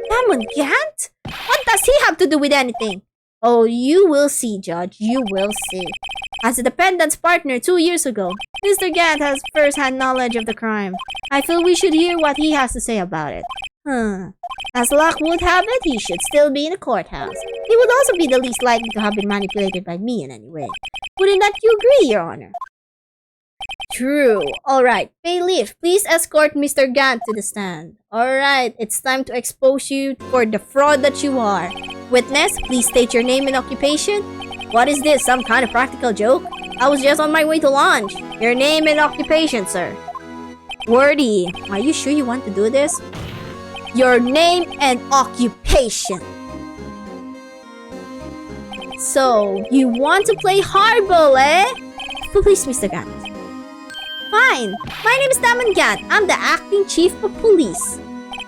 S3: Damon Gant? What does he have to do with anything? Oh, you will see, Judge. You will see. As a defendant's partner 2 years ago, Mr. Gant has first-hand knowledge of the crime. I feel we should hear what he has to say about it. As luck would have it, he should still be in the courthouse. He would also be the least likely to have been manipulated by me in any way. Wouldn't that you agree, Your Honor? True. Alright, bailiff, please escort Mr. Gant to the stand. Alright, it's time to expose you for the fraud that you are. Witness, please state your name and occupation. What is this, some kind of practical joke? I was just on my way to lunch. Your name and occupation, sir. Wordy, are you sure you want to do this? Your name and occupation. So, you want to play hardball, eh? Please, Mr. Gant. Fine. My name is Damon Gant. I'm the acting chief of police.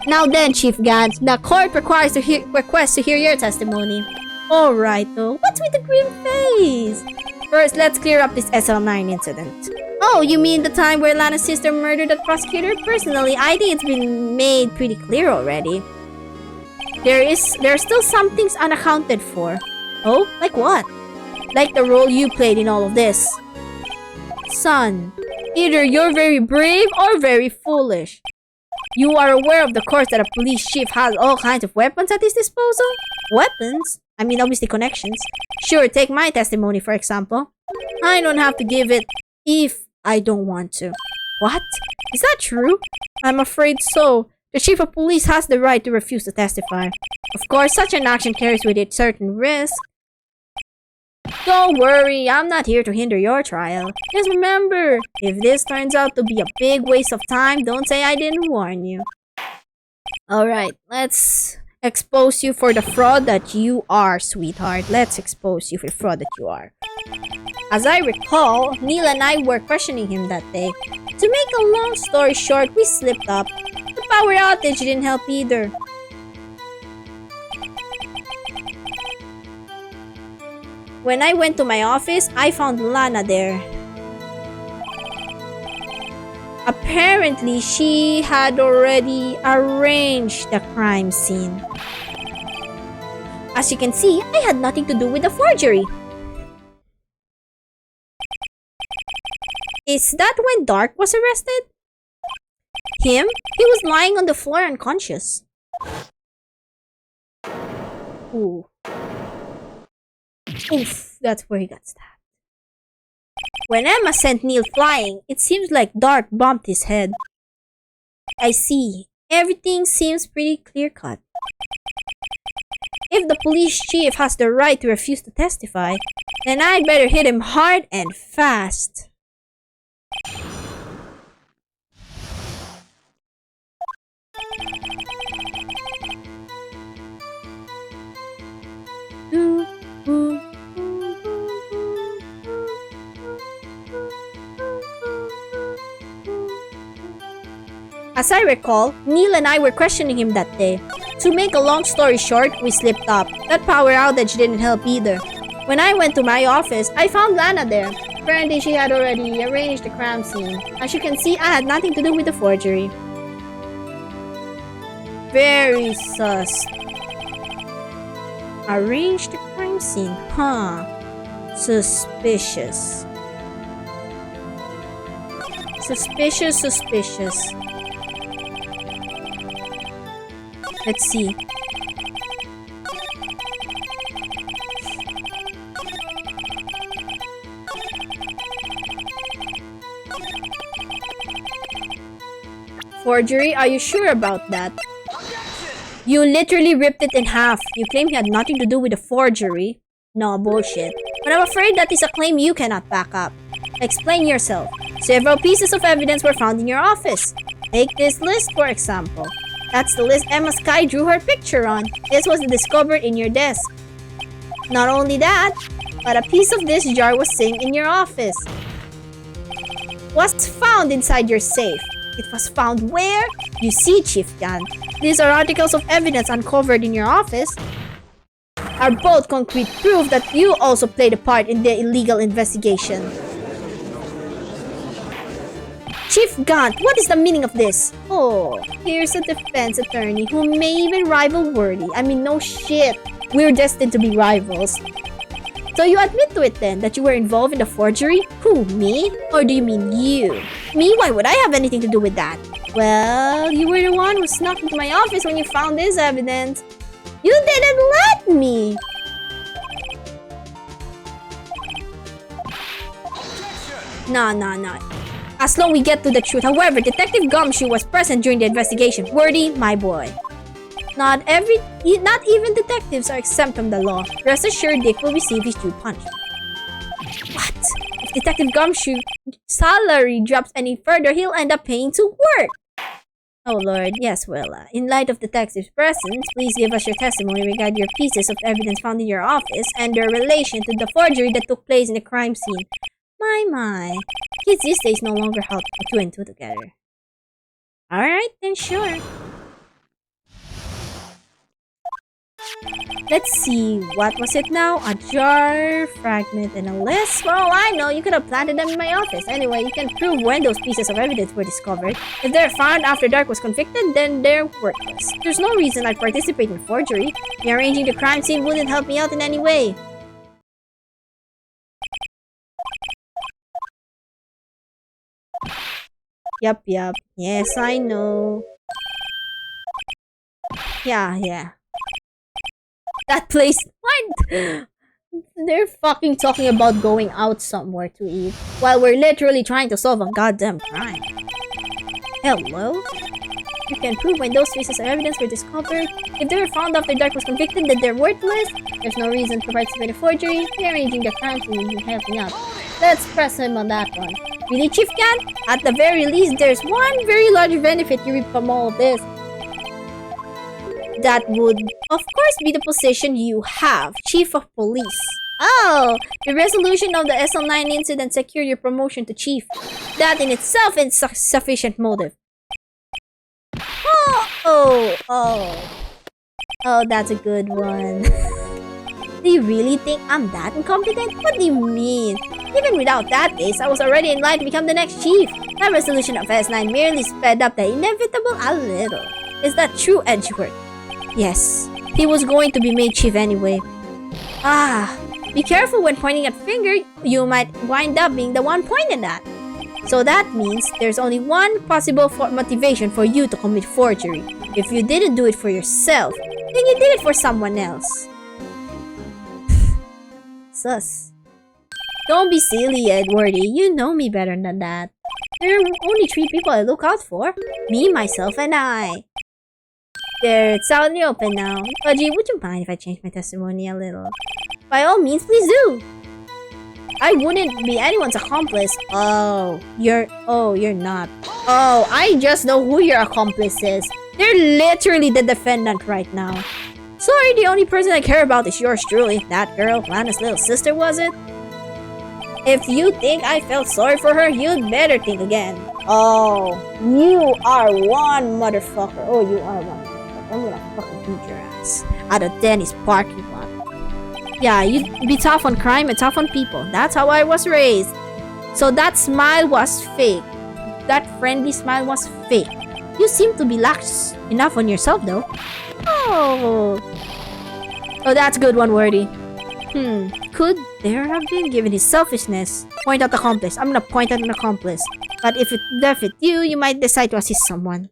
S3: Now then, Chief Gant, the court requires requests to hear your testimony. Alright though, what's with the grim face? First, let's clear up this SL9 incident. Oh, you mean the time where Lana's sister murdered that prosecutor? Personally, I think it's been made pretty clear already. There are still some things unaccounted for. Oh, like what? Like the role you played in all of this. Son, either you're very brave or very foolish. You are aware of the course that a police chief has all kinds of weapons at his disposal? Weapons? I mean, obviously connections. Sure, take my testimony for example. I don't have to give it if I don't want to. What? Is that true? I'm afraid so. The chief of police has the right to refuse to testify. Of course, such an action carries with it certain risk. Don't worry, I'm not here to hinder your trial. Just remember, if this turns out to be a big waste of time, don't say I didn't warn you. Alright, let's expose you for the fraud that you are, sweetheart. Let's expose you for the fraud that you are. As I recall, Neil and I were questioning him that day. To make a long story short, we slipped up. The power outage didn't help either. When I went to my office, I found Lana there. Apparently, she had already arranged the crime scene. As you can see, I had nothing to do with the forgery. Is that when Dark was arrested? Him? He was lying on the floor unconscious. Ooh. Oof, that's where he got stabbed. When Emma sent Neil flying, it seems like Dark bumped his head. I see. Everything seems pretty clear-cut. If the police chief has the right to refuse to testify, then I'd better hit him hard and fast. As I recall, Neil and I were questioning him that day. To make a long story short, we slipped up. That power outage didn't help either. When I went to my office, I found Lana there. Apparently, she had already arranged the crime scene. As you can see, I had nothing to do with the forgery. Very sus. Arranged the crime scene, huh? Suspicious. Suspicious, suspicious. Let's see. Forgery? Are you sure about that? You literally ripped it in half. You claim he had nothing to do with the forgery. No, bullshit. But I'm afraid that is a claim you cannot back up. Explain yourself. Several pieces of evidence were found in your office. Take this list, for example. That's the list Emma Sky drew her picture on. This was discovered in your desk. Not only that, but a piece of this jar was sitting in your office. Was found inside your safe. It was found where? You see, Chief Gant. These are articles of evidence uncovered in your office. Are both concrete proof that you also played a part in the illegal investigation. Chief Gant, what is the meaning of this? Oh, here's a defense attorney who may even rival Wordy. I mean, no shit. We're destined to be rivals. So you admit to it then, that you were involved in the forgery? Who, me? Or do you mean you? Me? Why would I have anything to do with that? Well, you were the one who snuck into my office when you found this evidence. You didn't let me! Nah. As long we get to the truth. However, Detective Gumshoe was present during the investigation. Wordy, my boy. Not even detectives are exempt from the law. Rest assured, Dick will receive his due punishment. What? If Detective Gumshoe salary drops any further, he'll end up paying to work. Oh Lord, yes, well, in light of detective's presence, please give us your testimony regarding your pieces of evidence found in your office and their relation to the forgery that took place in the crime scene. My. Kids these days no longer help put two and two together. Alright, then sure. Let's see, what was it now? A jar, fragment, and a list? For all I know, you could have planted them in my office. Anyway, you can prove when those pieces of evidence were discovered. If they're found after Dark was convicted, then they're worthless. There's no reason I'd participate in forgery. Rearranging the crime scene wouldn't help me out in any way. Yup. Yes, I know. Yeah. That place. What? They're fucking talking about going out somewhere to eat while we're literally trying to solve a goddamn crime. Hello? You can prove when those pieces of evidence were discovered. If they were found after Dark was convicted, then they're worthless. There's no reason to participate in forgery. Rearranging the crime scene will be helping out. Let's press him on that one. Really, Chief Gan? At the very least, there's one very large benefit you reap from all of this. That would, of course, be the position you have, Chief of Police. Oh, the resolution of the SL9 incident secured your promotion to Chief. That in itself is sufficient motive. Oh, that's a good one. Do you really think I'm that incompetent? What do you mean? Even without that case, I was already in line to become the next chief. That resolution of S9 merely sped up the inevitable a little. Is that true, Edgeworth? Yes, he was going to be made chief anyway. Be careful when pointing a finger, you might wind up being the one pointed at. So that means there's only one possible motivation for you to commit forgery. If you didn't do it for yourself, then you did it for someone else. Sus. Don't be silly, Edwardy. You know me better than that. There are only 3 people I look out for. Me, myself, and I. There, it's out in the open now. Pudgy, would you mind if I change my testimony a little? By all means, please do. I wouldn't be anyone's accomplice. You're not. Oh, I just know who your accomplice is. They're literally the defendant right now. Sorry, the only person I care about is yours truly. That girl, Lana's little sister, was it? If you think I felt sorry for her, you'd better think again. Oh, you are one motherfucker. Oh, you are one motherfucker. I'm gonna fucking beat your ass at a Denny's parking lot. Yeah, you'd be tough on crime and tough on people. That's how I was raised. So that smile was fake. That friendly smile was fake. You seem to be lax enough on yourself, though. Oh, that's a good one, Wordy. Could there have been, given his selfishness? Point out accomplice. I'm gonna point out an accomplice. But if it does fit you, you might decide to assist someone.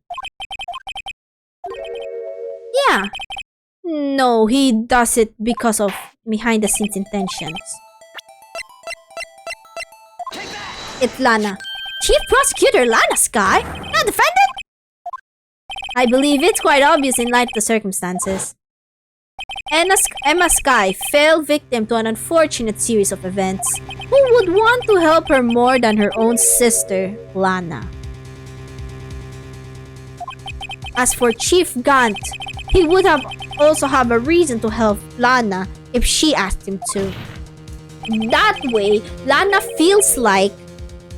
S3: Yeah. No, he does it because of behind-the-scenes intentions. It's Lana. Chief Prosecutor Lana Sky? Not defendant? I believe it's quite obvious in light of the circumstances. Emma Sky fell victim to an unfortunate series of events. Who would want to help her more than her own sister, Lana? As for Chief Gant, he would also have a reason to help Lana if she asked him to. That way, Lana feels like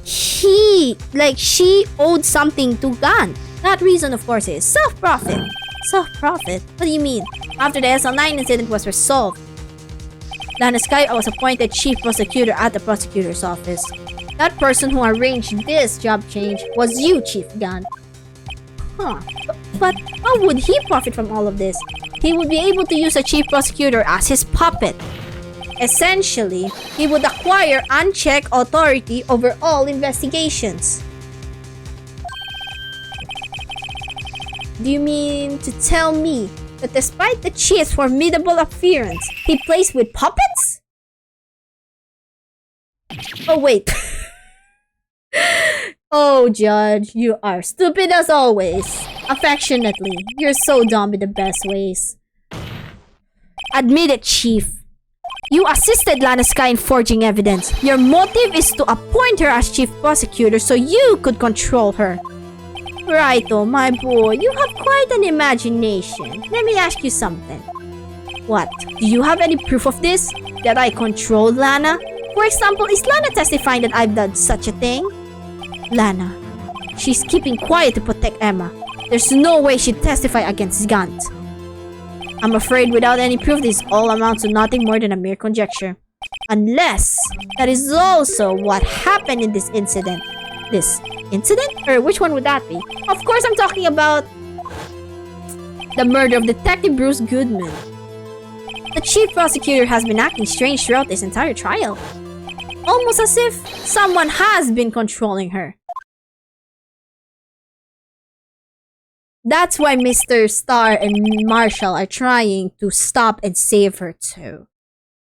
S3: she owed something to Gant. That reason, of course, is self-profit. Self-profit? What do you mean? After the SL9 incident was resolved, Lana Sky was appointed chief prosecutor at the prosecutor's office. That person who arranged this job change was you, Chief Gant. But how would he profit from all of this? He would be able to use a chief prosecutor as his puppet. Essentially, he would acquire unchecked authority over all investigations. Do you mean to tell me that despite the chief's formidable appearance, he plays with puppets? Oh, wait. Oh, Judge, you are stupid as always. Affectionately, you're so dumb in the best ways. Admit it, Chief. You assisted Lana Sky in forging evidence. Your motive is to appoint her as chief prosecutor so you could control her. Righto, my boy, you have quite an imagination. Let me ask you something. What? Do you have any proof of this? That I controlled Lana? For example, is Lana testifying that I've done such a thing? Lana. She's keeping quiet to protect Emma. There's no way she'd testify against Gant. I'm afraid without any proof this all amounts to nothing more than a mere conjecture. Unless that is also what happened in this incident. This incident? Or which one would that be? Of course I'm talking about the murder of Detective Bruce Goodman. The chief prosecutor has been acting strange throughout this entire trial. Almost as if someone has been controlling her. That's why Mr. Starr and Marshall are trying to stop and save her too.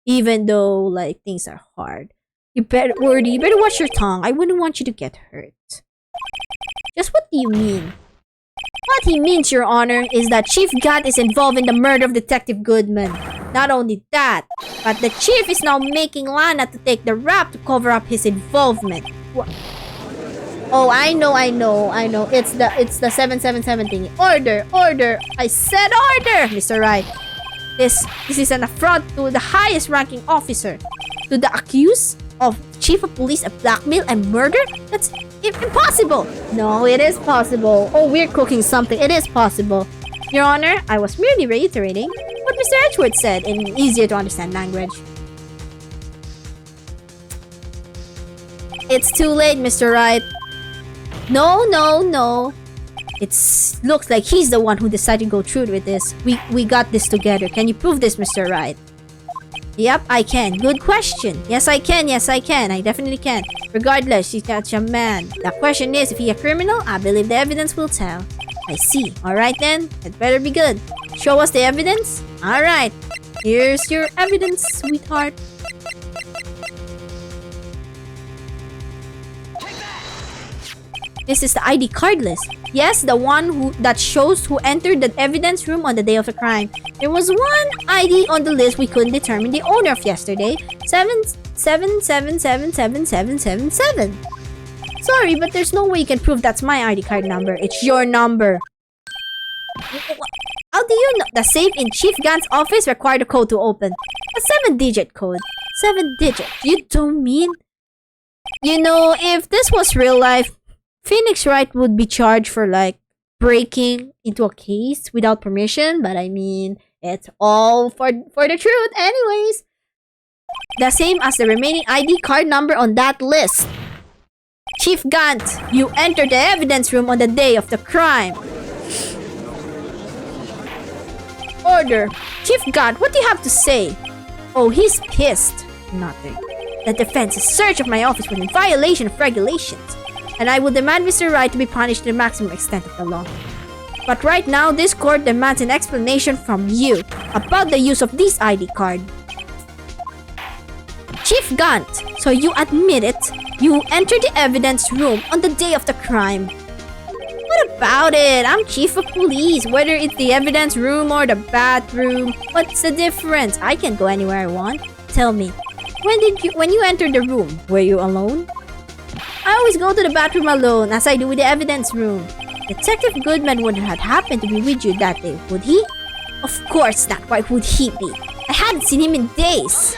S3: Even though, like, things are hard. You better watch your tongue. I wouldn't want you to get hurt. Just what do you mean? What he means, Your Honor, is that Chief Gant is involved in the murder of Detective Goodman. Not only that, but the Chief is now making Lana to take the rap to cover up his involvement. What? Oh, I know. It's the 777 thing. Order. I said order, Mr. Wright. This is an affront to the highest ranking officer. To the accused of Chief of Police of blackmail and murder? That's impossible. No, it is possible. Oh, we're cooking something. It is possible. Your Honor, I was merely reiterating what Mr. Edgeworth said in easier to understand language. It's too late, Mr. Wright. No. It looks like he's the one who decided to go through with this. We got this together. Can you prove this, Mr. Wright? Yep, I can. Good question. Yes, I can. I definitely can. Regardless, he's such a man. The question is, if he's a criminal, I believe the evidence will tell. I see. Alright then, it better be good. Show us the evidence? Alright. Here's your evidence, sweetheart. This is the ID card list. Yes, the one that shows who entered the evidence room on the day of the crime. There was one ID on the list we couldn't determine the owner of yesterday. 7777777. Sorry, but there's no way you can prove that's my ID card number. It's your number. How do you know? The safe in Chief Gant's office required a code to open. A 7-digit code. 7 digits. You don't mean? You know, if this was real life, Phoenix Wright would be charged for, like, breaking into a case without permission. But I mean, it's all for the truth anyways. The same as the remaining ID card number on that list. Chief Gant, you entered the evidence room on the day of the crime. Order. Chief Gant, what do you have to say? Oh, he's pissed. Nothing. The defense's search of my office was in violation of regulations. And I will demand Mr. Wright to be punished to the maximum extent of the law. But right now, this court demands an explanation from you about the use of this ID card. Chief Gant, so you admit it? You entered the evidence room on the day of the crime. What about it? I'm chief of police. Whether it's the evidence room or the bathroom, what's the difference? I can go anywhere I want. Tell me, when you entered the room, were you alone? I always go to the bathroom alone, as I do with the evidence room. Detective Goodman wouldn't have happened to be with you that day, would he? Of course not. Why would he be? I hadn't seen him in days.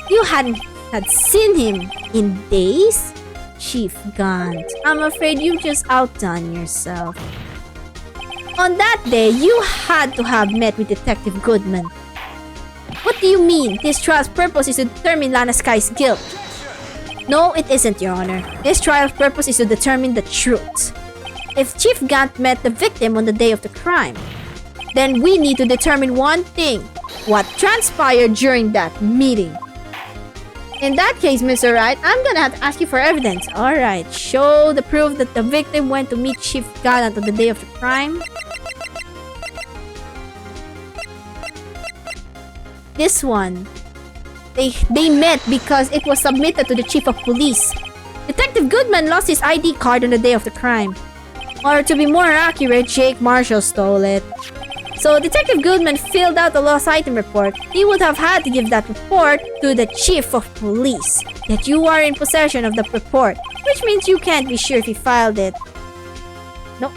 S3: You hadn't seen him in days? Chief Gant, I'm afraid you just outdone yourself. On that day, you had to have met with Detective Goodman. What do you mean? This trial's purpose is to determine Lana Sky's guilt. No, it isn't, Your Honor. This trial's purpose is to determine the truth. If Chief Gant met the victim on the day of the crime, then we need to determine one thing. What transpired during that meeting? In that case, Mr. Wright, I'm gonna have to ask you for evidence. Alright, show the proof that the victim went to meet Chief Gant on the day of the crime. This one. They met because it was submitted to the Chief of Police. Detective Goodman lost his ID card on the day of the crime. Or to be more accurate, Jake Marshall stole it. So Detective Goodman filled out the lost item report. He would have had to give that report to the chief of police. Yet you are in possession of the report, which means you can't be sure if he filed it. No,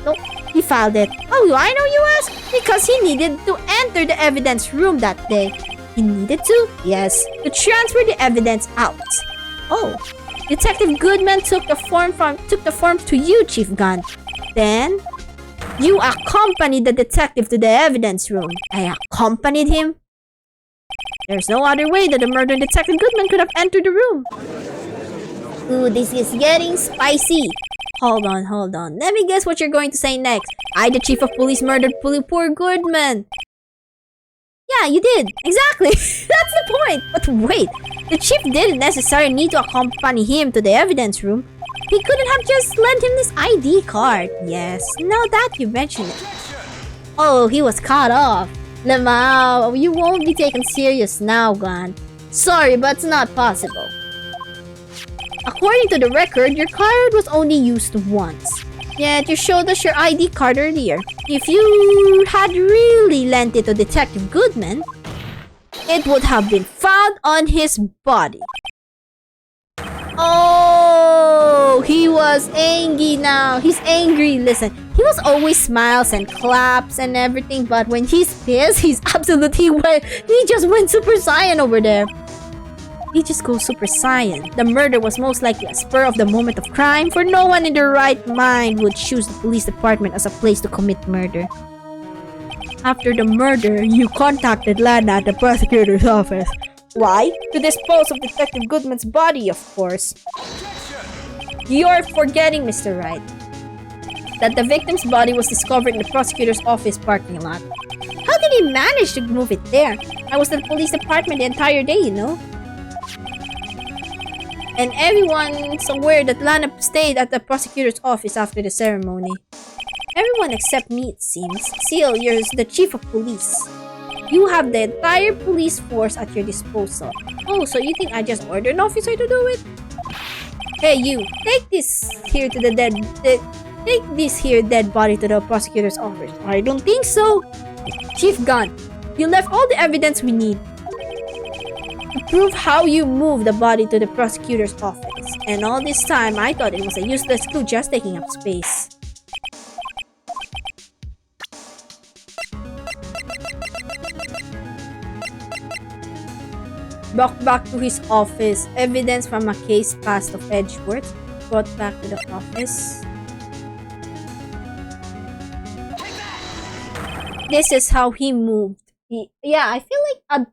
S3: he filed it. How do I know, you ask? Because he needed to enter the evidence room that day. He needed to? Yes, to transfer the evidence out. Oh, Detective Goodman took the form to you, Chief Gunn. Then you accompanied the detective to the evidence room. I accompanied him? There's no other way that the murdered Detective Goodman could have entered the room. Ooh, this is getting spicy. Hold on. Let me guess what you're going to say next. I, the chief of police, murdered poor Goodman. Yeah, you did. Exactly. That's the point. But wait, the chief didn't necessarily need to accompany him to the evidence room. He couldn't have just lent him this ID card. Yes, now that you mention it. Oh, he was cut off. Lamau, you won't be taken serious now, Gun. Sorry, but it's not possible. According to the record, your card was only used once. Yet you showed us your ID card earlier. If you had really lent it to Detective Goodman, it would have been found on his body. Oh, he was angry now. He's angry. Listen, he was always smiles and claps and everything, but when he's pissed, he just went Super Saiyan over there. He just goes Super Saiyan. The murder was most likely a spur of the moment of crime, for no one in their right mind would choose the police department as a place to commit murder. After the murder, you contacted Lana at the prosecutor's office. Why? To dispose of Detective Goodman's body, of course. You're forgetting, Mr. Wright, that the victim's body was discovered in the prosecutor's office parking lot. How did he manage to move it there? I was at the police department the entire day, you know? And everyone's aware that Lana stayed at the prosecutor's office after the ceremony. Everyone except me, it seems. Seal, you're the chief of police. You have the entire police force at your disposal. Oh, so you think I just ordered an officer to do it? Hey, you, take this here dead body to the prosecutor's office. I don't think so. Chief Gunn, you left all the evidence we need to prove how you moved the body to the prosecutor's office. And all this time, I thought it was a useless clue just taking up space. Brought back to his office. Evidence from a case past of Edgeworth. Brought back to the office. This is how he moved. Yeah, I feel like a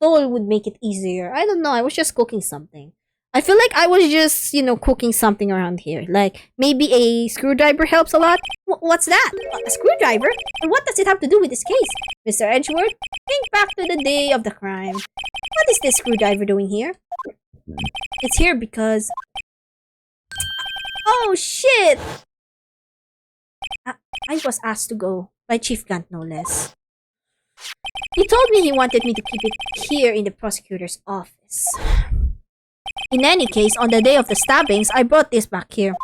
S3: tool would make it easier. I don't know. I was just cooking something. I feel like I was just, cooking something around here. Like, maybe a screwdriver helps a lot. What's that? A screwdriver? And what does it have to do with this case? Mr. Edgeworth, think back to the day of the crime. What is this screwdriver doing here? It's here because... Oh, shit! I was asked to go by Chief Gant, no less. He told me he wanted me to keep it here in the prosecutor's office. In any case, on the day of the stabbings, I brought this back here.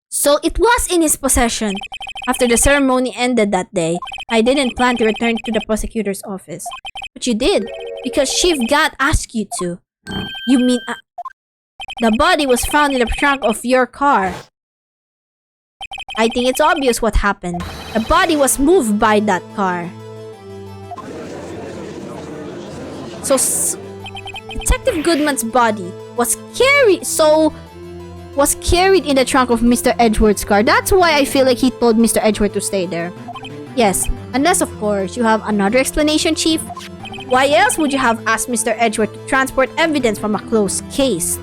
S3: So it was in his possession. After the ceremony ended that day, I didn't plan to return to the prosecutor's office. But you did, because Chief Gat asked you to. You mean... the body was found in the trunk of your car. I think it's obvious what happened. The body was moved by that car. So... Detective Goodman's body was carried in the trunk of Mr. Edgeworth's car. That's why I feel like he told Mr. Edgeworth to stay there. Yes, unless of course you have another explanation, Chief. Why else would you have asked Mr. Edgeworth to transport evidence from a closed case?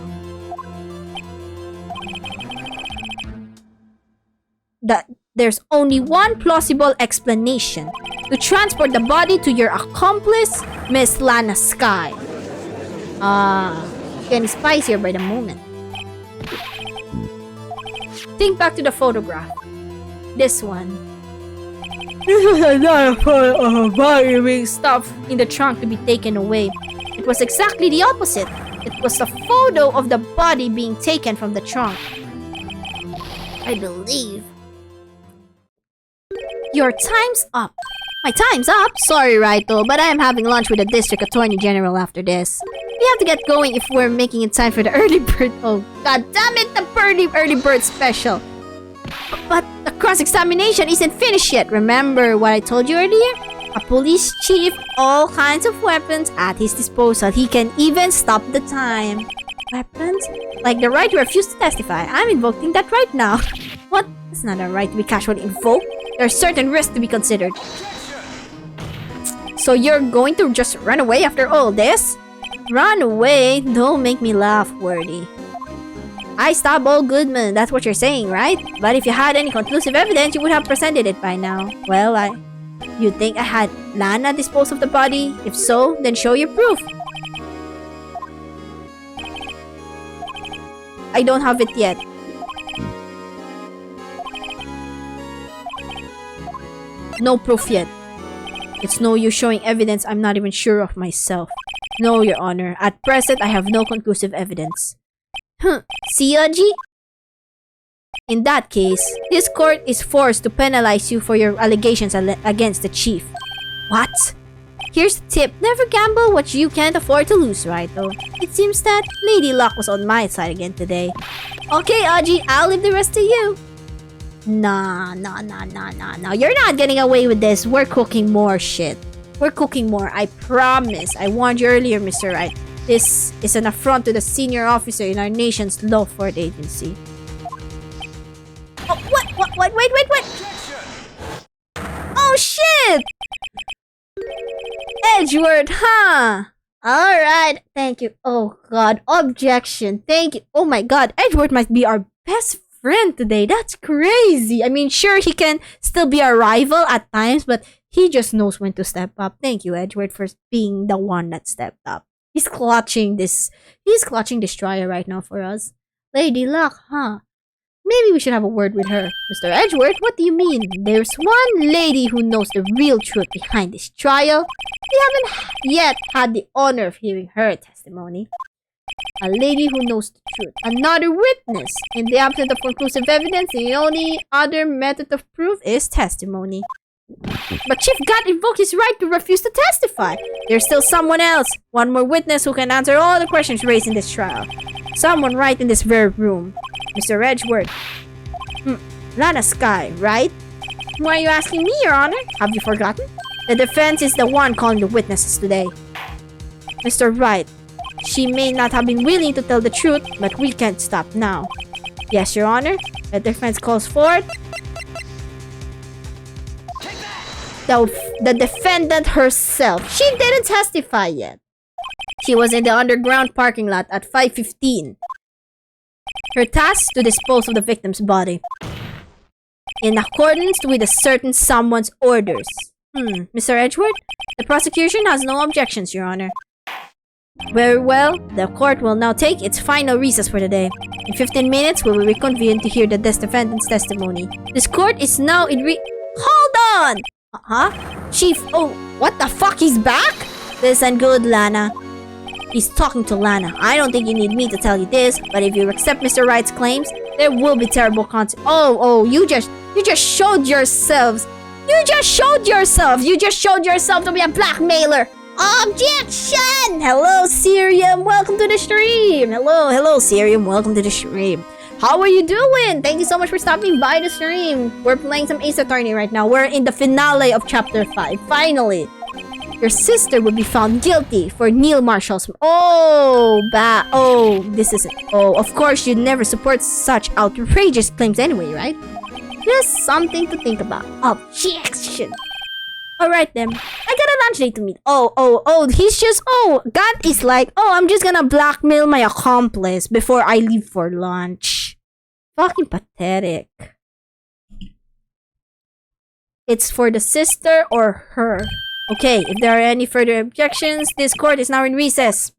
S3: That there's only one plausible explanation. To transport the body to your accomplice, Miss Lana Skye. Getting spicier by the moment. Think back to the photograph. This one. This was another photo of a body being stuffed in the trunk to be taken away. It was exactly the opposite. It was a photo of the body being taken from the trunk. I believe. Your time's up. My time's up? Sorry, Raito, but I am having lunch with the District Attorney General after this. We have to get going if we're making it time for the early bird. Oh, god damn it, the early bird special. But the cross-examination isn't finished yet. Remember what I told you earlier? A police chief, all kinds of weapons at his disposal. He can even stop the time. Weapons? Like the right to refuse to testify. I'm invoking that right now. What? It's not a right to be casually invoked. There are certain risks to be considered. So you're going to just run away after all this? Run away? Don't make me laugh, Wordy. I stop all Goodman, that's what you're saying, right? But if you had any conclusive evidence, you would have presented it by now. Well, you think I had Lana dispose of the body? If so, then show your proof. I don't have it yet. No proof yet. It's no use showing evidence I'm not even sure of myself. No, Your Honor. At present, I have no conclusive evidence. See, Aji? In that case, this court is forced to penalize you for your allegations against the chief. What? Here's the tip. Never gamble what you can't afford to lose, Raito. It seems that Lady Luck was on my side again today. Okay, Aji, I'll leave the rest to you. Nah. You're not getting away with this. We're cooking more shit. We're cooking more. I promise. I warned you earlier, Mr. Wright. This is an affront to the senior officer in our nation's law enforcement agency. Oh, what? Wait. Oh, shit! Edgeworth, huh? Alright, thank you. Oh, God. Objection. Thank you. Oh, my God. Edgeworth might be our best friend today. That's crazy. I mean, sure, he can still be our rival at times, but he just knows when to step up. Thank you, Edgeworth, for being the one that stepped up. He's clutching this trial right now for us. Lady Luck, huh? Maybe we should have a word with her. Mr. Edgeworth, what do you mean? There's one lady who knows the real truth behind this trial. We haven't yet had the honor of hearing her testimony. A lady who knows the truth. Another witness. In the absence of conclusive evidence, the only other method of proof is testimony. But Chief God invoked his right to refuse to testify. There's still someone else. One more witness who can answer all the questions raised in this trial. Someone right in this very room. Mr. Edgeworth. Lana Skye, right? Why are you asking me, Your Honor? Have you forgotten? The defense is the one calling the witnesses today. Mr. Wright. She may not have been willing to tell the truth, but we can't stop now. Yes, Your Honor. The defense calls forth the defendant herself. She didn't testify yet. She was in the underground parking lot at 5:15. Her task to dispose of the victim's body. In accordance with a certain someone's orders. Mr. Edgeworth? The prosecution has no objections, Your Honor. Very well, the court will now take its final recess for the day. In 15 minutes, we will reconvene to hear the defendant's testimony. This court is now in Hold on! Chief, oh, what the fuck, he's back? Listen good, Lana. He's talking to Lana. I don't think you need me to tell you this, but if you accept Mr. Wright's claims, there will be terrible consequences. You just showed yourselves. You just showed yourself to be a blackmailer. Objection! Hello, Sirium. Welcome to the stream. Hello, Sirium. Welcome to the stream. How are you doing? Thank you so much for stopping by the stream. We're playing some Ace Attorney right now. We're in the finale of Chapter 5. Finally. Your sister would be found guilty for Neil Marshall's... this isn't... of course you'd never support such outrageous claims anyway, right? Just something to think about. Objection! Alright then. I got a lunch date to meet. He's just... God is like, I'm just gonna blackmail my accomplice before I leave for lunch. Fucking pathetic. It's for the sister or her. Okay, if there are any further objections, this court is now in recess.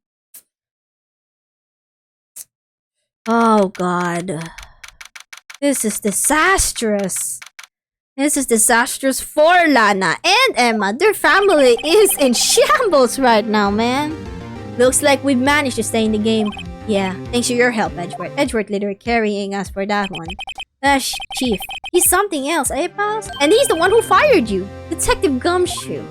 S3: Oh god. This is disastrous. This is disastrous for Lana and Emma. Their family is in shambles right now, man. Looks like we've managed to stay in the game. Yeah, thanks to your help, Edgeworth. Edgeworth literally carrying us for that one. Chief, he's something else, eh, pals? And he's the one who fired you, Detective Gumshoe.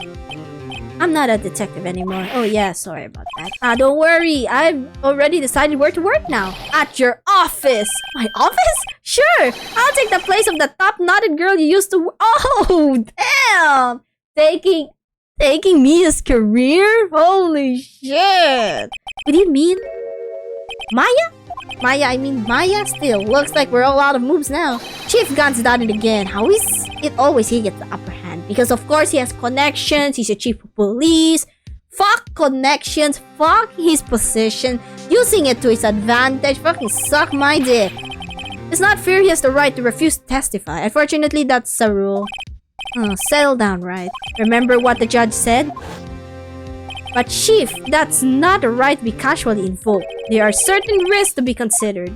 S3: I'm not a detective anymore. Oh yeah, sorry about that. Don't worry, I've already decided where to work now. At your office. My office? Sure, I'll take the place of the top-knotted girl you used to. Oh, damn! Taking me as career? Holy shit! What do you mean? Maya? Maya still. Looks like we're all out of moves now. Chief Gun's done it again. How is it always he gets the upper hand? Because of course he has connections, he's a chief of police. Fuck connections, fuck his position, using it to his advantage, fucking suck my dick. It's not fair he has the right to refuse to testify. Unfortunately, that's a rule. Settle down, right? Remember what the judge said? But Chief, that's not a right to be casually invoked. There are certain risks to be considered.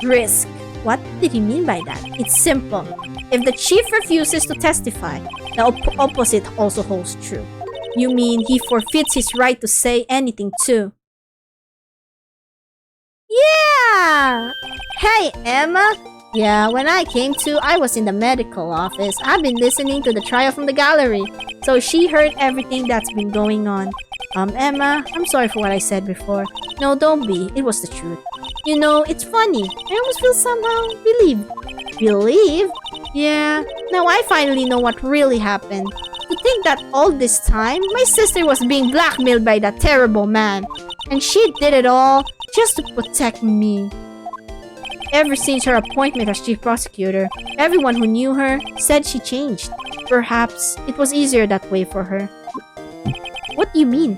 S3: Risk. What did he mean by that? It's simple. If the Chief refuses to testify, the opposite also holds true. You mean he forfeits his right to say anything too? Yeah! Hey, Emma! Yeah, when I came to, I was in the medical office. I've been listening to the trial from the gallery. So she heard everything that's been going on. Emma, I'm sorry for what I said before. No, don't be. It was the truth. You know, it's funny. I almost feel somehow relieved. Relieved? Yeah. Now I finally know what really happened. To think that all this time, my sister was being blackmailed by that terrible man. And she did it all just to protect me. Ever since her appointment as chief prosecutor, everyone who knew her said she changed. Perhaps it was easier that way for her. What do you mean?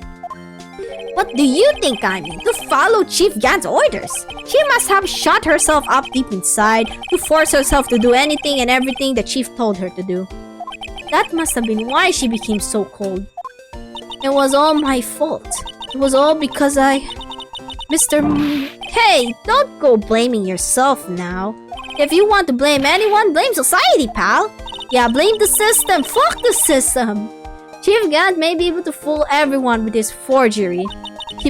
S3: What do you think I mean? To follow Chief Gant's orders. She must have shut herself up deep inside to force herself to do anything and everything the chief told her to do. That must have been why she became so cold. It was all my fault. It was all because Hey, don't go blaming yourself now. If you want to blame anyone, blame society, pal. Yeah, blame the system. Fuck the system. Chief Gant may be able to fool everyone with his forgery.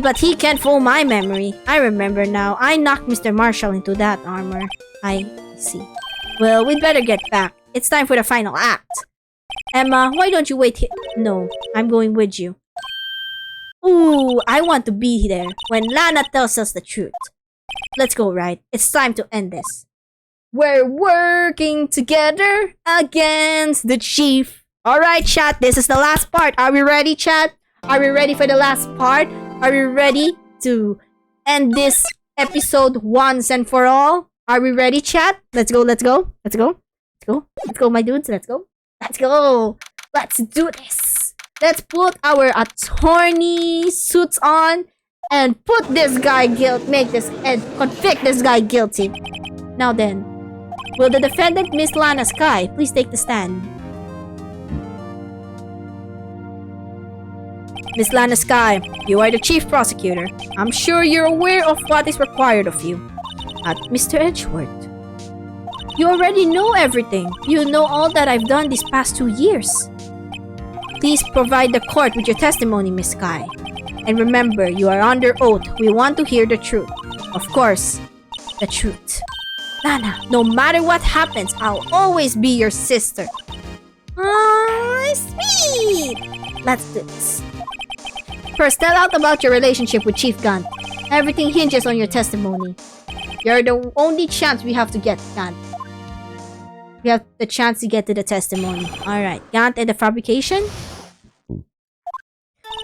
S3: But he can't fool my memory. I remember now. I knocked Mr. Marshall into that armor. I see. Well, we'd better get back. It's time for the final act. Emma, why don't you wait here? No, I'm going with you. Ooh, I want to be there when Lana tells us the truth. Let's go, right? It's time to end this. We're working together against the chief. Alright, chat, this is the last part. Are we ready, chat? Are we ready for the last part? Are we ready to end this episode once and for all? Are we ready, chat? Let's go, let's go. Let's go. Let's go. Let's go, my dudes. Let's go. Let's go. Let's do this. Let's put our attorney suits on and put this guy convict this guy guilty. Now then, will the defendant, Miss Lana Skye, please take the stand? Miss Lana Skye, you are the chief prosecutor. I'm sure you're aware of what is required of you. Mr. Edgeworth, you already know everything. You know all that I've done these past 2 years. Please provide the court with your testimony, Miss Skye. And remember, you are under oath. We want to hear the truth. Of course, the truth. Lana, no matter what happens, I'll always be your sister. Sweet! Let's do this. First, tell out about your relationship with Chief Gant. Everything hinges on your testimony. You're the only chance we have to get Gant. We have the chance to get to the testimony. Alright, Gant and the fabrication.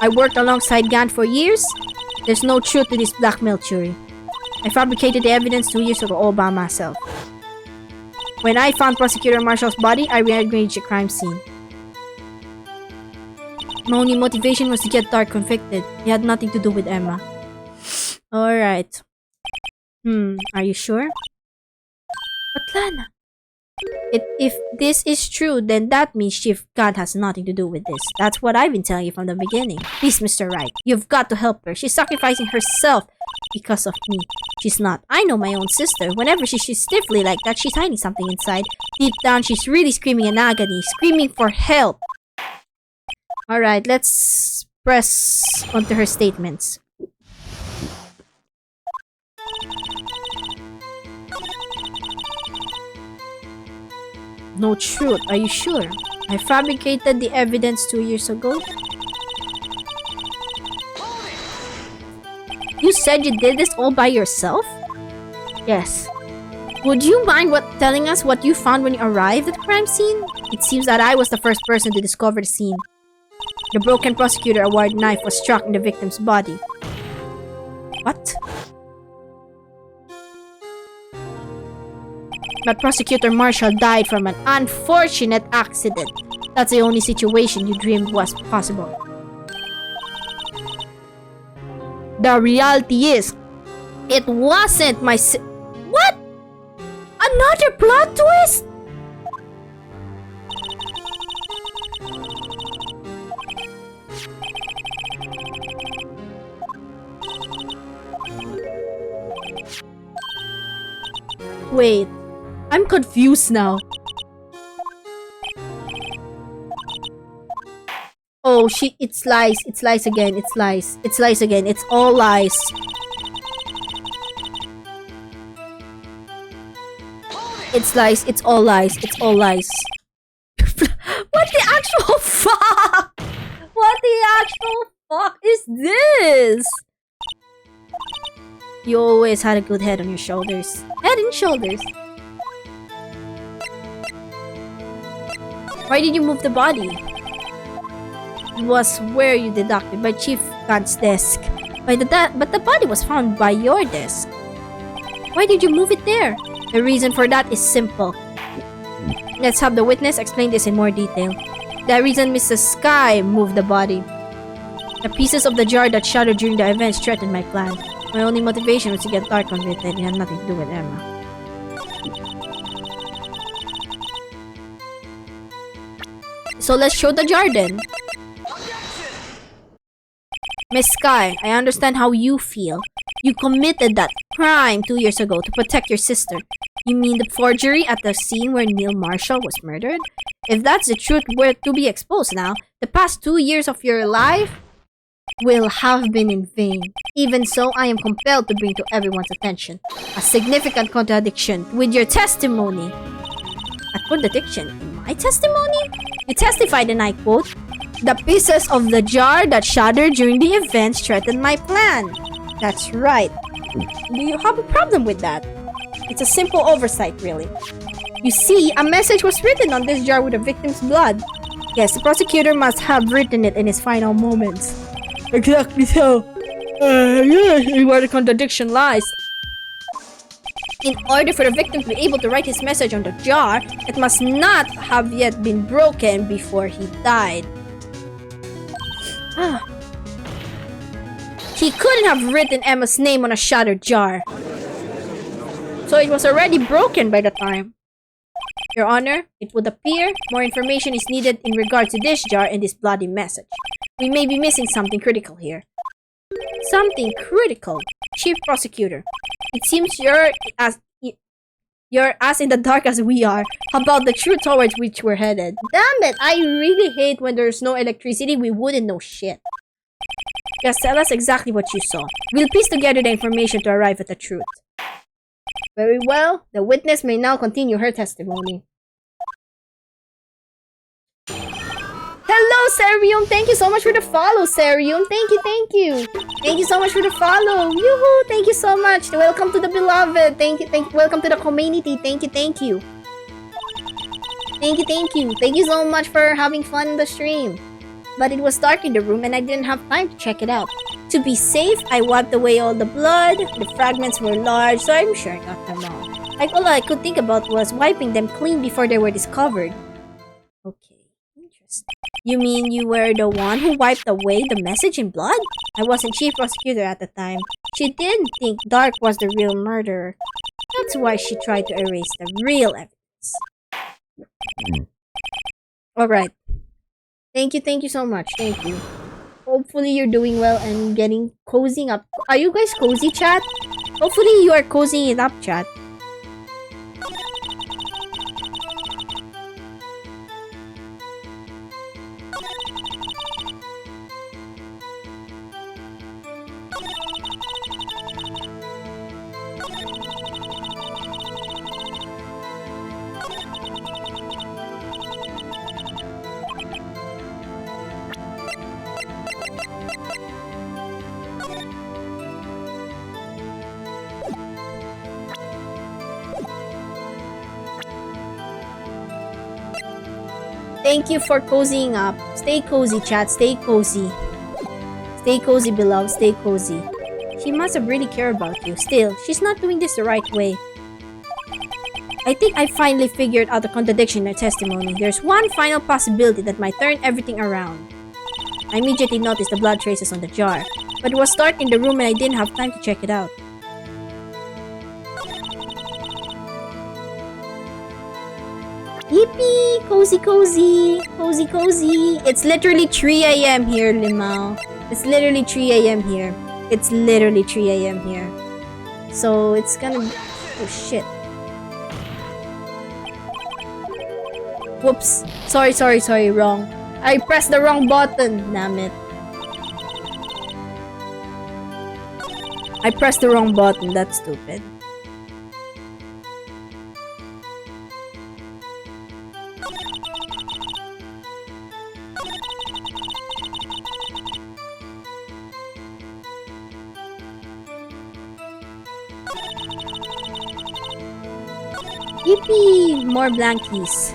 S3: I worked alongside Gant for years. There's no truth to this blackmail theory. I fabricated the evidence 2 years ago all by myself. When I found Prosecutor Marshall's body, I rearranged the crime scene. My only motivation was to get Dark convicted. It had nothing to do with Emma. Alright. Are you sure? But Lana, if this is true, then that means Chief Gant has nothing to do with this. That's what I've been telling you from the beginning. Please, Mr. Wright, you've got to help her. She's sacrificing herself because of me. She's not. I know my own sister. Whenever she's stiffly like that, she's hiding something inside. Deep down, she's really screaming in agony, screaming for help. Alright, let's press onto her statements. no truth. Are you sure? I fabricated the evidence 2 years ago. You said you did this all by yourself? Yes. Would you mind telling us what you found when you arrived at the crime scene? It seems that I was the first person to discover the scene. The broken prosecutor award knife was struck in the victim's body. What? But Prosecutor Marshall died from an unfortunate accident. That's the only situation you dreamed was possible. The reality is, it wasn't my What? Another plot twist? Wait, I'm confused now. Oh shit, it's lies again, it's lies again, it's all lies. It's lies, it's all lies, it's all lies. What the actual fuck? What the actual fuck is this? You always had a good head on your shoulders. Head and shoulders. Why did you move the body? It was where you deducted by Chief God's desk. But the body was found by your desk. Why did you move it there? The reason for that is simple. Let's have the witness explain this in more detail. The reason Mrs. Sky moved the body. The pieces of the jar that shattered during the events threatened my plan. My only motivation was to get Dark convicted. It had nothing to do with Emma. So let's show the jar then. Miss Sky, I understand how you feel. You committed that crime 2 years ago to protect your sister. You mean the forgery at the scene where Neil Marshall was murdered? If that's the truth were to be exposed now, the past 2 years of your life will have been in vain. Even so, I am compelled to bring to everyone's attention a significant contradiction with your testimony. A contradiction in my testimony? You testified, and I quote, "The pieces of the jar that shattered during the events threatened my plan." That's right. Do you have a problem with that? It's a simple oversight, really. You see, a message was written on this jar with the victim's blood. Yes, the prosecutor must have written it in his final moments. Exactly so. Yes, where the contradiction lies. In order for the victim to be able to write his message on the jar, it must not have yet been broken before he died. He couldn't have written Emma's name on a shattered jar. So it was already broken by the time. Your Honor, it would appear more information is needed in regard to this jar and this bloody message. We may be missing something critical here. Something critical? Chief Prosecutor, it seems you're as in the dark as we are about the truth towards which we're headed. Damn it, I really hate when there's no electricity, we wouldn't know shit. Just tell us exactly what you saw. We'll piece together the information to arrive at the truth. Very well, the witness may now continue her testimony. Hello, Serium! Thank you so much for the follow, Serium! Thank you, thank you! Thank you so much for the follow! Yoo-hoo! Thank you so much! Welcome to the beloved! Thank you, welcome to the community! Thank you, thank you! Thank you, thank you! Thank you so much for having fun in the stream! But it was dark in the room and I didn't have time to check it out. To be safe, I wiped away all the blood. The fragments were large, so I'm sure I got them all. All I could think about was wiping them clean before they were discovered. Okay, interesting. You mean you were the one who wiped away the message in blood? I wasn't chief prosecutor at the time. She didn't think Dark was the real murderer. That's why she tried to erase the real evidence. Alright. Thank you so much. Thank you. Hopefully you're doing well and getting cozying up. Are you guys cozy, chat? Hopefully you are cozying it up, chat. Thank you for cozying up. Stay cozy, chat. Stay cozy. Stay cozy, beloved. Stay cozy. She must have really cared about you. Still, she's not doing this the right way. I think I finally figured out the contradiction in her testimony. There's one final possibility that might turn everything around. I immediately noticed the blood traces on the jar, but it was dark in the room and I didn't have time to check it out. Yippee! Cozy, cozy! Cozy, cozy! It's literally 3 a.m. here, Limao. It's literally 3 a.m. here. It's literally 3 a.m. here. So, it's gonna be... Oh, shit. Whoops. Sorry, wrong. I pressed the wrong button. Damn it. I pressed the wrong button. That's stupid. Yippee! More blankies.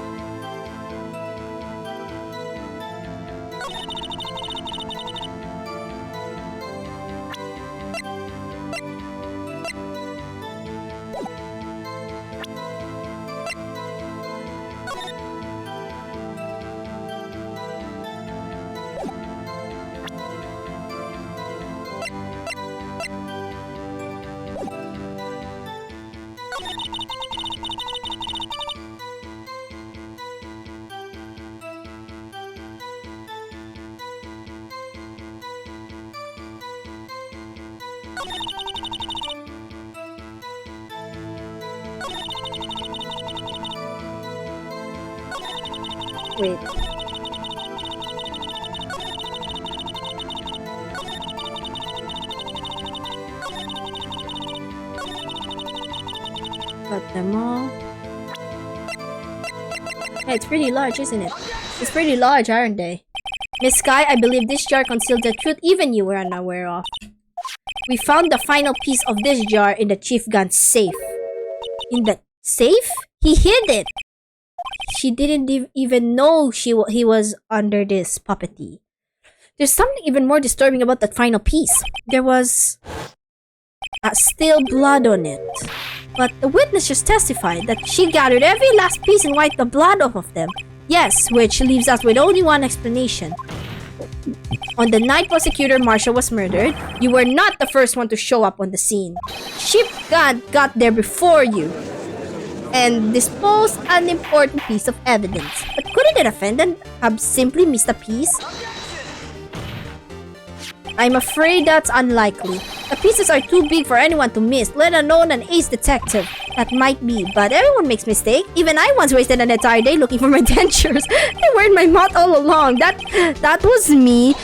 S3: Wait. Got them all. Yeah, it's pretty large, isn't it? It's pretty large, aren't they? Miss Sky, I believe this jar concealed the truth even you were unaware of. We found the final piece of this jar in the Chief Gun's safe. In the safe? He hid it! She didn't even know he was under this puppety. There's something even more disturbing about that final piece. There was still blood on it. But the witness just testified that she gathered every last piece and wiped the blood off of them. Yes, which leaves us with only one explanation. On the night Prosecutor Marshall was murdered, you were not the first one to show up on the scene. Chief Gun got there before you and disposed an important piece of evidence. But couldn't the defendant have simply missed a piece? I'm afraid that's unlikely. The pieces are too big for anyone to miss, let alone an ace detective. That might be, but everyone makes mistakes. Even I once wasted an entire day looking for my dentures. They were in my mouth all along. That was me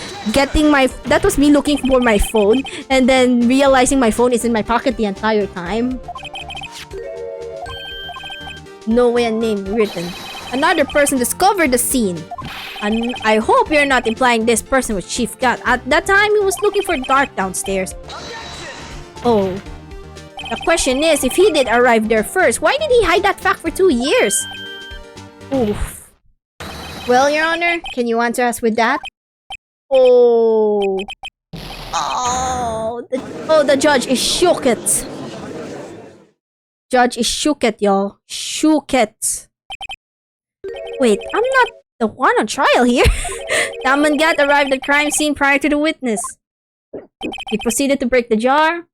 S3: looking for my phone and then realizing my phone is in my pocket the entire time. Nowhere name written. Another person discovered the scene. And I hope you're not implying this person was Chief Gun. At that time, he was looking for Dark downstairs. Oh. The question is, if he did arrive there first, why did he hide that fact for 2 years? Oof. Well, Your Honor, can you answer us with that? Oh. Oh, the judge is shook it. Judge is shook it, y'all. Shook it. Wait, I'm not the one on trial here. Damangat arrived at crime scene prior to the witness. He proceeded to break the jar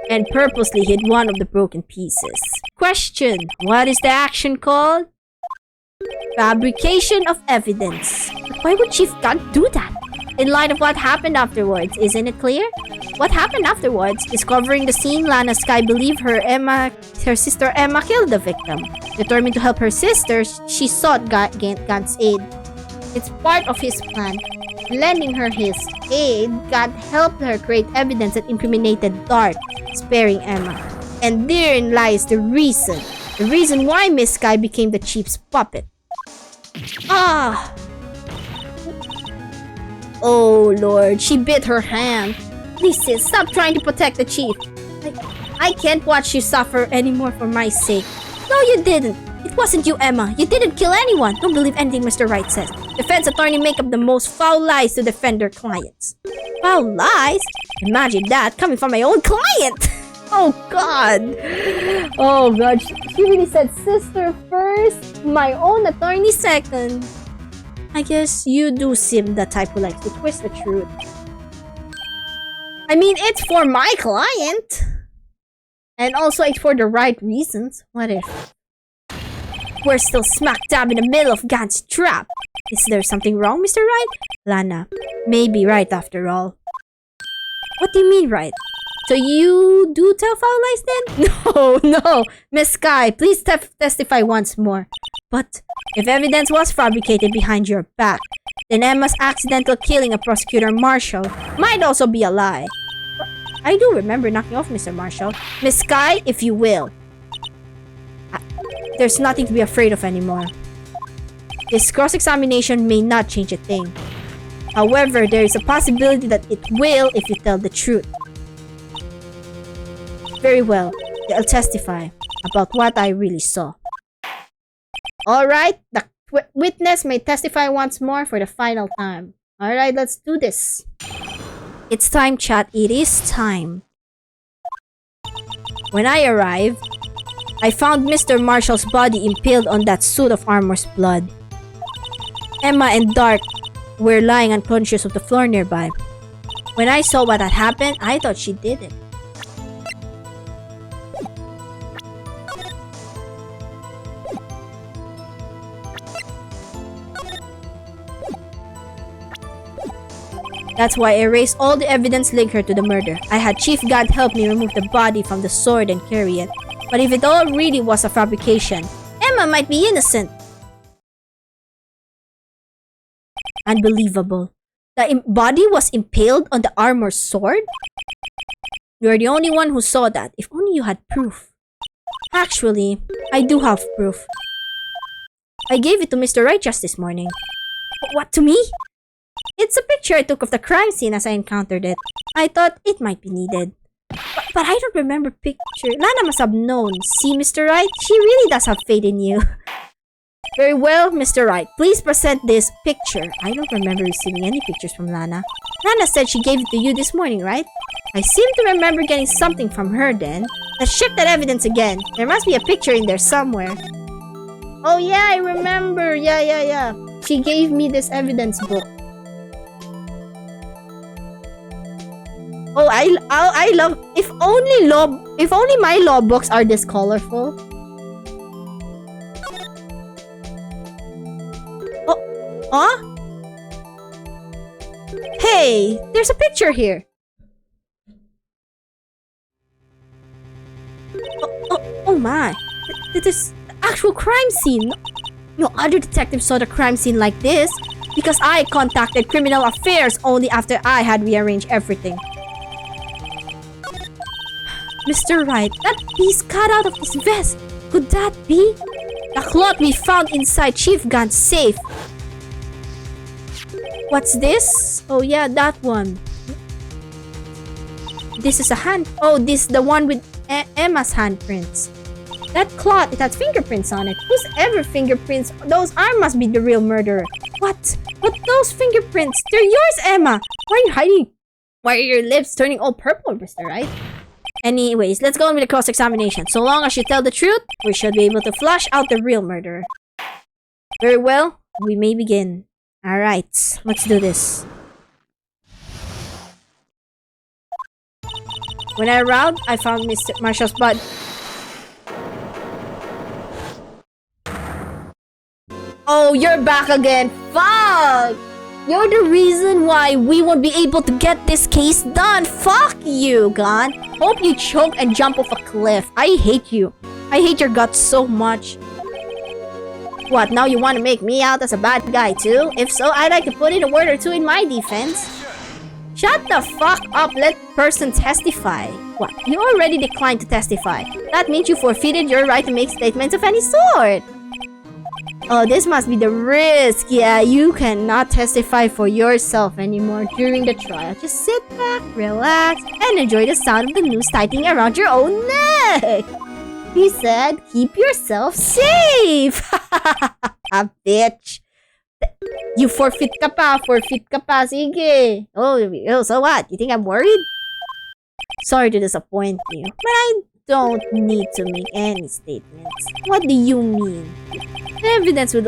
S3: and purposely hid one of the broken pieces. Question: what is the action called? Fabrication of evidence. But why would Chief Gun do that? In light of what happened afterwards, isn't it clear? What happened afterwards? Discovering the scene, Lana Sky believed her sister Emma killed the victim. Determined to help her sister, she sought Gun's aid. It's part of his plan. Lending her his aid, Gun helped her create evidence that incriminated Dart, sparing Emma. And therein lies the reason why Miss Sky became the Chief's puppet. Ah! Oh Lord, she bit her hand. Please sis, stop trying to protect the Chief. I can't watch you suffer anymore for my sake. No, you didn't. It It wasn't you, Emma. You didn't kill anyone. Don't believe anything Mr. Wright says. Defense attorney make up the most foul lies to defend their clients. Foul lies? Imagine that coming from my own client. Oh God. Oh God. She really said sister first, my own attorney second. I guess you do seem the type who likes to twist the truth. I mean, it's for my client. And also it's for the right reasons. What if we're still smack dab in the middle of Gant's trap? Is there something wrong, Mr. Wright? Lana, maybe right after all. What do you mean, right? So you do tell foul lies then? No. Miss Sky, please testify once more. But if evidence was fabricated behind your back, then Emma's accidental killing of Prosecutor Marshall might also be a lie. I do remember knocking off Mr. Marshall. Miss Sky, if you will. There's nothing to be afraid of anymore. This cross-examination may not change a thing. However, there is a possibility that it will if you tell the truth. Very well, I'll testify about what I really saw. Alright, the witness may testify once more for the final time. Alright, let's do this. It's time, chat. It is time. When I arrived, I found Mr. Marshall's body impaled on that suit of armor's blood. Emma and Dark were lying unconscious on the floor nearby. When I saw what had happened, I thought she did it. That's why I erased all the evidence linked her to the murder. I had Chief Gant help me remove the body from the sword and carry it. But if it all really was a fabrication, Emma might be innocent. Unbelievable. The body was impaled on the armor's sword? You're the only one who saw that. If only you had proof. Actually, I do have proof. I gave it to Mr. Wright just this morning. What, to me? It's a picture I took of the crime scene as I encountered it. I thought it might be needed. But I don't remember picture. Lana must have known. See, Mr. Wright? She really does have faith in you. Very well, Mr. Wright. Please present this picture. I don't remember receiving any pictures from Lana. Lana said she gave it to you this morning, right? I seem to remember getting something from her then. Let's check that evidence again. There must be a picture in there somewhere. Oh yeah, I remember. Yeah. She gave me this evidence book. Oh, I love. If only my law books are this colorful. Oh, huh? Hey, there's a picture here. Oh my! This is the actual crime scene. No other detective saw the crime scene like this because I contacted Criminal Affairs only after I had rearranged everything. Mr. Wright, that piece cut out of his vest. Could that be? The cloth we found inside Chief Gant's safe. What's this? Oh yeah, that one. This is a hand. Oh, this the one with Emma's handprints. That cloth, it has fingerprints on it. Whose ever fingerprints? Those must be the real murderer. What? But those fingerprints, they're yours, Emma. Why are you hiding? Why are your lips turning all purple, Mr. Wright? Anyways, let's go on with the cross-examination. So long as you tell the truth, we should be able to flush out the real murderer. Very well, we may begin. Alright, let's do this. When I arrived, I found Mr. Marshall's body. Oh, you're back again. Fuck! You're the reason why we won't be able to get this case done. Fuck you, Gant. Hope you choke and jump off a cliff. I hate you. I hate your guts so much. What, now you want to make me out as a bad guy too? If so, I'd like to put in a word or two in my defense. Shut the fuck up. Let person testify. What? You already declined to testify. That means you forfeited your right to make statements of any sort. Oh, this must be the risk. Yeah, you cannot testify for yourself anymore during the trial. Just sit back, relax, and enjoy the sound of the noose tightening around your own neck. He said, keep yourself safe. Bitch. You forfeit ka pa. Sige. Oh, so what? You think I'm worried? Sorry to disappoint you, but I don't need to make any statements. What do you mean? The evidence would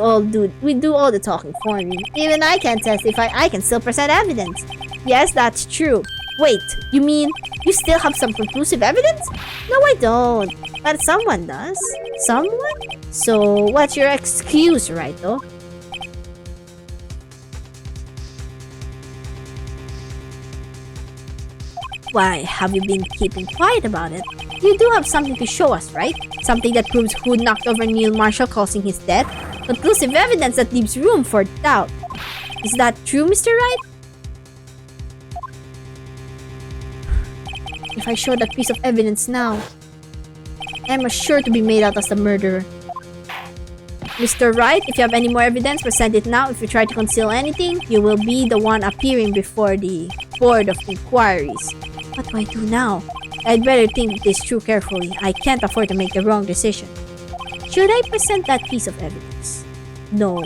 S3: do all the talking for me. Even I can't testify, I can still present evidence. Yes, that's true. Wait, you mean you still have some conclusive evidence? No, I don't. But someone does. Someone? So, what's your excuse, Raito? Why, have you been keeping quiet about it? You do have something to show us, right? Something that proves who knocked over Neil Marshall causing his death? Conclusive evidence that leaves room for doubt. Is that true, Mr. Wright? If I show that piece of evidence now, Emma's sure to be made out as the murderer. Mr. Wright, if you have any more evidence, present it now. If you try to conceal anything, you will be the one appearing before the Board of Inquiries. What do I do now? I'd better think this through carefully. I can't afford to make the wrong decision. Should I present that piece of evidence? No.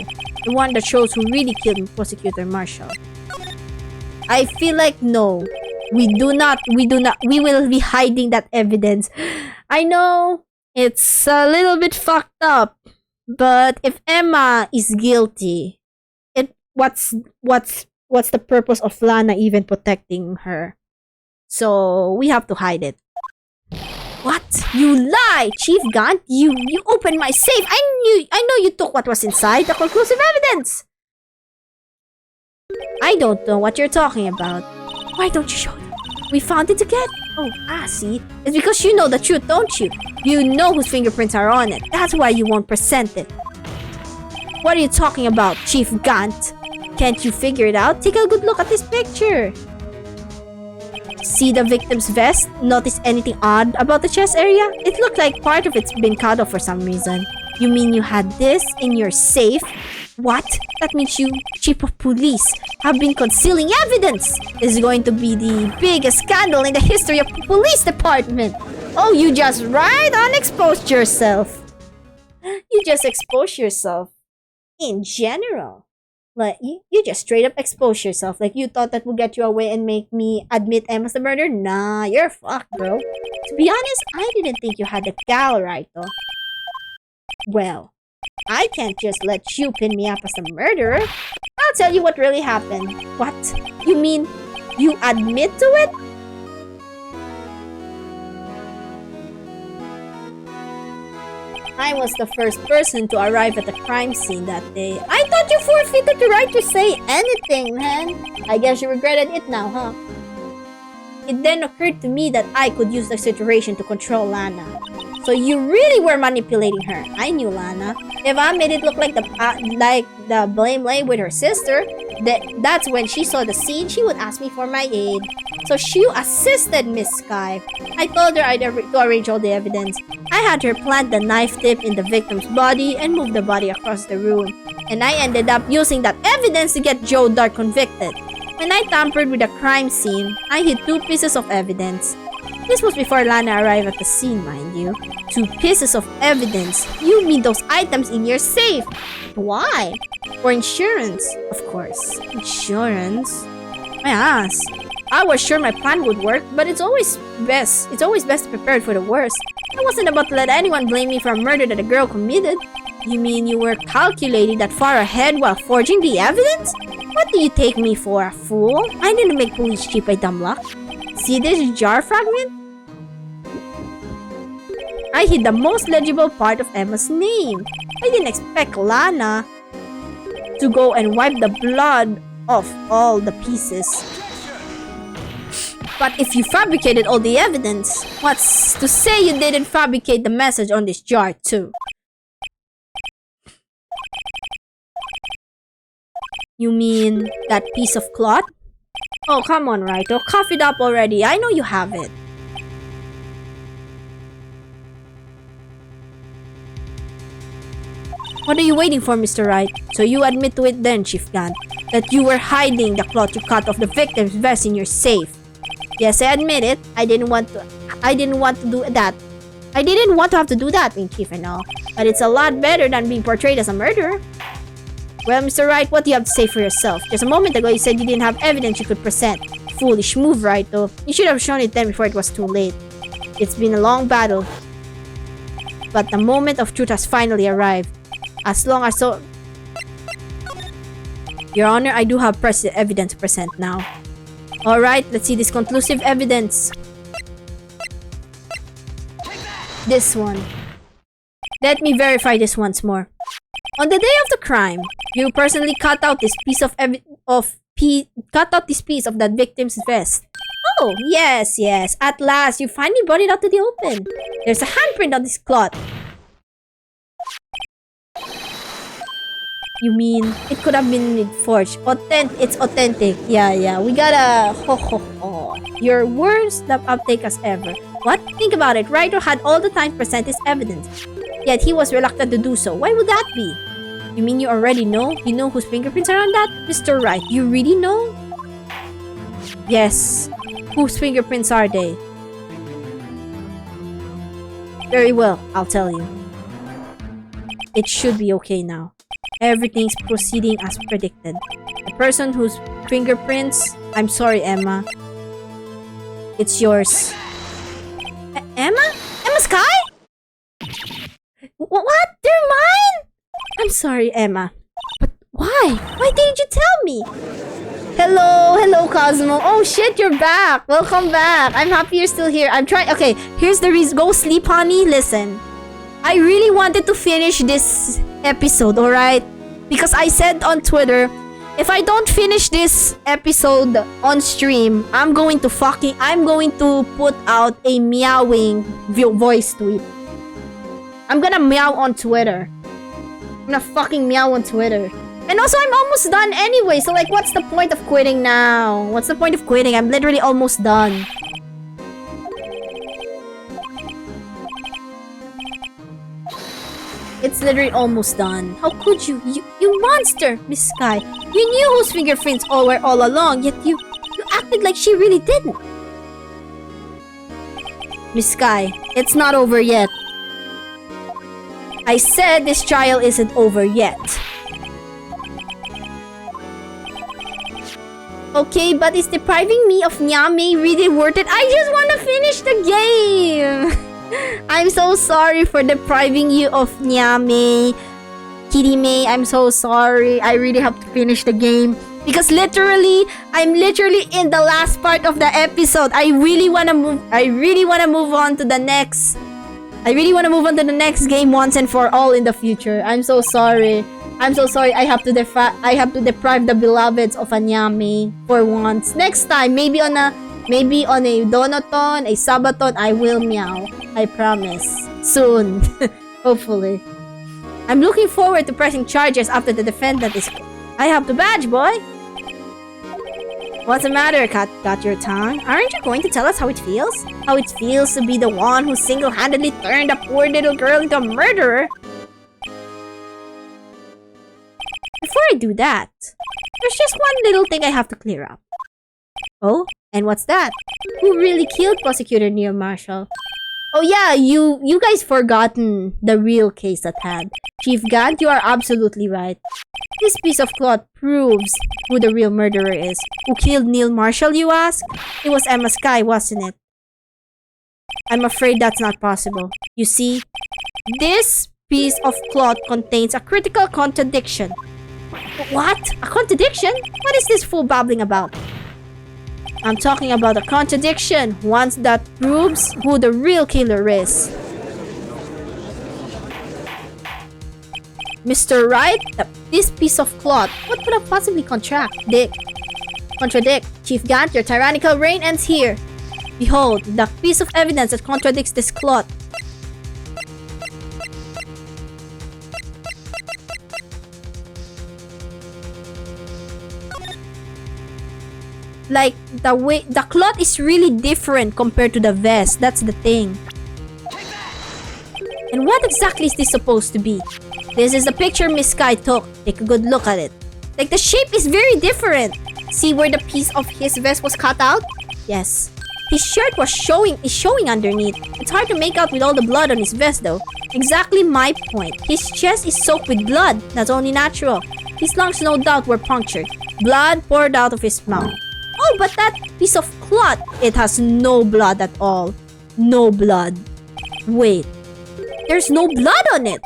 S3: The one that shows who really killed Prosecutor Marshall. I feel like no. We will be hiding that evidence. I know it's a little bit fucked up, but if Emma is guilty, what's the purpose of Lana even protecting her? So we have to hide it. What? You lie, Chief Gant! You opened my safe! I know you took what was inside, the conclusive evidence! I don't know what you're talking about. Why don't you show it? We found it together. Oh, see? It's because you know the truth, don't you? You know whose fingerprints are on it. That's why you won't present it. What are you talking about, Chief Gant? Can't you figure it out? Take a good look at this picture. See the victim's vest? Notice anything odd about the chest area? It looked like part of it's been cut off for some reason. You mean you had this in your safe? What? That means you, Chief of Police, have been concealing evidence! This is going to be the biggest scandal in the history of the police department! Oh, you just right on exposed yourself! You just exposed yourself. In general. Like, you just straight up expose yourself. Like, you thought that would get you away and make me admit Emma's the murderer? Nah, you're fucked, bro. To be honest, I didn't think you had the gal right, though. Well, I can't just let you pin me up as the murderer. I'll tell you what really happened. What? You mean you admit to it? I was the first person to arrive at the crime scene that day. I thought you forfeited the right to say anything, man. I guess you regretted it now, huh? It then occurred to me that I could use the situation to control Lana. So you really were manipulating her. I knew Lana. If I made it look like the blame lay with her sister, that's when she saw the scene, she would ask me for my aid. So she assisted Miss Sky. I told her to arrange all the evidence. I had her plant the knife tip in the victim's body and move the body across the room. And I ended up using that evidence to get Joe Dart convicted. When I tampered with the crime scene, I hid 2 pieces of evidence. This was before Lana arrived at the scene, mind you. 2 pieces of evidence? You mean those items in your safe? Why? For insurance, of course. Insurance? My ass. I was sure my plan would work, but it's always best prepared for the worst. I wasn't about to let anyone blame me for a murder that a girl committed. You mean you were calculating that far ahead while forging the evidence? What do you take me for, a fool? I didn't make police cheap by dumb luck. See this jar fragment? I hid the most legible part of Emma's name. I didn't expect Lana to go and wipe the blood off all the pieces. But if you fabricated all the evidence, what's to say you didn't fabricate the message on this jar too? You mean that piece of cloth? Oh, come on, Raito. Cough it up already. I know you have it. What are you waiting for, Mr. Wright? So you admit to it then, Chief Gant, that you were hiding the cloth you cut off the victim's vest in your safe. Yes, I admit it. I didn't want to do that. I didn't want to have to do that, Wing Chief and all. But it's a lot better than being portrayed as a murderer. Well, Mr. Wright, what do you have to say for yourself? Just a moment ago, you said you didn't have evidence you could present. Foolish move, right, though. You should have shown it then before it was too late. It's been a long battle. But the moment of truth has finally arrived. As long as so... Your Honor, I do have evidence to present now. Alright, let's see this conclusive evidence. This one. Let me verify this once more. On the day of the crime, you personally cut out this piece of that victim's vest. Oh, yes. At last, you finally brought it out to the open. There's a handprint on this cloth. You mean it could have been forged? It's authentic. Yeah. We gotta Your worst uptake as ever. What? Think about it. Ryder had all the time to present his evidence. Yet he was reluctant to do so. Why would that be? You mean you already know? You know whose fingerprints are on that? Mr. Wright, you really know? Yes. Whose fingerprints are they? Very well, I'll tell you. It should be okay now. Everything's proceeding as predicted. The person whose fingerprints... I'm sorry, Emma. It's yours. Emma? Emma Sky? What? They're mine? I'm sorry, Emma. But why? Why didn't you tell me? Hello, Cosmo. Oh shit, you're back. Welcome back. I'm happy you're still here. I'm trying... Okay, here's the reason. Go sleep, honey. Listen. I really wanted to finish this episode, alright? Because I said on Twitter, if I don't finish this episode on stream, I'm going to put out a meowing voice tweet. I'm gonna meow on Twitter. I'm gonna fucking meow on Twitter. And also, I'm almost done anyway. So, like, what's the point of quitting now? What's the point of quitting? I'm literally almost done. It's literally almost done. How could you? You monster, Miss Sky. You knew whose fingerprints were all along, yet you acted like she really didn't. Miss Sky, it's not over yet. I said this trial isn't over yet. Okay, but is depriving me of Nyame really worth it? I just want to finish the game! I'm so sorry for depriving you of Nyame. Kirime, I'm so sorry. I really have to finish the game. Because I'm literally in the last part of the episode. I really want to move on to the next game once and for all in the future. I'm so sorry. I have to deprive the beloveds of a Nyame for once. Next time, maybe on a Donathon, a Sabaton, I will meow. I promise. Soon. Hopefully. I'm looking forward to pressing charges after the defendant is... I have the badge, boy! What's the matter, got your tongue? Aren't you going to tell us how it feels? How it feels to be the one who single-handedly turned a poor little girl into a murderer? Before I do that, there's just one little thing I have to clear up. Oh? And what's that? Who really killed Prosecutor Neil Marshall? Oh yeah, you guys forgotten the real case at hand. Chief Gant, you are absolutely right. This piece of cloth proves who the real murderer is. Who killed Neil Marshall, you ask? It was Emma Sky, wasn't it? I'm afraid that's not possible. You see, this piece of cloth contains a critical contradiction. What? A contradiction? What is this fool babbling about? I'm talking about a contradiction, one that proves who the real killer is. Mr. Wright, this piece of cloth, what could have possibly contradict? Chief Gant, your tyrannical reign ends here. Behold, the piece of evidence that contradicts this cloth. Like, the cloth is really different compared to the vest. That's the thing. And what exactly is this supposed to be? This is the picture Miss Sky took. Take a good look at it. Like, the shape is very different. See where the piece of his vest was cut out? Yes. His shirt is showing underneath. It's hard to make out with all the blood on his vest though. Exactly my point. His chest is soaked with blood. That's only natural. His lungs no doubt were punctured. Blood poured out of his mouth. Oh, but that piece of cloth, it has no blood at all. No blood. Wait. There's no blood on it.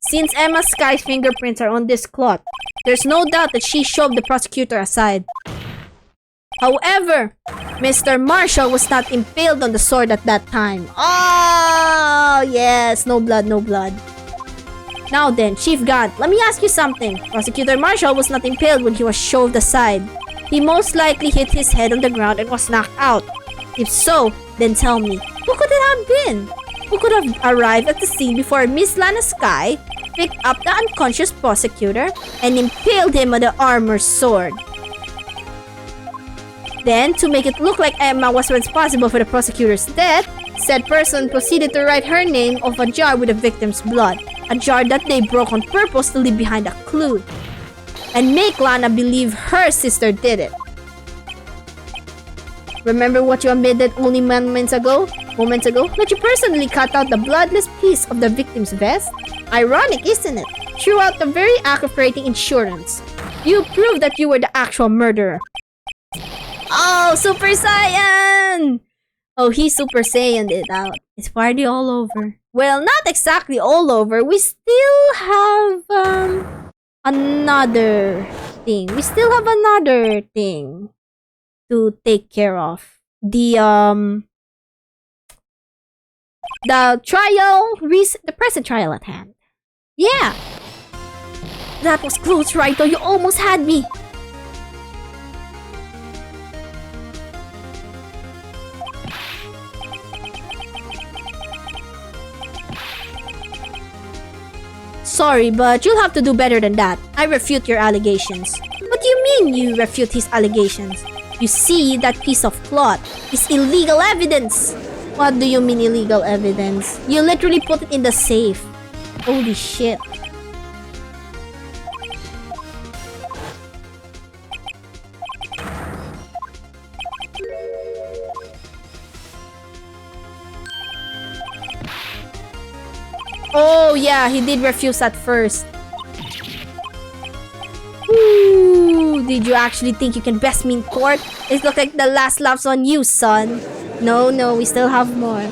S3: Since Emma Sky's fingerprints are on this cloth, there's no doubt that she shoved the prosecutor aside. However, Mr. Marshall was not impaled on the sword at that time. Oh, yes. No blood, no blood. Now then, Chief God, let me ask you something. Prosecutor Marshall was not impaled when he was shoved aside. He most likely hit his head on the ground and was knocked out. If so, then tell me, who could it have been? Who could have arrived at the scene before Miss Lana Sky picked up the unconscious prosecutor and impaled him on the armor sword? Then, to make it look like Emma was responsible for the prosecutor's death, said person proceeded to write her name on a jar with the victim's blood, a jar that they broke on purpose to leave behind a clue, and make Lana believe her sister did it. Remember what you admitted only moments ago? That you personally cut out the bloodless piece of the victim's vest? Ironic, isn't it? Throughout the very act of creating insurance, you proved that you were the actual murderer. Oh, Super Saiyan! Oh, he Super Saiyan'd it out. It's party all over. Well, not exactly all over. We still have, another thing. We still have another thing to take care of. The present trial at hand. Yeah! That was close, right? Though you almost had me. Sorry, but you'll have to do better than that. I refute your allegations. What do you mean you refute his allegations? You see, that piece of cloth is illegal evidence. What do you mean illegal evidence? You literally put it in the safe. Holy shit. Oh yeah, he did refuse at first. Ooh, did you actually think you can best me in court? It looks like the last laugh's on you, son. No, we still have more.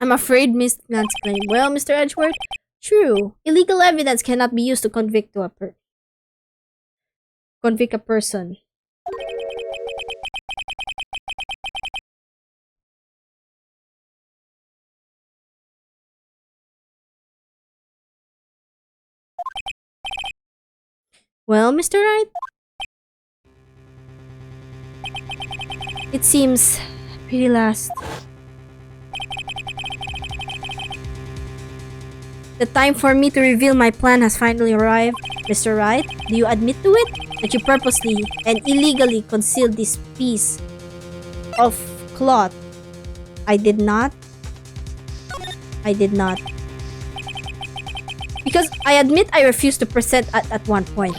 S3: I'm afraid Miss Nance claimed. Well, Mr. Edgeworth, true. Illegal evidence cannot be used to convict a person. Well, Mr. Wright? It seems pretty last. The time for me to reveal my plan has finally arrived. Mr. Wright, do you admit to it? That you purposely and illegally concealed this piece of cloth? I did not. Because I admit I refused to present at one point.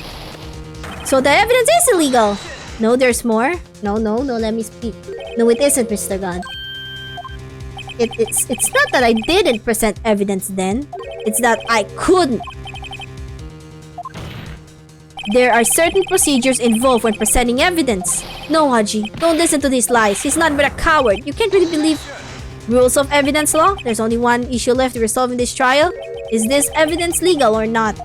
S3: So the evidence is illegal. No, there's more. No, let me speak. No, it isn't, Mr. Gunn. It's not that I didn't present evidence then. It's that I couldn't. There are certain procedures involved when presenting evidence. No, Haji, don't listen to these lies. He's not but a coward. You can't really believe rules of evidence law. There's only one issue left to resolve in this trial. Is this evidence legal or not?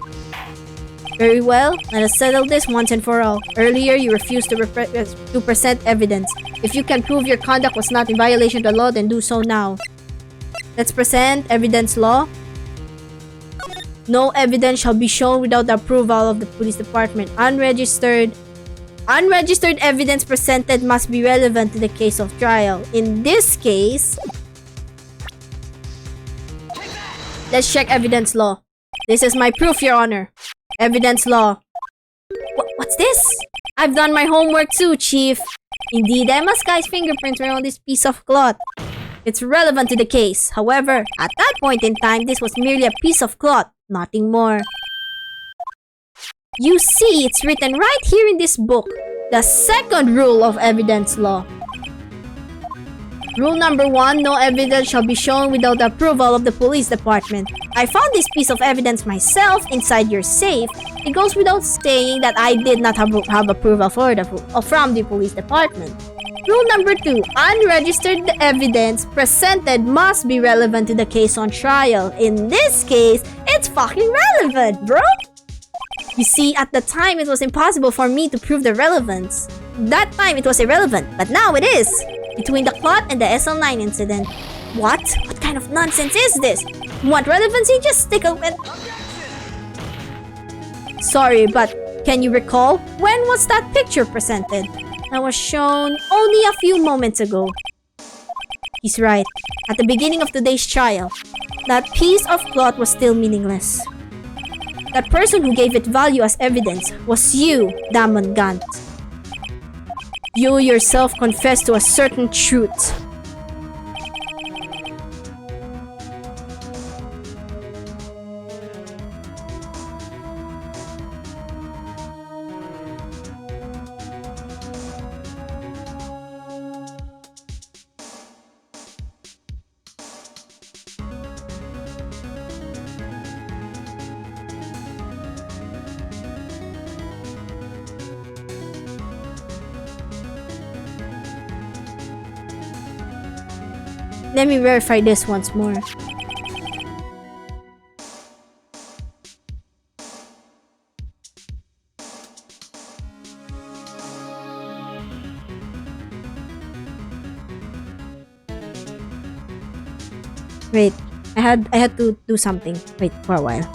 S3: Very well, let us settle this once and for all. Earlier, you refused to present evidence. If you can prove your conduct was not in violation of the law, then do so now. Let's present evidence law. No evidence shall be shown without the approval of the police department. Unregistered evidence presented must be relevant to the case of trial. In this case, let's check evidence law. This is my proof, Your Honor. Evidence law. What's this? I've done my homework too, Chief. Indeed, Emma Sky's fingerprints were on this piece of cloth. It's relevant to the case. However, at that point in time, this was merely a piece of cloth, nothing more. You see, it's written right here in this book. The second rule of evidence law. Rule number 1, no evidence shall be shown without the approval of the police department. I found this piece of evidence myself inside your safe. It goes without saying that I did not have approval from the police department. Rule number 2, unregistered evidence presented must be relevant to the case on trial. In this case, it's fucking relevant, bro! You see, at the time, it was impossible for me to prove the relevance. That time, it was irrelevant, but now it is. Between the cloth and the SL9 incident. What? What kind of nonsense is this? Want relevancy? Just stick a... Sorry, but can you recall? When was that picture presented? That was shown only a few moments ago. He's right. At the beginning of today's trial, that piece of cloth was still meaningless. That person who gave it value as evidence was you, Damon Gant. You yourself confessed to a certain truth. Let me verify this once more. Wait, I had to do something. Wait for a while.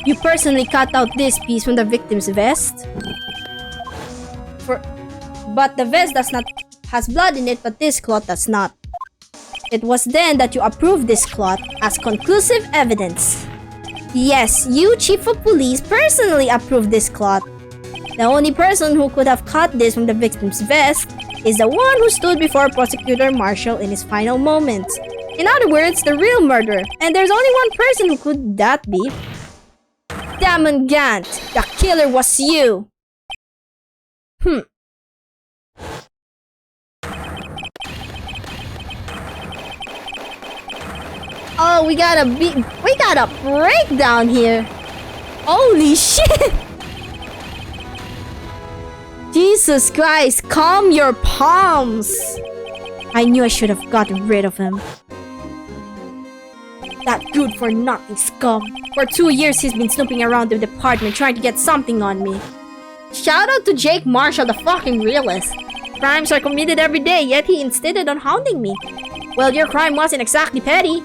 S3: You personally cut out this piece from the victim's vest? But the vest has blood in it, but this cloth does not. It was then that you approved this cloth as conclusive evidence. Yes, you, Chief of Police, personally approved this cloth. The only person who could have cut this from the victim's vest is the one who stood before Prosecutor Marshall in his final moments. In other words, the real murderer. And there's only one person who could that be. Damon Gant, the killer was you. Oh, we got a breakdown here. Holy shit! Jesus Christ, calm your palms. I knew I should have gotten rid of him. That good-for-nothing scum. For 2 years, he's been snooping around the department trying to get something on me. Shout out to Jake Marshall, the fucking realist. Crimes are committed every day, yet he insisted on hounding me. Well, your crime wasn't exactly petty.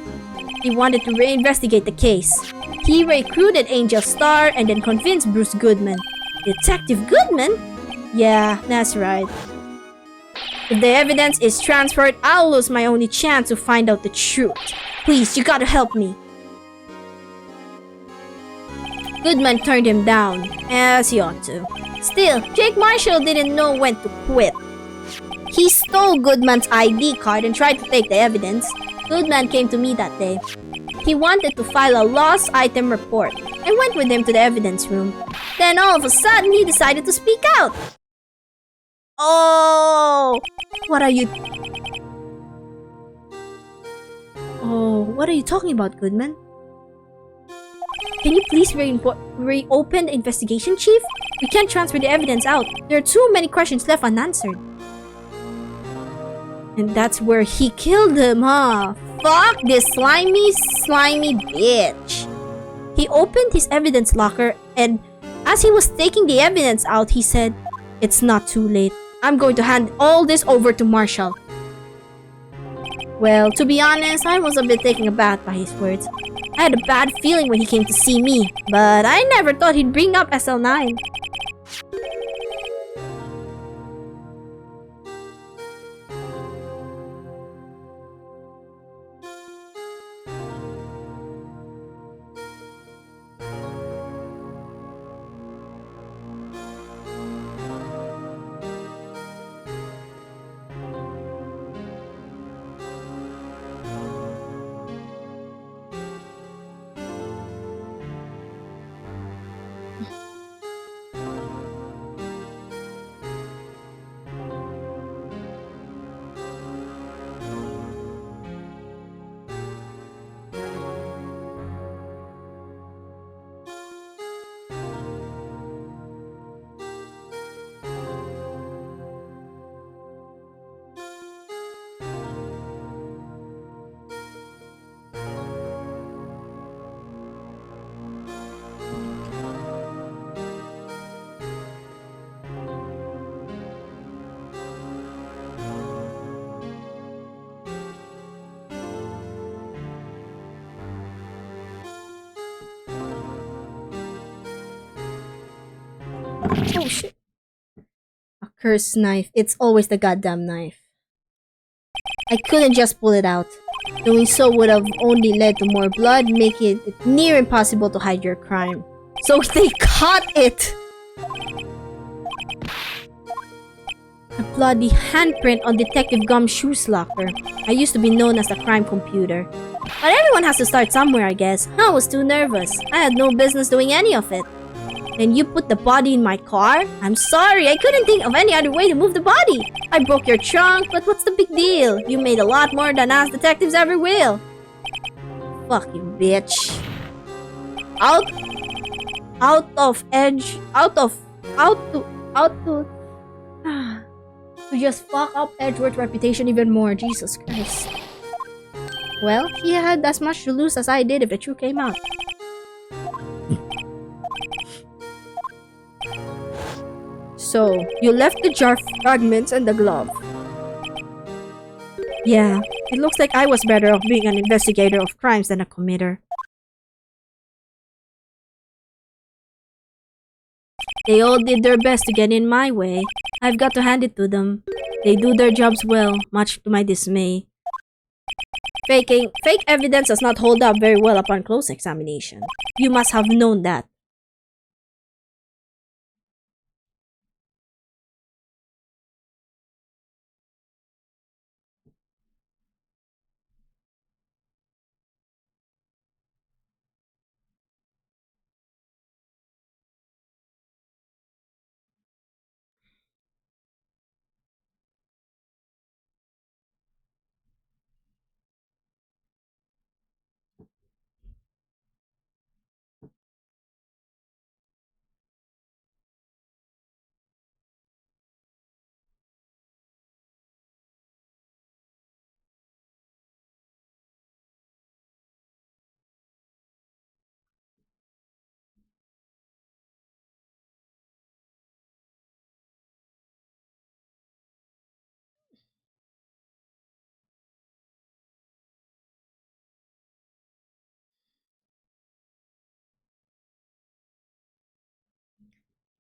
S3: He wanted to reinvestigate the case. He recruited Angel Star and then convinced Bruce Goodman. Detective Goodman? Yeah, that's right. If the evidence is transferred, I'll lose my only chance to find out the truth. Please, you gotta help me. Goodman turned him down, as he ought to. Still, Jake Marshall didn't know when to quit. He stole Goodman's ID card and tried to take the evidence. Goodman came to me that day. He wanted to file a lost item report. I went with him to the evidence room. Then all of a sudden, he decided to speak out. Oh! What are you... Oh, what are you talking about, Goodman? Can you please reopen the investigation, Chief? We can't transfer the evidence out. There are too many questions left unanswered. And that's where he killed him, huh? Fuck this slimy bitch. He opened his evidence locker, and as he was taking the evidence out, he said, "It's not too late. I'm going to hand all this over to Marshall." Well, to be honest, I was a bit taken aback by his words. I had a bad feeling when he came to see me, but I never thought he'd bring up SL9. Oh shit. A cursed knife. It's always the goddamn knife. I couldn't just pull it out. Doing so would have only led to more blood, making it near impossible to hide your crime. So they caught it! A bloody handprint on Detective Gumshoe's locker. I used to be known as the crime computer. But everyone has to start somewhere, I guess. I was too nervous. I had no business doing any of it. And you put the body in my car? I'm sorry, I couldn't think of any other way to move the body. I broke your trunk, but what's the big deal? You made a lot more than us detectives ever will. Fuck you, bitch. Out to just fuck up Edgeworth's reputation even more. Jesus Christ. Well, he had as much to lose as I did if the truth came out. So, you left the jar fragments and the glove. Yeah, it looks like I was better off being an investigator of crimes than a committer. They all did their best to get in my way. I've got to hand it to them. They do their jobs well, much to my dismay. Fake evidence does not hold up very well upon close examination. You must have known that.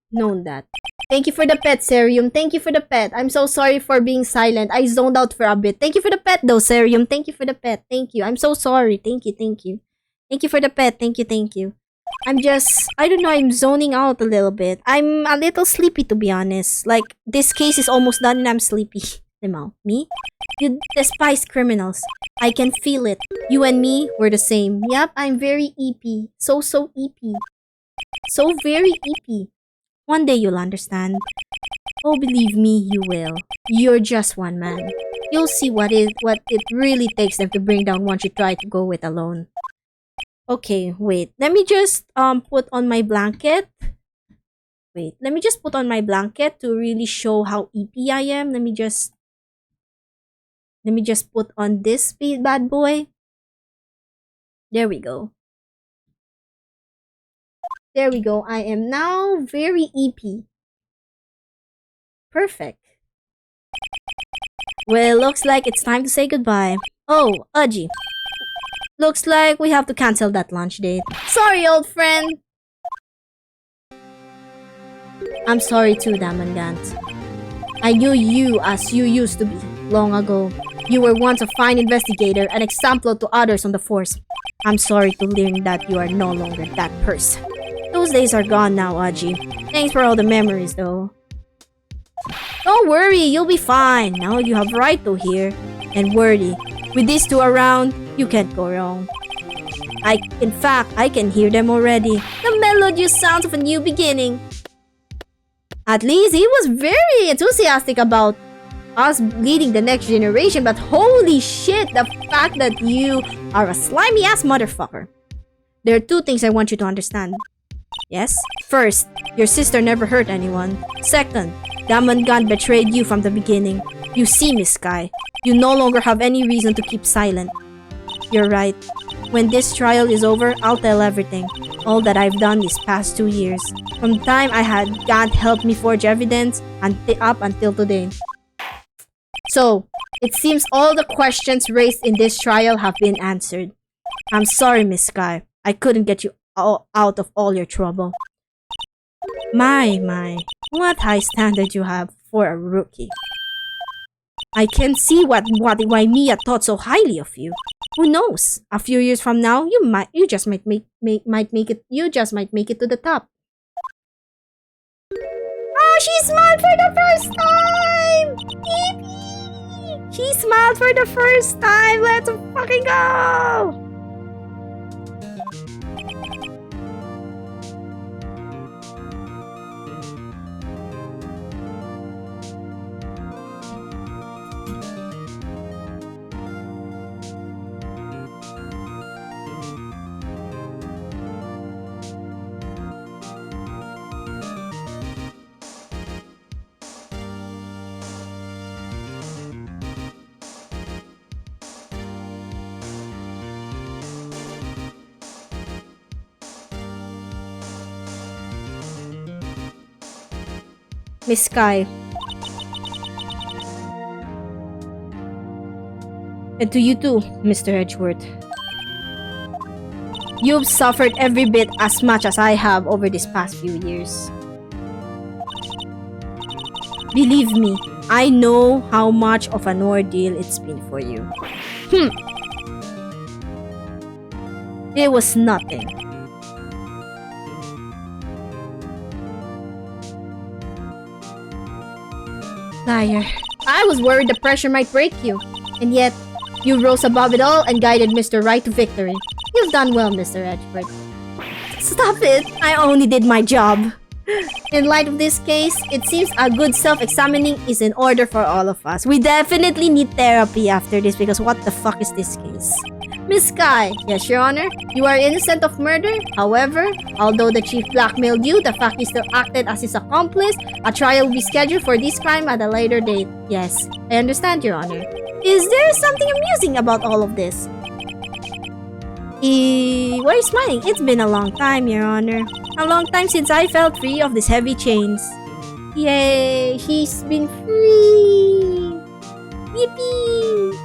S3: Known that. Thank you for the pet, Serium. Thank you for the pet. I'm so sorry for being silent. I zoned out for a bit. Thank you for the pet, though, Serium. Thank you for the pet. Thank you. I'm so sorry. Thank you, thank you. Thank you for the pet. Thank you, thank you. I'm just... I don't know, I'm zoning out a little bit. I'm a little sleepy, to be honest. Like, this case is almost done and I'm sleepy. Limao. Me? You despise criminals. I can feel it. You and me, we're the same. Yup, I'm very EP. So EP. So very EP. One day you'll understand. Oh, believe me, you will. You're just one man. You'll see what it really takes them to bring down once you try to go it alone. Okay, wait. Let me just put on my blanket. Wait, let me just put on my blanket to really show how EP I am. Let me just put on this bad boy. There we go. There we go. I am now very EP. Perfect. Well, looks like it's time to say goodbye. Oh, Aji. Looks like we have to cancel that lunch date. Sorry, old friend. I'm sorry too, Damangant. I knew you as you used to be, long ago. You were once a fine investigator, an example to others on the force. I'm sorry to learn that you are no longer that person. Those days are gone now, Aji. Thanks for all the memories, though. Don't worry, you'll be fine. Now you have Raito here. And Wordy. With these two around, you can't go wrong. In fact, I can hear them already. The melodious sounds of a new beginning. At least he was very enthusiastic about us leading the next generation, but holy shit, the fact that you are a slimy ass motherfucker. There are two things I want you to understand. Yes? First, your sister never hurt anyone. Second, Damangant betrayed you from the beginning. You see, Miss Sky, you no longer have any reason to keep silent. You're right. When this trial is over, I'll tell everything. All that I've done these past 2 years. From the time I had Gant help me forge evidence up until today. So, it seems all the questions raised in this trial have been answered. I'm sorry, Miss Sky. I couldn't get you out of all your trouble. My, what high standard you have for a rookie. I can see why Mia thought so highly of you. Who knows? A few years from now, you just might make it to the top. Oh, she smiled for the first time! Yippee! She smiled for the first time! Let's fucking go! Miss Sky. And to you too, Mr. Edgeworth. You've suffered every bit as much as I have over these past few years. Believe me, I know how much of an ordeal it's been for you. It was nothing. Liar. I was worried the pressure might break you. And yet, you rose above it all and guided Mr. Right to victory. You've done well, Mr. Edgeworth. Stop it! I only did my job. In light of this case, it seems a good self-examining is in order for all of us. We definitely need therapy after this because what the fuck is this case? Miss Sky, yes, Your Honor, you are innocent of murder. However, although the chief blackmailed you, the fact he still acted as his accomplice, a trial will be scheduled for this crime at a later date. Yes, I understand, Your Honor. Is there something amusing about all of this? Why are you smiling? It's been a long time, Your Honor. A long time since I felt free of these heavy chains. Yay! He's been free! Yippee!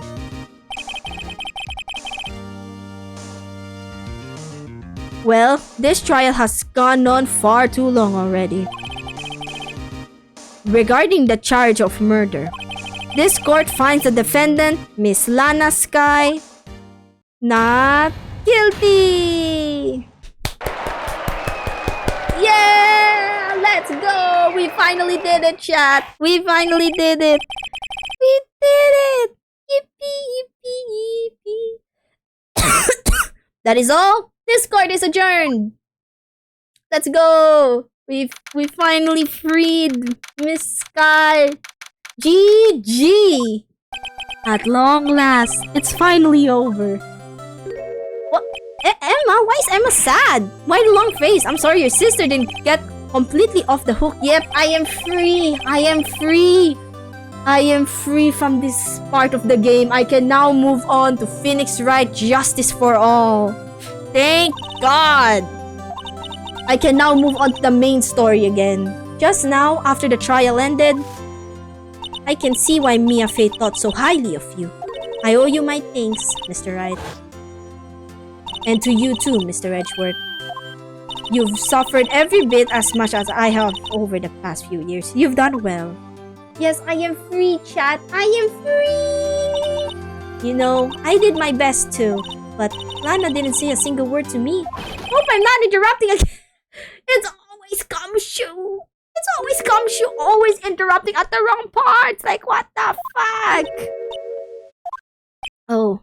S3: Well, this trial has gone on far too long already. Regarding the charge of murder, this court finds the defendant, Miss Lana Sky, not guilty! Yeah! Let's go! We finally did it, chat! We finally did it! We did it! Yippee, yippee, yippee. That is all. This court is adjourned. Let's go. We finally freed Miss Sky. GG. At long last, it's finally over. What? Emma? Why is Emma sad? Why the long face? I'm sorry, your sister didn't get completely off the hook. Yep, I am free. I am free. I am free from this part of the game. I can now move on to Phoenix Wright Justice for All. Thank God. I can now move on to the main story again. Just now, after the trial ended, I can see why Mia Fey thought so highly of you. I owe you my thanks, Mr. Wright. And to you too, Mr. Edgeworth. You've suffered every bit as much as I have over the past few years. You've done well. Yes, I am free, chat. I am free! You know, I did my best too. But Lana didn't say a single word to me. Hope I'm not interrupting again. It's always Gumshoe. It's always Gumshoe, always interrupting at the wrong parts. Like, what the fuck? Oh.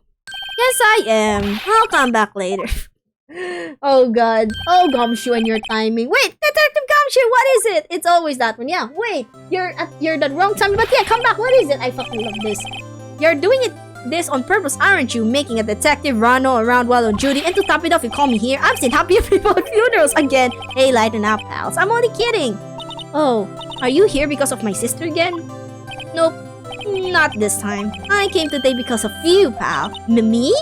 S3: Yes, I am. I'll come back later. Oh, God. Oh, Gumshoe and your timing. Wait, Detective Gumshoe, what is it? It's always that one. Yeah, wait. You're the wrong time. But yeah, come back. What is it? I fucking love this. You're doing this on purpose, aren't you? Making a detective run all around while on duty. And to top it off, you call me here. I've seen happier people at funerals again. Hey, lighten up, pals. I'm only kidding. Oh, are you here because of my sister again? Nope, not this time. I came today because of you, pal. Me?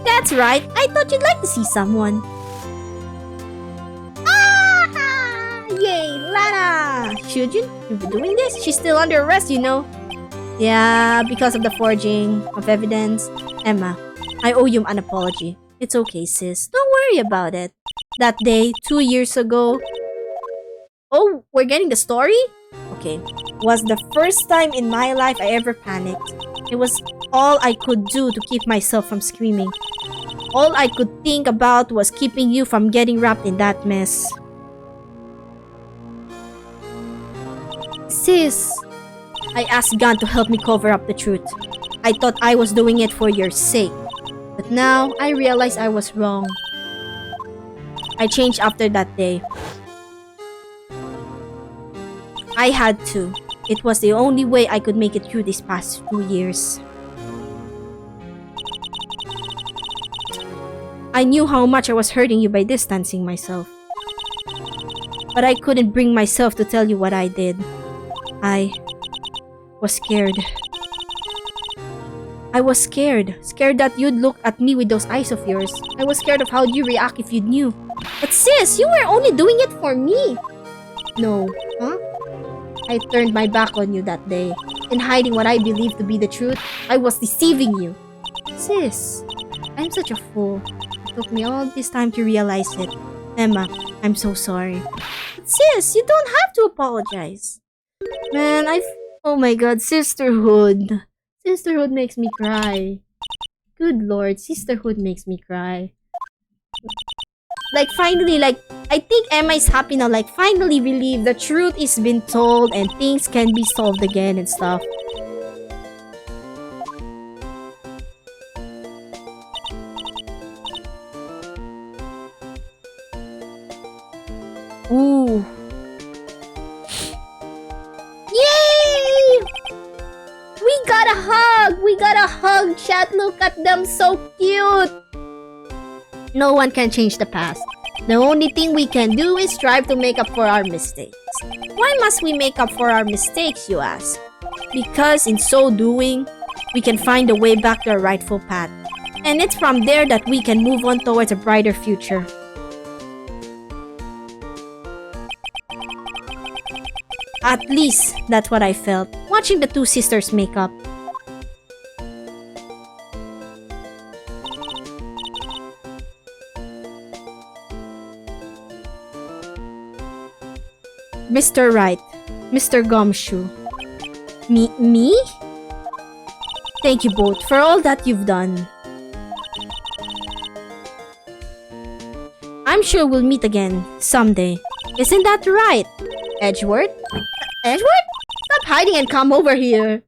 S3: That's right. I thought you'd like to see someone. Ah! Yay, Lana! Shujin, you've been doing this? She's still under arrest, you know. Yeah, because of the forging of evidence. Emma, I owe you an apology. It's okay, sis. Don't worry about it. That day, 2 years ago... Oh, we're getting the story? Okay. Was the first time in my life I ever panicked. It was all I could do to keep myself from screaming. All I could think about was keeping you from getting wrapped in that mess. Sis, I asked God to help me cover up the truth. I thought I was doing it for your sake. But now, I realize I was wrong. I changed after that day. I had to. It was the only way I could make it through these past 2 years. I knew how much I was hurting you by distancing myself. But I couldn't bring myself to tell you what I did. I was scared. I was scared. Scared that you'd look at me with those eyes of yours. I was scared of how you'd react if you knew. But sis, you were only doing it for me. No. Huh? I turned my back on you that day. In hiding what I believed to be the truth, I was deceiving you. Sis, I'm such a fool. It took me all this time to realize it. Emma, I'm so sorry. But sis, you don't have to apologize. Man, oh my god, sisterhood. Sisterhood makes me cry. Good lord, sisterhood makes me cry. Like, finally, like, I think Emma is happy now. Like, finally relieved. The truth is been told and things can be solved again and stuff. Ooh. Yay! We got a hug! We got a hug, chat. Look at them, so cute! No one can change the past. The only thing we can do is strive to make up for our mistakes. Why must we make up for our mistakes, you ask? Because in so doing, we can find a way back to our rightful path. And it's from there that we can move on towards a brighter future. At least, that's what I felt, watching the two sisters make up. Mr. Wright, Mr. Gumshoe. Me? Thank you both for all that you've done. I'm sure we'll meet again someday. Isn't that right, Edgeworth? Edgeworth? Stop hiding and come over here.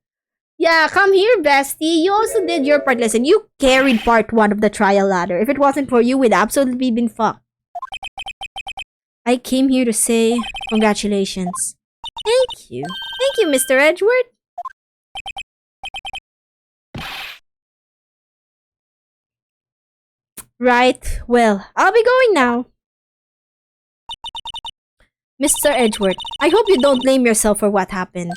S3: Yeah, come here, bestie. You also did your part. Listen, you carried part 1 of the trial ladder. If it wasn't for you, we'd absolutely been fucked. I came here to say congratulations. Thank you. Thank you, Mr. Edgeworth. Right, well, I'll be going now. Mr. Edgeworth, I hope you don't blame yourself for what happened.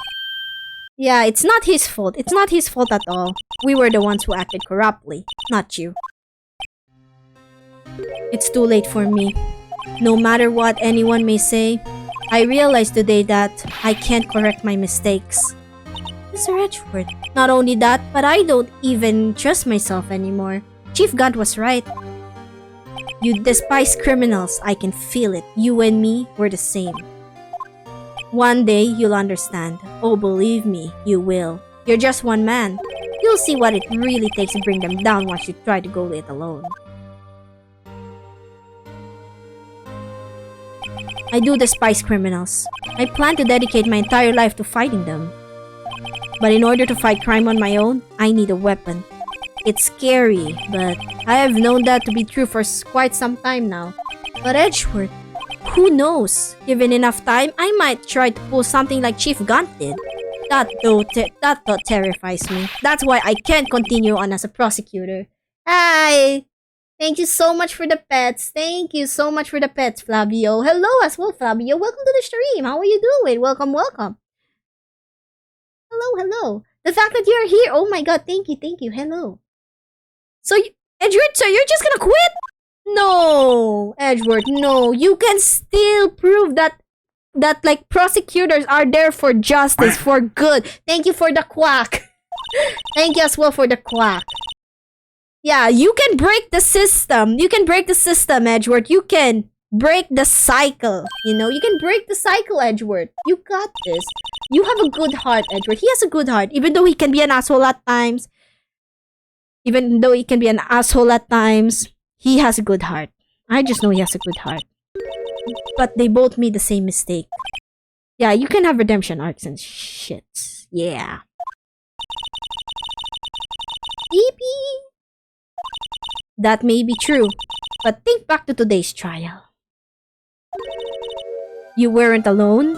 S3: Yeah, it's not his fault. It's not his fault at all. We were the ones who acted corruptly, not you. It's too late for me. No matter what anyone may say, I realized today that I can't correct my mistakes. Mr. Edgeworth, not only that, but I don't even trust myself anymore. Chief Gant was right. You despise criminals, I can feel it. You and me were the same. One day, you'll understand. Oh, believe me, you will. You're just one man. You'll see what it really takes to bring them down once you try to go it alone. I do despise criminals. I plan to dedicate my entire life to fighting them. But in order to fight crime on my own, I need a weapon. It's scary, but I have known that to be true for quite some time now. But Edgeworth, who knows? Given enough time, I might try to pull something like Chief Gant did. That thought terrifies me. That's why I can't continue on as a prosecutor. Hi! Thank you so much for the pets. Thank you so much for the pets, Flavio. Hello as well, Flavio. Welcome to the stream. How are you doing? Welcome, welcome. Hello. The fact that you're here, oh my god, thank you. Hello. So, Edgeworth, so you're just gonna quit? No, Edgeworth, no. You can still prove that like prosecutors are there for justice, for good. Thank you for the quack. Thank you as well for the quack. Yeah, you can break the system. You can break the system, Edgeworth. You can break the cycle. You know, you can break the cycle, Edgeworth. You got this. You have a good heart, Edgeworth. He has a good heart, even though he can be an asshole at times. He has a good heart. I just know he has a good heart. But they both made the same mistake. Yeah, you can have redemption arcs and shit. Yeah. Beepy. That may be true, but think back to today's trial. You weren't alone?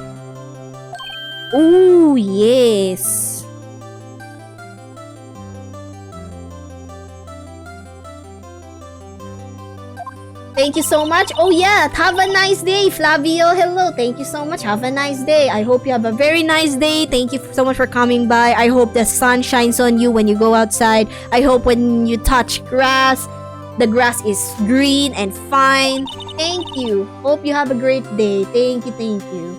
S3: Ooh, yes. Thank you so much. Oh yeah, have a nice day, Flavio. Hello, thank you so much. Have a nice day. I hope you have a very nice day. Thank you so much for coming by. I hope the sun shines on you when you go outside. I hope when you touch grass, the grass is green and fine. Thank you. Hope you have a great day. Thank you.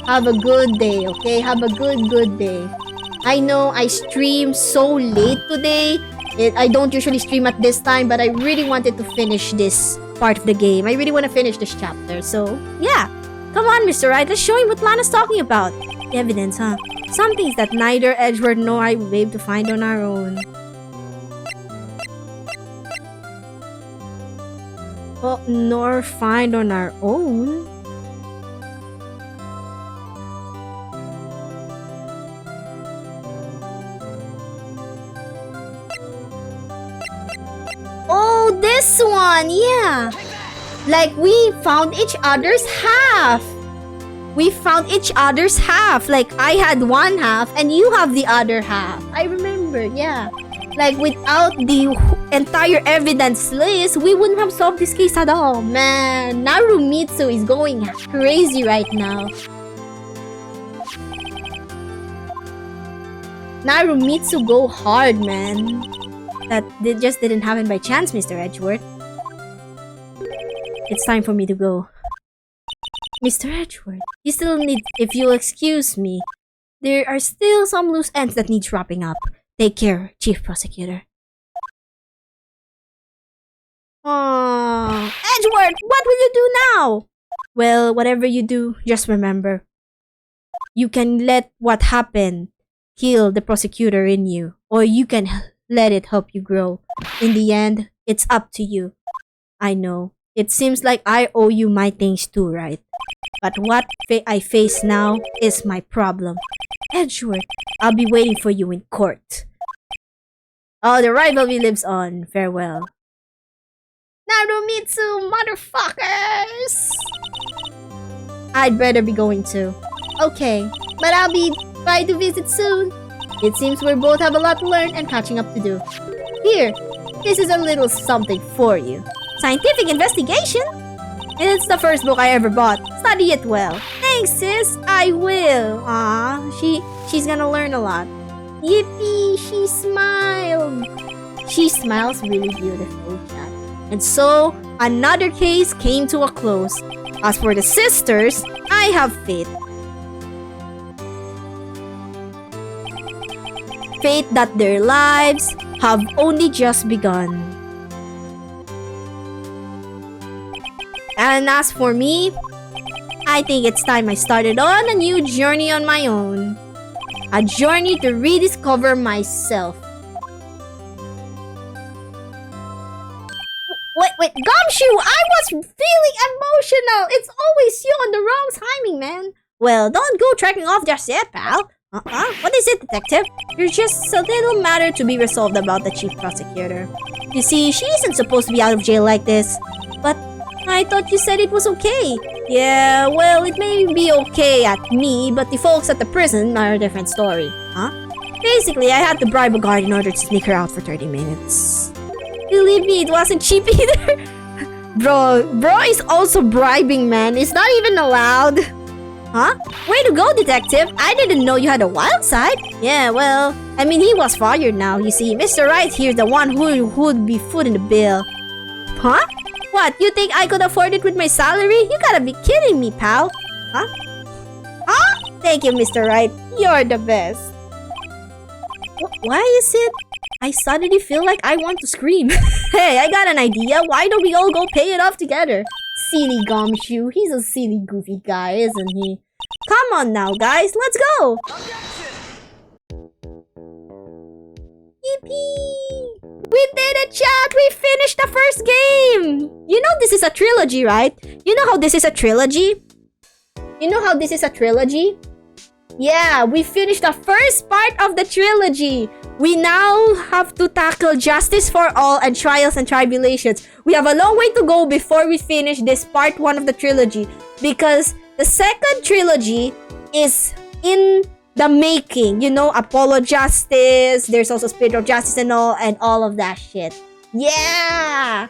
S3: Have a good day, okay? Have a good day. I know I streamed so late today. I don't usually stream at this time, but I really wanted to finish this part of the game. I really want to finish this chapter. So, yeah. Come on, Mr. Wright. Let's show him what Lana's talking about. Evidence, huh? Some things that neither Edgeworth nor I will be able to find on our own. Well, nor find on our own? Oh, this one, yeah. Like, we found each other's half. Like, I had one half and you have the other half. I remember, yeah. Like, without the entire evidence list, we wouldn't have solved this case at all. Man, Narumitsu is going crazy right now. Narumitsu go hard, man. That just didn't happen by chance, Mr. Edgeworth. It's time for me to go. Mr. Edgeworth, you still need, if you'll excuse me, there are still some loose ends that needs wrapping up. Take care, Chief Prosecutor. Aww. Edgeworth, what will you do now? Well, whatever you do, just remember. You can let what happened kill the prosecutor in you, or you can let it help you grow. In the end, it's up to you. I know. It seems like I owe you my things too, right? But what I face now is my problem. Edgeworth, I'll be waiting for you in court. Oh, the rivalry lives on. Farewell. Narumitsu, motherfuckers! I'd better be going too. Okay, but I'll be by to visit soon. It seems we both have a lot to learn and catching up to do. Here, this is a little something for you. Scientific investigation? It's the first book I ever bought. Study it well. Thanks, sis. I will. She's gonna learn a lot. Yippee, she smiled. She smiles really beautiful, chat. And so, another case came to a close. As for the sisters, I have faith. Faith that their lives have only just begun. And as for me, I think it's time I started on a new journey on my own. A journey to rediscover myself. Wait, Gumshoe! I was feeling emotional! It's always you on the wrong timing, man. Well, don't go tracking off just yet, pal. What is it, detective? There's just a little matter to be resolved about the chief prosecutor. You see, she isn't supposed to be out of jail like this. But I thought you said it was okay. Yeah, well, it may be okay at me, but the folks at the prison are a different story. Basically, I had to bribe a guard in order to sneak her out for 30 minutes. Believe me, it wasn't cheap either. Bro is also bribing, man. It's not even allowed. Way to go, detective. I didn't know you had a wild side. Yeah, well, I mean, he was fired now. You see, Mr. Wright here's the one who would be footing the bill. What, you think I could afford it with my salary? You gotta be kidding me, pal. Thank you, Mr. Wright. You're the best. Why is it I suddenly feel like I want to scream? Hey, I got an idea. Why don't we all go pay it off together? Silly Gumshoe. He's a silly, goofy guy, isn't he? Come on now, guys. Let's go. Yippee! We did it, chat! We finished the first game! You know this is a trilogy, right? You know how this is a trilogy? You know how this is a trilogy? Yeah, we finished the first part of the trilogy. We now have to tackle Justice for All and Trials and Tribulations. We have a long way to go before we finish this part 1 of the trilogy. Because the second trilogy is in the making. You know, Apollo Justice, there's also Spirit of Justice and all of that shit. Yeah!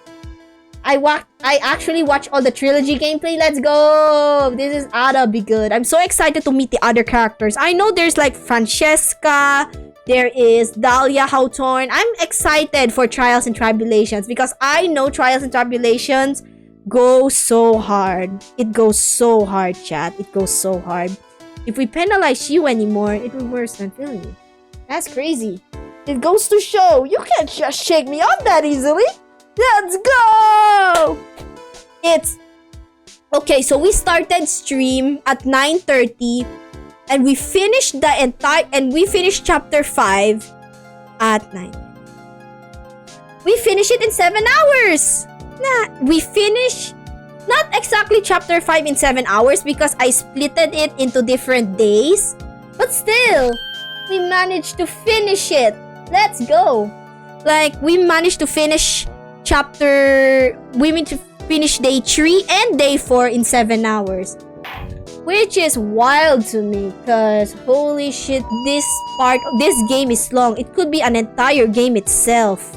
S3: I actually watched all the trilogy gameplay. Let's go! This is oughta be good. I'm so excited to meet the other characters. I know there's like Francesca, there is Dahlia Hawthorne. I'm excited for Trials and Tribulations because I know Trials and Tribulations go so hard. It goes so hard, chat. It goes so hard. If we penalize you anymore, it will worse than feeling you. That's crazy. It goes to show you can't just shake me off that easily. Let's go! It's okay, so we started stream at 9:30 and we finished chapter 5 at 9. We finished it in 7 hours. We finished not exactly chapter 5 in 7 hours because I splitted it into different days, but still we managed to finish it. Let's go. Like we managed to finish day 3 and day 4 in 7 hours. Which is wild to me, cause holy shit, this game is long. It could be an entire game itself.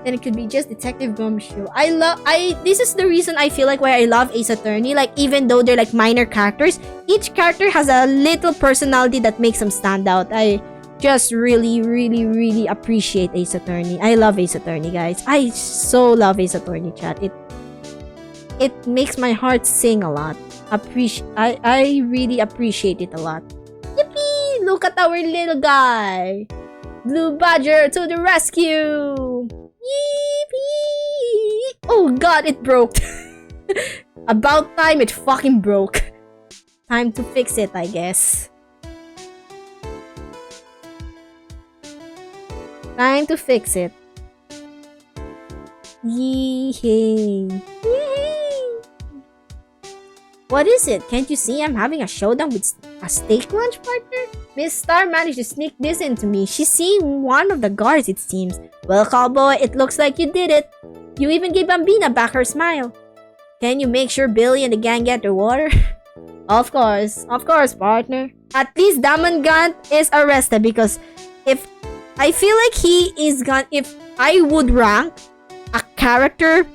S3: Then it could be just Detective Gumshoe. This is the reason I feel like why I love Ace Attorney. Like, even though they're like minor characters, each character has a little personality that makes them stand out. I just really, really, really appreciate Ace Attorney. I love Ace Attorney, guys. I so love Ace Attorney, chat. It makes my heart sing a lot. I really appreciate it a lot. Yippee! Look at our little guy. Blue Badger to the rescue. Yippee! Oh god, it broke. About time it fucking broke. Time to fix it, I guess. Time to fix it. Yee-hey. What is it? Can't you see I'm having a showdown with a steak lunch partner? Miss Star managed to sneak this into me. She's seeing one of the guards, it seems. Well, cowboy, it looks like you did it. You even gave Bambina back her smile. Can you make sure Billy and the gang get their water? Of course, partner. At least Damangant is arrested because if I feel like he is gone, if I would rank a character,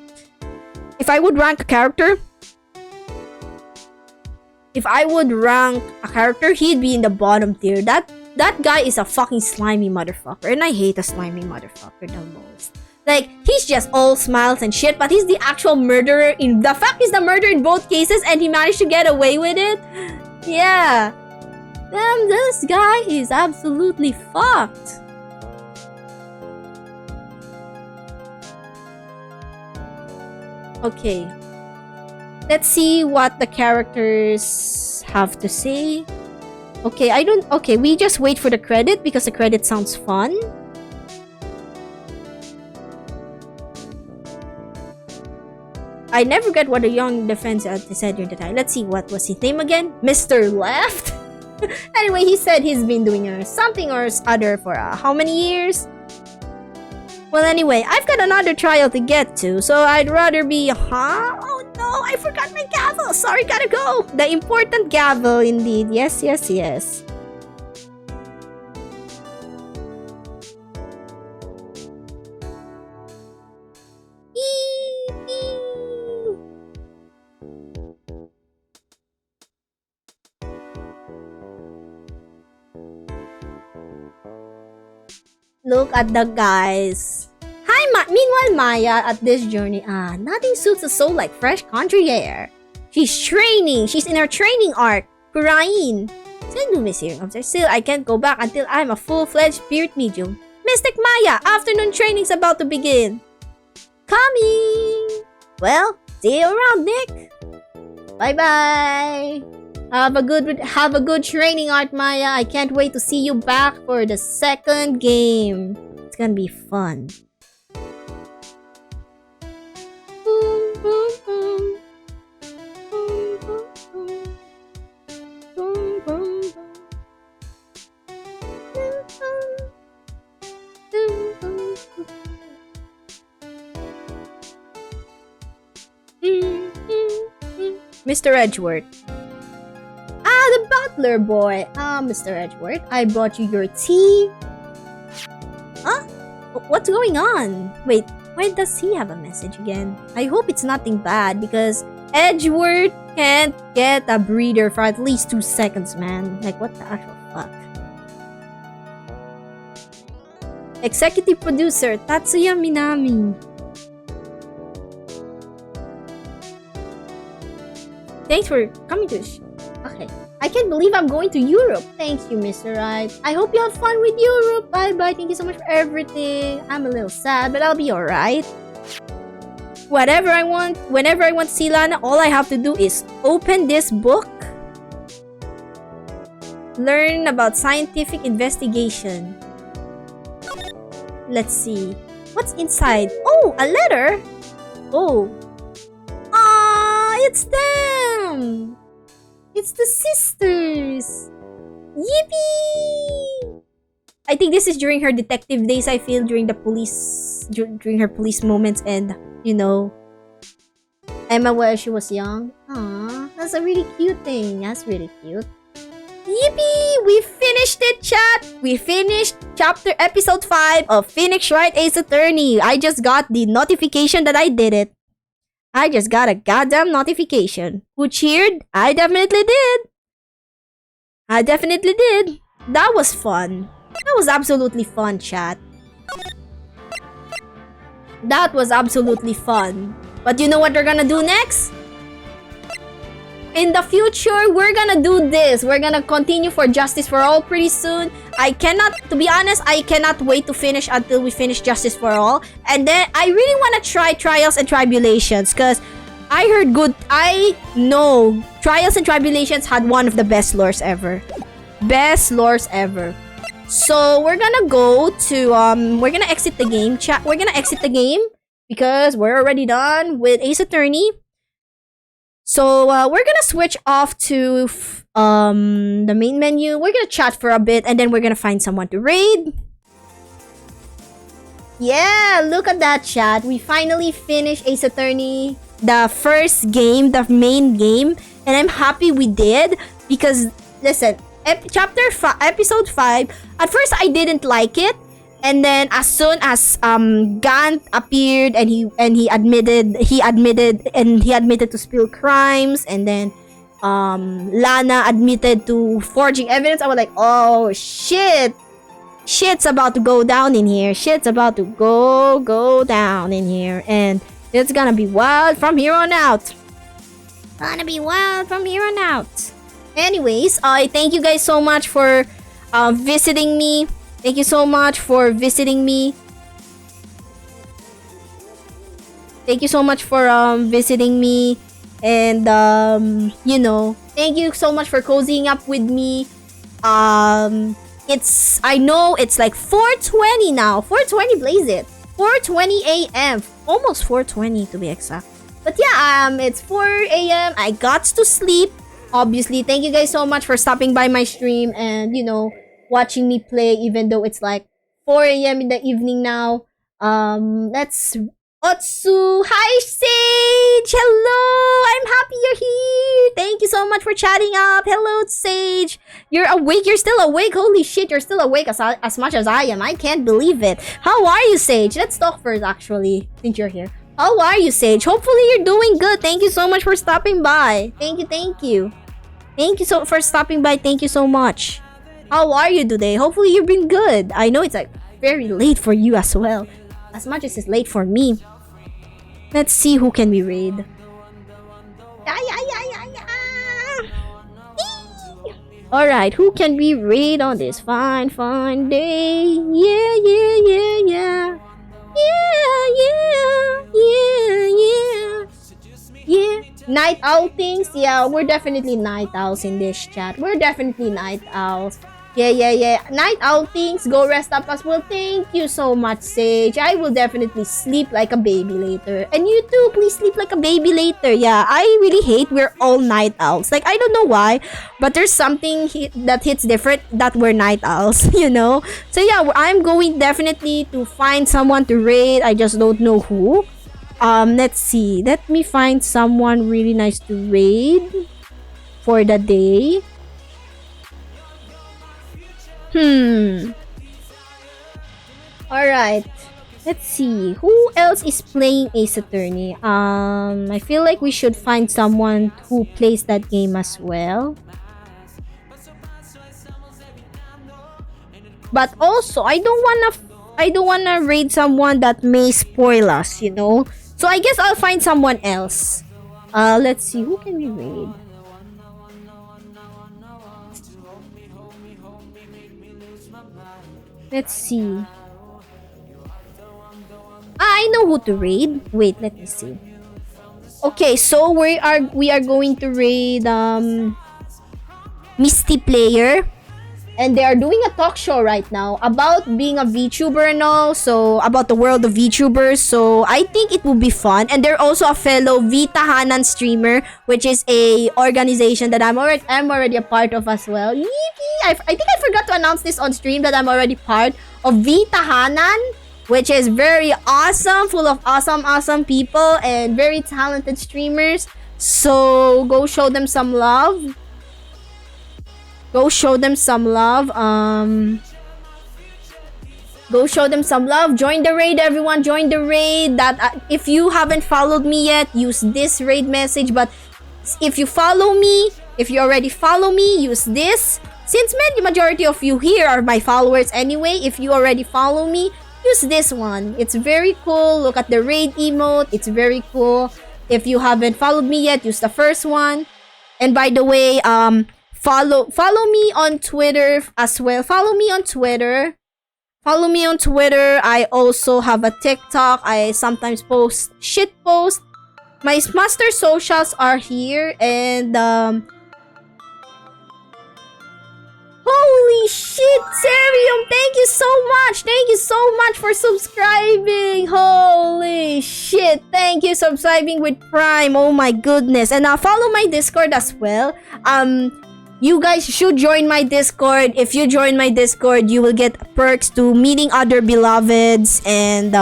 S3: if I would rank a character, he'd be in the bottom tier. That guy is a fucking slimy motherfucker, and I hate a slimy motherfucker the most. Like, he's just all smiles and shit, but he's the actual murderer. The fact he's the murderer in both cases, and he managed to get away with it. Yeah. Damn, this guy is absolutely fucked. Okay. Let's see what the characters have to say. Okay, we just wait for the credit because the credit sounds fun. I never get what a young defense said during the time. Let's see, what was his name again? Mr. Left? Anyway, he said he's been doing something or other for how many years? Well, anyway, I've got another trial to get to, so I'd rather be, Oh no, I forgot my gavel. Sorry, gotta go. The important gavel, indeed. Yes. Look at the guys. Meanwhile, Maya at this journey, nothing suits a soul like fresh country air. She's training. She's in her training arc. Kurain. Still, I can't go back until I'm a full-fledged spirit medium. Mystic Maya, afternoon training's about to begin. Coming. Well, see you around, Nick. Bye-bye. Have a good training, Art Maya. I can't wait to see you back for the second game. It's gonna be fun. Mr. Edgeworth. The butler boy. Mr. Edgeworth, I brought you your tea. Huh? What's going on? Wait, why does he have a message again? I hope it's nothing bad because Edgeworth can't get a breather for at least 2 seconds, man. Like, what the actual fuck? Executive producer Tatsuya Minami. Thanks for coming to Okay. I can't believe I'm going to Europe. Thank you, Mr. Right. I hope you have fun with Europe. Bye-bye. Thank you so much for everything. I'm a little sad, but I'll be alright. Whenever I want to see Lana, all I have to do is open this book. Learn about scientific investigation. Let's see. What's inside? Oh, a letter? Oh. It's them! It's the sisters! Yippee! I think this is during her detective days, I feel, during her police moments and, Emma while she was young. Aww, that's a really cute thing. That's really cute. Yippee! We finished it, chat! We finished episode 5 of Phoenix Wright Ace Attorney. I just got the notification that I did it. I just got a goddamn notification. Who cheered? I definitely did. That was fun. That was absolutely fun, chat. That was absolutely fun. But you know what we're gonna do next? In the future, we're gonna do this. We're gonna continue for Justice for All pretty soon. To be honest, I cannot wait to finish until we finish Justice for All. And then, I really wanna try Trials and Tribulations. Because I know Trials and Tribulations had one of the best lores ever. So, we're gonna go to, we're gonna exit the game, chat. We're gonna exit the game. Because we're already done with Ace Attorney. So, we're gonna switch off to the main menu. We're gonna chat for a bit and then we're gonna find someone to raid. Yeah, look at that, chat. We finally finished Ace Attorney, the first game, the main game. and I'm happy we did because listen, episode 5, at first I didn't like it, and then as soon as Gant appeared and he admitted to spill crimes, and then Lana admitted to forging evidence, I was like, oh shit, shit's about to go down in here. Shit's about to go down in here, and it's gonna be wild from here on out. Anyways, I thank you guys so much for visiting me. Thank you so much for visiting me. Thank you so much for visiting me, and you know, thank you so much for cozying up with me. I know it's like 4:20 now. 4:20, blaze it. 4:20 a.m. Almost 4:20 to be exact. But yeah, it's 4 a.m. I got to sleep. Obviously, thank you guys so much for stopping by my stream and, you know, watching me play even though it's like 4 a.m. in the evening now. Let's Otsu. Hi, Sage. Hello. I'm happy you're here. Thank you so much for chatting up. Hello, Sage. You're awake. You're still awake. Holy shit, you're still awake as much as I am. I can't believe it. How are you, Sage? Let's talk first, actually, since you're here. How are you, Sage? Hopefully you're doing good. Thank you so much for stopping by. Thank you. Thank you so for stopping by. Thank you so much. How are you today? Hopefully you've been good. I know it's like very late for you as well, as much as it's late for me. Let's see who can we raid. Alright, who can we raid on this fine day? Yeah. Night owl things? Yeah, we're definitely night owls in this chat. We're definitely night owls. Yeah. Night owl things, go rest up as well. Thank you so much, Sage. I will definitely sleep like a baby later. And you too, please sleep like a baby later. Yeah, I really hate we're all night owls. Like, I don't know why, but there's something that hits different that we're night owls, you know? So yeah, I'm going definitely to find someone to raid. I just don't know who. Let's see. Let me find someone really nice to raid for the day. Alright. Let's see. Who else is playing Ace Attorney? I feel like we should find someone who plays that game as well. But also, I don't wanna raid someone that may spoil us, you know? So I guess I'll find someone else. Let's see. Who can we raid? Let's see. I know who to raid. Wait, let me see. Okay, so we are going to raid Misty Player. And they are doing a talk show right now about being a VTuber and all. So, about the world of VTubers. So, I think it will be fun. And they're also a fellow Vitahanan streamer, which is a organization that I'm already a part of as well. Yippee! I think I forgot to announce this on stream that I'm already part of Vitahanan, which is very awesome, full of awesome people and very talented streamers. So, go show them some love. Go show them some love. Go show them some love. Join the raid, everyone. Join the raid. That if you haven't followed me yet, use this raid message. But if you follow me, if you already follow me, use this. Since the majority of you here are my followers anyway, if you already follow me, use this one. It's very cool. Look at the raid emote. It's very cool. If you haven't followed me yet, use the first one. And by the way, Follow me on Twitter as well. Follow me on Twitter. I also have a TikTok. I sometimes post shit posts. My master socials are here, and holy shit, Serium, thank you so much for subscribing. Holy shit, thank you subscribing with Prime. Oh my goodness. And follow my Discord as well. You guys should join my Discord. If you join my Discord, you will get perks to meeting other beloveds and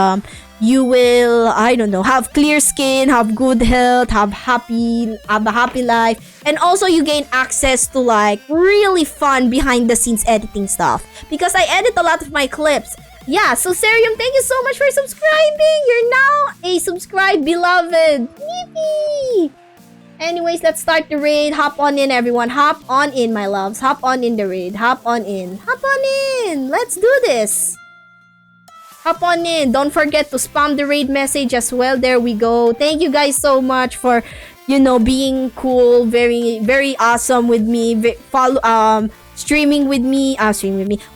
S3: you will, I don't know, have clear skin, have good health, have a happy life, and also you gain access to like really fun behind the scenes editing stuff because I edit a lot of my clips. Yeah, so Serium, thank you so much for subscribing. You're now a subscribed beloved. Yippee! Anyways, let's start the raid. Hop on in, everyone. Hop on in, my loves. Hop on in the raid. Hop on in. Hop on in. Let's do this. Hop on in. Don't forget to spam the raid message as well. There we go. Thank you guys so much for, being cool. Very, very awesome with me. Streaming with me.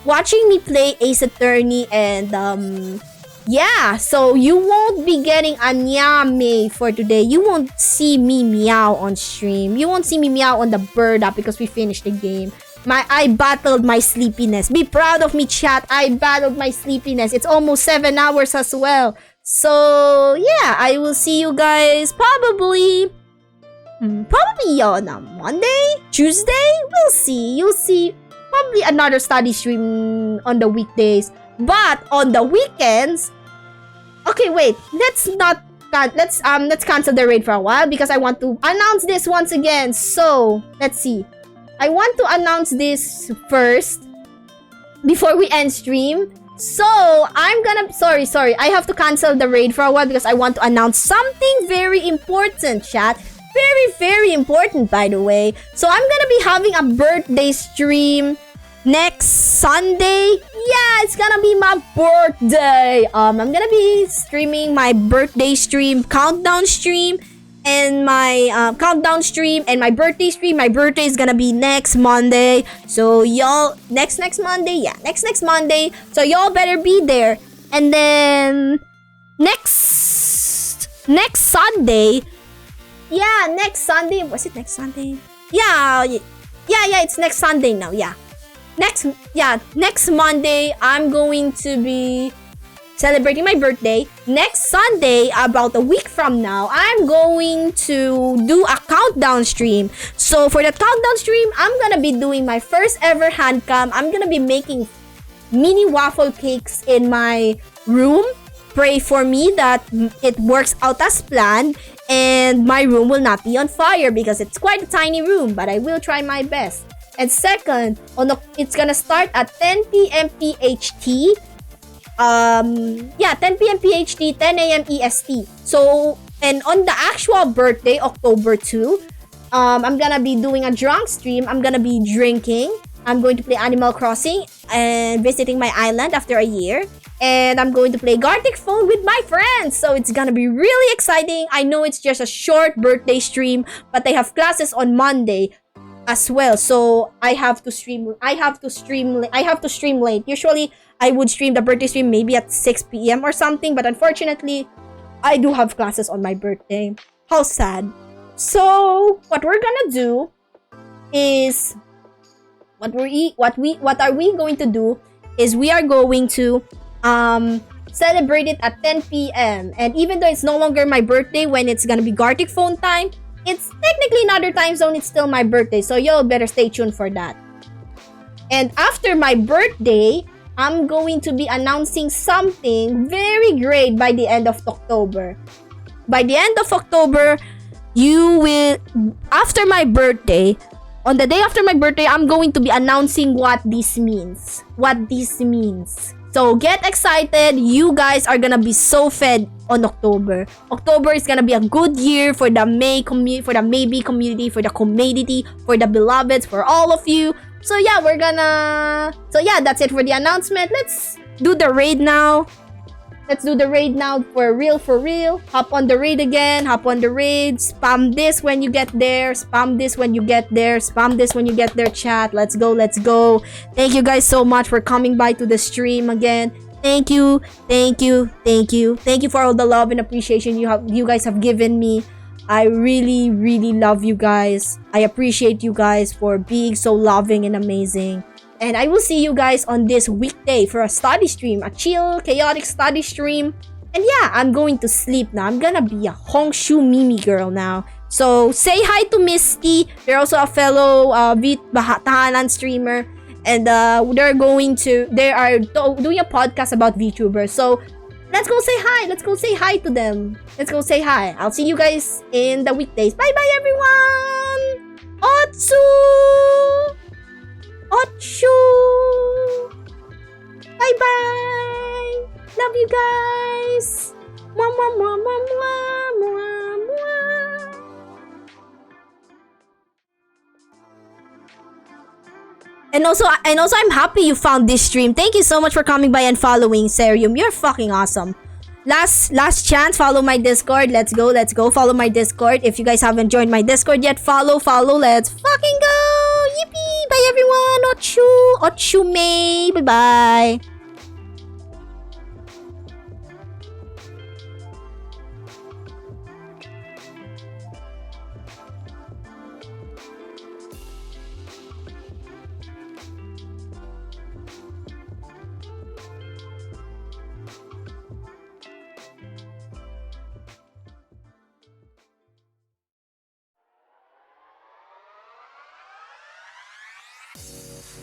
S3: Watching me play Ace Attorney and, yeah, so you won't be getting a nyame for today. You won't see me meow on stream. You won't see me meow on the bird app because we finished the game. I battled my sleepiness. Be proud of me, chat. I battled my sleepiness. It's almost 7 hours as well. So, yeah, I will see you guys probably on a Monday, Tuesday. We'll see. You'll see probably another study stream on the weekdays. But on the weekends, okay, wait. Let's cancel the raid for a while because I want to announce this once again. So let's see. I want to announce this first before we end stream. So I'm gonna sorry. I have to cancel the raid for a while because I want to announce something very important, chat. Very, very important, by the way. So I'm gonna be having a birthday stream next Sunday. Yeah, it's gonna be my birthday. I'm gonna be streaming my birthday stream, countdown stream, and my countdown stream and my birthday stream. My birthday is gonna be next Monday. So y'all next Monday. Yeah, next Monday. So y'all better be there. And then next Sunday. Yeah, next Sunday. Was it next Sunday? Yeah, it's next Sunday now. Yeah. Next Monday, I'm going to be celebrating my birthday. Next Sunday, about a week from now, I'm going to do a countdown stream. So for that countdown stream, I'm gonna be doing my first ever hand cam. I'm gonna be making mini waffle cakes in my room. Pray for me that it works out as planned and my room will not be on fire because it's quite a tiny room, but I will try my best. And second, it's gonna start at 10 p.m. PHT. 10 p.m. PHT, 10 a.m. EST. So, and on the actual birthday, October 2, I'm gonna be doing a drunk stream. I'm gonna be drinking. I'm going to play Animal Crossing and visiting my island after a year. And I'm going to play Gartic Phone with my friends. So it's gonna be really exciting. I know it's just a short birthday stream, but I have classes on Monday as well, so I have to stream late. Usually I would stream the birthday stream maybe at 6 p.m. or something, but unfortunately I do have classes on my birthday. How sad. So what we're gonna do is what are we going to do is we are going to celebrate it at 10 p.m. and even though it's no longer my birthday when it's gonna be Gartic Phone time, it's technically another time zone. It's still my birthday, so y'all better stay tuned for that. And after my birthday, I'm going to be announcing something very great by the end of October. By the end of October, you will, after my birthday, on the day after my birthday, I'm going to be announcing what this means. So get excited. You guys are gonna be so fed on October. October is gonna be a good year for the Maybe community, for the community, for the beloveds, for all of you. So yeah, that's it for the announcement. Let's do the raid now. For real. Hop on the raid again. Spam this when you get there. Spam this when you get there, chat. Let's go. Thank you guys so much for coming by to the stream again. Thank you for all the love and appreciation you guys have given me. I really, really love you guys. I appreciate you guys for being so loving and amazing. And I will see you guys on this weekday for a study stream, a chill, chaotic study stream. And yeah, I'm going to sleep now. I'm gonna be a Hongshu Mimi girl now. So say hi to Misty. They're also a fellow Tahanan streamer. And they are doing a podcast about VTubers. So Let's go say hi. Let's go say hi to them. Let's go say hi. I'll see you guys in the weekdays. Bye bye everyone. Otsu. Otsu. Bye bye. Love you guys. Mwah, mwah, mwah, mwah, mwah, mwah, mwah. And also, I'm happy you found this stream. Thank you so much for coming by and following Serium. You're fucking awesome. Last chance, follow my Discord. Let's go. Follow my Discord. If you guys haven't joined my Discord yet, follow. Let's fucking go. Yippee. Bye everyone. Ochu May. Bye-bye.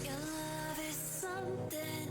S2: Your love is something